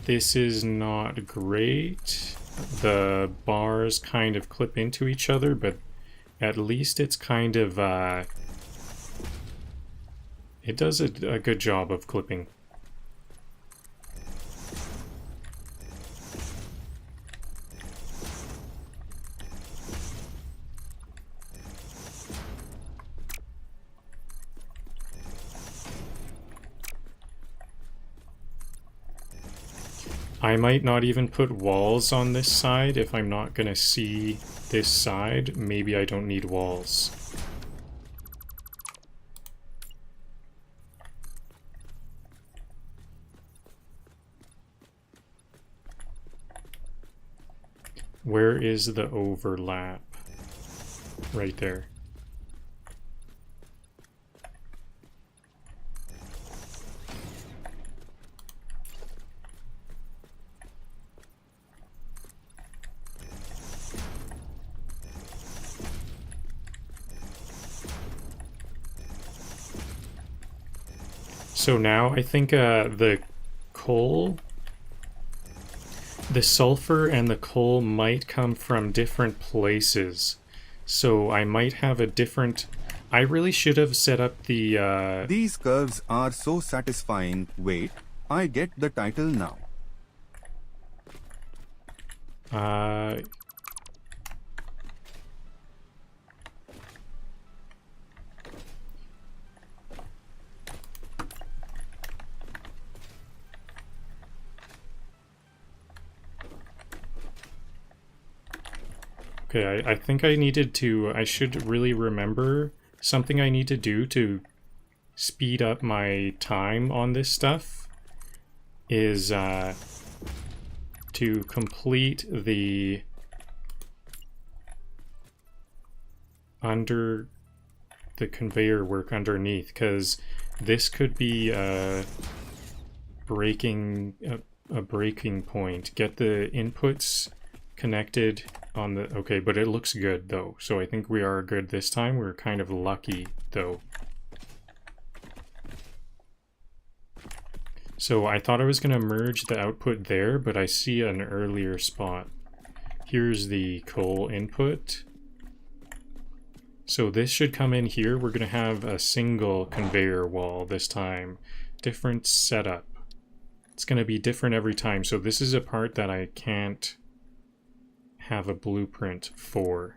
This is not great. The bars kind of clip into each other, but at least it's kind of, it does a good job of clipping. I might not even put walls on this side if I'm not gonna see this side. Maybe I don't need walls. Where is the overlap? Right there. So now I think the coal, the sulfur and the coal might come from different places. So I might have a different... I really should have set up the... These curves are so satisfying. Wait, I get the title now. Okay, I think I needed to... I should really remember something I need to do to speed up my time on this stuff is to complete the conveyor work underneath, because this could be a breaking point. Get the inputs connected on the... Okay, but it looks good though, so I think we are good this time. We're kind of lucky though. So I thought I was going to merge the output there, but I see an earlier spot. Here's the coal input. So this should come in here. We're going to have a single conveyor wall this time. Different setup. It's going to be different every time. So this is a part that I can't have a blueprint for.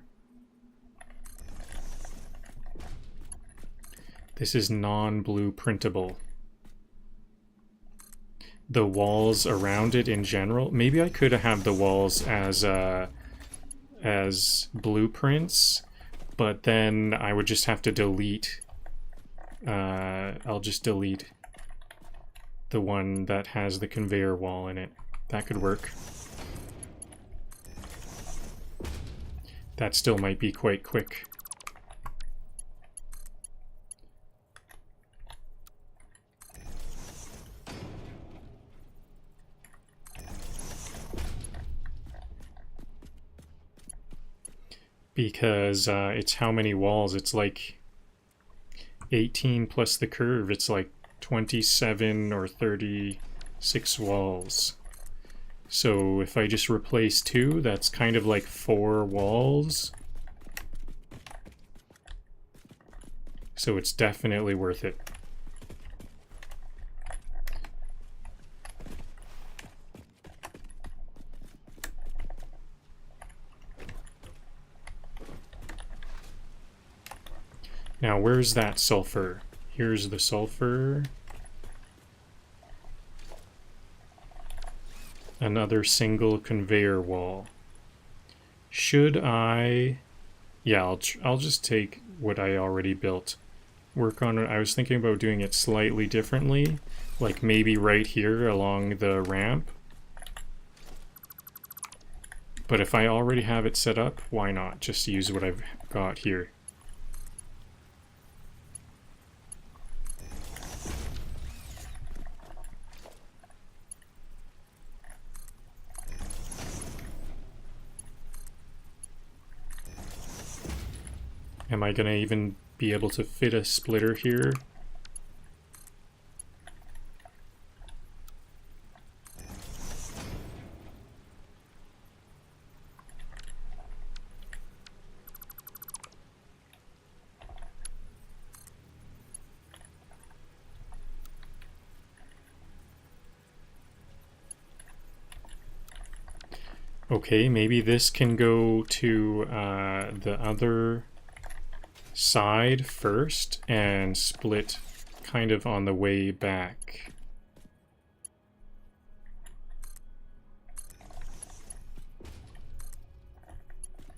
This is non-blueprintable. The walls around it in general, maybe I could have the walls as blueprints, but then I would just have to delete. I'll just delete the one that has the conveyor wall in it. That could work. That still might be quite quick. Because it's how many walls? It's like 18 plus the curve. It's like 27 or 36 walls. So if I just replace 2, that's kind of like 4 walls. So it's definitely worth it. Now, where's that sulfur? Here's the sulfur. Another single conveyor wall. Should I... Yeah, I'll just take what I already built. Work on it. I was thinking about doing it slightly differently. Like maybe right here along the ramp. But if I already have it set up, why not? Just use what I've got here. Am I gonna even be able to fit a splitter here? Okay, maybe this can go to the other side first and split kind of on the way back.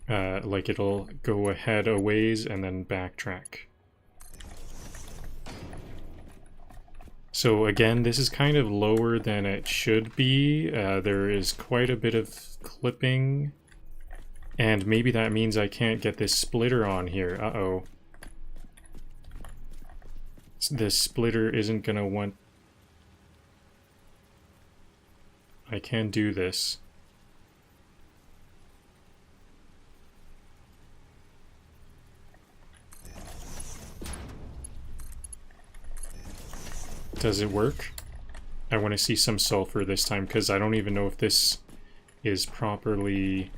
Like it'll go ahead a ways and then backtrack. So again, this is kind of lower than it should be. There is quite a bit of clipping. And maybe that means I can't get this splitter on here. Uh-oh. This splitter isn't gonna want... I can do this. Does it work? I want to see some sulfur this time, because I don't even know if this is properly...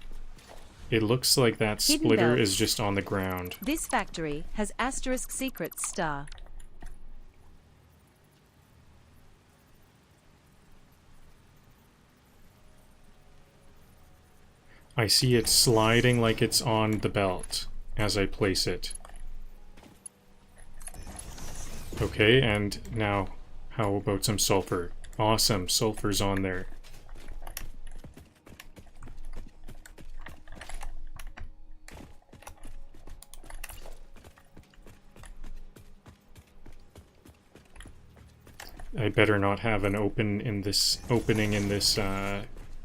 It looks like that Hidden splitter belts. is just on the ground. This factory has asterisk secret star. I see it sliding like it's on the belt as I place it. Okay, and now how about some sulfur? Awesome, sulfur's on there. I better not have an opening in this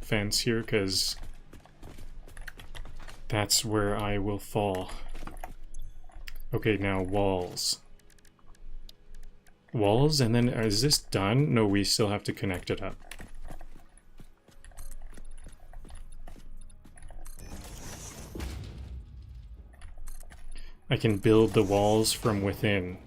fence here, because that's where I will fall. Okay, now walls. Walls, and then is this done? No, we still have to connect it up. I can build the walls from within.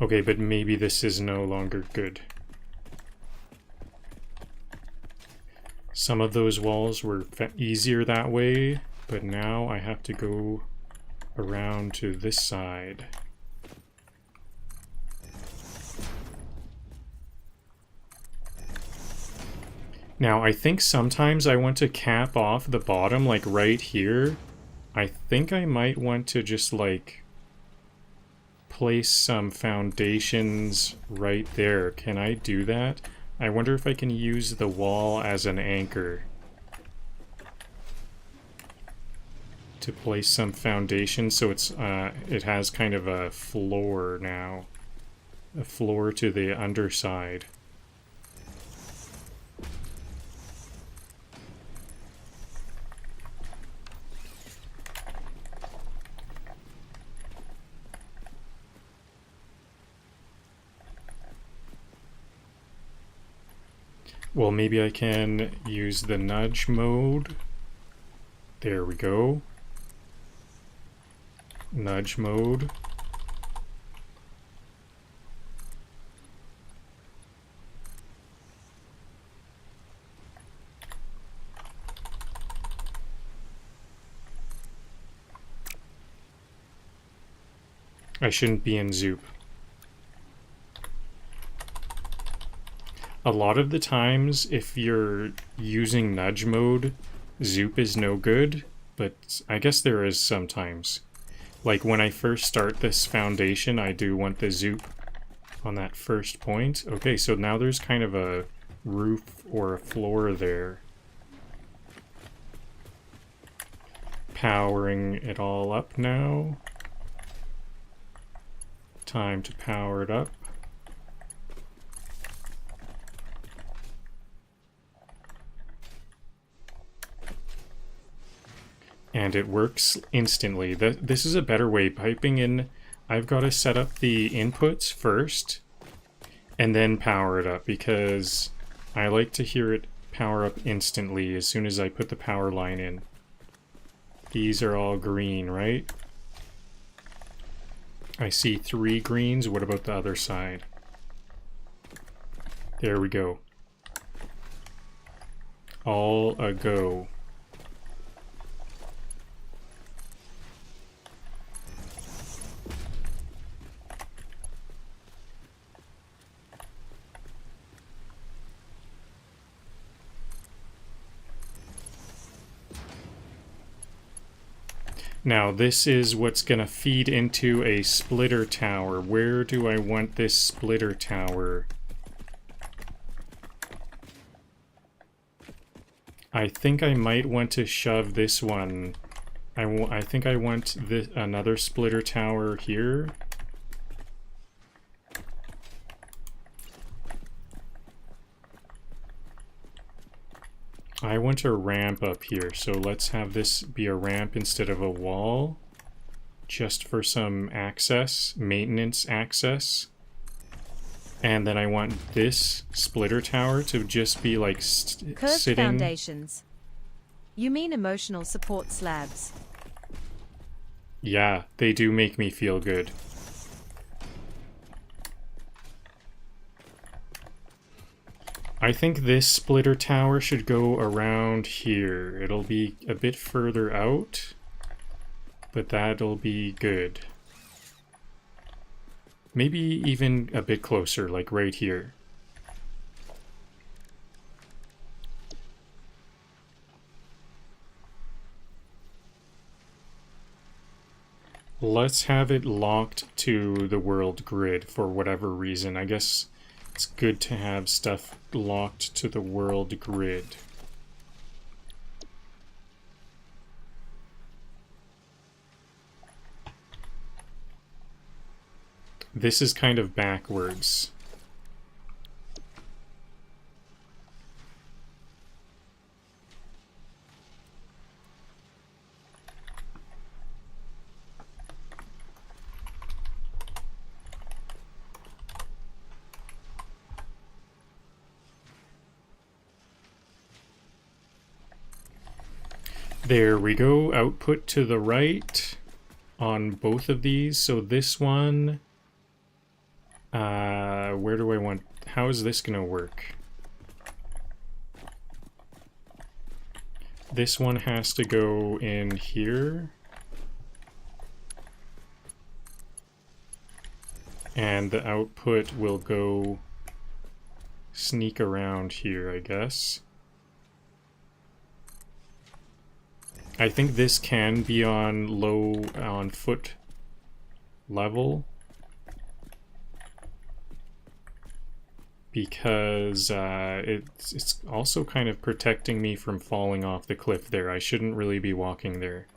Okay, but maybe this is no longer good. Some of those walls were easier that way, but now I have to go around to this side. Now, I think sometimes I want to cap off the bottom, like right here. I think I might want to just, like, place some foundations right there. Can I do that? I wonder if I can use the wall as an anchor to place some foundation, so it's it has kind of a floor now, a floor to the underside. Well, maybe I can use the nudge mode. There we go. Nudge mode. I shouldn't be in Zoop. A lot of the times, if you're using nudge mode, Zoop is no good, but I guess there is sometimes. Like when I first start this foundation, I do want the Zoop on that first point. Okay, so now there's kind of a roof or a floor there. Powering it all up now. Time to power it up. And it works instantly. This is a better way. Piping in, I've got to set up the inputs first and then power it up, because I like to hear it power up instantly as soon as I put the power line in. These are all green, right? I see 3 greens. What about the other side? There we go. All a go. Now this is what's going to feed into a splitter tower. Where do I want this splitter tower? I think I might want to shove this one. I think I want this, another splitter tower here. I want a ramp up here, so let's have this be a ramp instead of a wall, just for some access, maintenance access. And then I want this splitter tower to just be like Curved sitting. foundations. You mean emotional support slabs. Yeah, they do make me feel good. I think this splitter tower should go around here. It'll be a bit further out, but that'll be good. Maybe even a bit closer, like right here. Let's have it locked to the world grid for whatever reason. I guess it's good to have stuff locked to the world grid. This is kind of backwards. There we go, output to the right on both of these. So this one, where do I want, how is this gonna work? This one has to go in here. And the output will go sneak around here, I guess. I think this can be on on foot level. Because it's also kind of protecting me from falling off the cliff there. I shouldn't really be walking there.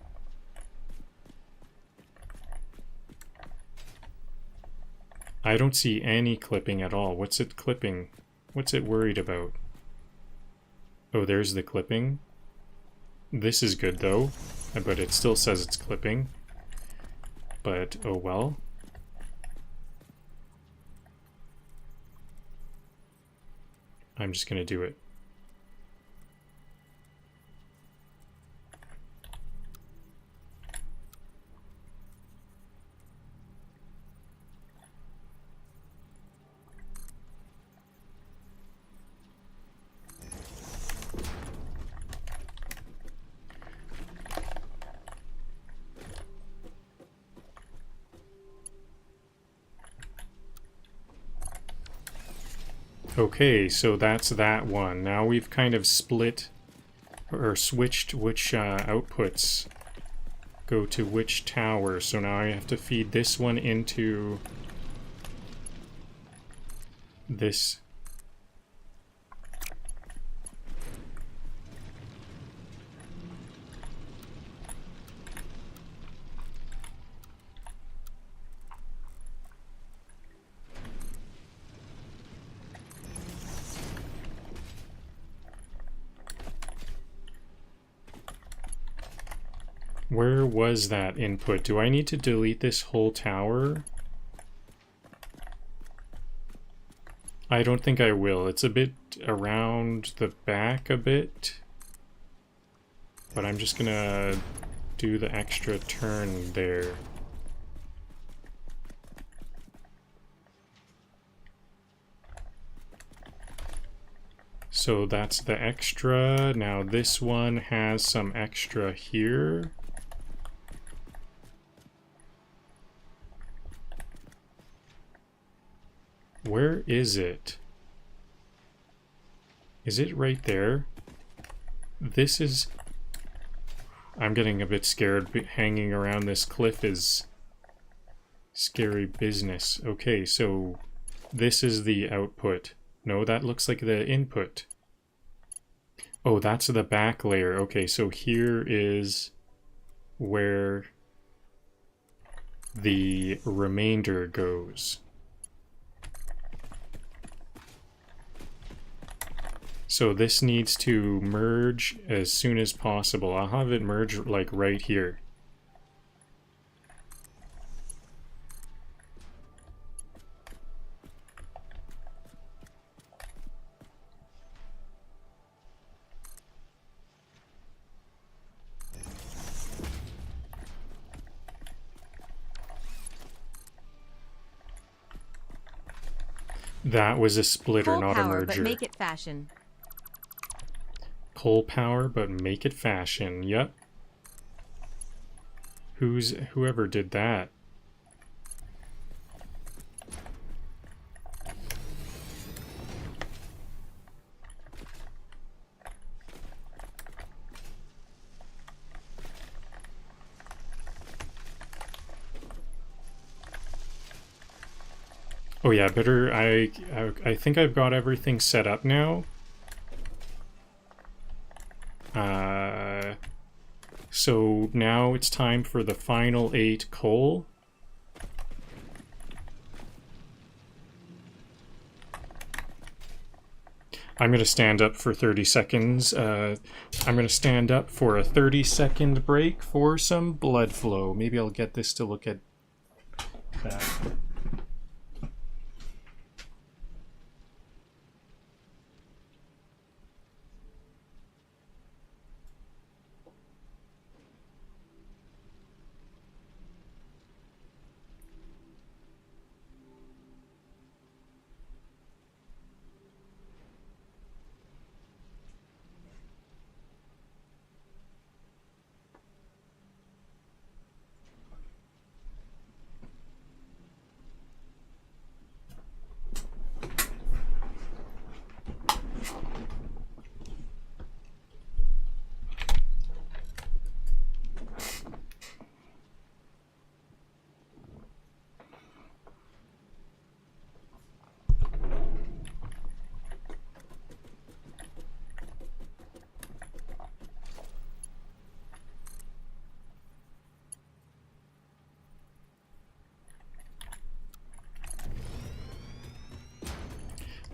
I don't see any clipping at all. What's it clipping? What's it worried about? Oh, there's the clipping. This is good though, but it still says it's clipping. But oh well. I'm just gonna do it. Okay, so that's that one. Now we've kind of split or switched which outputs go to which tower. So now I have to feed this one into this. Where was that input? Do I need to delete this whole tower? I don't think I will. It's a bit around the back a bit. But I'm just gonna do the extra turn there. So that's the extra. Now this one has some extra here. Where is it? Is it right there? This is... I'm getting a bit scared. Hanging around this cliff is scary business. Okay, so this is the output. No, that looks like the input. Oh, that's the back layer. Okay, so here is where the remainder goes. So this needs to merge as soon as possible. I'll have it merge like right here. That was a splitter, Coal not a power, but merger. make it fashion. Coal power, but make it fashion. Yep. Whoever did that? Oh yeah, better. I think I've got everything set up now. So now it's time for the final 8 coal. I'm going to stand up for 30 seconds. I'm going to stand up for a 30-second break for some blood flow. Maybe I'll get this to look at that.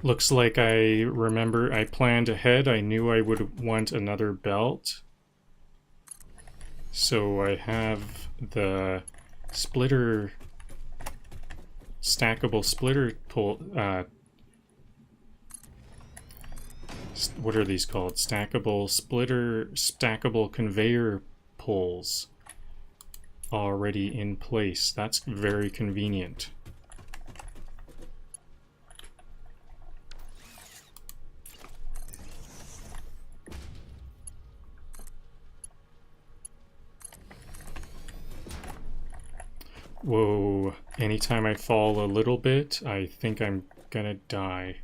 Looks like I remember I planned ahead. I knew I would want another belt. So I have the splitter, stackable splitter pull, what are these called? Stackable conveyor pulls already in place. That's very convenient. Whoa, anytime I fall a little bit, I think I'm gonna die.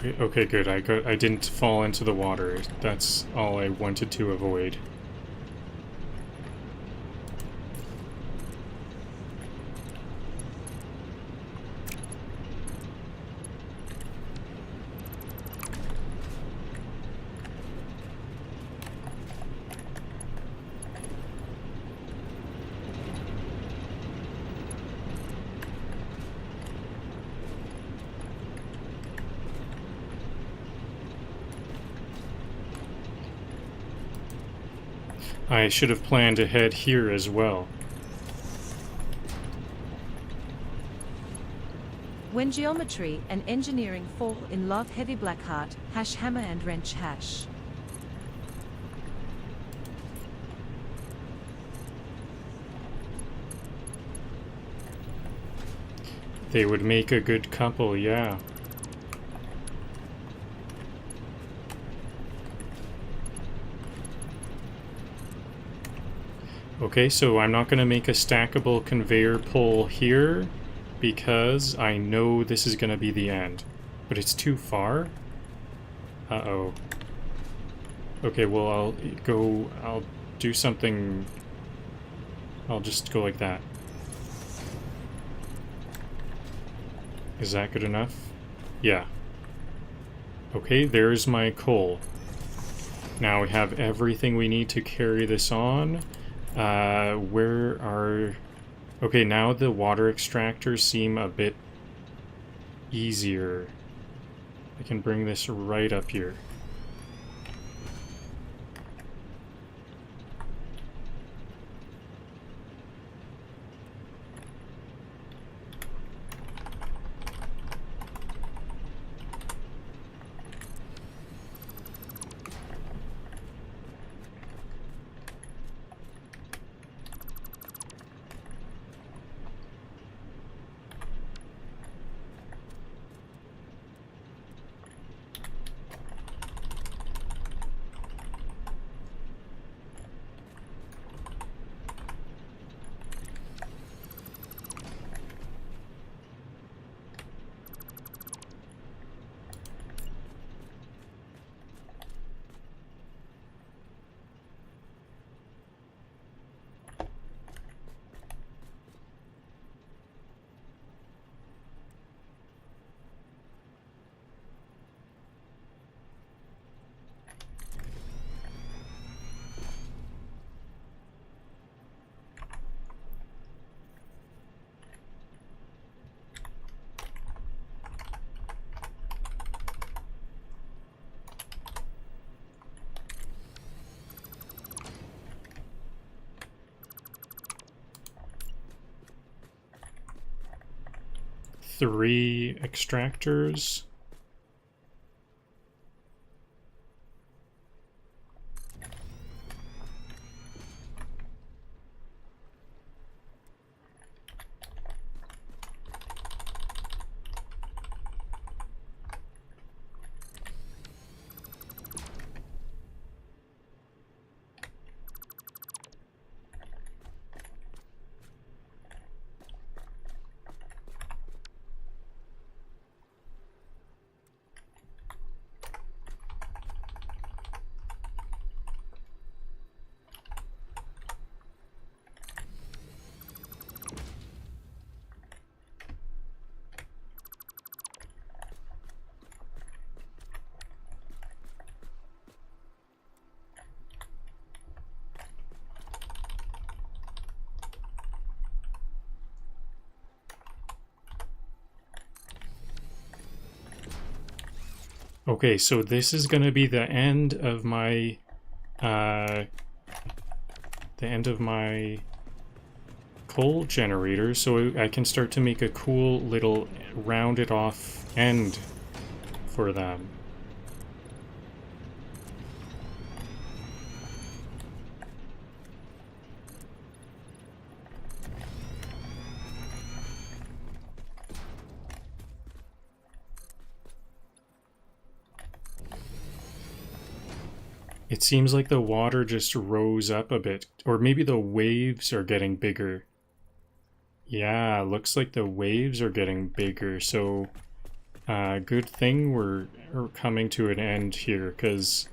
Okay, good. I didn't fall into the water. That's all I wanted to avoid. I should have planned ahead here as well. When geometry and engineering fall in love, heavy black heart, hash hammer and wrench hash. They would make a good couple, yeah. Okay, so I'm not going to make a stackable conveyor pole here because I know this is going to be the end. But it's too far? Uh-oh. Okay, well, I'll do something. I'll just go like that. Is that good enough? Yeah. Okay, there's my coal. Now we have everything we need to carry this on. Where are... Okay, now the water extractors seem a bit easier. I can bring this right up here. Three extractors. Okay, so this is going to be the end of my coal generator, so I can start to make a cool little rounded off end for them. It seems like the water just rose up a bit, or maybe the waves are getting bigger. Yeah, looks like the waves are getting bigger, so good thing we're coming to an end here, because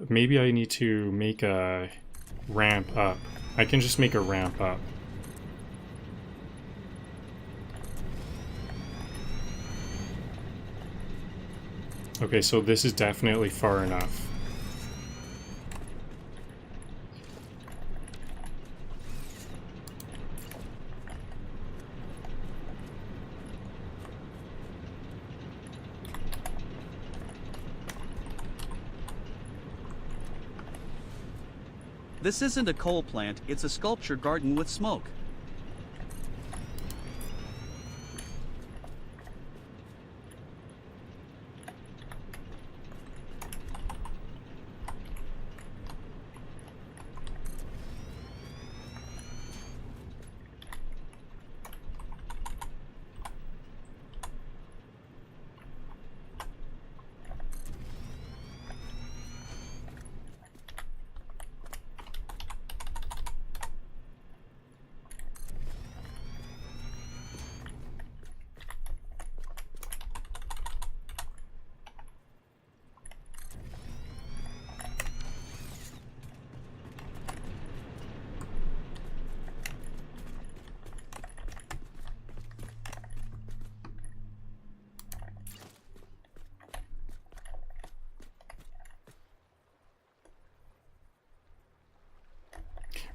maybe I need to make a ramp up. I can just make a ramp up. Okay, so this is definitely far enough. This isn't a coal plant, it's a sculpture garden with smoke.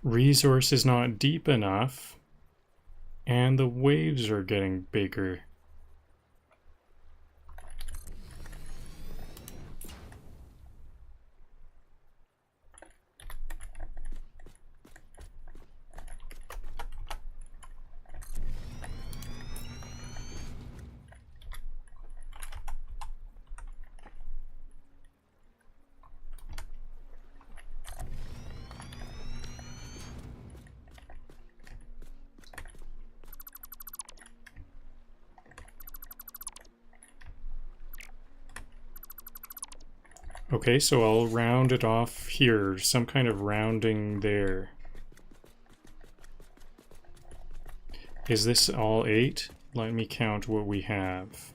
resource is not deep enough, and the waves are getting bigger. Okay, so I'll round it off here, some kind of rounding there. Is this all 8? Let me count what we have.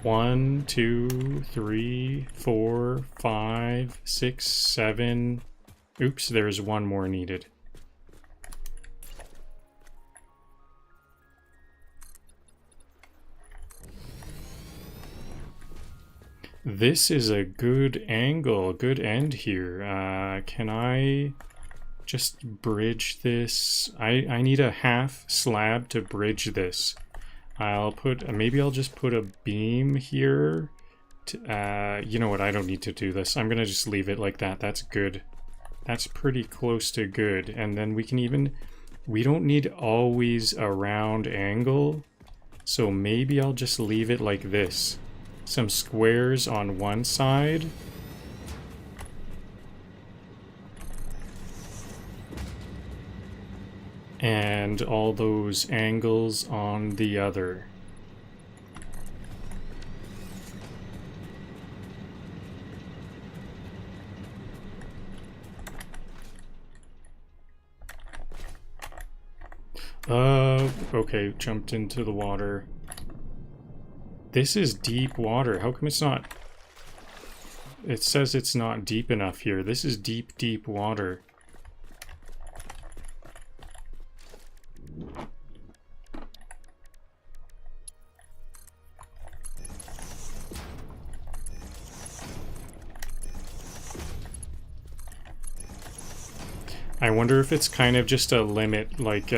1, 2, 3, 4, 5, 6, 7. Oops, there's one more needed. This is a good angle, good end here. Can I just bridge this? I need a half slab to bridge this. I'll put, maybe I'll just put a beam here. You know what, I don't need to do this. I'm gonna just leave it like that. That's good. That's pretty close to good. And then we can even, we don't need always a round angle. So maybe I'll just leave it like this. Some squares on one side. And all those angles on the other. Okay, jumped into the water. This is deep water. How come it's not? It says it's not deep enough here. This is deep, deep water. I wonder if it's kind of just a limit, like,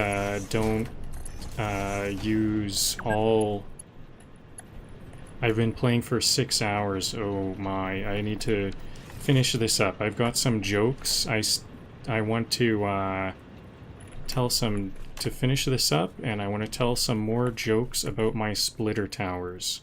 don't use all... I've been playing for 6 hours. Oh my, I need to finish this up. I've got some jokes. I want to finish this up, and I want to tell some more jokes about my splitter towers.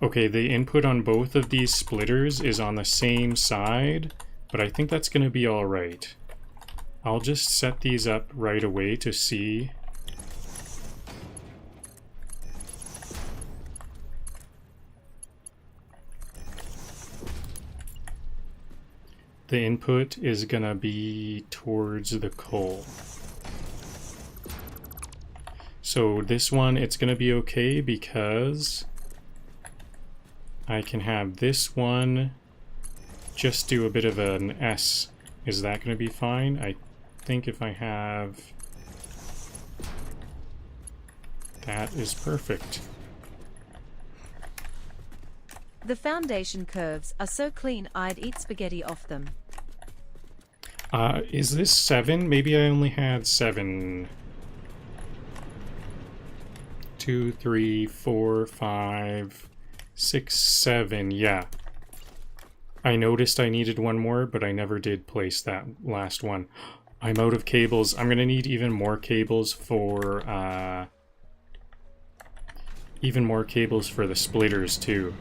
Okay, the input on both of these splitters is on the same side, but I think that's going to be alright. I'll just set these up right away to see. The input is going to be towards the coal. So this one, it's going to be okay because I can have this one just do a bit of an S. Is that going to be fine? I think if I have... That is perfect. The foundation curves are so clean I'd eat spaghetti off them. Is this 7? Maybe I only had 7. 2, 3, 4, 5... 6, 7, yeah. I noticed I needed one more, but I never did place that last one. I'm out of cables. I'm gonna need even more cables for, the splitters, too.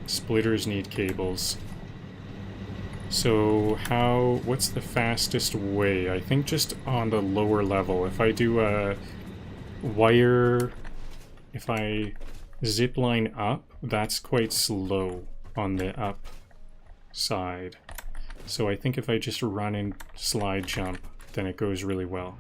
Splitters need cables. So, what's the fastest way? I think just on the lower level. If I do a wire, if I zip line up, that's quite slow on the up. side. So I think if I just run and slide jump, then it goes really well.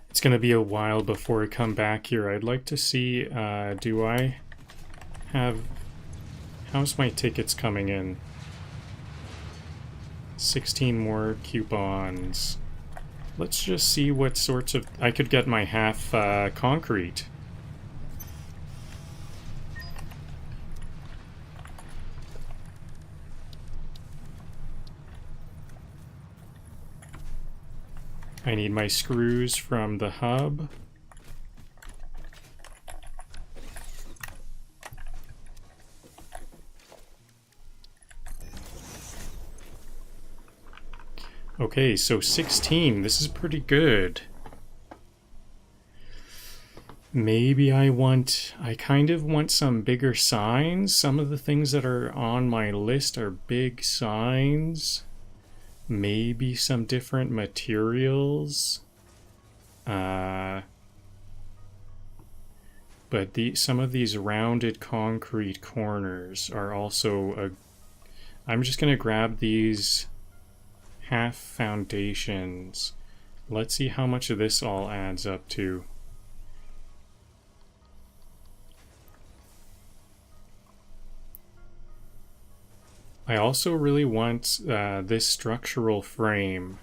It's going to be a while before I come back here. I'd like to see, do I have... How's my tickets coming in? 16 more coupons. Let's just see what sorts of... I could get my half concrete. I need my screws from the hub. Okay, so 16. This is pretty good. Maybe I kind of want some bigger signs. Some of the things that are on my list are big signs. Maybe some different materials. But some of these rounded concrete corners are also I'm just gonna grab these half foundations. Let's see how much of this all adds up to. I also really want this structural frame.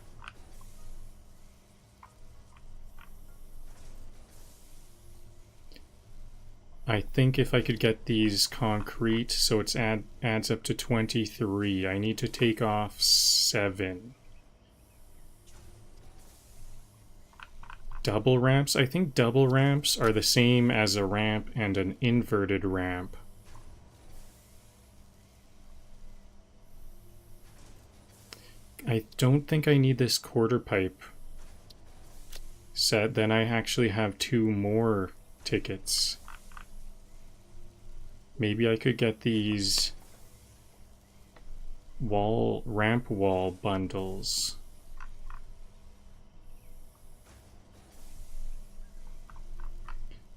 I think if I could get these concrete, so it's adds up to 23. I need to take off 7. Double ramps? I think double ramps are the same as a ramp and an inverted ramp. I don't think I need this quarter pipe set. Then I actually have 2 more tickets. Maybe I could get these ramp wall bundles.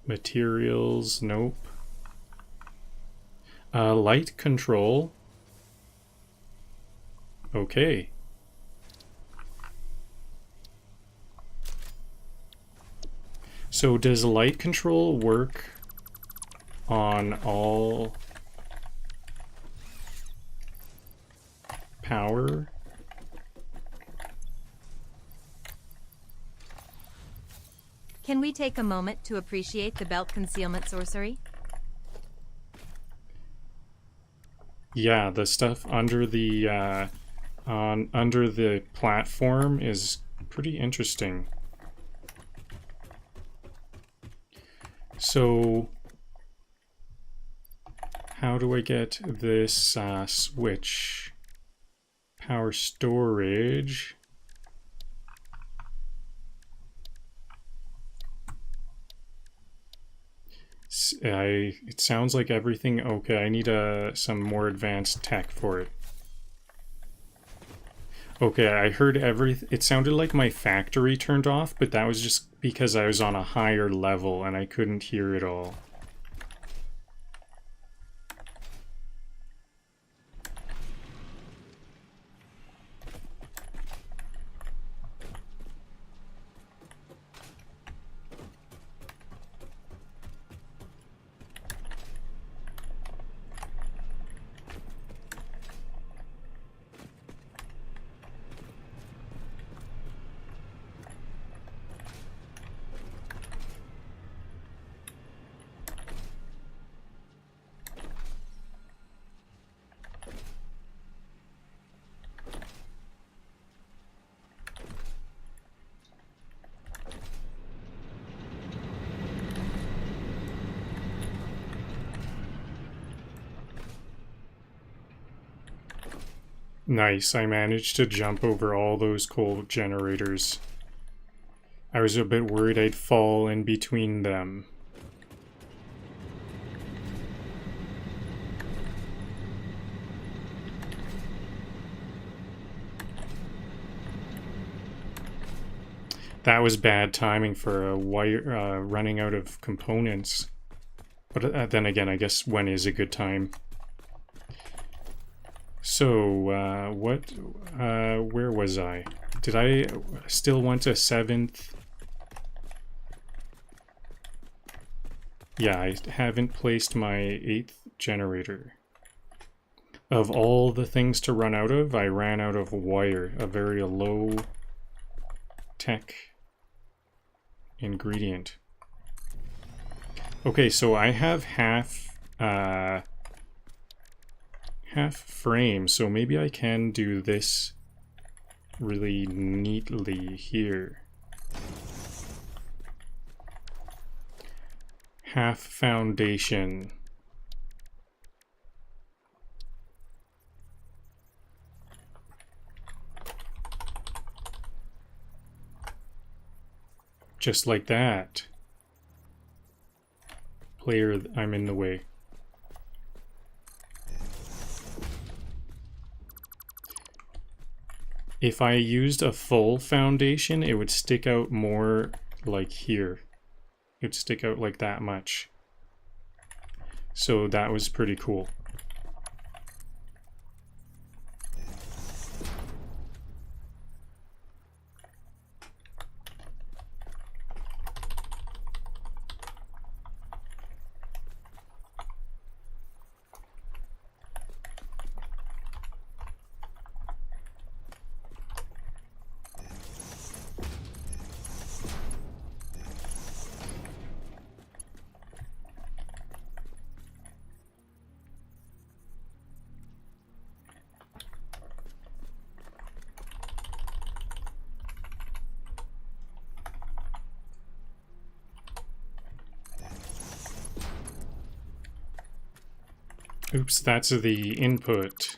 Materials, nope. Light control. Okay. So does light control work on all power? Can we take a moment to appreciate the belt concealment sorcery? Yeah, the stuff under the under the platform is pretty interesting. So how do I get this switch? Power storage. It sounds like everything okay. I need some more advanced tech for it. Okay, I heard it sounded like my factory turned off, but that was just because I was on a higher level and I couldn't hear it all. Nice, I managed to jump over all those coal generators. I was a bit worried I'd fall in between them. That was bad timing for a wire running out of components. But then again, I guess when is a good time? So, where was I? Did I still want a 7th? Yeah, I haven't placed my 8th generator. Of all the things to run out of, I ran out of wire, a very low tech ingredient. Okay, so I have half frame, so maybe I can do this really neatly here. Half foundation. Just like that. Player, I'm in the way. If I used a full foundation, it would stick out more like here. It would stick out like that much. So that was pretty cool. Oops, that's the input.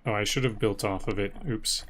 Oh, I should have built off of it. Oops.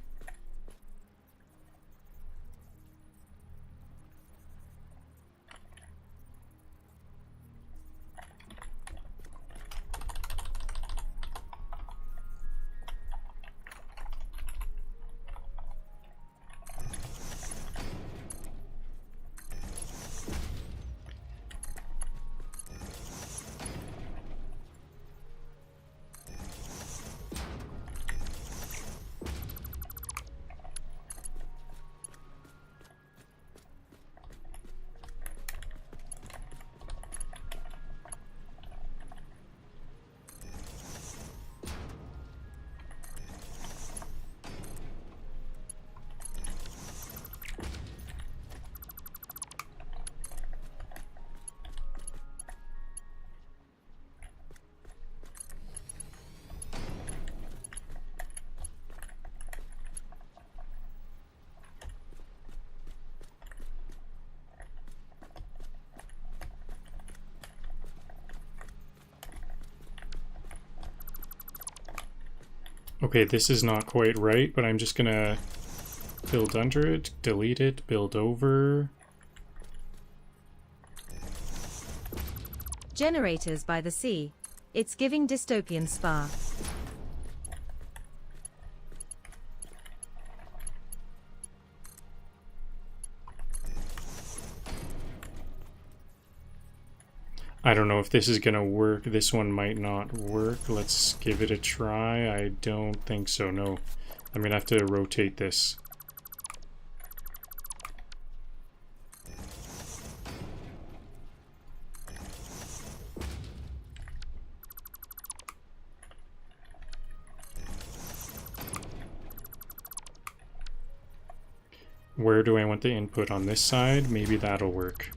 Okay, this is not quite right, but I'm just gonna build under it, delete it, build over. Generators by the sea. It's giving dystopian spa. I don't know if this is gonna work. This one might not work. Let's give it a try. I don't think so, no. I'm gonna have to rotate this. Where do I want the input? On this side? Maybe that'll work.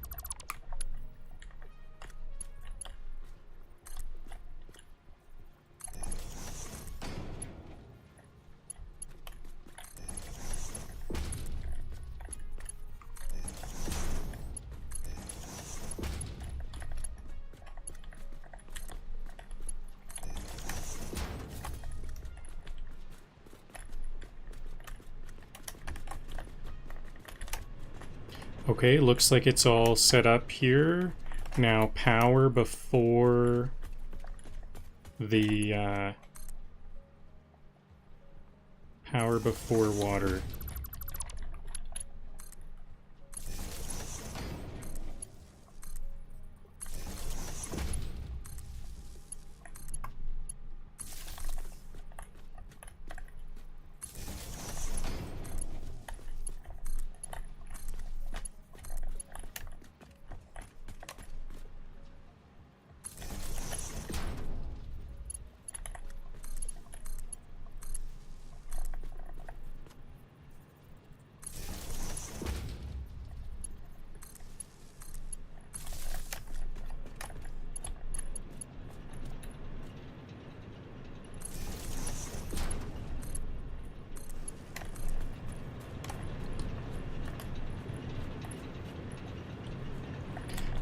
Okay, looks like it's all set up here. Now power before the power before water.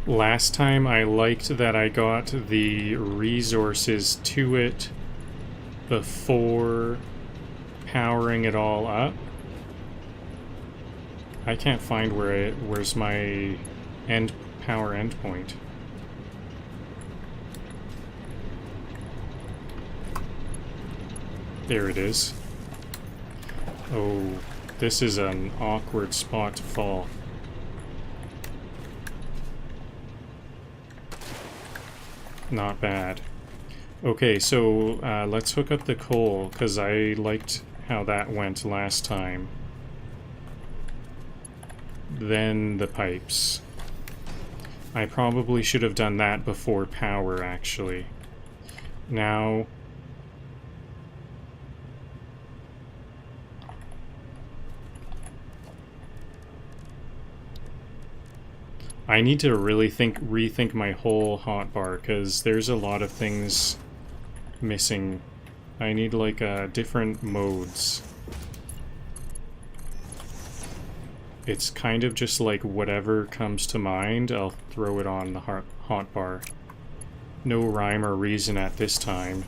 Last time I liked that I got the resources to it before powering it all up. I can't find where's my power endpoint. There it is. Oh, this is an awkward spot to fall. Not bad. Okay, so let's hook up the coal, because I liked how that went last time. Then the pipes. I probably should have done that before power, actually. Now... I need to really rethink my whole hotbar, because there's a lot of things missing. I need like different modes. It's kind of just like whatever comes to mind, I'll throw it on the hotbar. No rhyme or reason at this time.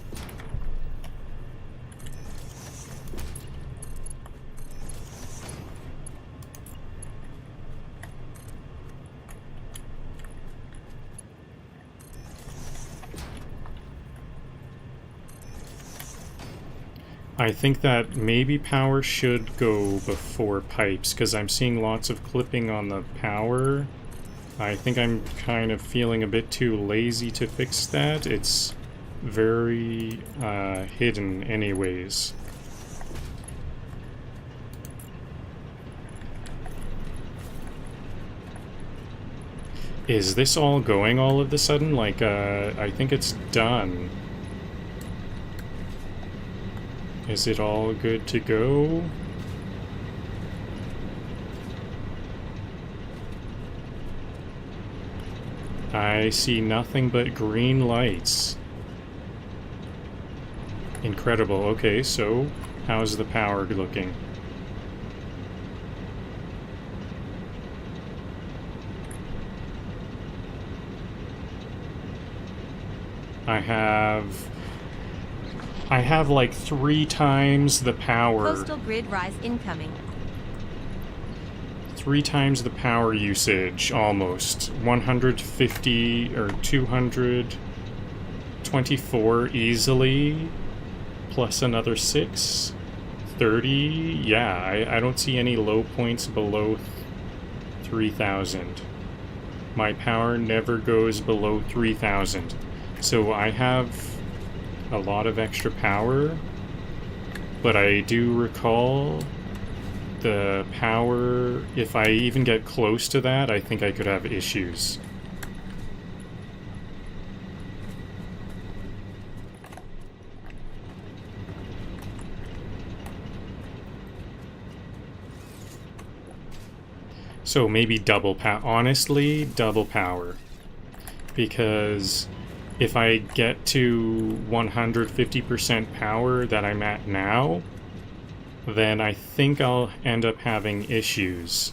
I think that maybe power should go before pipes, because I'm seeing lots of clipping on the power. I think I'm kind of feeling a bit too lazy to fix that. It's very hidden anyways. Is this all going all of a sudden? Like, I think it's done. Is it all good to go? I see nothing but green lights. Incredible. Okay, so how's the power looking? I have like 3 times the power. Coastal grid rise incoming. 3 times the power usage, almost. 150 or 224 easily, plus another 6. 30, yeah, I don't see any low points below 3,000. My power never goes below 3,000. So I have a lot of extra power, but I do recall the power, if I even get close to that, I think I could have issues. So maybe double power. Honestly, double power. Because if I get to 150% power that I'm at now, then I think I'll end up having issues.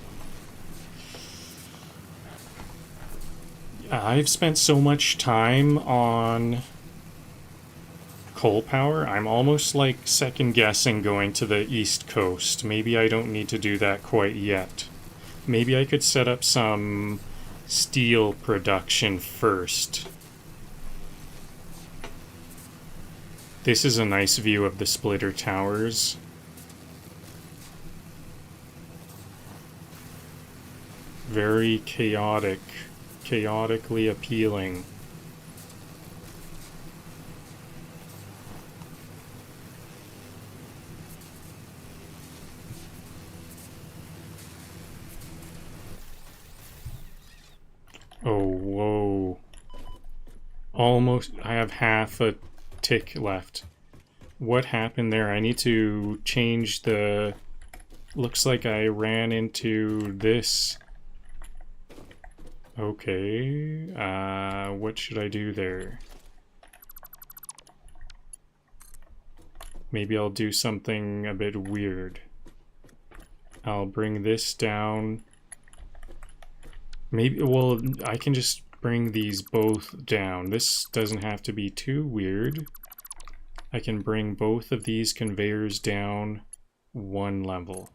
I've spent so much time on coal power, I'm almost like second guessing going to the East Coast. Maybe I don't need to do that quite yet. Maybe I could set up some steel production first. This is a nice view of the splitter towers. Very chaotic, chaotically appealing. Oh, whoa. Almost, I have half a tick left. What happened there? I need to change the... Looks like I ran into this. Okay, what should I do there? Maybe I'll do something a bit weird. I'll bring this down. Maybe, well, I can just bring these both down. This doesn't have to be too weird. I can bring both of these conveyors down one level.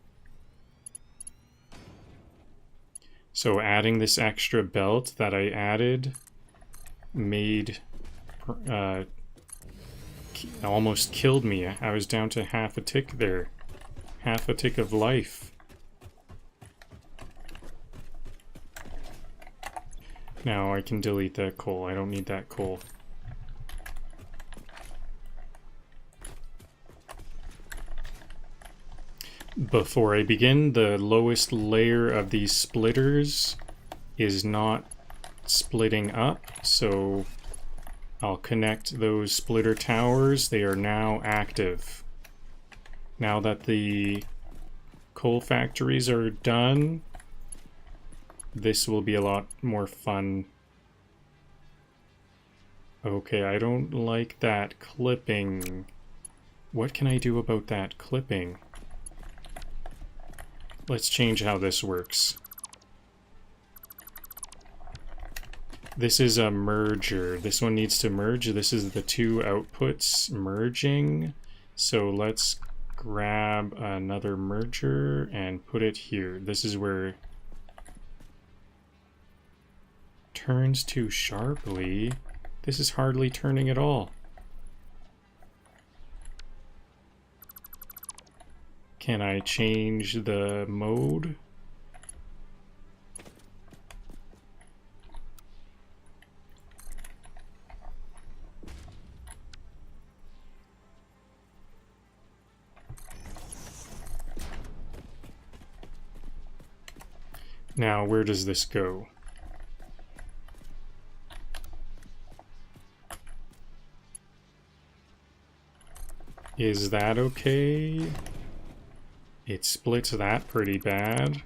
So adding this extra belt that I added made almost killed me. I was down to half a tick there. Half a tick of life. Now I can delete that coal. I don't need that coal. Before I begin, the lowest layer of these splitters is not splitting up, so I'll connect those splitter towers. They are now active. Now that the coal factories are done, this will be a lot more fun. Okay, I don't like that clipping. What can I do about that clipping? Let's change how this works. This is a merger. This one needs to merge. This is the two outputs merging. So let's grab another merger and put it here. This is where turns too sharply. This is hardly turning at all. Can I change the mode? Now, where does this go? Is that okay? It splits that pretty bad.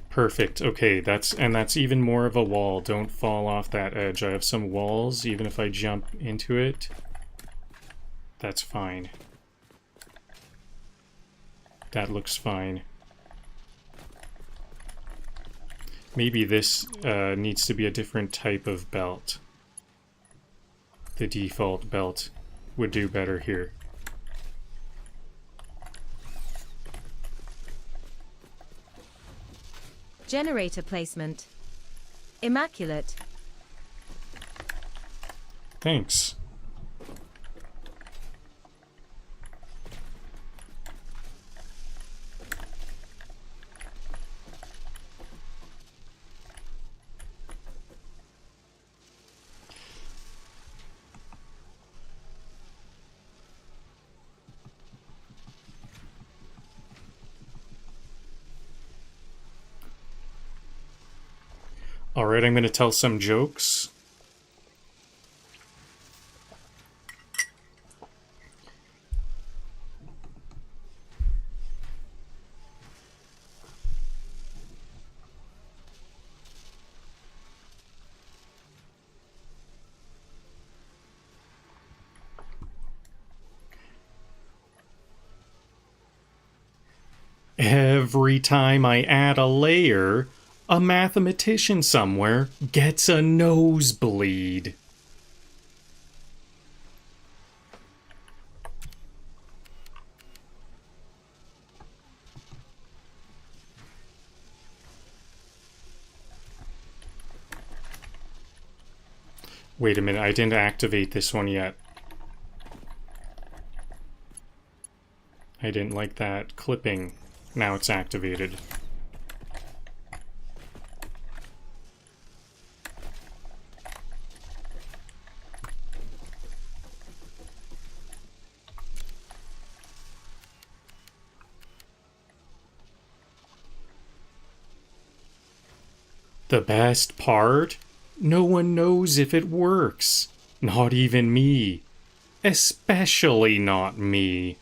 Perfect. Okay, that's even more of a wall. Don't fall off that edge. I have some walls, even if I jump into it. That's fine. That looks fine. Maybe this needs to be a different type of belt. The default belt would do better here. Generator placement. Immaculate. Thanks. Alright, I'm going to tell some jokes. Every time I add a layer, a mathematician somewhere gets a nosebleed. Wait a minute, I didn't activate this one yet. I didn't like that clipping. Now it's activated. The best part? No one knows if it works. Not even me. Especially not me.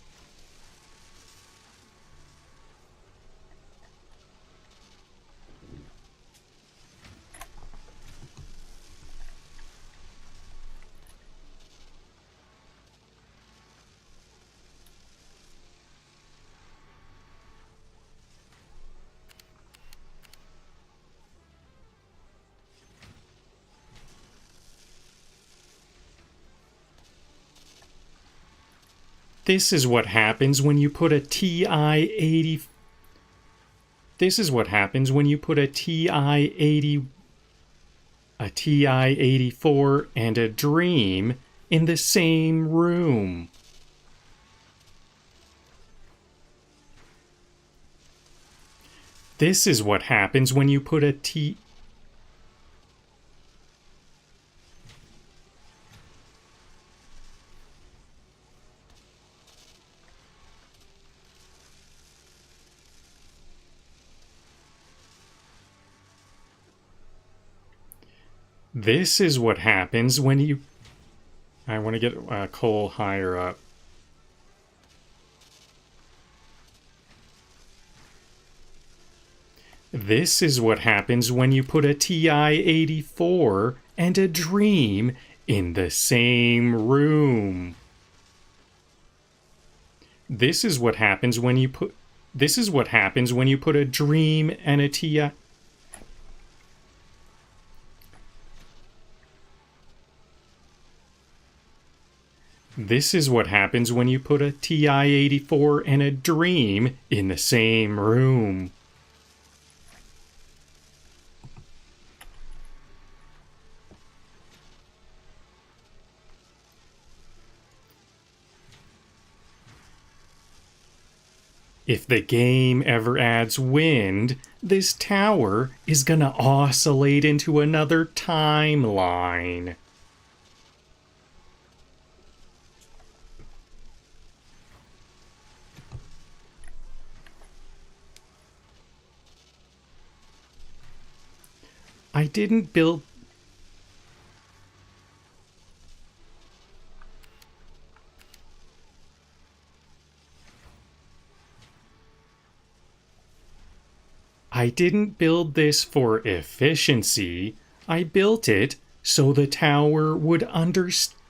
This is what happens when you put a TI-80... This is what happens when you put a TI-80... a TI-84 and a dream in the same room. This is what happens when you put a This is what happens when you... I want to get Cole higher up. This is what happens when you put a TI-84 and a dream in the same room. This is what happens when you put... This is what happens when you put a dream and a TI... This is what happens when you put a TI-84 and a dream in the same room. If the game ever adds wind, this tower is gonna oscillate into another timeline. I didn't build... I didn't build this for efficiency. I built it so the tower would understand...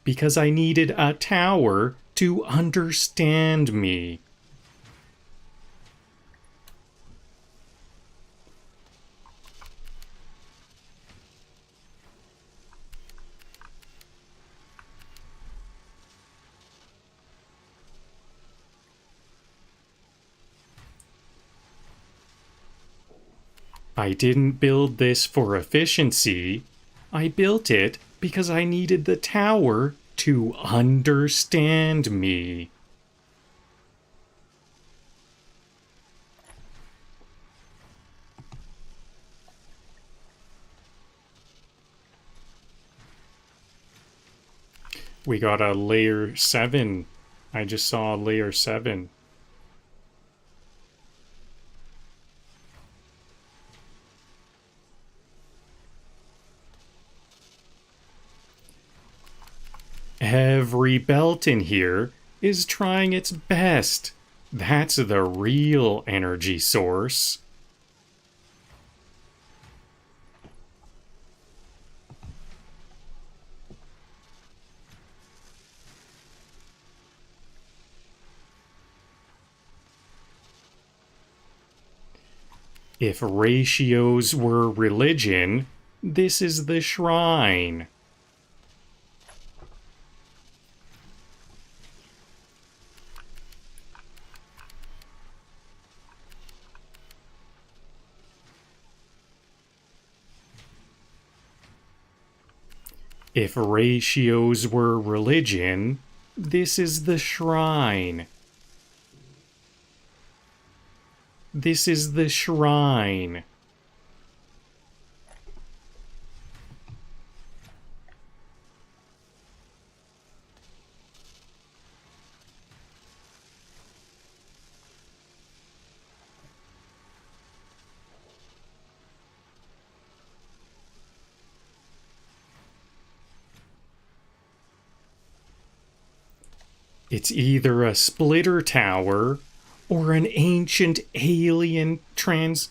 Because I needed a tower to understand me. I didn't build this for efficiency. I built it because I needed the tower to understand me. We got a layer 7. I just saw layer 7. Every belt in here is trying its best. That's the real energy source. If ratios were religion, this is the shrine. If ratios were religion, this is the shrine. This is the shrine. It's either a splitter tower or an ancient alien transmission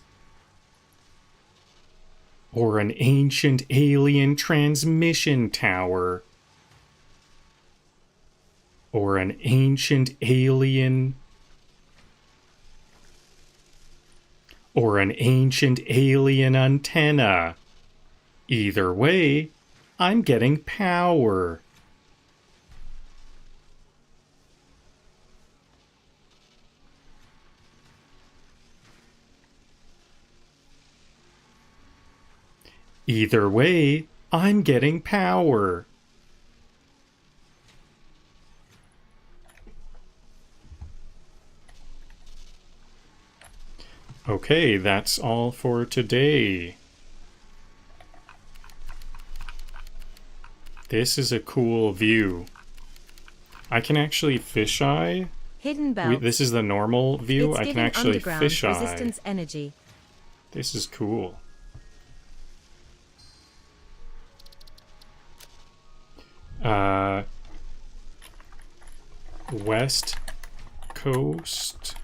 tower. Or an ancient alien antenna. Either way, I'm getting power. Either way, I'm getting power. Okay, that's all for today. This is a cool view. I can actually fisheye. Hidden belts. This is the normal view. It's I can giving actually underground fisheye. resistance energy. This is cool. West Coast,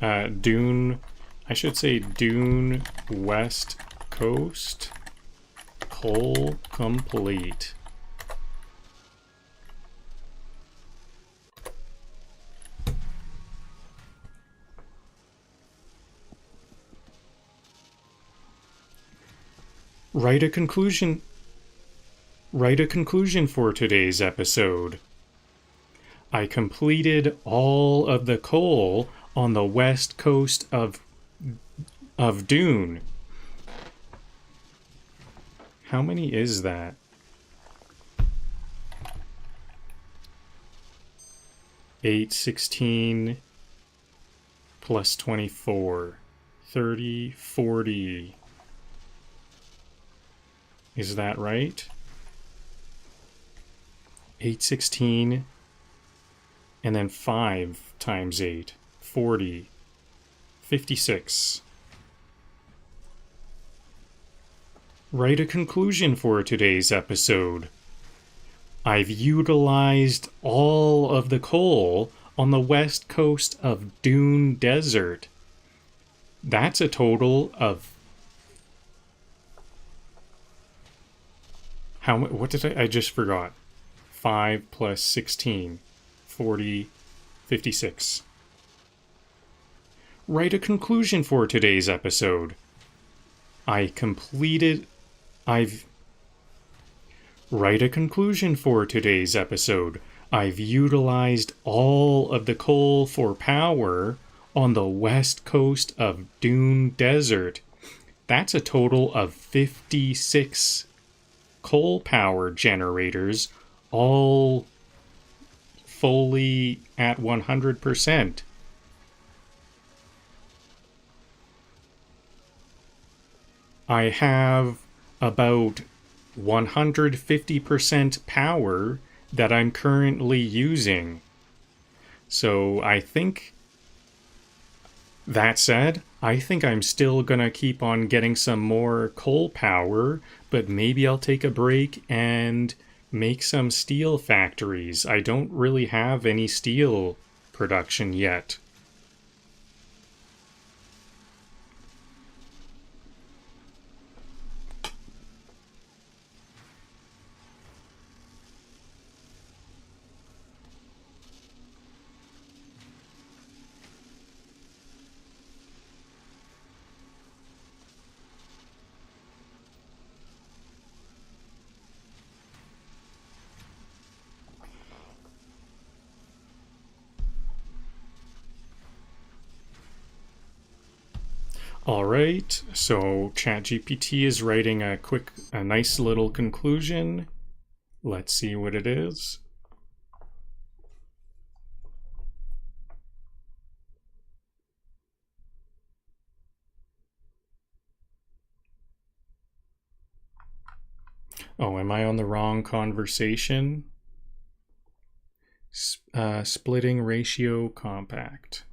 Dune, I should say Dune West Coast, hull complete. Write a conclusion for today's episode. I completed all of the coal on the west coast of Dune. How many is that? 816 plus 24. 30, 40. Is that right? 816 and then 5 times 8. 40. 56. Write a conclusion for today's episode. I've utilized all of the coal on the west coast of Dune Desert. That's a total of... what did I just forgot. 5 plus 16. 40, 56. Write a conclusion for today's episode. Write a conclusion for today's episode. I've utilized all of the coal for power on the west coast of Dune Desert. That's a total of 56 coal power generators, all fully at 100%. I have about 150% power that I'm currently using. So I think, that said, I think I'm still gonna keep on getting some more coal power, but maybe I'll take a break and make some steel factories. I don't really have any steel production yet. Alright, so ChatGPT is writing a nice little conclusion. Let's see what it is. Oh, am I on the wrong conversation? Splitting ratio compact.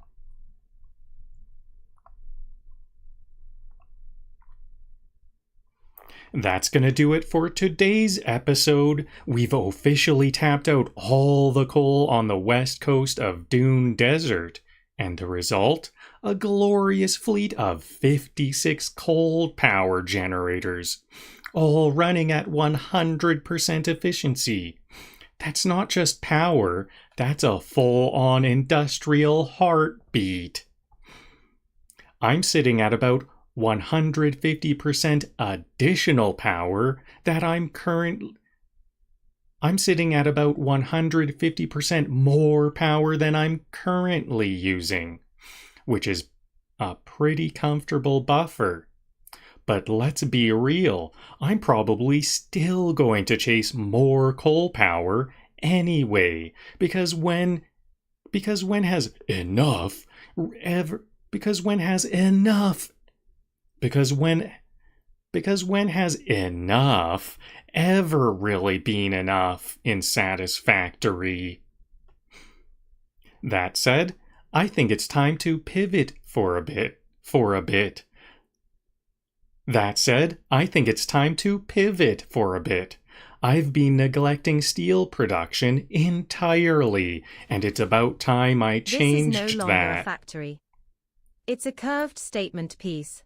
That's gonna do it for today's episode. We've officially tapped out all the coal on the west coast of Dune Desert. And the result? A glorious fleet of 56 coal power generators, all running at 100% efficiency. That's not just power, that's a full-on industrial heartbeat. I'm sitting at about 150% additional power that I'm sitting at about 150% more power than I'm currently using, which is a pretty comfortable buffer. But let's be real, I'm probably still going to chase more coal power anyway, because when has enough ever really been enough in Satisfactory? That said, I think it's time to pivot for a bit. I've been neglecting steel production entirely, and it's about time I changed that. This is no longer a factory. It's a curved statement piece.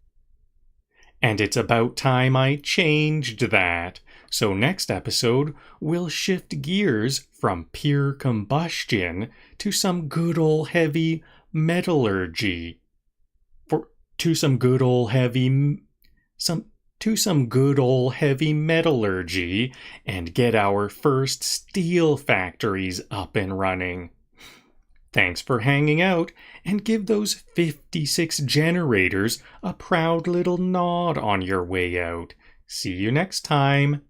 And it's about time I changed that. So next episode, we'll shift gears from pure combustion to some good old heavy metallurgy. To some good old heavy metallurgy and get our first steel factories up and running. Thanks for hanging out, and give those 56 generators a proud little nod on your way out. See you next time.